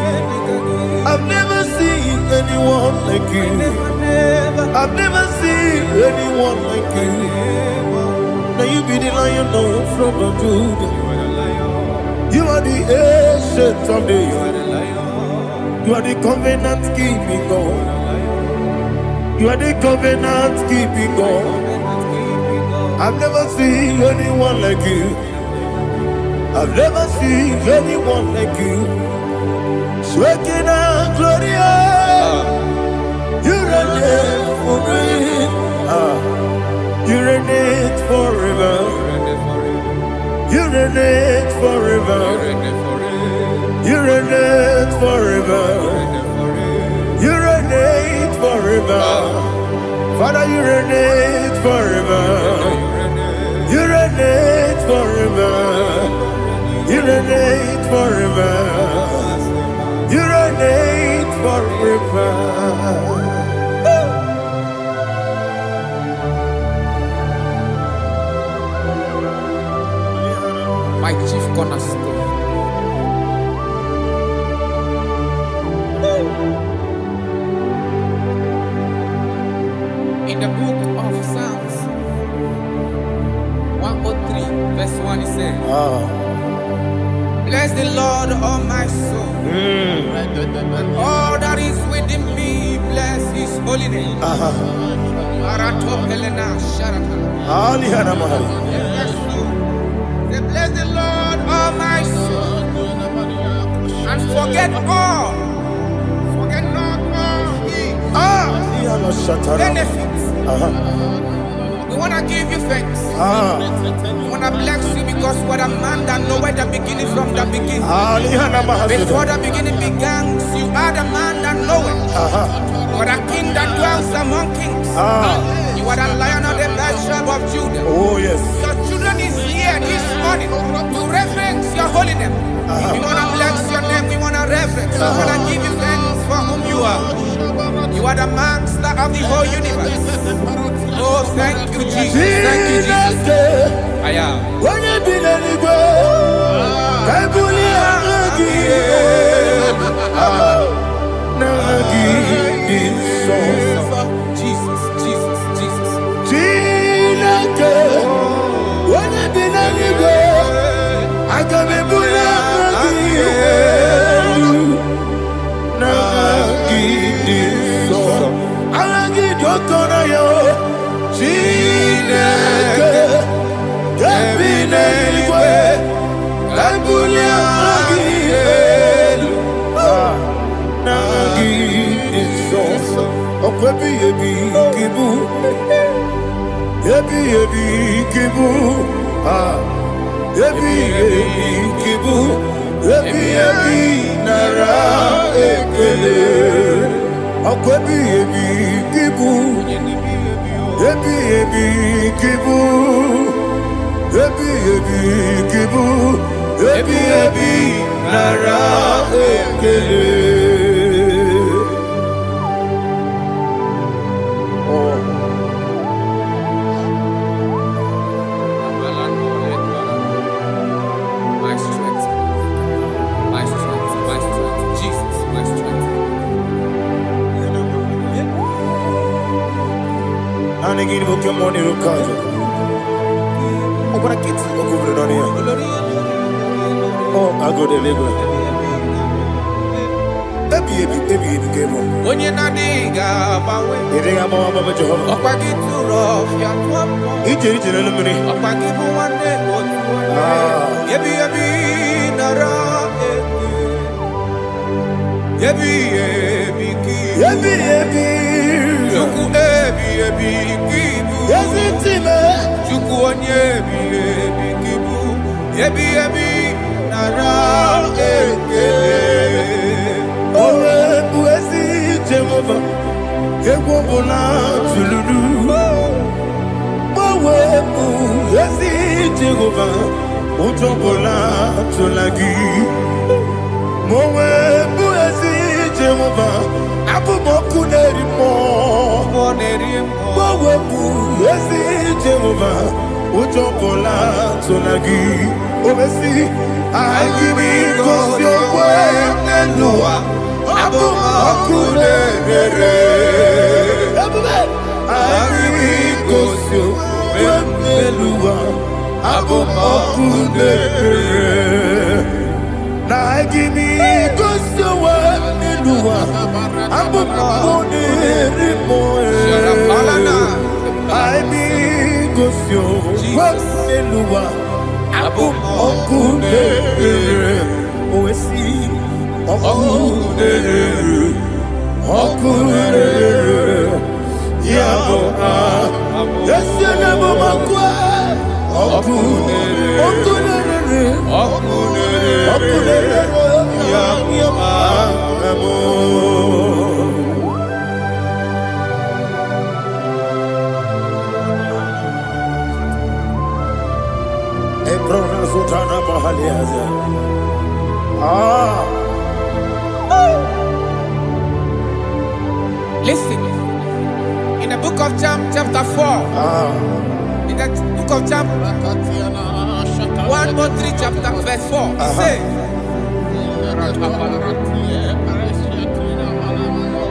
I've never seen anyone like you. I've never seen anyone like you. Now you be the Lion from the Judah. You are the ancient of days. You are the covenant keeping God. You are the covenant keeping God. I've never seen anyone like you. I've never seen anyone like you. Shaking and glorious. You reign for me. You reign forever. You reign forever. You reign forever. You reign forever. Father, you reign forever. You reign forever. You reign forever. You reign forever. My chief cornerstone. In the book of Psalms 103, verse 1, it says, bless the Lord, all my soul, and all that is within me, bless his holy name. Bless the Lord, all my soul, and forget not all his benefits. We want to give you thanks. We want to bless you because what a man that knoweth the beginning from the beginning. Before the beginning began, you are the man that knoweth. You are the king that dwells among kings. You are the Lion of the tribe of Judah. Oh yes. Your children is here this morning to reverence your holy name. We want to bless your name. We want to reverence. We want to give you thanks for whom you are. You are the master of the whole universe. Oh, thank you, Jesus. Thank you, Jesus. I am. When you be the Jesus, Jesus, Jesus. When you be the I can be Oh, I go deliver. When you're not digging, You think I'm on Jehovah? I'll give you one Ebi ebi kibu. Ebi ebi. Chuku ebi ebi kibu. Yazitime. Chuku onye ebi ebi kibu. Ebi ebi nara ekele. Owe buezi Jehovah. Egwobona tululu. Owe buezi Jehovah. Utobola tulagi. Owe buezi Jehovah. Abumoku nerimo. Owe buezi Jehovah. Utobola tulagi. Obesi. Agimi kosyo wenelua. Abumoku nerere. Agimi kosyo wenelua. Abumoku nerere. Agimi kosyo wenelua. Abumoku nerimo. Agimi kosyo wenelua. Abumoku nerere. Oesi. Okunere, okunere, yabo yesenebo makwa. Okunere, okunere, okunere, okunere, yabo amo. Ebrona sutana mahaliaza. Listen, in the book of John, chapter 4, in the book of John 1:3, chapter verse 4, it says,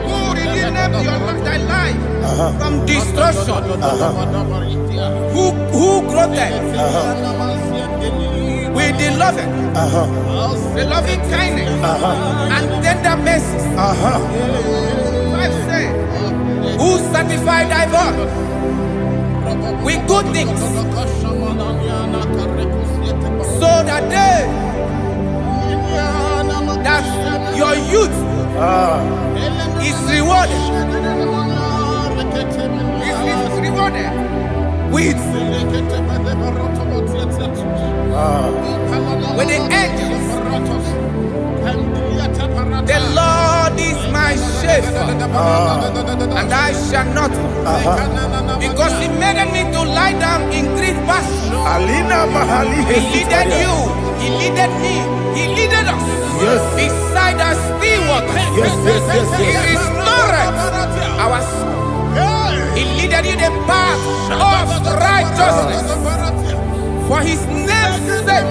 who redeemed thy life from destruction, who groweth with the loving kindness and tender mercies. Who satisfy thy voice with good things, so that your youth is rewarded. Is rewarded with the angels. The Lord is my shepherd, and I shall not want, because He made me to lie down in green pastures. He leaded you, He leaded me, He leaded us beside the still waters. He restored our soul. He leaded you the path of righteousness for His name's sake.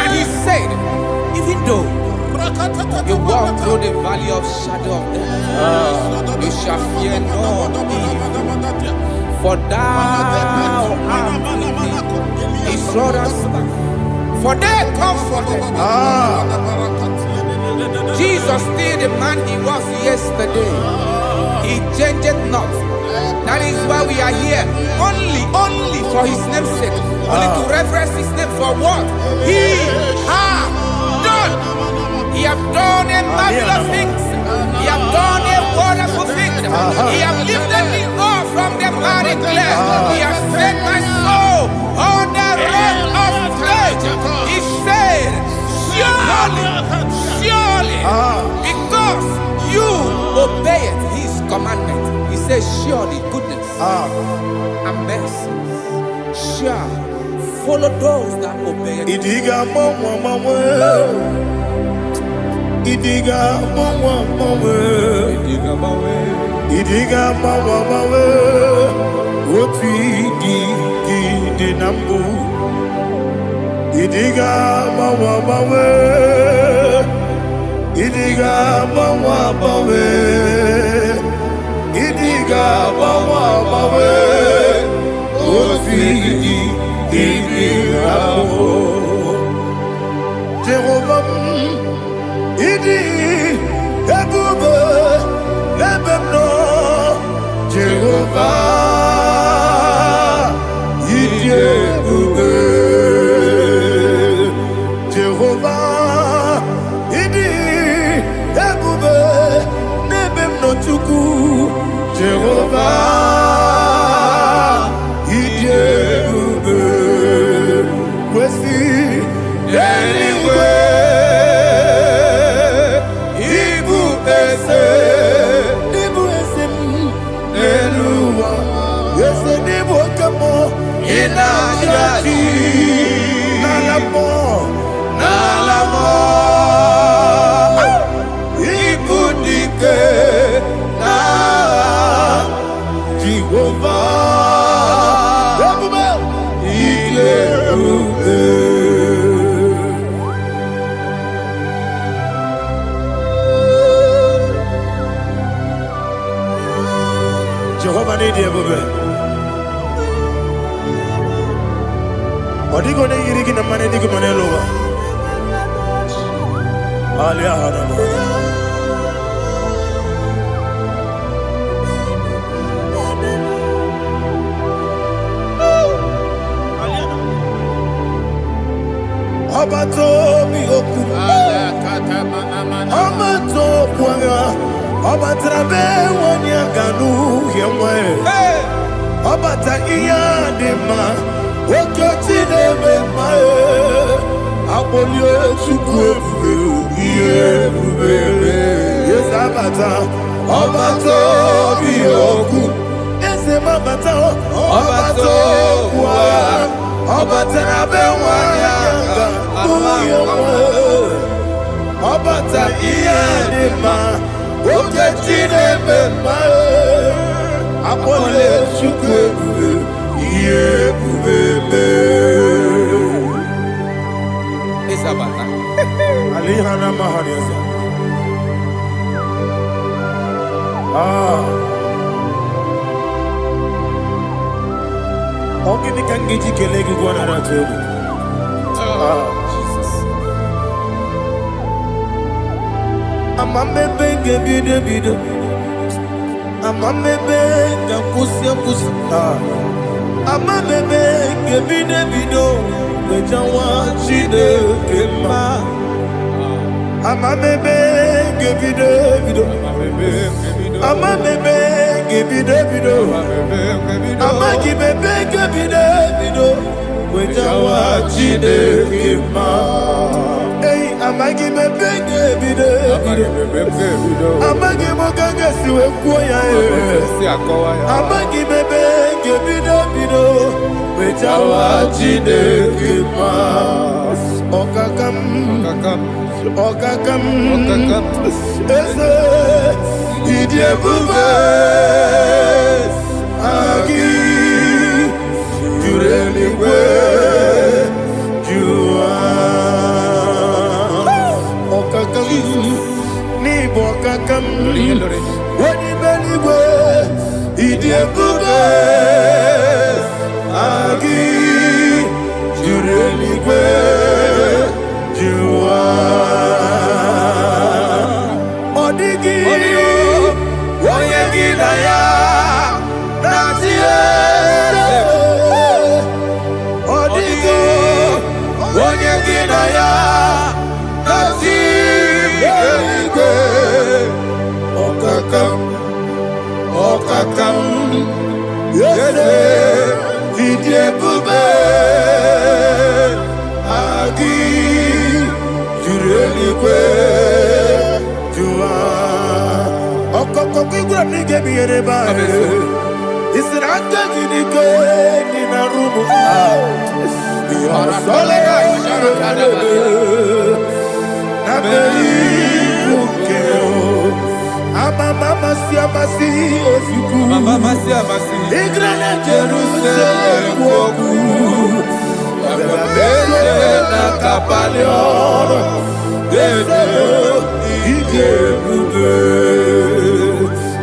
And He said, even though you walk through the valley of shadow of death, you shall fear no evil, for thou art with me. His rod and staff, for they comforted. Jesus still the man He was yesterday. He changed not. That is why we are here, only for His name's sake, only to reverence His name for what He has done. He has done a marvelous things. He has done a wonderful thing. He has lifted me up from the miry clay. He has set my soul on the rock of faith. He said, surely, because you obeyed His commandment. He says, surely goodness and mercy shall follow those that obey Him. Idiga mama. Idiga mama. Idiga mama. Oti di nambu. Idiga mama. Idiga mama. Idiga mama. Oti di nambu. Jehovah. Idi ebube ebemno Jehovah idi ebube Jehovah idi ebube Ibudike na Jehovah Jehovah need ebube. Odigo ne yirigi na mane digo mane lowa. Alia hanama. Abato mi oku. Abato kwanga. Obatrabe wonya ganu yemwe. Obata iya dema. Okoti debe mae. Abolio chukwe iye bubebe. Yes abata. Obato biyoku. Ese mabata. Obato kwa. Obatrabe wonya ganu yemwe. Obata iya dema. Oketine bemae, apole chukwe iye bubebe. Isabata. Alihana mahariasa. Ogini kangiji kelegi gwana ratebu. Amamebe gebide bide, amamebe gakusia kusia, amamebe gebide bido, bejawa chide kema, amamebe gebide bido, amamebe gebide bido, amagibebe gebide bido, bejawa chide kema. Amagi bebenge bide, amagi mokanga siwe kuya amagi bebenge bide bido, bejawa chide kima. Okakam, ese idie bube, agi jureli kwe, ni bokakam wani beligwe idie bube agi jureligwe juwa odigi woyegi na ya natie odigi woyegi na ya Okakam, yede, idie bube, agi, jurelikwe, juwa. Okokokigura nige biyereba, isiranga gidike nina rumu. Yarasolega sharakadaba, naberi bukeo. Mama siamasi ofiku. Mama siamasi. Igrana Jerusalem woku. Bele na kapalion. Dede ide bube.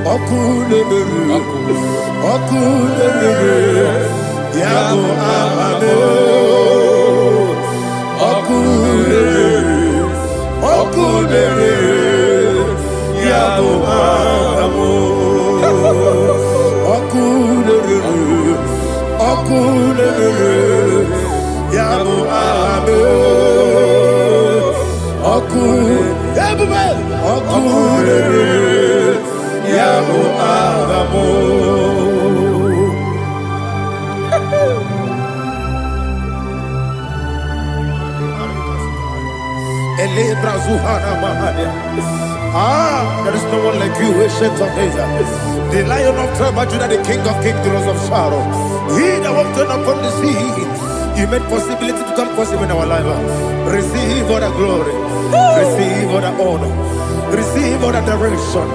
Okule yabo amame. Okule yabo amo, okule yabo amo, okule yabo amo. Ele brazuhana mahania. There is no one like you, ancient of days. The Lion of tribe of Judah, the King of kings, the Rose of Sharon. He that walked upon the sea. You made possibility to come possible in our life. Receive all the glory. Receive all the honor. Receive all the direction.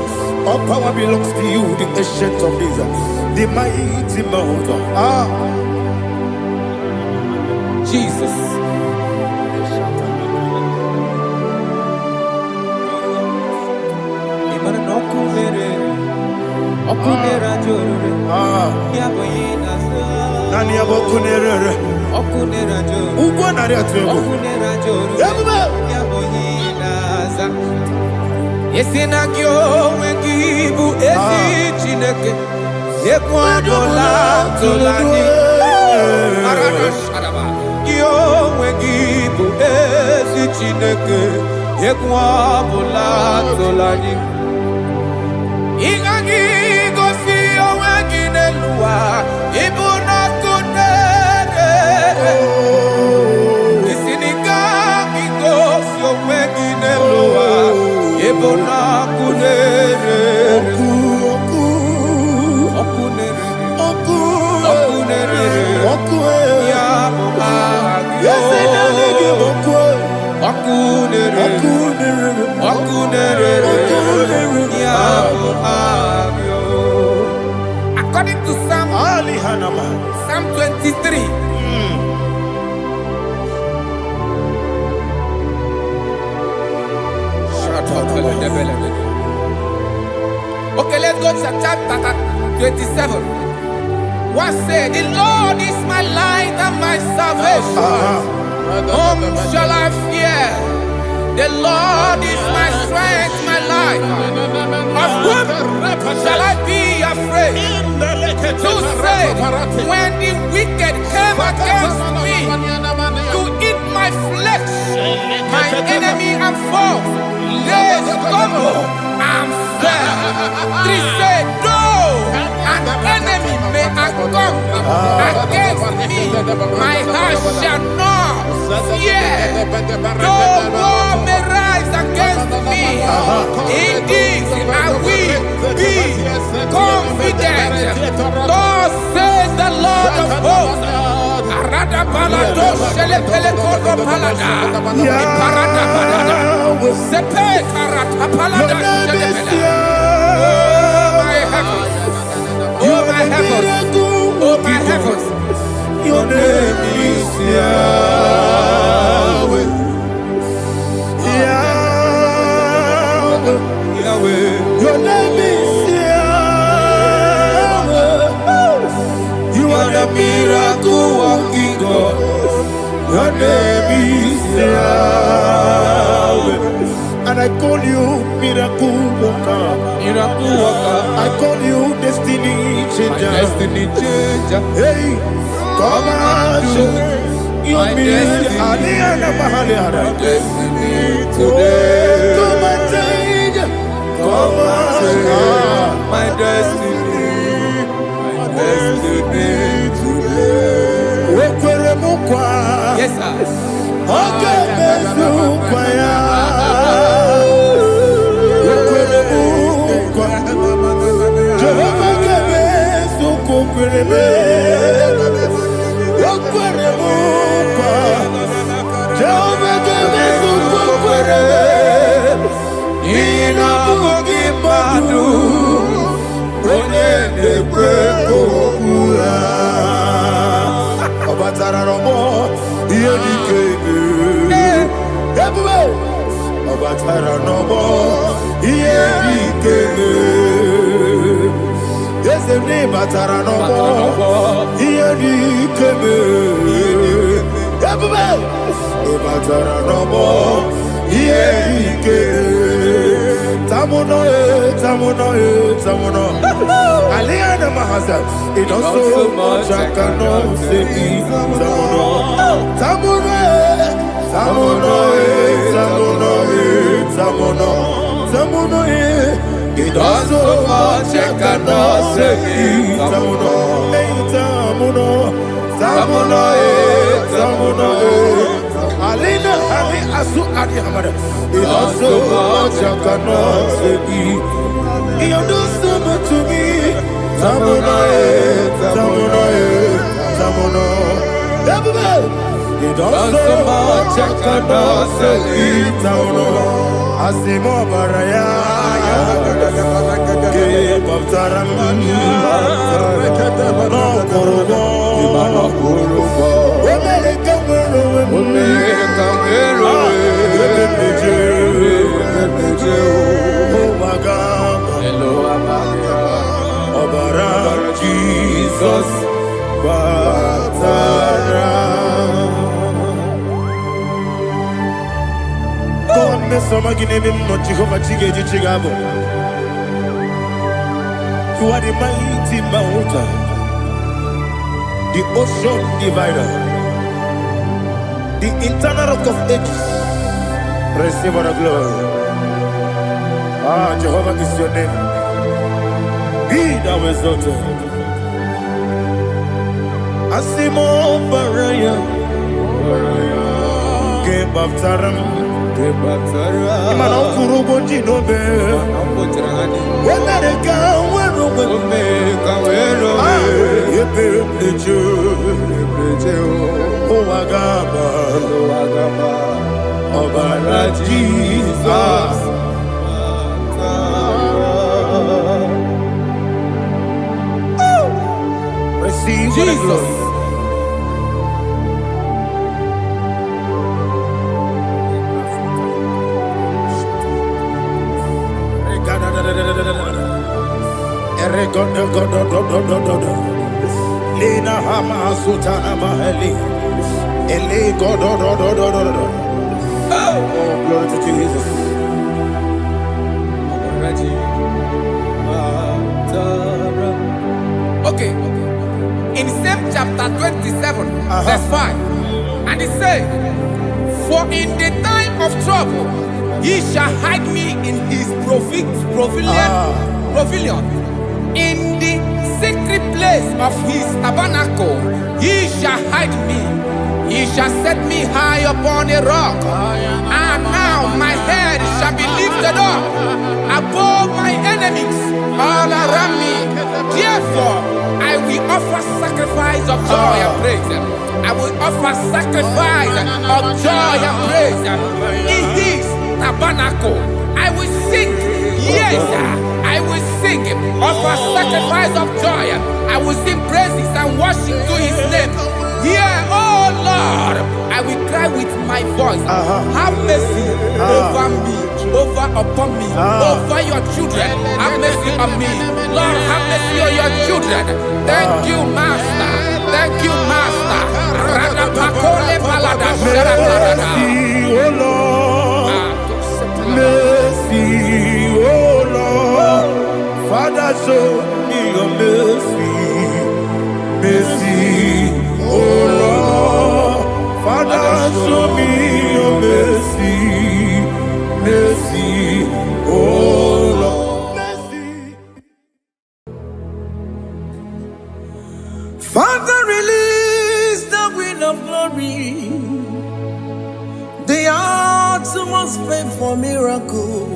All power belongs to you, the ancient of days, the mighty mountain. Jesus. Nani abokunerere. Ugwo nari atwego. Yesinagyo wengibu ezi chineke. Ekwadola tolani. Gyo wengibu ezi chineke. Ekwadola tolani. Ingagi gosi owenginelua. Ibuna kunere. Isinigagi gosi owenginelua. Ibuna kunere. According to Psalm 23. Okay, let's go to chapter 27. What said? The Lord is my light and my salvation. Whom shall I fear? The Lord is my strength, my life. Of whom shall I be afraid? Who said, when the wicked came against me to eat my flesh, my enemy and foe, they stumble and fell. Three said, though an enemy may come against me, my heart shall not fear. Though war may rise against me, in this I will be confident. Thus says the Lord of hosts. Oh my heavens, oh my heavens, your name is Yahweh. Yahweh, your name is Yahweh. You are the miracle working God. Your name is Yahweh. And I call you miracle worker. miracle worker. I call you destiny changer. Destiny changer. Hey, come on, your destiny. My destiny today. Come on, change. Come on, my destiny. My destiny today. Yes, sir. Okay, it does so much I cannot say. It does so much I cannot say. Alina, Ali, Asu, Adi, Hamada. It does so much I cannot say. You do so much to me. It also much I cannot say it down. Asimo baraya, give up taram, no kurubo, America oh my God, hello, Obara Jesus, Batara. God, me some again him not Jehovah Chige Chigabo. You are the mighty mountain, the ocean divider, the eternal rock of ages. Receive our glory. Ah, Jehovah is your name. Be thou exalted. Asimo baraya, give up taram. Imana kurubo jinobe. America wero. Yebe plejo. Oh agaba. Obara Jesus. Receive Jesus. Lina hama sutana mahali. Ele godo. Oh, glory to Jesus. Okay. In same chapter 27, verse 5, and it says, "For in the time of trouble, he shall hide me in his pavilion. In the secret place of his tabernacle, he shall hide me. He shall set me high upon a rock. And now my head shall be lifted up above my enemies all around me. Therefore, I will offer sacrifice of joy and praise. I will offer sacrifice of joy and praise in his tabernacle. I will sing, yes, I will sing, offer sacrifice of joy. I will sing praises and worship to his name. Here, oh Lord, I will cry with my voice. Have mercy over me, upon me, over your children. Have mercy on me. Lord, have mercy on your children. Thank you, Master. Thank you, Master. Mercy, oh Lord. Mercy, oh Lord. Father, show me your mercy. Mercy, oh Lord. Father, show me your mercy. Mercy, oh Lord. Mercy. Father, release the wind of glory. The utmost pray for miracle.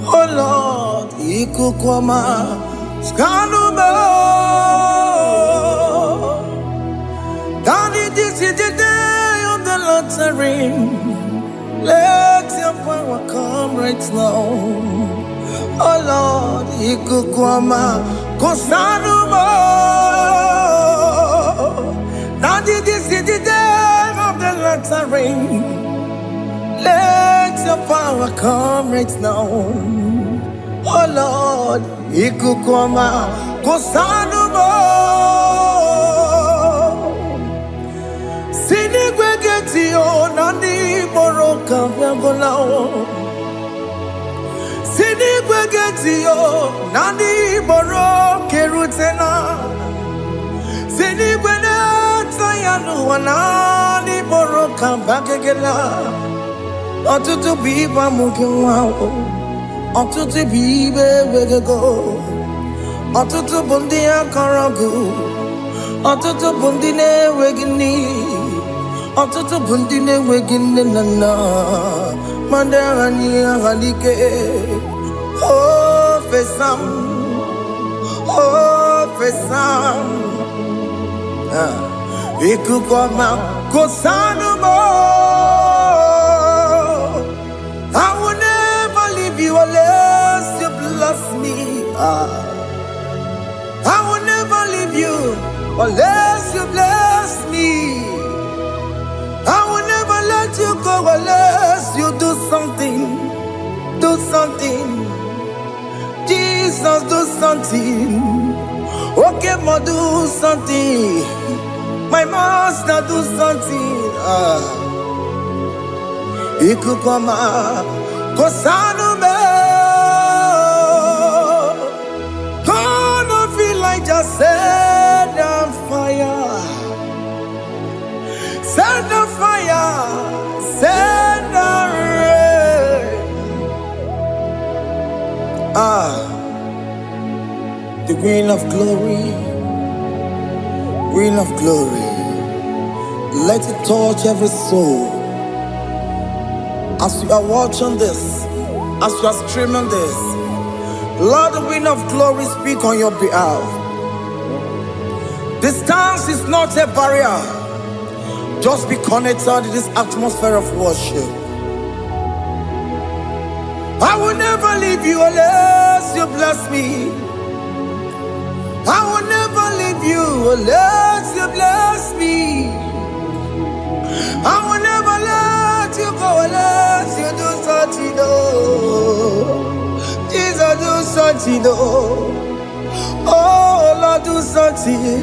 Oh Lord, Ikukwama, Skanuma. Daddy, this is the day of the Lord's ring. Let your power come right now. Oh Lord, Ikukwama, Kosanuma. Daddy, this is the day of the Lord's ring. Let your power come right now. Oh Lord, Ikukwama, Kosanuma. Sinigwegetio nani boroka vyagolao. Sinigwegetio nani boroke rutena. Sinigwena tayanu wanani boroka bagegela. Otutu biba mukiwao. Otutu bibe wegego. Otutu bundi akaragu. Otutu bundi ne wegini. Otutu bundi ne wegini nana. Mandarani halike. Oh fesam. Oh fesam. Ikukoma Kosanumo. I will never leave you unless you bless me. I will never leave you unless you bless me. I will never let you go unless you do something. Do something. Jesus, do something. Okay, ma, do something. My master, do something. Ikukoma Kosanume. Gonna feel like just set on fire. Set on fire. Set on rain. The Queen of Glory. Queen of Glory. Let it touch every soul. As you are watching this, as you are streaming this, Lord, the Queen of Glory, speak on your behalf. Distance is not a barrier. Just be connected to this atmosphere of worship. I will never leave you unless you bless me. I will never leave you unless you bless me. I will never let you go unless you do something. Jesus, do something. Oh, Lord, do something.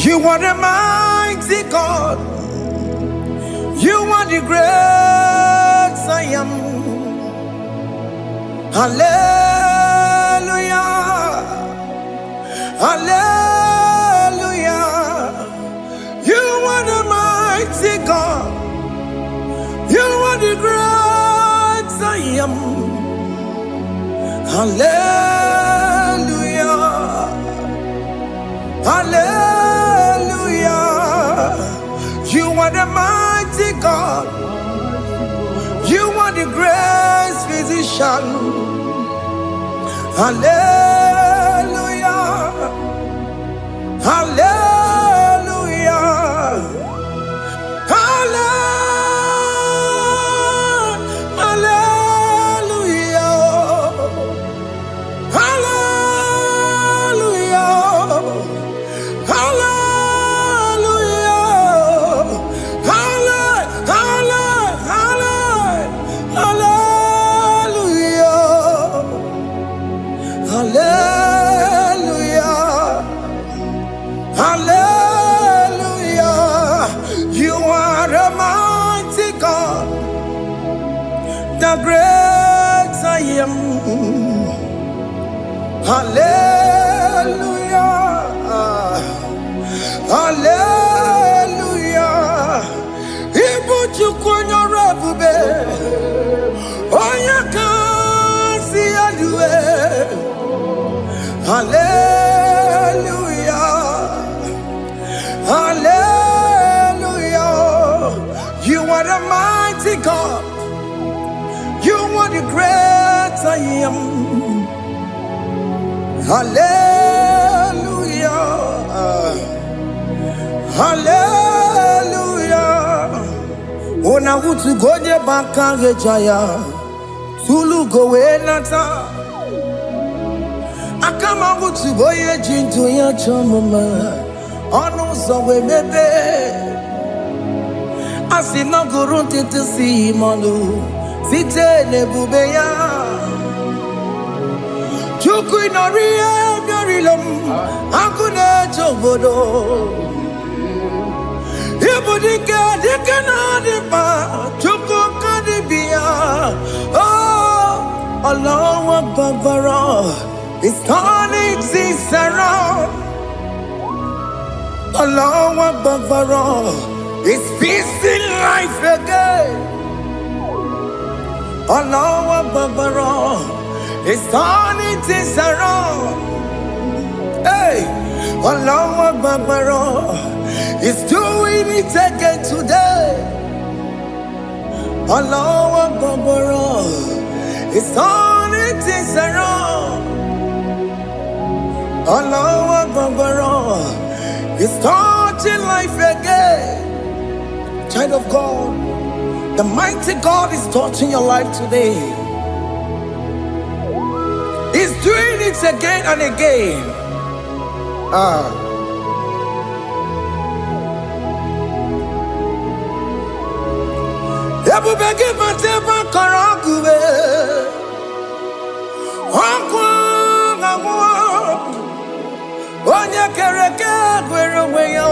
You are the mighty God. You are the great I am. Hallelujah. Hallelujah. You are the mighty God. You are the great I am. Hallelujah. Hallelujah. You are the mighty God. You are the great physician. Hallelujah. Hallelujah. The great I am. Hallelujah. Hallelujah. Ibuchukwanya rabube. Oya kasi alue. Hallelujah. Hallelujah. You are the mighty God. You are the great I am. Hallelujah. Hallelujah. Ona utu goje bakange jaya. Tulu gowe nata. Akama utu boye jinto ya chomama. Ono sowe mebe. Asina gurunti tisi manu. Site nebubeya. Chuku inoria garilom. Akune chobodo. Ibudika dikana dipa. Chuku kadibia. Oh, Allah Akbar. It's turning things around. Allah Akbar. It's feasting life again. Allah Akbar. It's turning things around. Hey, Allah Akbar. It's doing it again today. Alawa Gogoro, it's on it is around. Alawa Gogoro, it's touching life again. Child of God, the mighty God is touching your life today. He's doing it again and again. Ebubege mateba karagube, onye kereke gwere weyo,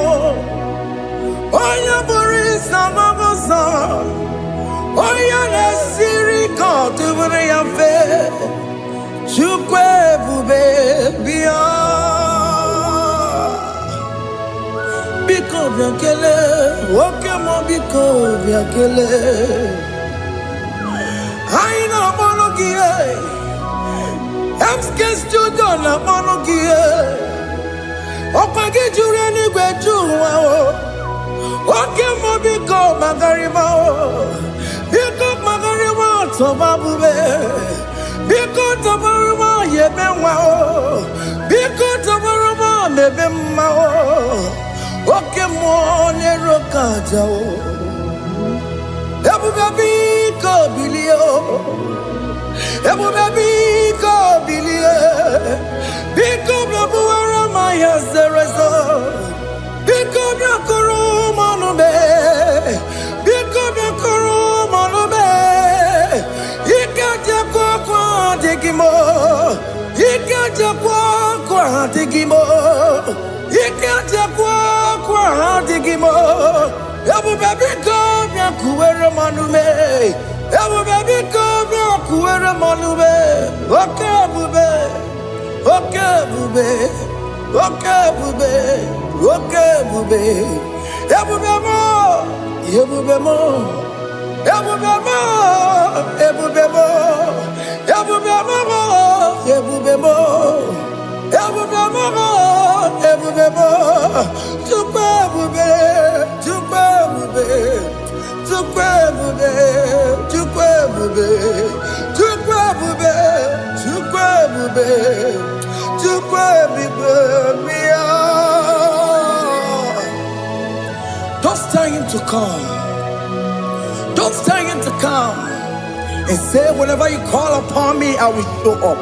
onye boris na mabosa, onye nesiri kotubure ya fe, chukwe bube biya, biko biakele, oke mo biko biakele, aina monogie, emske studio na monogie. Opage jure ni gwejuwa o. Oke mo biko magariba o. Biko magariba tobabube. Biko tobaruba yebenwa o. Biko tobaruba mebemma o. Oke mo nero kaja o. Ebube biko bilio. Ebube biko bilie. Biko bebuara maya zerezo. Biko biakoro manube. Biko biakoro manube. Ikaja kwa digimo. Ikaja kwa digimo. Ikaja kwa digimo. Ebube biko biakuere manube. Ebube biko biakuere manube. Okay bube. Okay, bube, okay, bube, okay, bube. Ebube mo, ebube mo, ebube mo, ebube mo, ebube mo, ebube mo, ebube mo, ebube mo. Tukwe bube, tukwe bube, tukwe bube, tukwe bube, tukwe bube, tukwe bube. Don't tell him to come. Don't tell him to come. And say, whenever you call upon me, I will show up.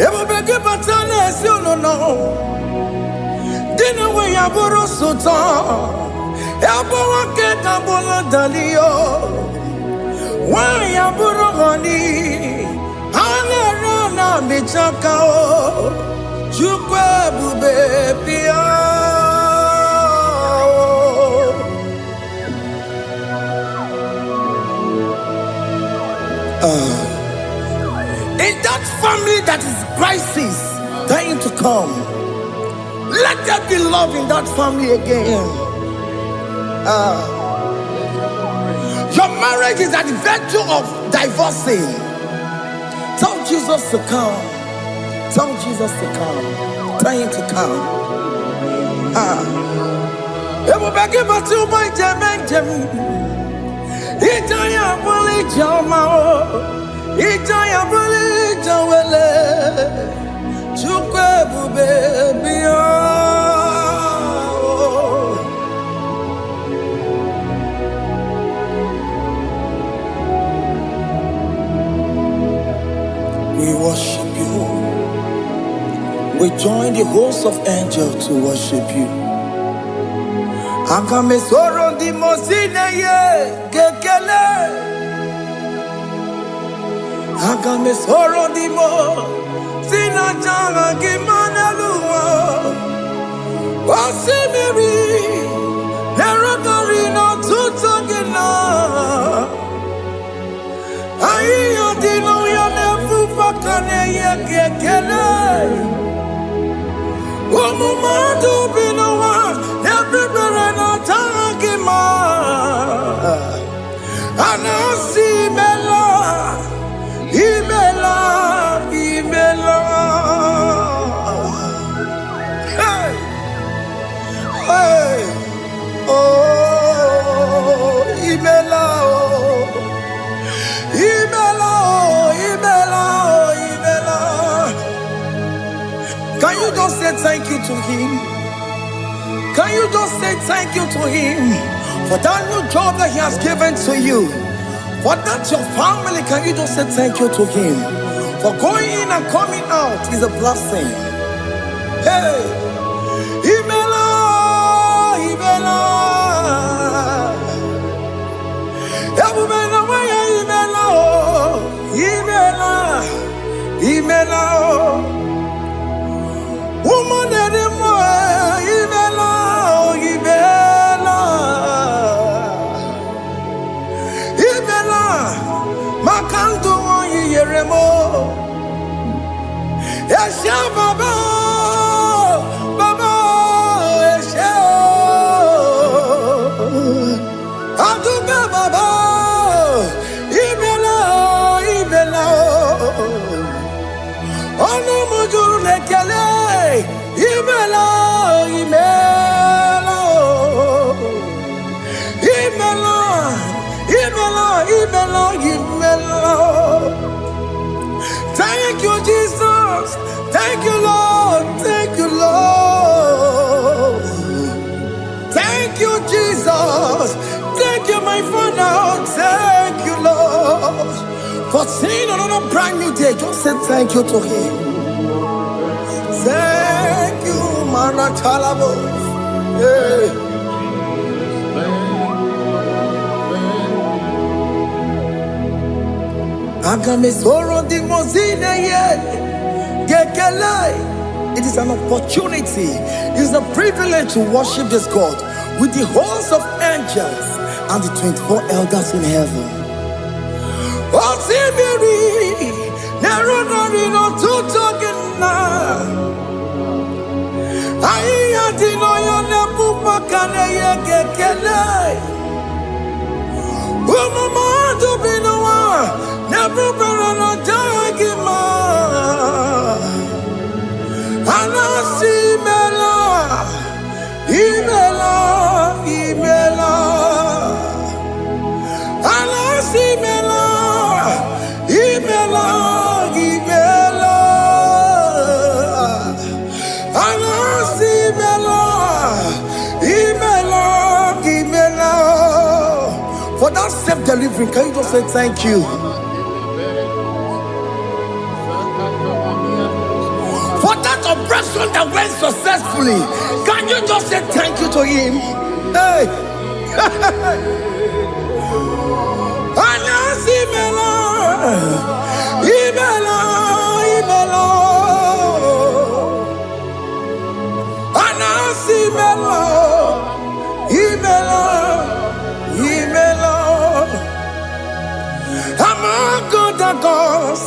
Everybody but you don't know. Dinner way I borrow so tall. Elbow get a bola dalio. Why ya buru honey? Ana michaka o. Chukwe bube pia o. In that family that is crisis, dying to come, let there be love in that family again. Your marriage is at the virtue of divorcing. Tell Jesus to come. Tell Jesus to come. Tell him to come. Ebubege batu boy jemenjem. Ijaya buli jamao. Ijaya buli jawele. Chukwe bube biya. We worship you. We join the host of angels to worship you. Akame soro di mosine ye kekele. Akame soro di mo sina changa kimana luwa. Wasimiri nerokari no tutogina. Ayo dino ya nefu fakane ye kekele. Omumadu binowa everybody no tangima. Anasi mela, imela, imela. Hey, hey. Him? Can you just say thank you to Him for that new job that He has given to you? For that your family, can you just say thank you to Him? For going in and coming out is a blessing. Hey, Imela, Imela, Imela, Imela, Imela, woman anymore, Imela, Imela, Imela, Makandu Yeremo, Yasha Baba, Baba, Yasha, Aduba Baba, Imela, Imela, Ono Mujur Lekele, Imela, Imela, Imela, Imela, Imela, Imela. Thank you, Jesus. Thank you, Lord. Thank you, Lord. Thank you, Jesus. Thank you, my Father. Thank you, Lord. For seeing another brand new day, just say thank you to Him. Thank you, Manatalabo. Yeah. It is an opportunity, it is a privilege to worship this God with the host of angels and the 24 elders in heaven. For that self-delivery, can you just say thank you? For that operation that went successfully, can you just say thank you to Him? Hey! Among other gods,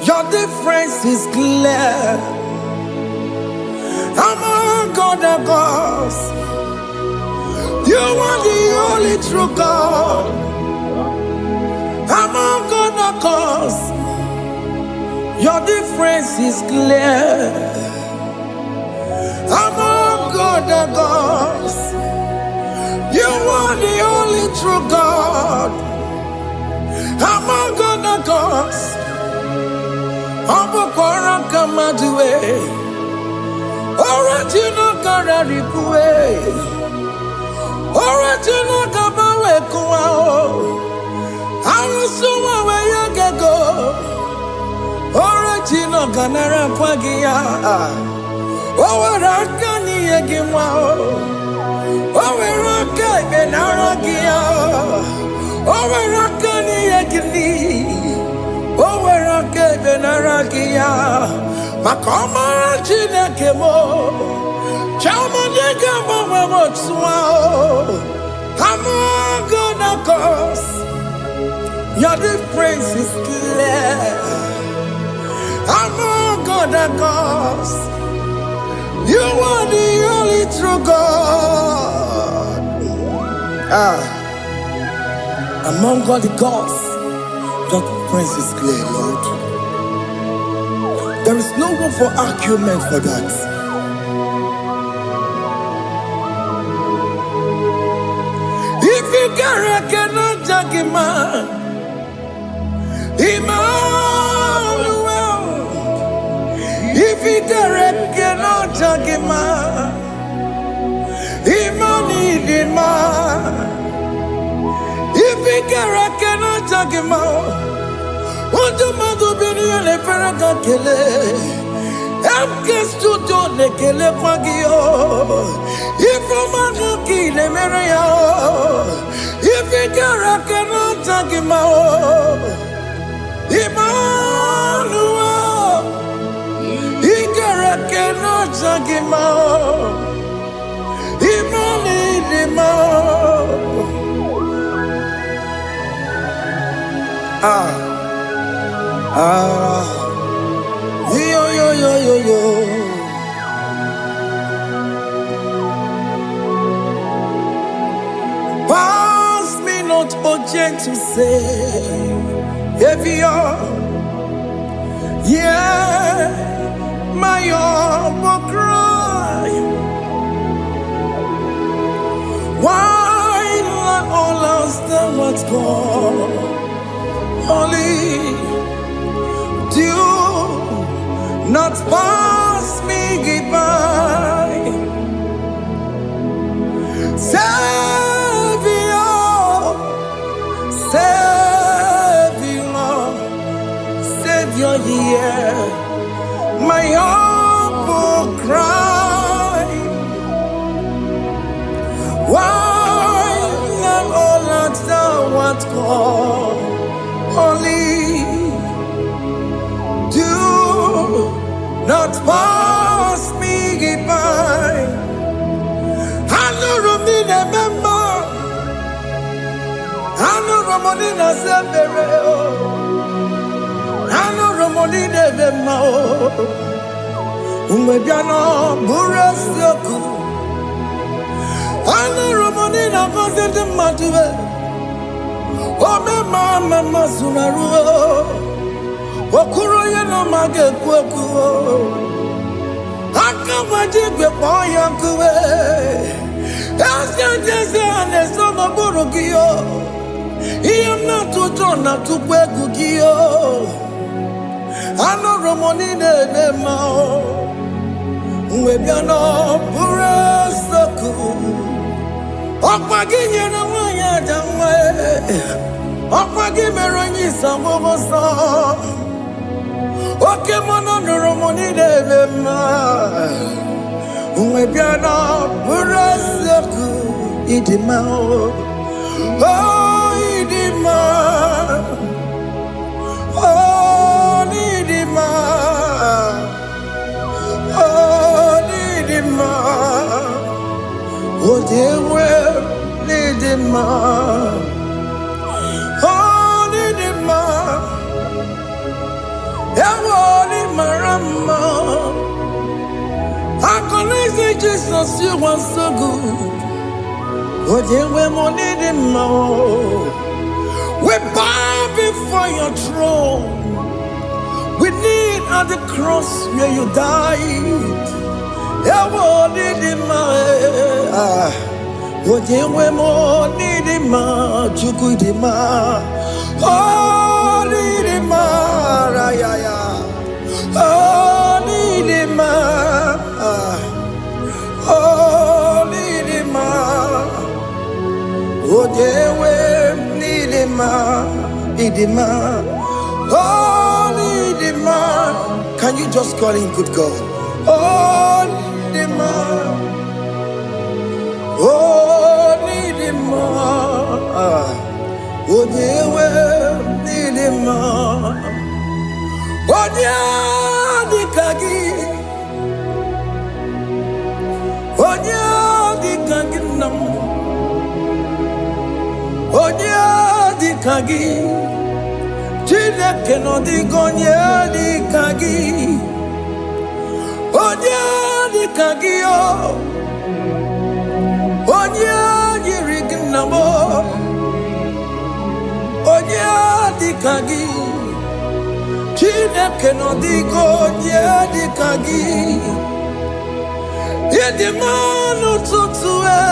your difference is clear. Among other gods, you are the only true God. Among other gods, your difference is clear. Among other gods, you are the only true God. Among other gods, Abukora Kamadue, original Kararipue, original Kabawe Kuao, Arusuma Wayagego, original Ganara Kwagia, Owarakani Yagimao, Owaraka Benaragia, Owarakani Yagini. Owerake benaragia, makoma chinekemo, chamanega mamamotswao. Among other gods, your difference is clear. Among other gods, you are the only true God. Among all the gods, your difference is clear, Lord. There is no room for argument for that. If you cannot judge him, Emmanuel. If Ifigere cannot jagima. Imani dima. Ifigere cannot jagima. Ujumadu bini ele feraka kele. Emke studio le kele kwagio. Ifomanu ki le mereya. Ifigere cannot jagima. Emmanuel, Igara cannot jagima. Imani yo. Pass me not object to say, if you're, yeah, my humble cry. Why let all else than what's gone? Only do not pass me by. Savior, yeah, my humble cry. Why not all that thou art called? Only do not pass me by. I know Romina member. I know Romonina Severo. I know Romonina Vemao. Umebiano Burasioku. I know Romonina Vaset Matue. Oh, Mama Sunaru. Okuro Yano Mage Kweku. I can't imagine the boy Uncle. As I'm a Borogio. I am not to turn up to Kwekugio. I know Romonine Mao. Webiano Burasoku. Opagin and Waya Damwe. Opagin Meroni Samosa. Okay, Mono Romonine Mao. Webiano Burasoku. Idimao. Oh, Idima. Oh, Idima. Oh, Idima. Oh, dear, well, Idima. Oh, Idima. Ewoli Marama. I can say Jesus, you are so good. Oh, dear, we need him more. We bow before your throne. We need at the cross where you died. Yeah, we need him more. Oh, dear, we need him more. Chuku him more. Oh, need him more. Oh, need him more. Oh, need him more. Oh, dewe nidima, idima, oh nidima. Can you just call him good God? Oh nidima, oh nidima, oh dewe nidima, oh dia dikagi, oh dia dikagi nam. Onya di kagi, chile que no digo onya di kagi, onya di kagi oh, onya di rignamo, onya di kagi, chile que no digo onya di kagi, yedi manu tutue.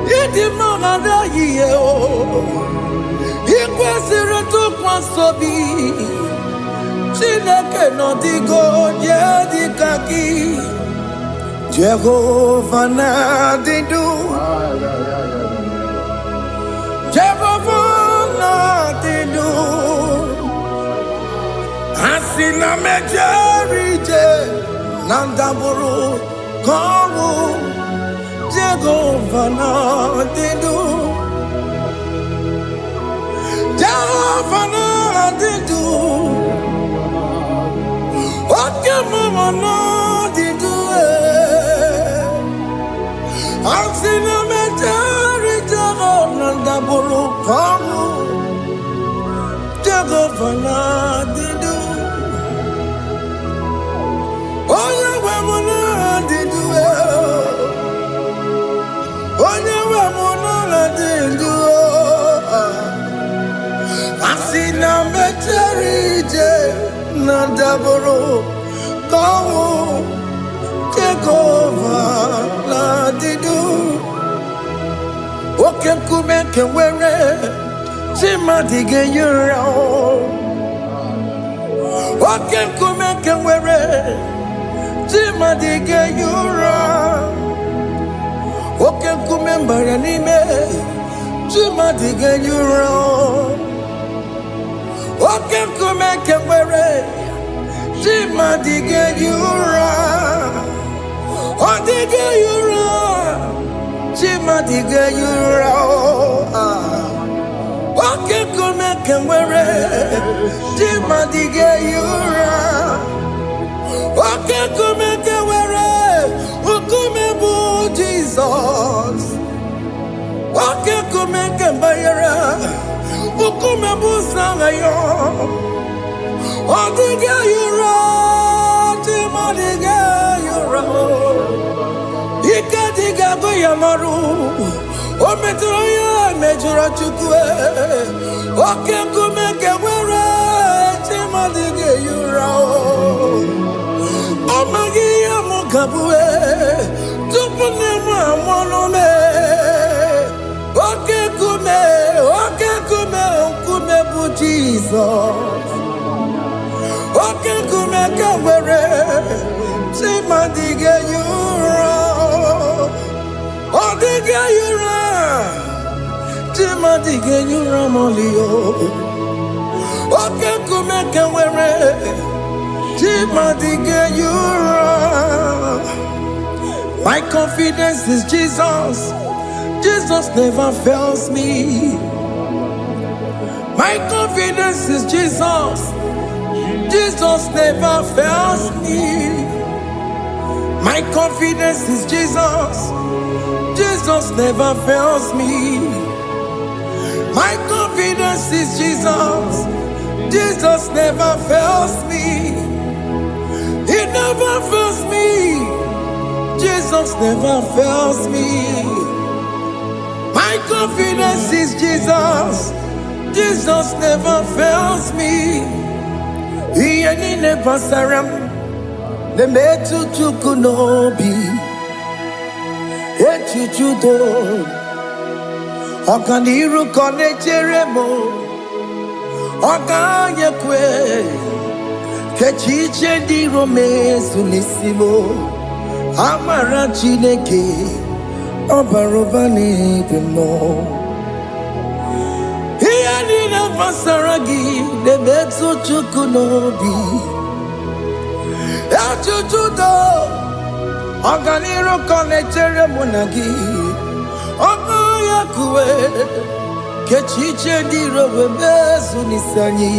Yedi mangada ye o, ikwesire to kwasobi. Chineke no digo ye dikaki. Jehovah na didu. Jehovah na didu. Asina mejerije nandaburu kowu. Jehovah na didu. Jehovah na didu. What can mama na didu? Asina mejerije nandaburu kowu. Jehovah na didu. Oh yeah, we're not didu. Onye we muna dindu, asina meterije na daboro kawo Jehovah na dindu. Oke kume kewere chima dige yura. Oke kume kewere chima dige yura. Oke kumembara nime chima dige yura. Oke kumeke were chima dige yura. Odige yura chima dige yura. Oke kumeke were chima dige yura. Oke kumeke were ukumebu Jesus. Oke kumeke bayara ukumebu sangayo. Odige yura chima dige yura. Ika diga goyamaru ometroya mejura chukwe. Oke kumeke were chima dige yura. Omagiya mukabue tupune mwamonome. Oke kume bu Jesus. Oke kume kawere chima dige yura. Odige yura chima dige yura molio. Oke kume kawere chima dige yura. My confidence is Jesus. Jesus never fails me. My confidence is Jesus. Jesus never fails me. My confidence is Jesus. Jesus never fails me. My confidence is Jesus. Jesus never fails me. He never fails me. Jesus never fails me. My confidence is Jesus. Jesus never fails me. He ain't never saram. The metu chukunobi. Echuchudo. Okaniru kone cheremo. Okanyekwe. Kechiche di rome sunisimo. Amara Chineke. Obarobani demo. He ain't never saragi. The metu chukunobi. Echuchudo. Oganiro konechere monagi. Okoyakwe. Kechiche di robebezu nisani.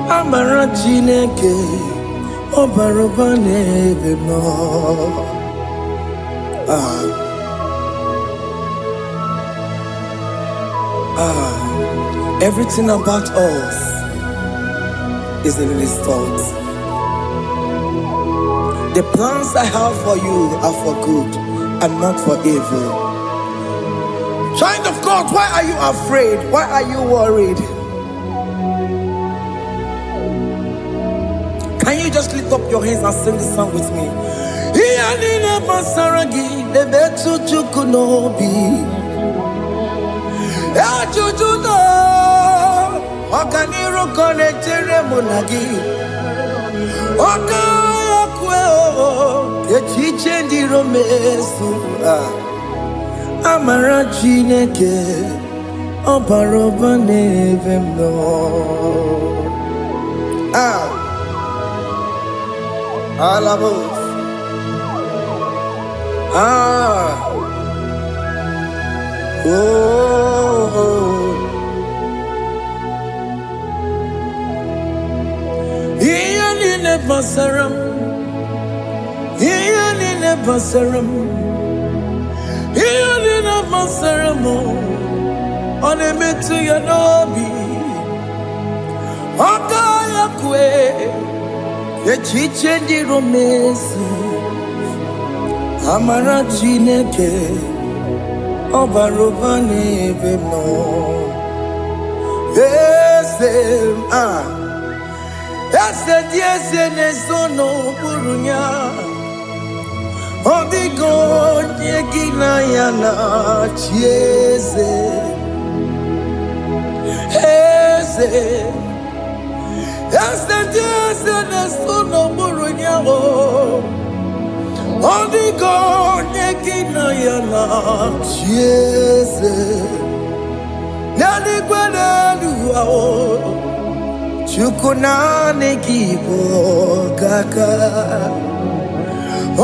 Amara Chineke. Obarobane demo. Everything about us is in His thoughts. The plans I have for you are for good and not for evil. Child of God, why are you afraid? Why are you worried? Can you just lift up your hands and sing this song with me? Oganiro konechere monagi. Okaya kweo echiche ndị romesu amara Chineke ọbara ụba n'ebe m nọ. Alabos. Ihe niile gbasara m, ihe niile gbasara m, ihe niile gbasara m, ọ na-emetụ ya n'obi. Ọka ya kwe echiche ndị romesu amara Chineke ọbara ụba n'ebe m nọ. Eze dị eze na-eso n'okpuru ya, ọ dịghị onye gị na ya na-achị eze. Eze dị eze na-eso n'okpuru ya, ọ dịghị onye gị na ya na-achị eze. N'eluigwe n'elu ahụ Chukwu naanị gị bụ ọkaka,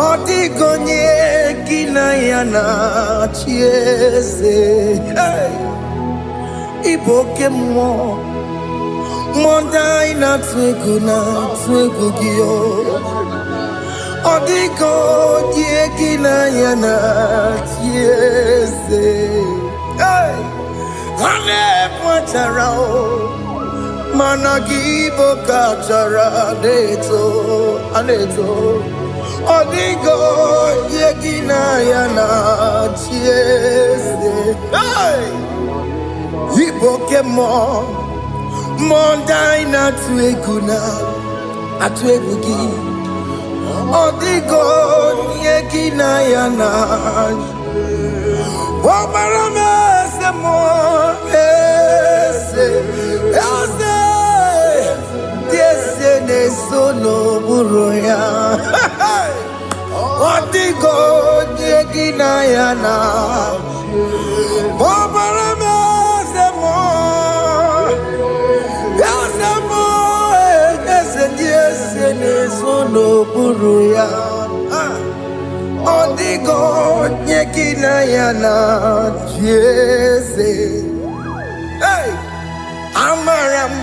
ọ dịghị onye gị na ya na-achị eze. Ị bụ oke mmụọ, mmụọ ndị anyị na-atụ egwu gị. Ọ dịghị onye gị na ya na-achị eze. Ha na-ebu achara mana gị bụ ka achara na-eto. Ọ dịghị onye gị na ya na-achị eze. Ị bụ oke mmụọ, mmụọ ndị anyị na-atụ egwu gị. Ọ dịghị onye gị na ya na-achị. Ọbara m eze mmụọ, eze dị eze na-eso n'okpuru ya, ọ dịghị onye gị na ya na-achị. Ọbara m eze mmụọ, eze dị eze na-eso n'okpuru ya, ọ dịghị onye gị na ya na-achị eze. Amara m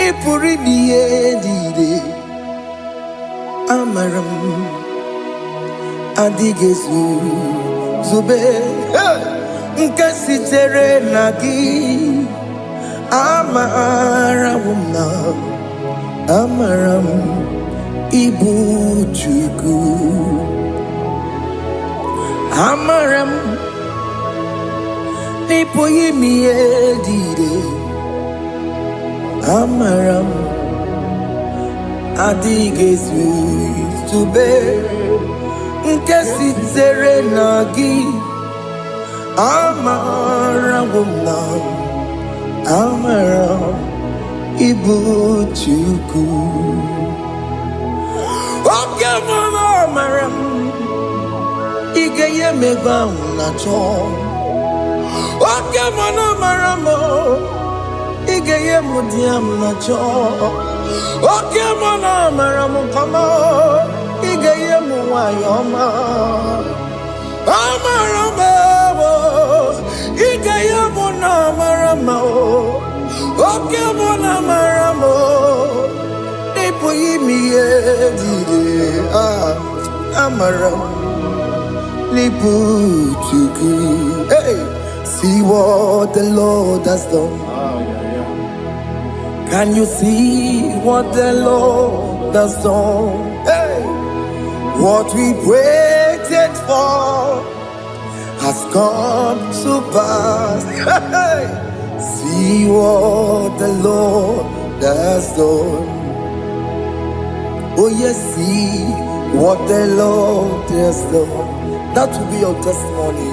ị pụrụ ime ihe niile, amara m adịghị ezube nke sitere na gị. Amara m ịbụ Chukwu. Amara m n'ịpụghị ime ihe niile, amara m adịghị ezube nke sitere na gị. Amara m ịbụ Chukwu. Oke mara amara m ị ga-enye m ego ahụ na-achọ. Oke mana amara m ị ga-enye m di m na-achọ. Oke mana amara m kama ị ga-enye m nwanyị ọma. Amara m ị ga-enye m na amara m. Oke mana amara m ịpụghị ime ihe niile, amara m n'ịbụ Chukwu. See what the Lord has done. Can you see what the Lord has done? What we waited for has come to pass. See what the Lord has done. Oh yes, see what the Lord has done. That will be your testimony.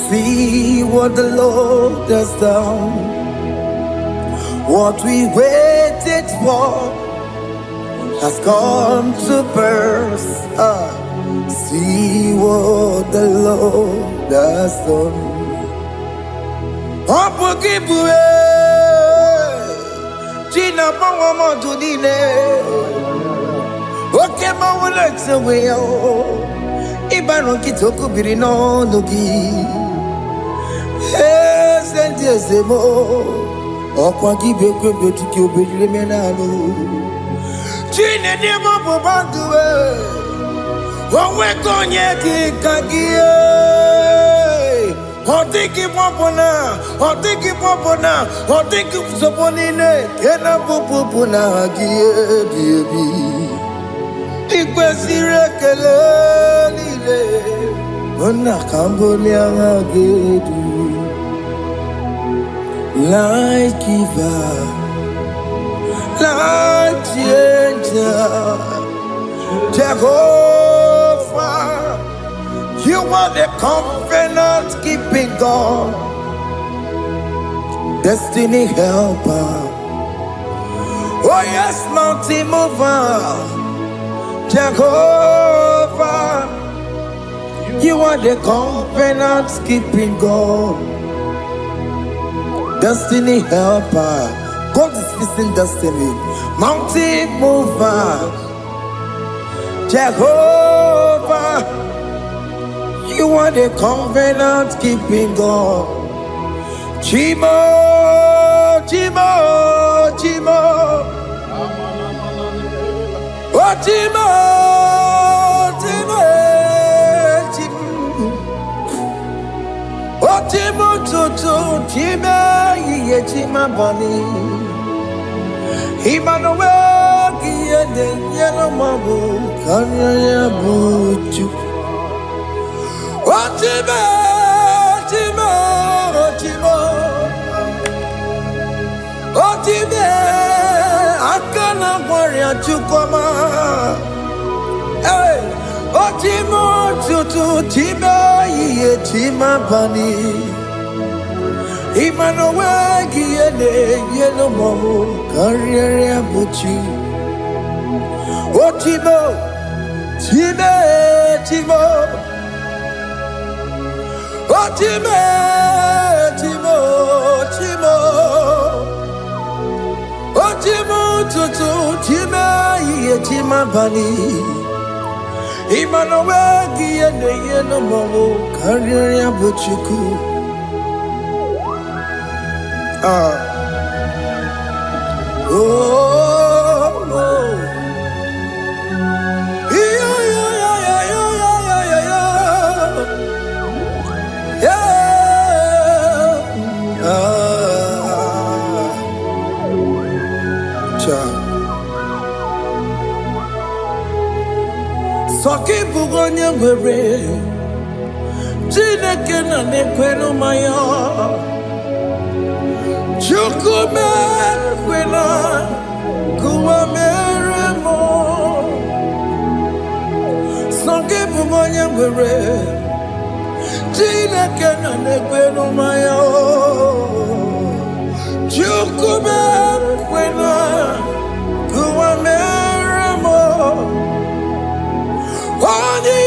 See what the Lord has done. What we waited for has come to burst. See what the Lord has done. Opokibue, China Pawamo Tudine, Okemawalex away. Ibano Kitoku Birino Nogi, and yes, the more. Okwagi Beko Betiki Bilimenalo, China Demo Bobandue, Owekonyeki Kagie. Otiki popona, otiki popona, otiki soponine, kena popona giebi. Ikwesire kelelile, ona kambonia gedu. Light giver, light changer, Jehovah. You are the covenant keeping God, destiny helper. Oh yes, mountain mover, Jehovah. You are the covenant keeping God, destiny helper. God is fixing destiny. Mountain mover, Jehovah. You are the covenant keeping God. Chimo, Chimo, Chimo. Oh, Chimo, Chimo, Chimo. Oh, Chimo, Chimo, Chimo, Ye Chima Bani. Emmanuel, Kiede, Yellow Mabu, Kanya Buchu. Otime, Otime, Otime, Otime, Akana Warrior Chukoma. Hey, Otime, Tutu, Time, Ye Tima Bani. Emmanuel, Giene, Yellow Momo, Carrier Buchi. Otime, Time, Timo. Otime, Timo, Timo, Otimo, Tutu, Time, Ye Tima Bani. Emmanuel, Giene, Yellow Momo, Carrier Buchuku. Oh, oh. Soki bugonye were, Chineke na nekwenu maya. Chukume kwena, kuwa meremo. Soki bugonye were, Chineke na nekwenu maya. Chukume kwena, kuwa meremo. Odi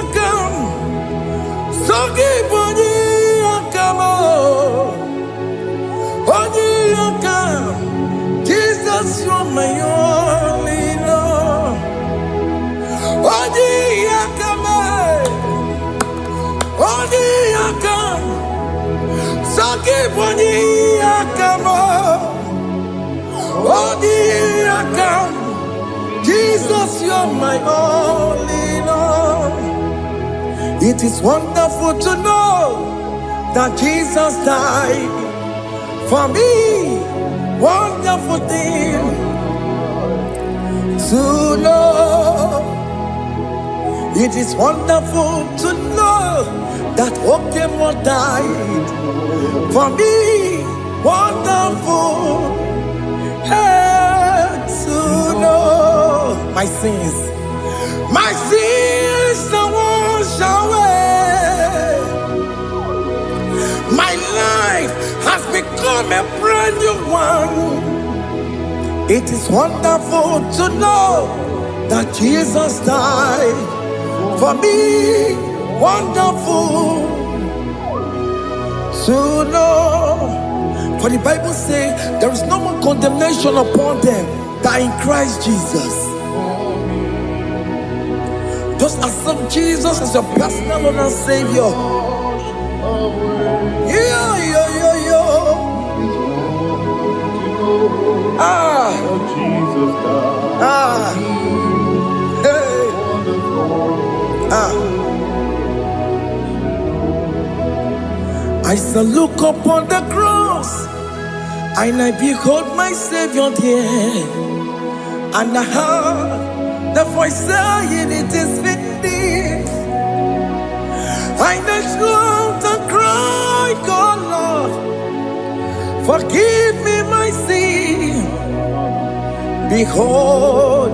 akam, sogi bodi akamo. Odi akam, Jesus, you're my only Lord. Odi akam, sogi bodi akamo. Odi akam, Jesus, you're my only Lord. It is wonderful to know that Jesus died for me. Wonderful thing to know. It is wonderful to know that Okemo died for me. Wonderful. To know my sins are washed away. My life has become I'm a brand new one. It is wonderful to know that Jesus died for me. Wonderful to know. For the Bible says there is no more condemnation upon them that in Christ Jesus. Just accept Jesus as your personal Lord and Savior. Yeah. Hey. I shall look upon the cross, and I behold my Savior there, and I heard the voice saying, "It is finished." I knelt down and cried, "God, Lord, forgive me my sin." Behold,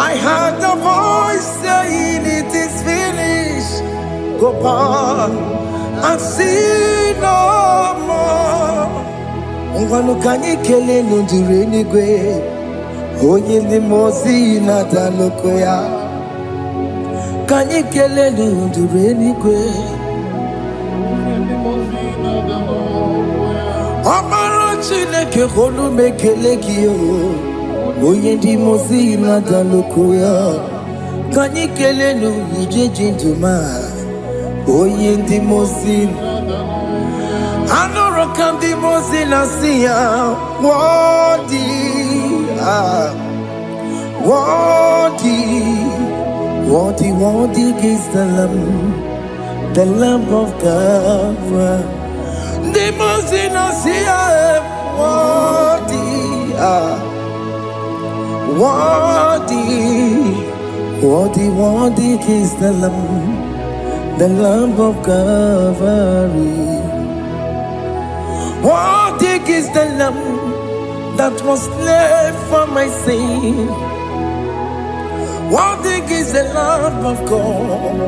I heard the voice saying, "It is finished. Go back and sin no more." Ngwanu kanyi kele nundure nigwe, onye ndi mozi na daloko ya. Kanyi kele nundure nigwe, Amara Chineke honu mekele kiyo, onye ndi mozi na daloko ya. Kanyi kele nundure jinduma, onye ndi mozi. Anoro kandi mozi na siya, worthy is the Lamb of God. The mozi na siya, worthy is the Lamb of Calvary. Worthy is the Lamb that was slain for my sin. Worthy is the Lamb of God.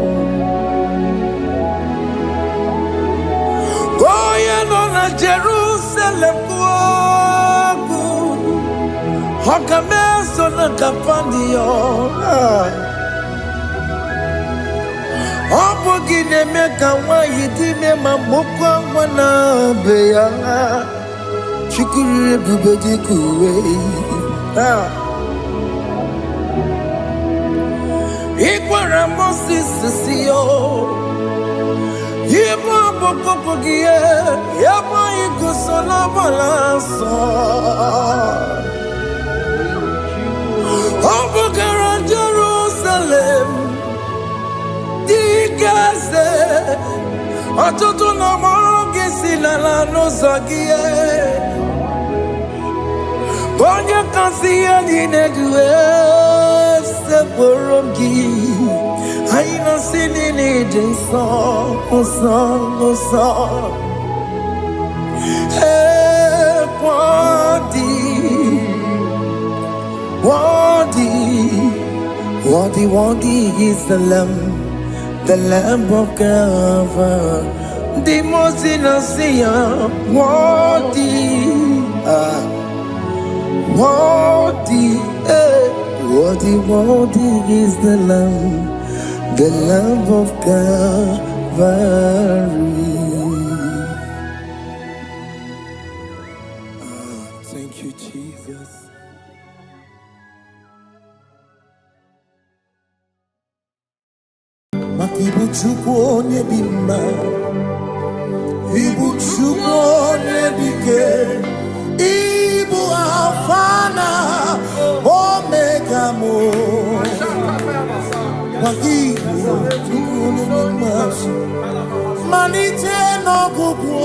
Going on a Jerusalem, Hokameso na kapandio. Obogine meka wa yidime mamukwa wana beya. Chukuri bubedi kuwe. Ikwara Moses siyo. Yema bokopogie. Yema igusola balanso. Obogara Jerusalem. Dikaze. Atoto na mogesi na la nozagie. Onye kasi ya dinedue se porogi. Aina sini ni jinso, oso. Worthy is the Lamb of God. The most innocent, worthy is the Lamb of Calvary. Thank you, Jesus. Makibu chukwu onye dị mma, ibu chukwu onye dike, ibu Alfa na Omega mo. Makibu chukwu onye dị mma, malite n'ọgwụgwụ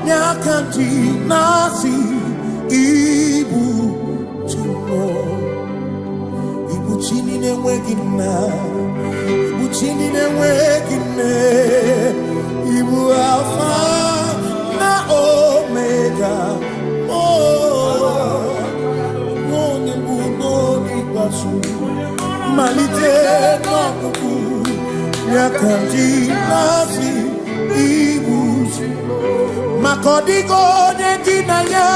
nyakanti nasi, ibu chukwu, ibu chini n'enweghị nna. Chini n'enweghị nne, ibu Alfa na Omega, onye mbụ n'oge ikpeazụ, malite n'ọgwụgwụ ya ka ndị na-asị ibu Makodigo neginaya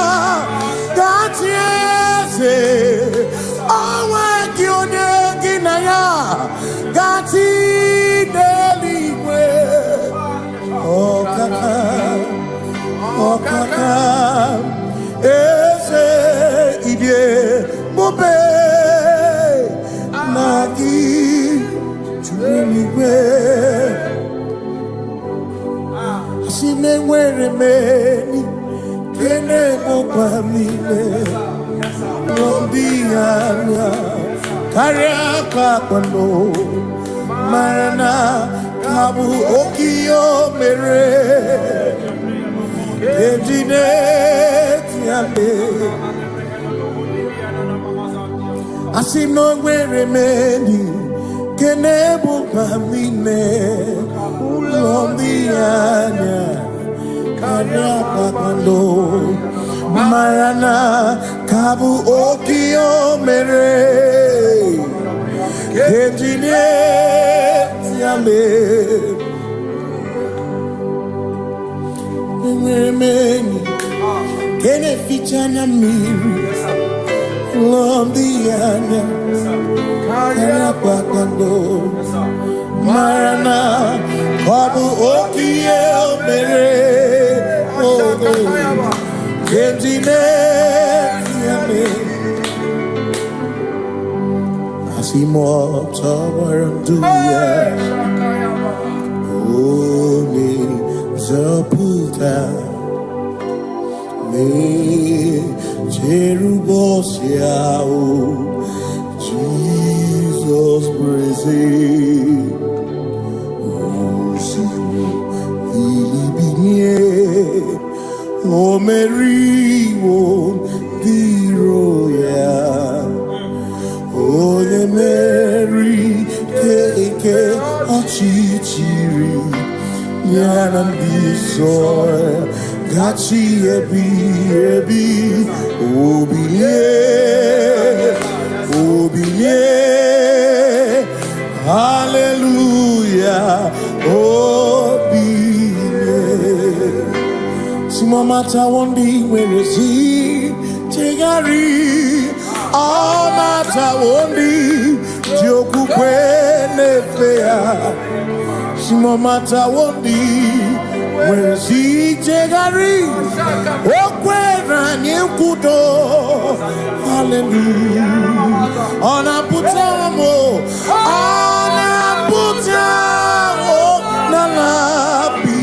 gatieze awe neginaya gati deliwe okaka eze idie bobe nagi chuniwe Sinewere meni kene mopamile Lombianya Kariaka kwano Marana Kabu Okio mere Ejine tiame Asinewere meni kene mopamile Lombianya Kariaka kwando Marana Kabu Okio mere Ejine tiame Mweni Kene fichana miri Lombianya Kariaka kwando Marana Kabu Okio mere Kentine Yame Asimo Tawaranduya Oni Zaputa Me Cherubosiao Jesus praise O Mary, O the royal, O the Mary, Keke, Achichiri, Yanam Bisor, Gachi Ebi, Obiye, Hallelujah, Mata wondi werezi tegari all mata wondi joku kwene fea simo mata wondi werezi tegari okwena nyekudo hallelujah ona putamo na labi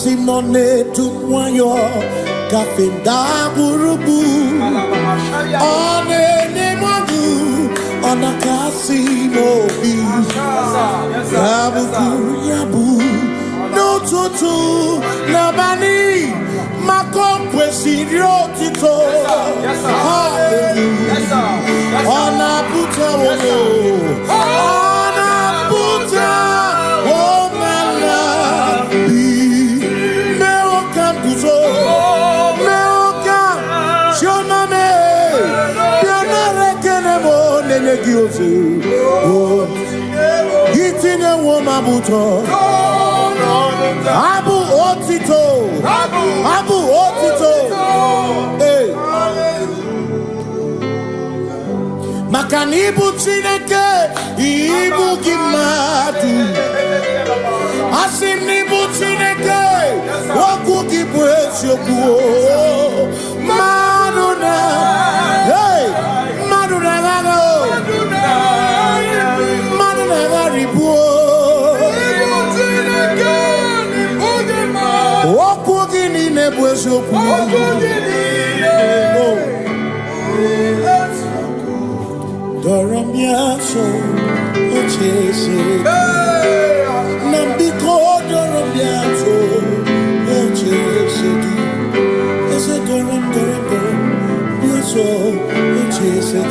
Simone tumwayo kafenda burubu one nemadu ona kasimo bi yabu no tutu nabani makompwe sirio tito ona puta wono ona puta Itine woma buto Abu otito Hey Makanibu chineke Ibu kimatu Asinibu chineke Waku kibwesyoku Maduna Hey Maduna gano Doramiaso, Ochese, Nambiko Doramiaso, Ochese, Ese Doram, Biaso, Ochese,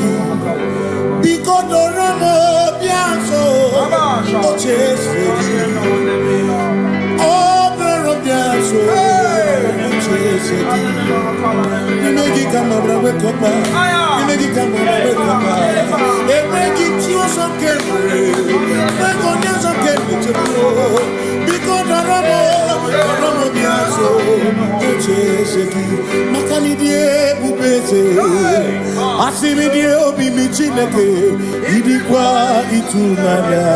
because Oramo Bianco, oh Jesus, oh Oramo Bianco, oh Jesus, you make it come over with Copa, you make it come over with Copa, and make it you some carefully, make on you some carefully, because Oramo Bianco, oh Jesus, Makani die bubeze, asimi die obi michineke, idikwa itunanya,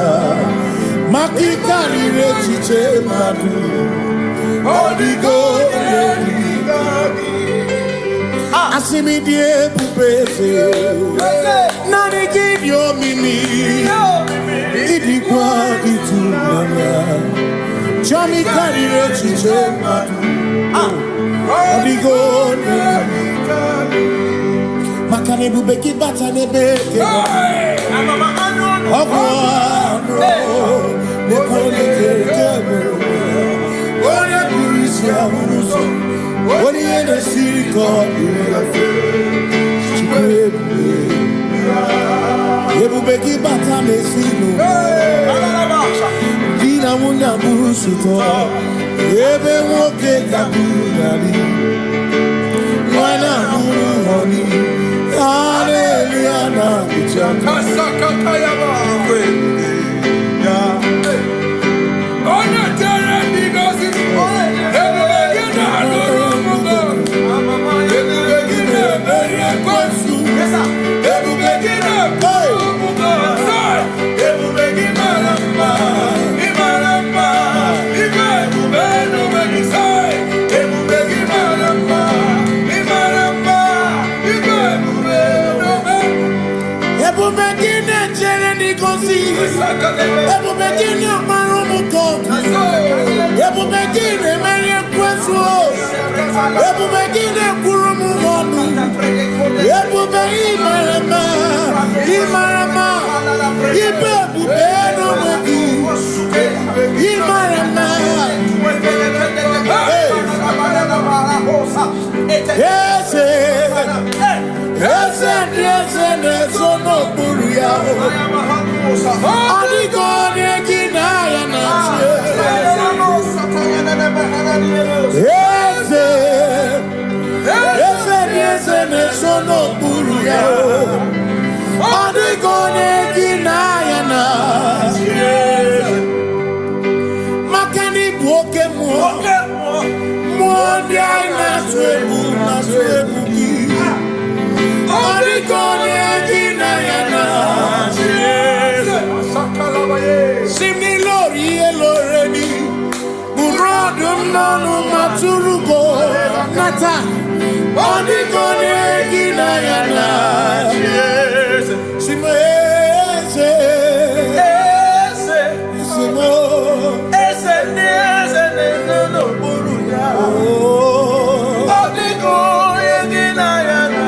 makikari rechiche madu, odigo asimi die bubeze, nani gidio mimi, idikwa itunanya, chami kari rechiche madu. Makane bubeki batane beke Ogwano Nekone kekebe Oye kurisia unuso Oni ene siriko Chikwebe Yebubeki batane sinu Dina muna busuto Ebe woke kabunari Wana honey Hallelujah na kuchaka Kasakatayaba. Ona tere digosi. Ebegina adoromugo. Ebegina beria kwansu. Ebegina adoromugo. Ebegina lamba. Imalamba. Ibebubeno megisai. Ebegina lamba. Imalamba. Ibebubeno Ebubekine chere nikosi Ebubekine marumukoki Ebubekine merie kwesu Ebubekine kurumu wonu Ebube imarama Imarama Ibebubeno wegi Imarama Ese nesono buria Adigone kinaya nache Ese nesono buria Adigone kinaya nache Makani buoke Mwandi aina swebu na swebu ki Adigone kinayana Simni lori eloreni Burodum nonu maturugo Nata Adigone kinayana Simese Simo Ese no buruya Adigone kinayana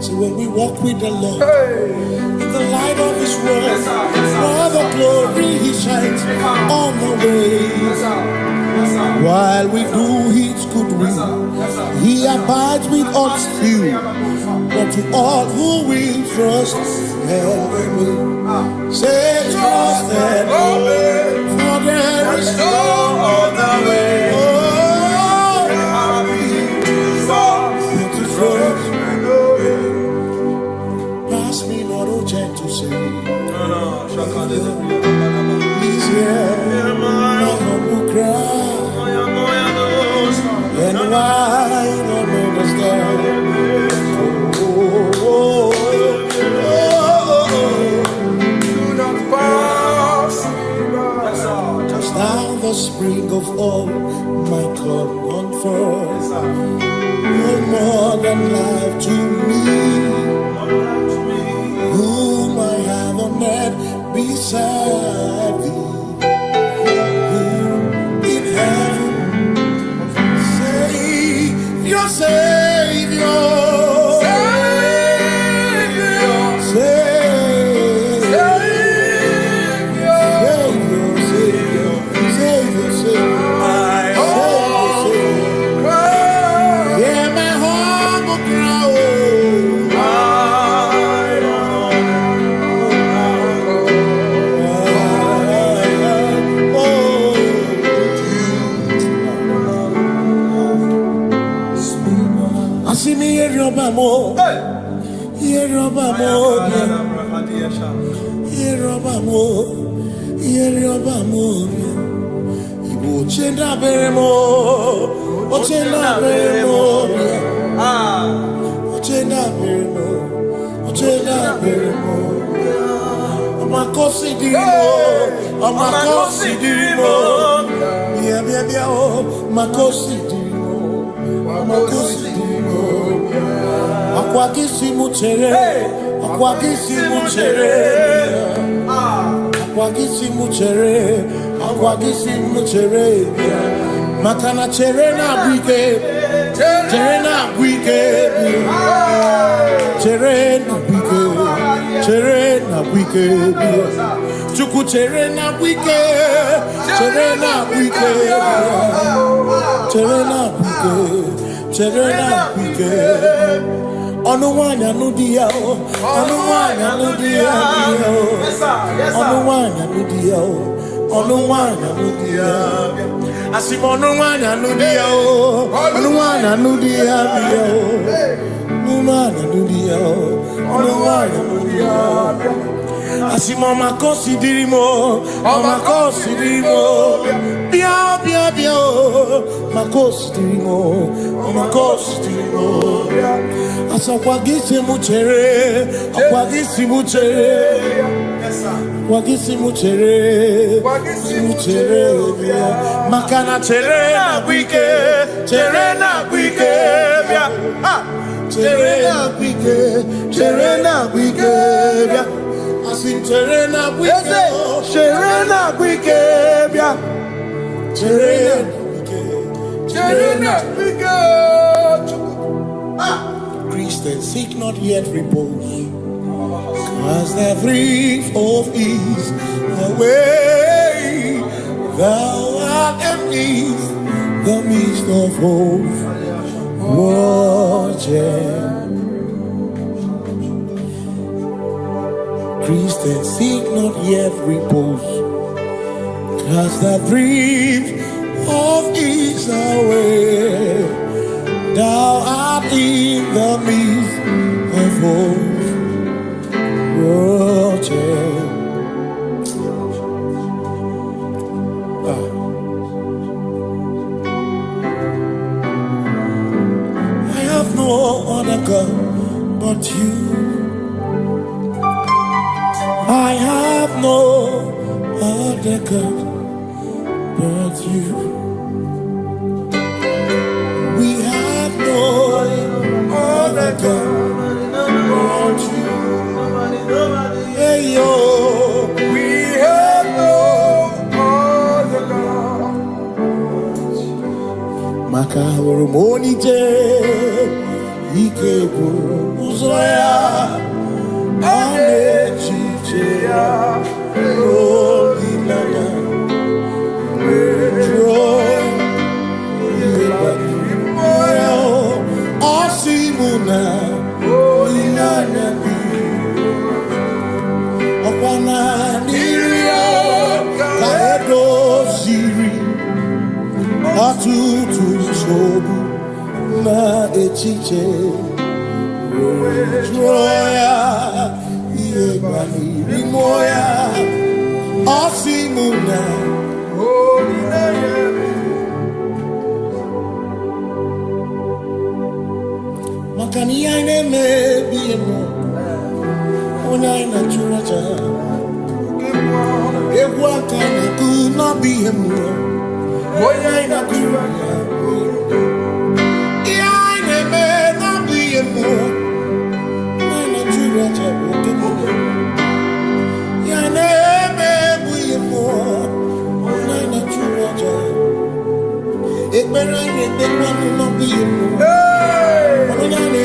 So when we walk with the Lord in the light of His word, for the glory He shines on the way. While we do His good will, He abides with us still. But to all who will trust and obey, say trust and obey, for there is no other way. Oh, but to trust and obey. Pass me not, O gentle Savior. Please hear my humble cry. And why not understand? Thou the spring of all my comfort, no more than life to me, whom I have on earth beside thee, in heaven, Savior, Savior, Asimi yerobamo. Yerobamo. Yerobamo. Yerobamo. Ibo chenda beremo. Ochenda beremo. Ochenda beremo. Ochenda beremo. Amakosi dirimo. Amakosi dirimo. Bia oh. Makosi dirimo. Amakosi dirimo. Akwagisi muchere. Akwagisi muchere. Akwagisi muchere. Akwagisi muchere. Makana chere na bwike. Chere na bwike. Chere na bwike. Chere na bwike. Chuku chere na bwike. Chere na bwike. Chere na bwike. Chere na bwike. Onuwanya nudia o. Onuwanya nudia o. Onuwanya nudia o. Onuwanya nudia. Asimonuwanya nudia o. Onuwanya nudia o. Onuwanya nudia o. Onuwanya nudia. Asimoma considerimo. Oma considerimo. Bia o. Ma considerimo. Oma considerimo. Asakwagisi muchere. Akwagisi muchere. Wagisi muchere, muchere, makana chere na bwike, chere na bwike, chere na bwike, chere na bwike, asim chere na bwike, chere na bwike, chere na bwike. Christians seek not yet repose. As the brief of ease away, thou art amidst the midst of hope, watching. Christians seek not yet repose, as the brief of ease away, thou art in the midst of hope. I have no other God but you. I have no other God but you. We have no other God but you. Hey yo, We have no other God. maka hormoni je ike bu uzoya anechiche ya roli nana joy moya osimuna inana okwana nirio kaedo siri atutu sobu na echiche joya iebani moya osimuna makani ine mebi mo ona ina churacha egwa kana ku na bi mo ona ina churacha ine me na bi mo ona ina churacha ya ne me bu mo ona ina churacha ekpere ni ekpere no bi mo ona ina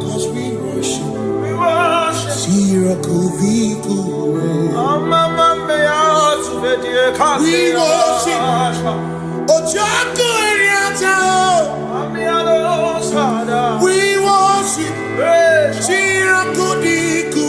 Cause we worship. Sirakuviku. We worship. Ojaku Eriata. We worship. Sirakudiku.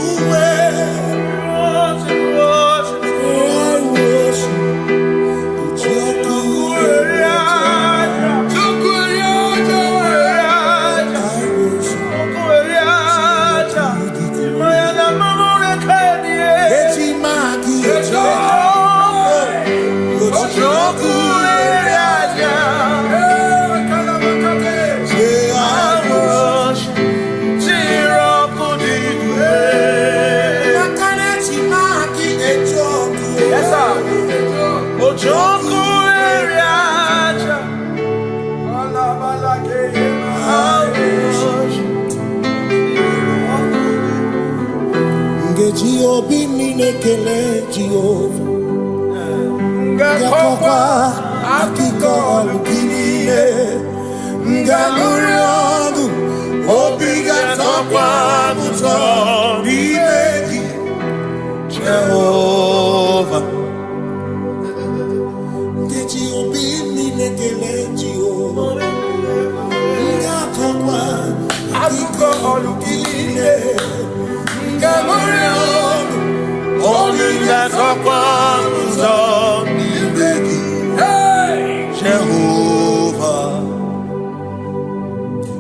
Obi minekele Jehovah. Ngakokwa akiko alukine. Ngamurionu obi gatokwa muto nimeki Jehovah. Ngeji obi minekele Jehovah. Ngakokwa akiko alukine. Ngamurionu Jehovah,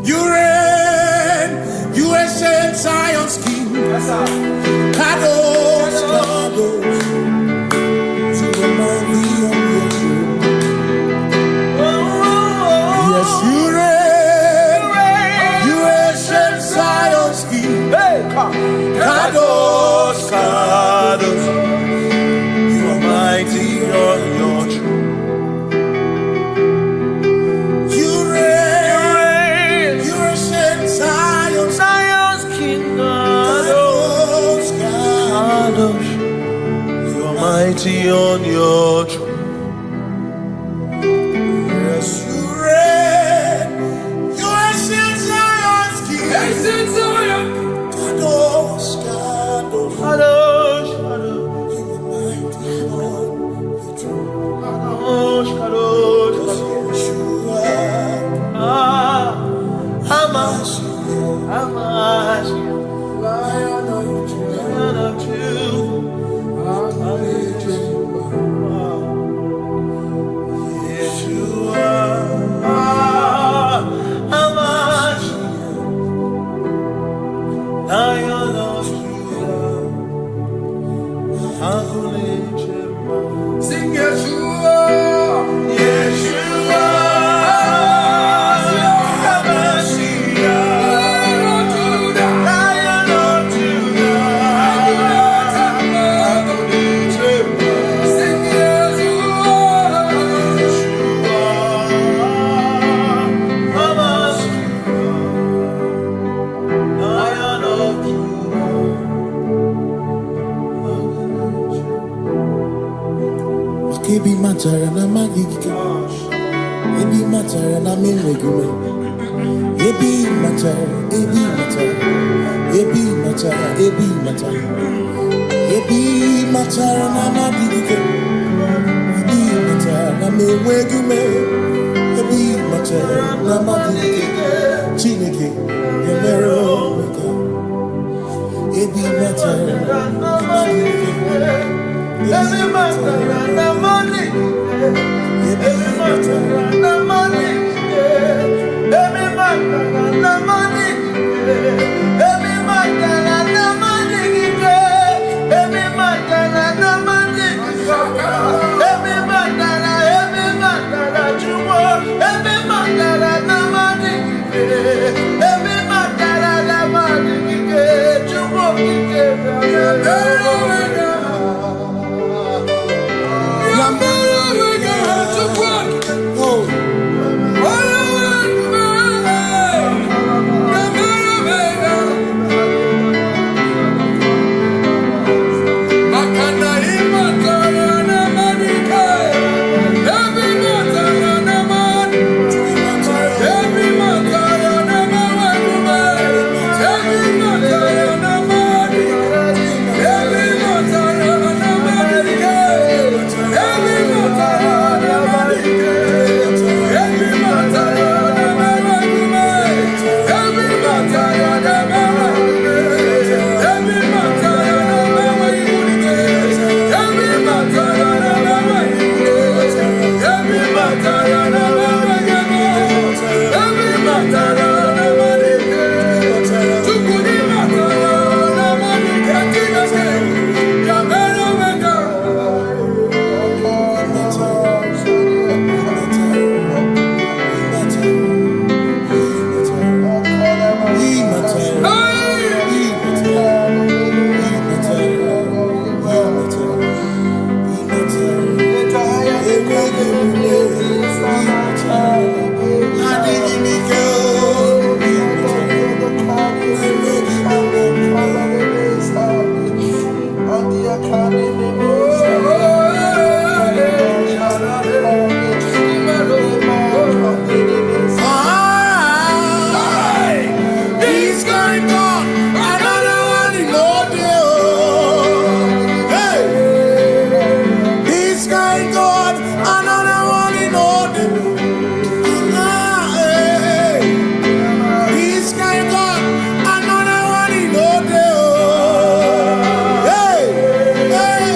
you reign, you ancient Zion's king. Kadosh, Kadosh, to the mighty on your throne. Yes, you reign, you ancient Zion's king. Kadosh, Kadosh, you are mighty on your throne. You reign, you ancient Zion's king. Kadosh, Kadosh, you are mighty on your throne. Yes, you reign, you ancient Zion's king. Ancient Zion. Kadosh, Kadosh, Kadosh, Kadosh, you are mighty on your throne. Kadosh, Kadosh, Kadosh, you are Hamash, Lion of Yeshua, Hamash, Lion of Judah, sing Yeshua, Yeshua, Hamashiach, Lion of Judah, sing Yeshua, Hamashiach, Lion of Judah. Ebi matara na magigike, ebi matara na menwegume, ebi matara, ebi matara, ebi matara, ebi matara, ebi matara na magigike, ebi matara na menwegume, ebi matara na magigike, Chineke yemere omega, ebi matara na magigike. Every matter na money, every matter na money, every matter na money, every matter na money, every matter na money, every matter na jumo, every matter na money, every matter na money, jumo, This kind God, another one in order. Hey, this kind God, another one in order. Hey, this kind God, another one in order. Hey, hey.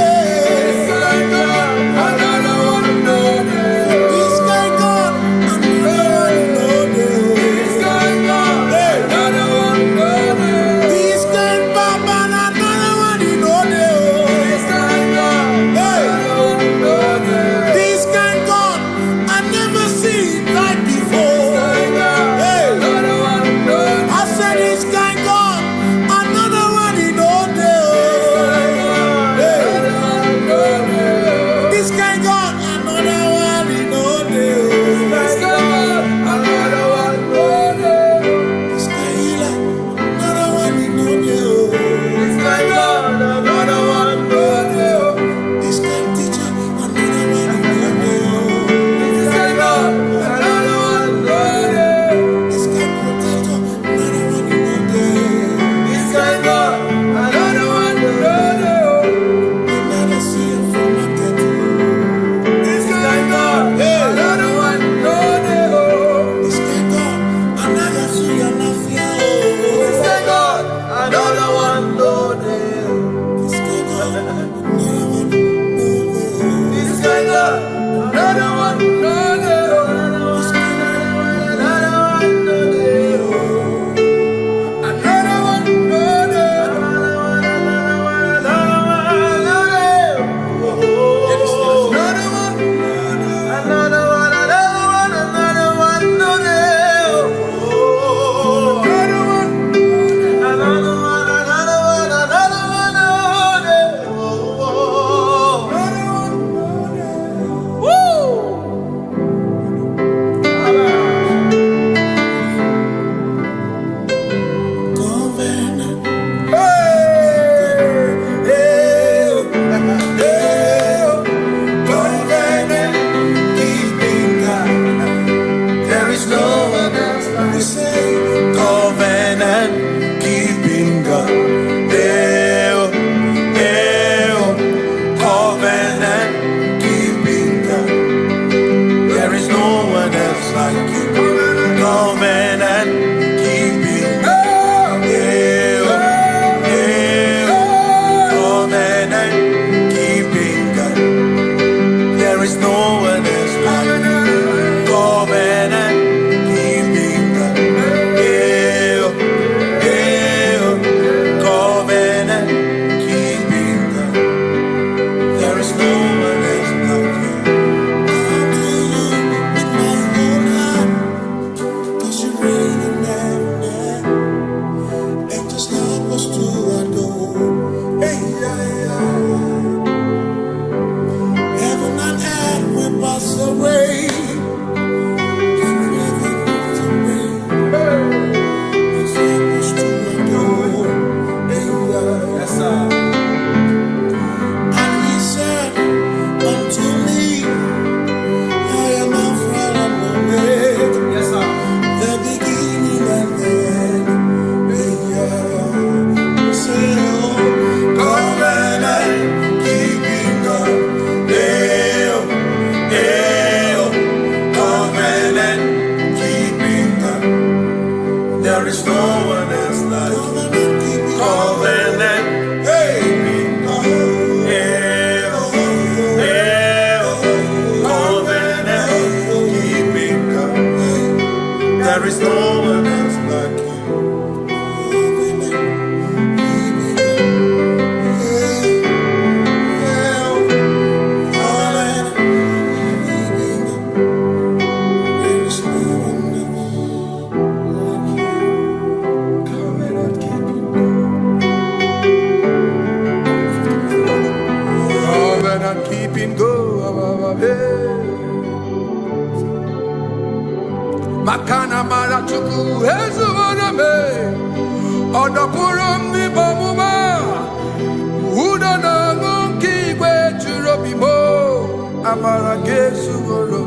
Amara Gesugoro.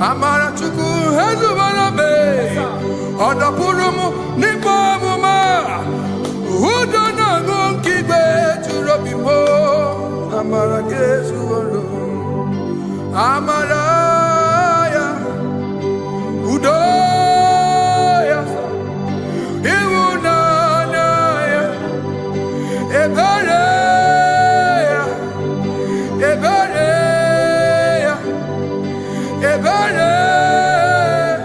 Amara Chuku Hezubarabe. Odapurumu Nipamuma. Udona Gunkibe Churobimo. Amara Gesugoro. Amaraya. Udoya. Iwunanaya. Ebereya. Ebereya. Ebereya.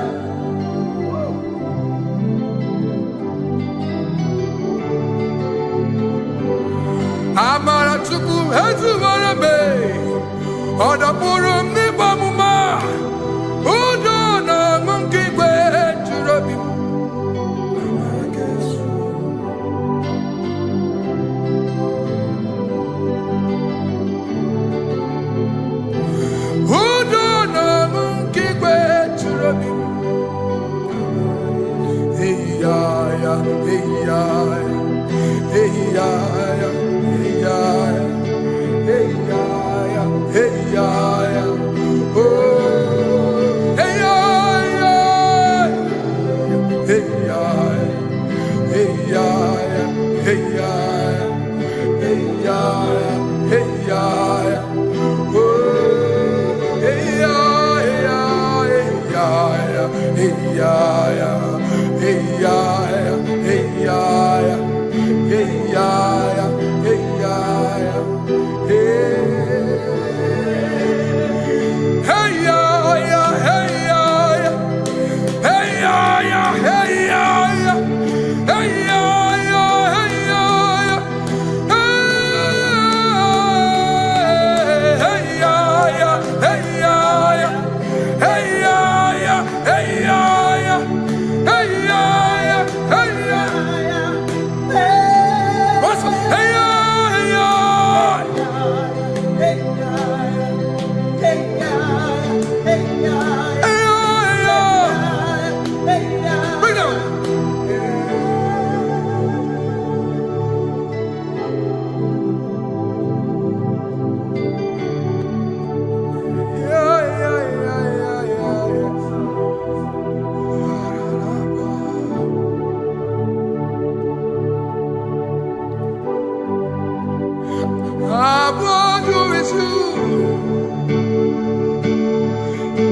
Amara Chuku Hezubarabe. Odapurum Nipamuma. Udona Gunkibe Churobimo.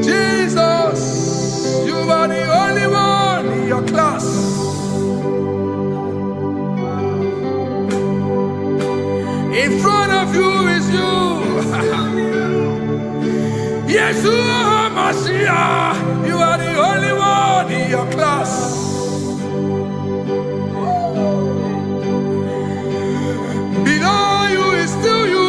Jesus, you are the only one in your class. In front of you is you. Yeshua Mashiach, you are the only one in your class. Below you is still you.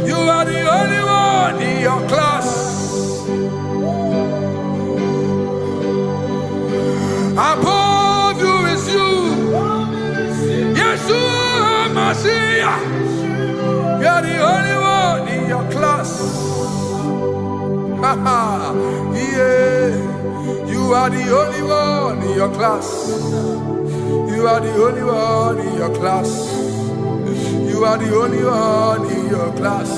You are the only one in your class. Above you is you. Yeshua Mashiach. You are the only one in your class. Yeah. You are the only one in your class. You are the only one in your class. You are the only one in your class.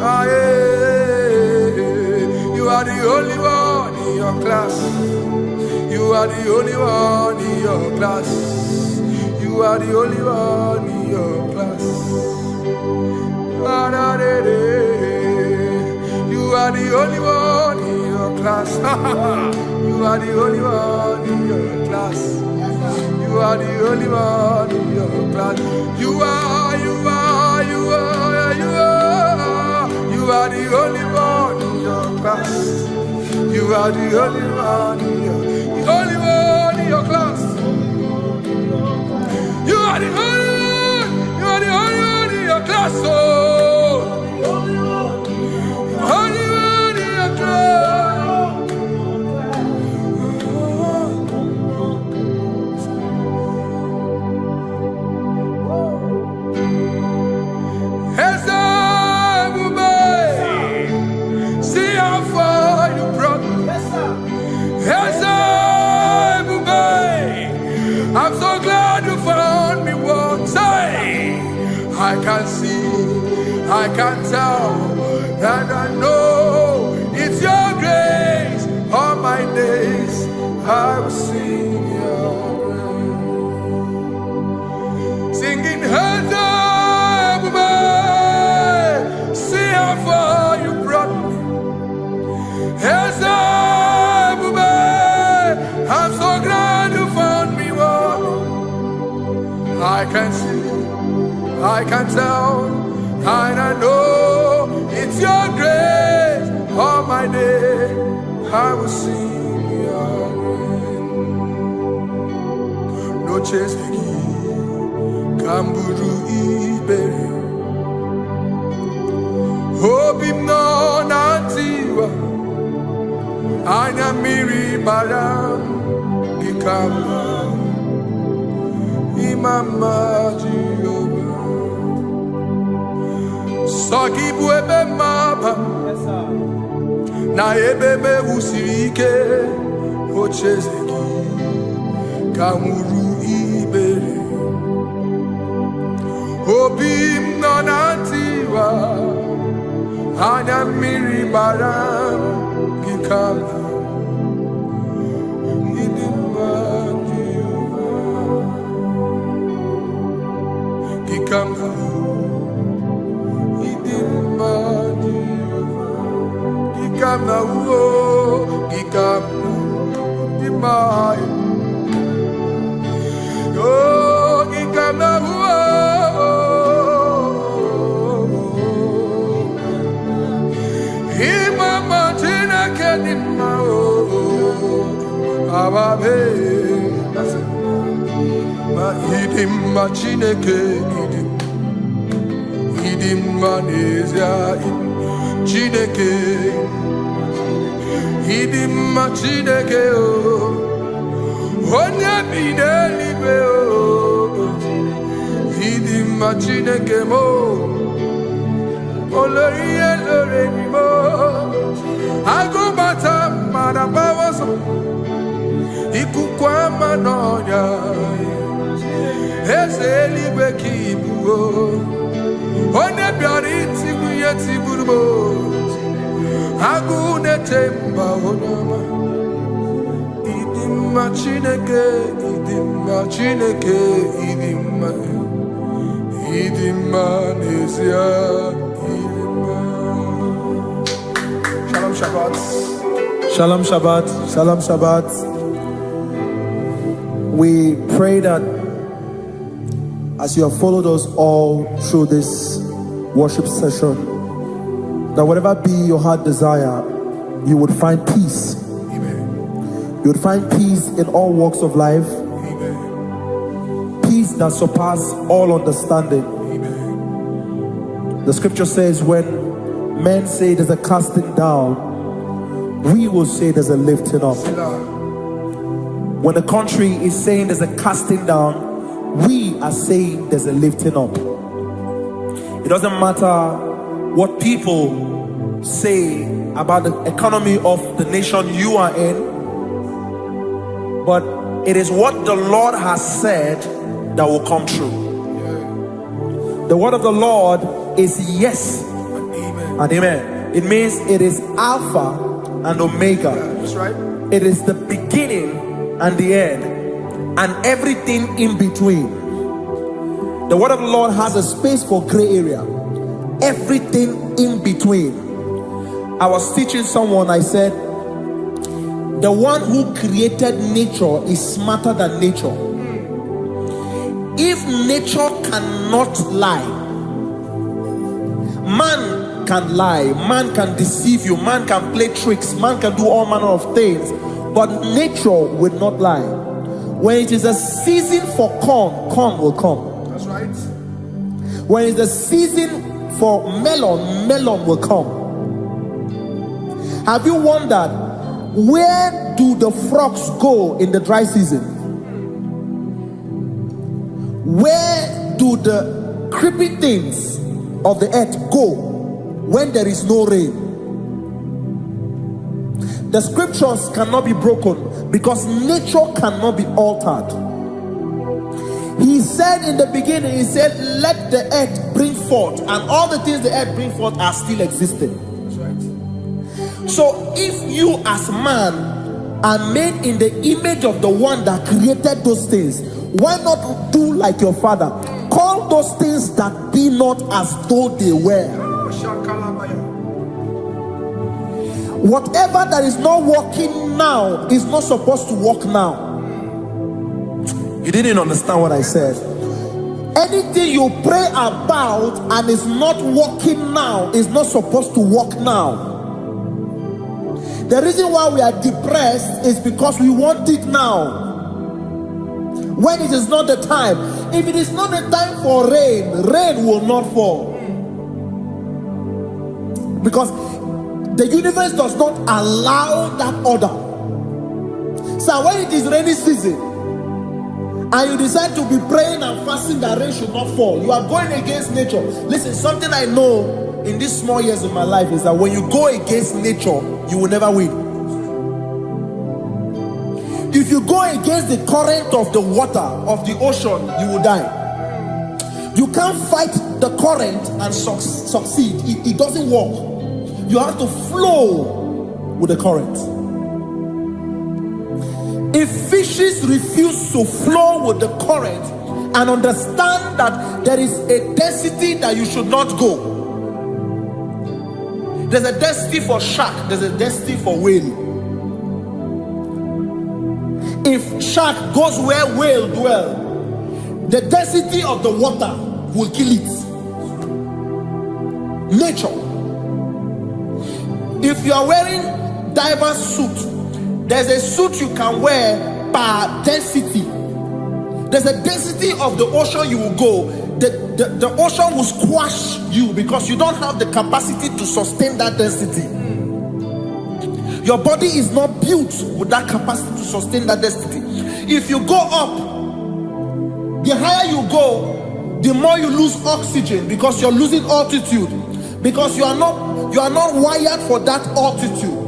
Ah, yeah. You are the only one in your class. You are the only one in your class. You are the only one in your class. Ah, da, da, da. You are the only one in your class. You are the only one in your class. You are the only one in your class. You are the only one in your class. You are the only one in your class. You are the only one in your class. Oh, only one in your class. See how far you brought me. can tell, and I know it's your grace. All my days I will sing your praise. Singing, hands up, see how far you brought me. Hands up, I'm so glad you found me. I can see, I can tell, and I know it's your grace. All my day I will sing your grace. No chase again, Kamburu Iberi. Hope him no nantiwa, Anya Miri Baram, Gikamba. Imama Jehovah, Sagibu ebe maba, na ebe me usirike, ochezeki, kamuru ibere, obim nanatiwa, anya miri baram, gikala, idimba. Gikamba, idimba, gikamba, gikamba, idimba, oh, gikamba, imama tina kedimba, ababe. Idimma Chineke, Idimma Nezia, Chineke, Idimma Chineke, Onya Bidelibe, Idimma Chineke mo, Oloye Loreni mo, Agubata Marabawaso, Ikukwa Manonya. Ezeli bekibu, one biari tibu yeti burbo, agune temba onama. Idimma Chineke, idimma Chineke, idimma nezia, idimma. Shalom Shabbat. Shalom Shabbat. Shalom Shabbat. We pray that as you have followed us all through this worship session, that whatever be your heart desire, you would find peace. Amen. You would find peace in all walks of life. Amen. Peace that surpasses all understanding. Amen. The scripture says when men say there's a casting down, we will say there's a lifting up. When the country is saying there's a casting down, we are saying there's a lifting up. It doesn't matter what people say about the economy of the nation you are in, but it is what the Lord has said that will come true. The word of the Lord is yes and amen. It means it is Alpha and Omega. That's right. It is the beginning and the end, and everything in between. The word of the Lord has a space for gray area. Everything in between. I was teaching someone, I said, the one who created nature is smarter than nature. If nature cannot lie, man can lie, man can deceive you, man can play tricks, man can do all manner of things, but nature will not lie. When it is a season for corn, corn will come. That's right. When it's a season for melon, melon will come. Have you wondered, where do the frogs go in the dry season? Where do the creepy things of the earth go when there is no rain? The scriptures cannot be broken because nature cannot be altered. He said in the beginning, he said, let the earth bring forth, and all the things the earth brings forth are still existing. So if you as man are made in the image of the one that created those things, why not do like your father? Call those things that be not as though they were. Whatever that is not working now is not supposed to work now. You didn't understand what I said. Anything you pray about and is not working now is not supposed to work now. The reason why we are depressed is because we want it now, when it is not the time. If it is not the time for rain, rain will not fall, because the universe does not allow that order. So when it is rainy season and you decide to be praying and fasting that rain should not fall, you are going against nature. Listen, something I know in these small years of my life is that when you go against nature, you will never win. If you go against the current of the water of the ocean, you will die. You can't fight the current and succeed. It doesn't work. You have to flow with the current. If fishes refuse to flow with the current and understand that there is a density that you should not go, there's a density for shark, there's a density for whale. If shark goes where whale dwell, the density of the water will kill it. Nature. If you are wearing diver's suit, there's a suit you can wear per density. There's a density of the ocean you will go. The ocean will squash you because you don't have the capacity to sustain that density. Your body is not built with that capacity to sustain that density. If you go up, the higher you go, the more you lose oxygen because you're losing altitude, because you are not wired for that altitude.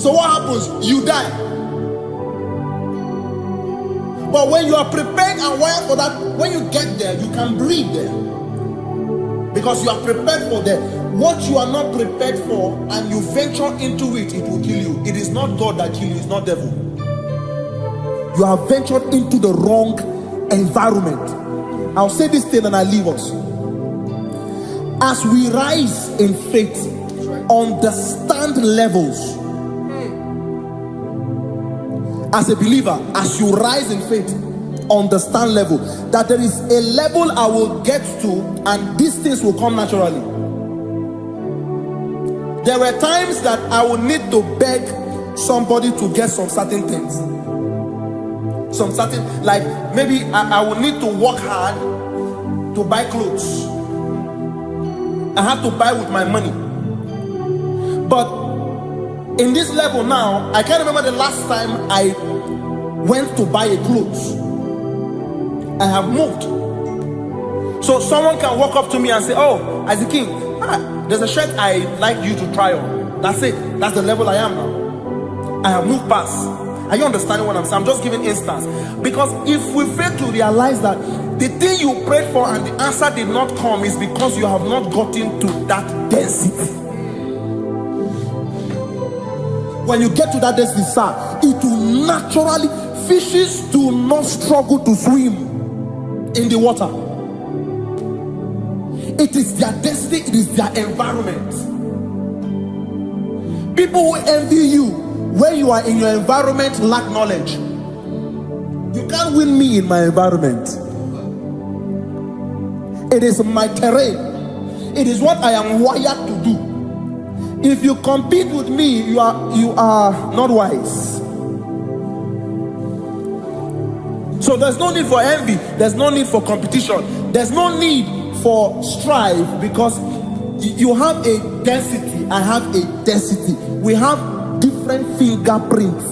So what happens? You die. But when you are prepared and wired for that, when you get there, you can breathe there, because you are prepared for that. What you are not prepared for and you venture into it, it will kill you. It is not God that kills you, it's not devil. You have ventured into the wrong environment. I'll say this thing and I leave us. As we rise in faith, understand levels. As a believer, as you rise in faith, understand level. That there is a level I will get to and these things will come naturally. There were times that I would need to beg somebody to get some certain things. Some certain, like maybe I would need to work hard to buy clothes. I have to buy with my money. But in this level now, I can't remember the last time I went to buy a clothes. I have moved. So someone can walk up to me and say, "Oh, as a king, there's a shirt I like you to try on." That's it. That's the level I am now. I have moved past. Are you understanding what I'm saying? I'm just giving instance. Because if we fail to realize that the thing you prayed for and the answer did not come is because you have not gotten to that density. When you get to that density, sir, it will naturally, fishes do not struggle to swim in the water. It is their destiny, it is their environment. People who envy you when you are in your environment lack knowledge. You can't win me in my environment. It is my terrain. It is what I am wired to do. If you compete with me, you are not wise. So there's no need for envy. There's no need for competition. There's no need for strife, because you have a density. I have a density. We have different fingerprints.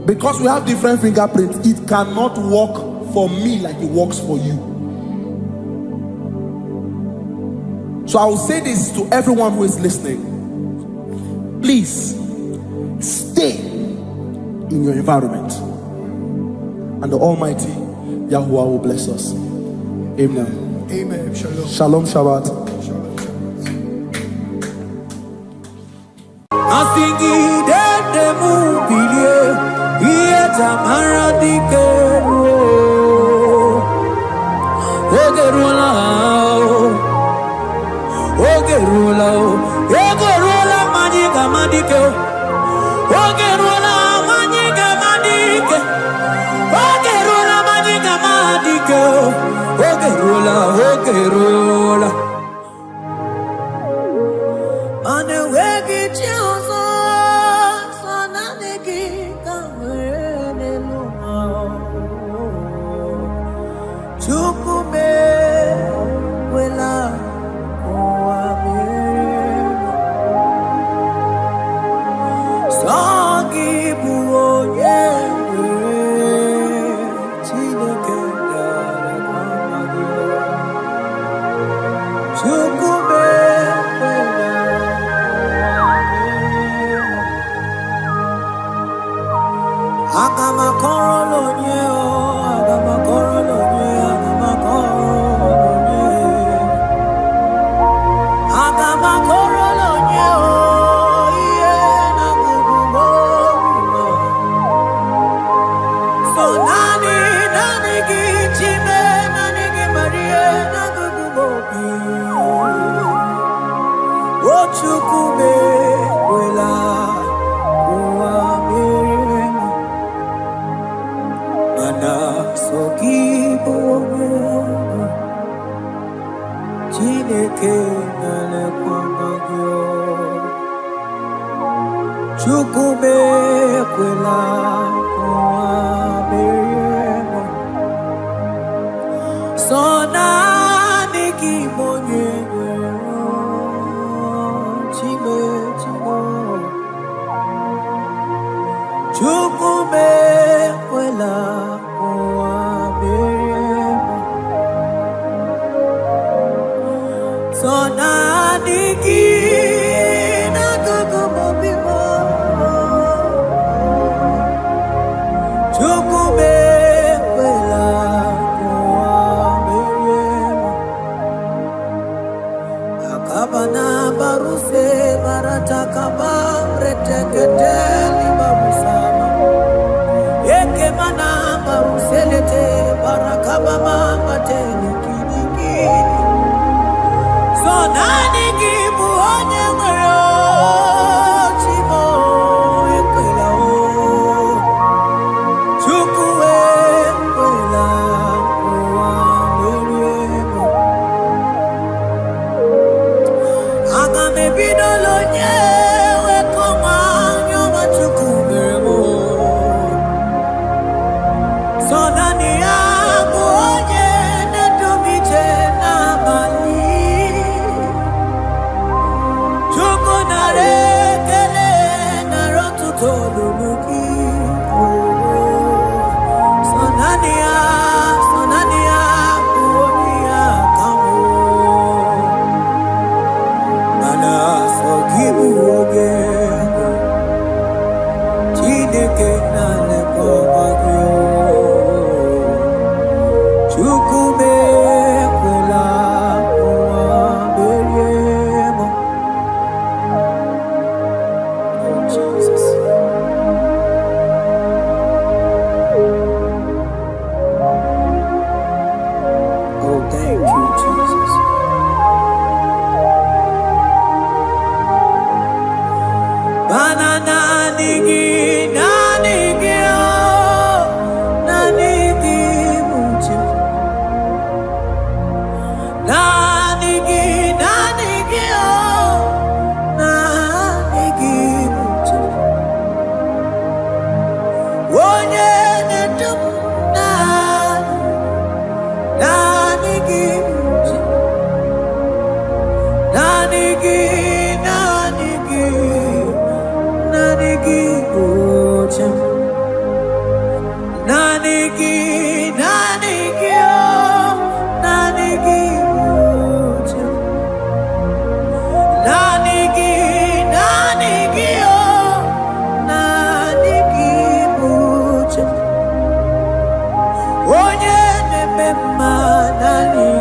Because we have different fingerprints, it cannot work for me like it works for you. So I will say this to everyone who is listening. Please stay in your environment, and the Almighty Yahuwah will bless us. Amen. Amen. Shalom. Shalom, Shabbat. Onye na-eme mma naanị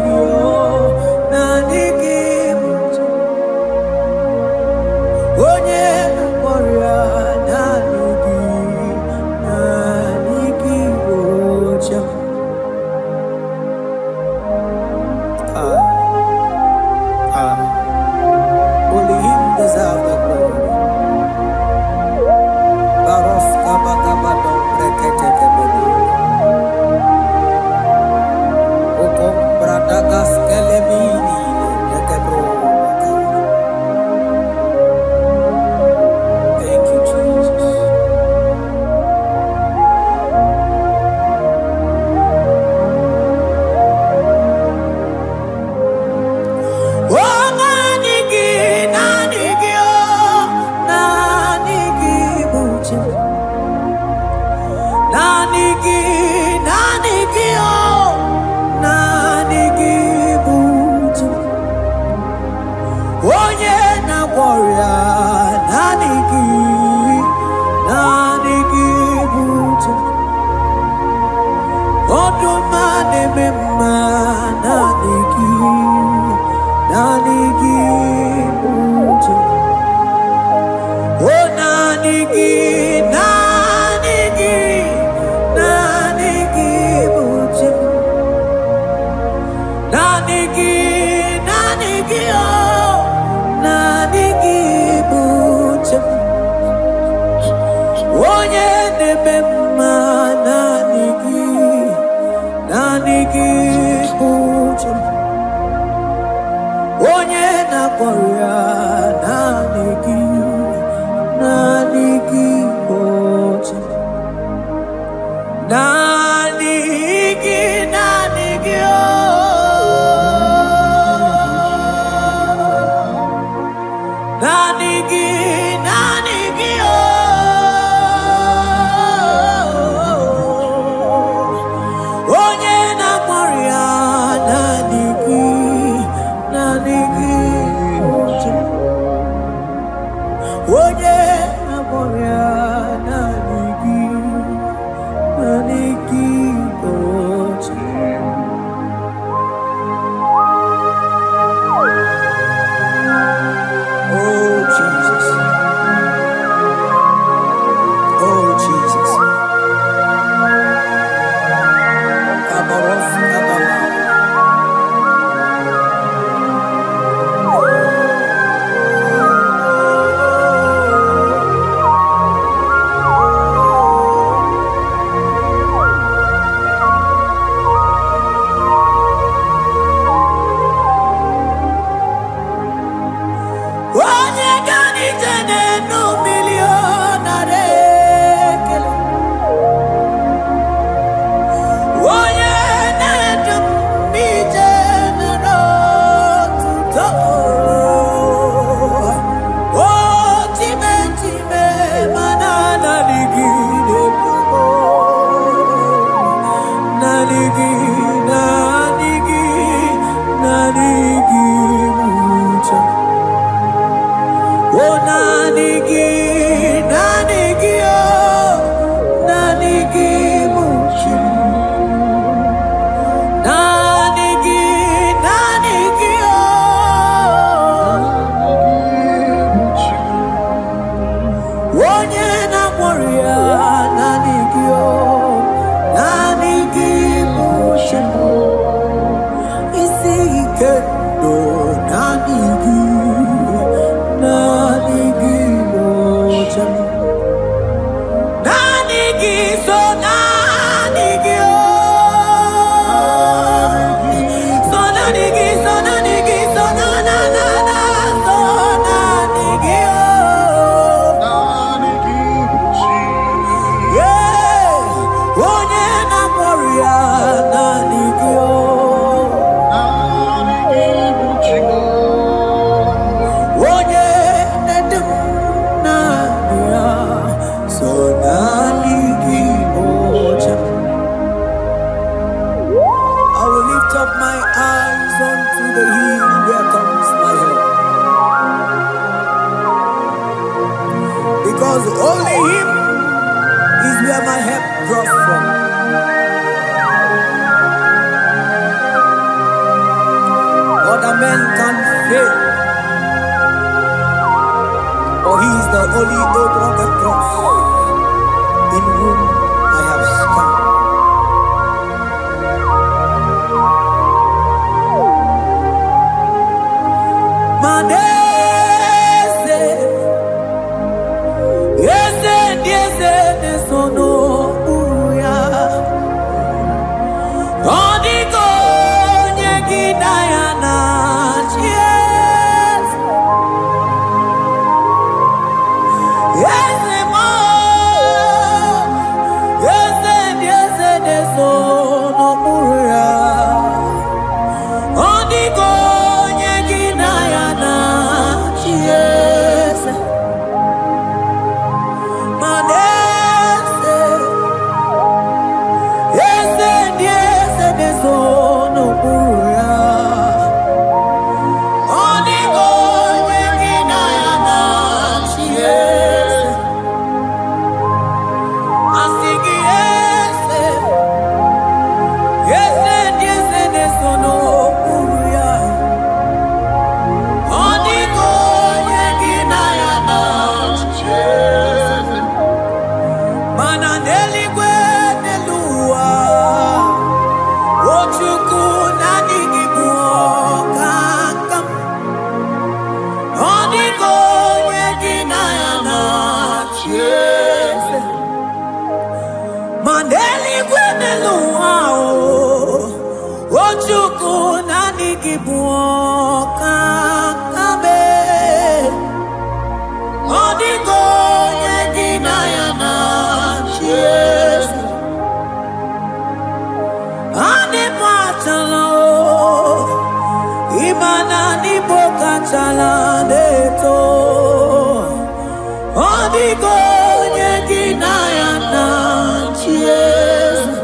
Yes, Maneligwe nelua Ochuku nanigibu kakam Onigo yegina yana chiese Maneligwe nelua Ochuku nanigibu kakame Onigo yegina yana chiese Animatalo Imana ni boka chalaneto Onigo yegina yana chiese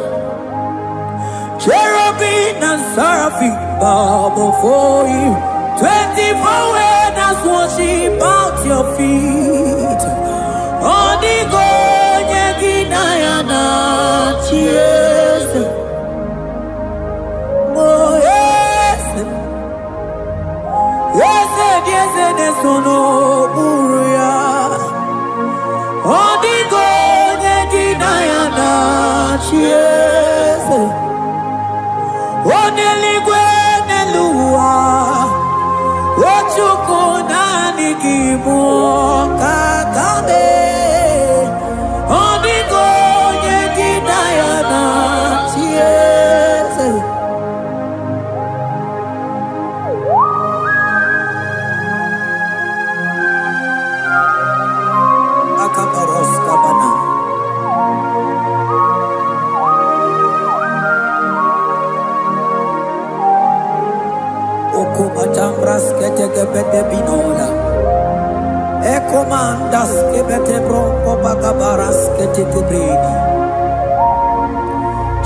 Cherubim and seraphim bow before you 24 elders worship at your feet Onigo yegina yana chiese Oh yes Yes yes sono buruya Onigo yegina yana chiese Oneligwe nelua Ochuku nanigibu kakame Onigo yegina yana chiese Akabaros kabana Okobachambras ketekebete binola Ekomandas kebete bronco bagabaras ketekebredi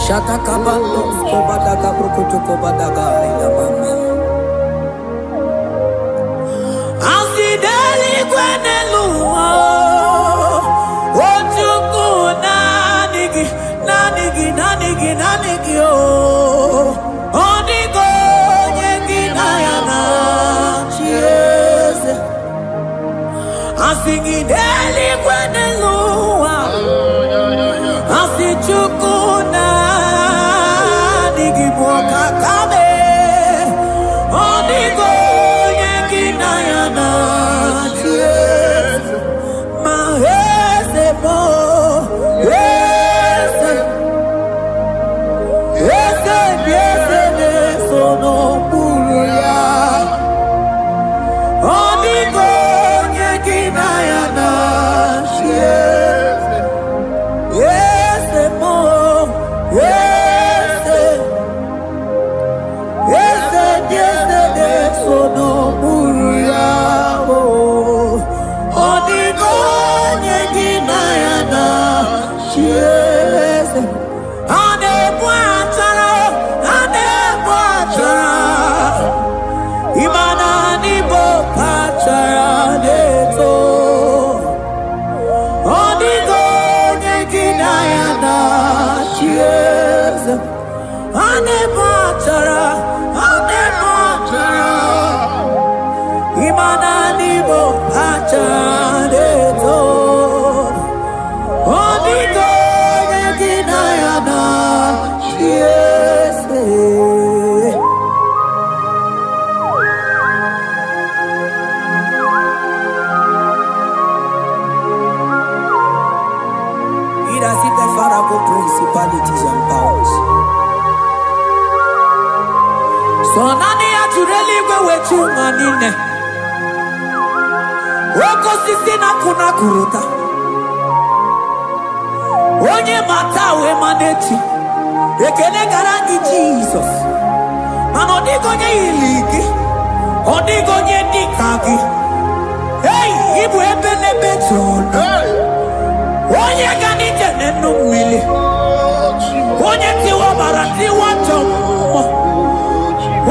Shatakabandos kobadaga brokochoko badaga ila mama Asideli kwenelua Ochuku nanigi oh Onigo yegina yana chiese Asingideli kwenelua Asichuku nanigi boka kame Onigo yegina yana chiese Mahese mo sono buruya Onigo yegina yana chiese Yes mo Yes sono buruya Onigo yegina yana chiese Ane buatara Imana ni boka charaneto Onigo yegina yana chiese Ane batara Imana ni boka charaneto Onigo yegina yana chiese Principalities and powers. So nani atureli wetu manine. Woko sisi na kuna kuruta. Onye matawe maneti. Ekene garangi Jesus. Manodigo nye iligi. Odigo nye dikagi. Hey, ibu ebele betrono. Onye gani jene numili. Onye tiwa barati watomo.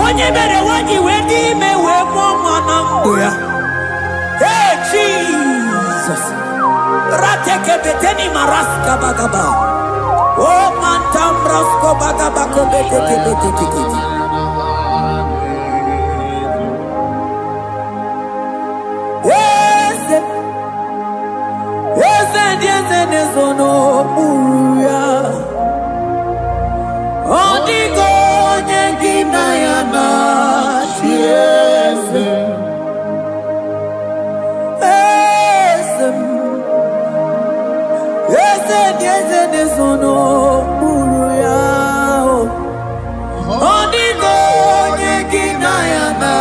Onye bere wanyi wedi mewe mwana mbuya. Hey Jesus. Rateke beteni maraska bagaba. Oh mantambrasko bagaba kobeteke beteke. Yes. diesenezono uruya. Odigo nyengina yana chieze. Diesenezono uruya. Odigo nyengina yana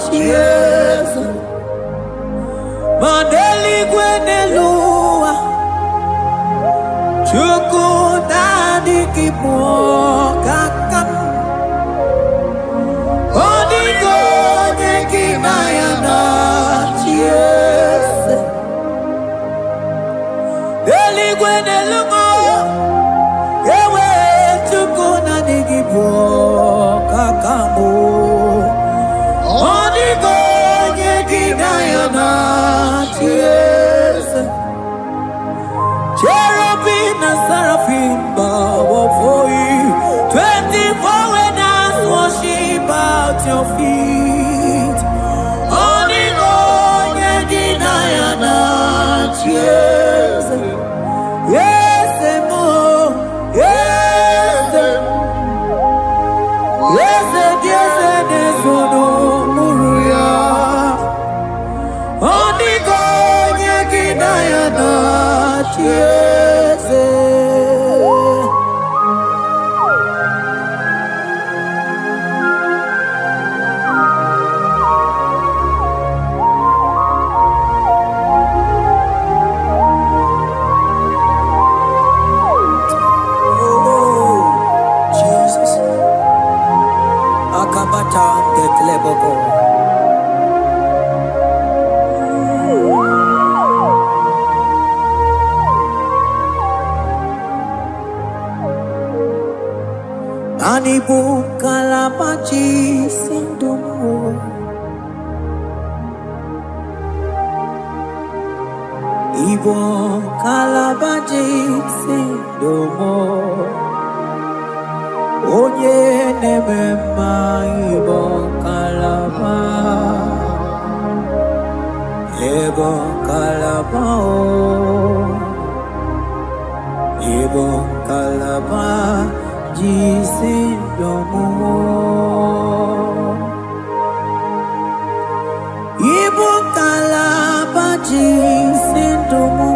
chieze. Mandeli gwenelua chuku nadi kipo kakam. Odigo nyekina yana chiese. Deli gwenelua ewe chuku nadi kipo kakamu. Odigo nyekina yana chiese. Cherubim and seraphim bow before you. 24 elders worship at your feet. Odigo nyekina yana chiese. Yes, mo. Yes, yes, yes, yes, no muruya. Odigo nyekina yana chiese. Oh, Jesus. Akabata dekleboko. Anibu kalabachi sindumo. Ibo kalabachi sindumo. Onye nemema ibo kalaba. Ibo kalaba o. Ibo kalaba. Jisindomo. Ibo kalaba jisindomo.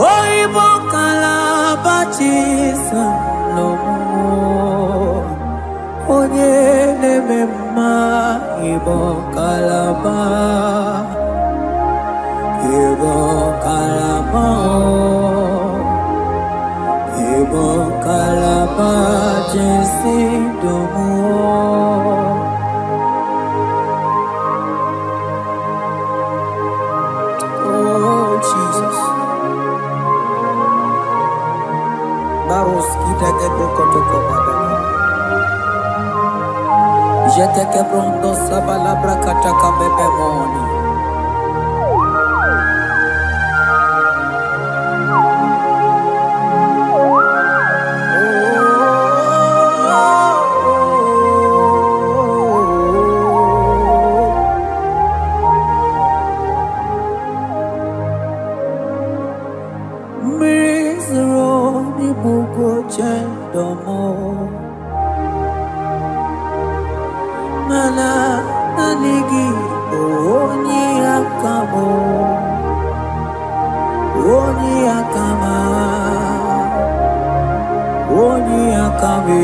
Oh, Ibo kalaba jisindomo. Onye nemema Ibo kalaba. Ibo kalaba. Ibo kalaba jisindomo. Oh Jesus. Baros kita kebrokotoko badaka. Jete kebrondo sabalabra kataka bebemoni. Mana nanigi onye akamo, onye akama, onye akame.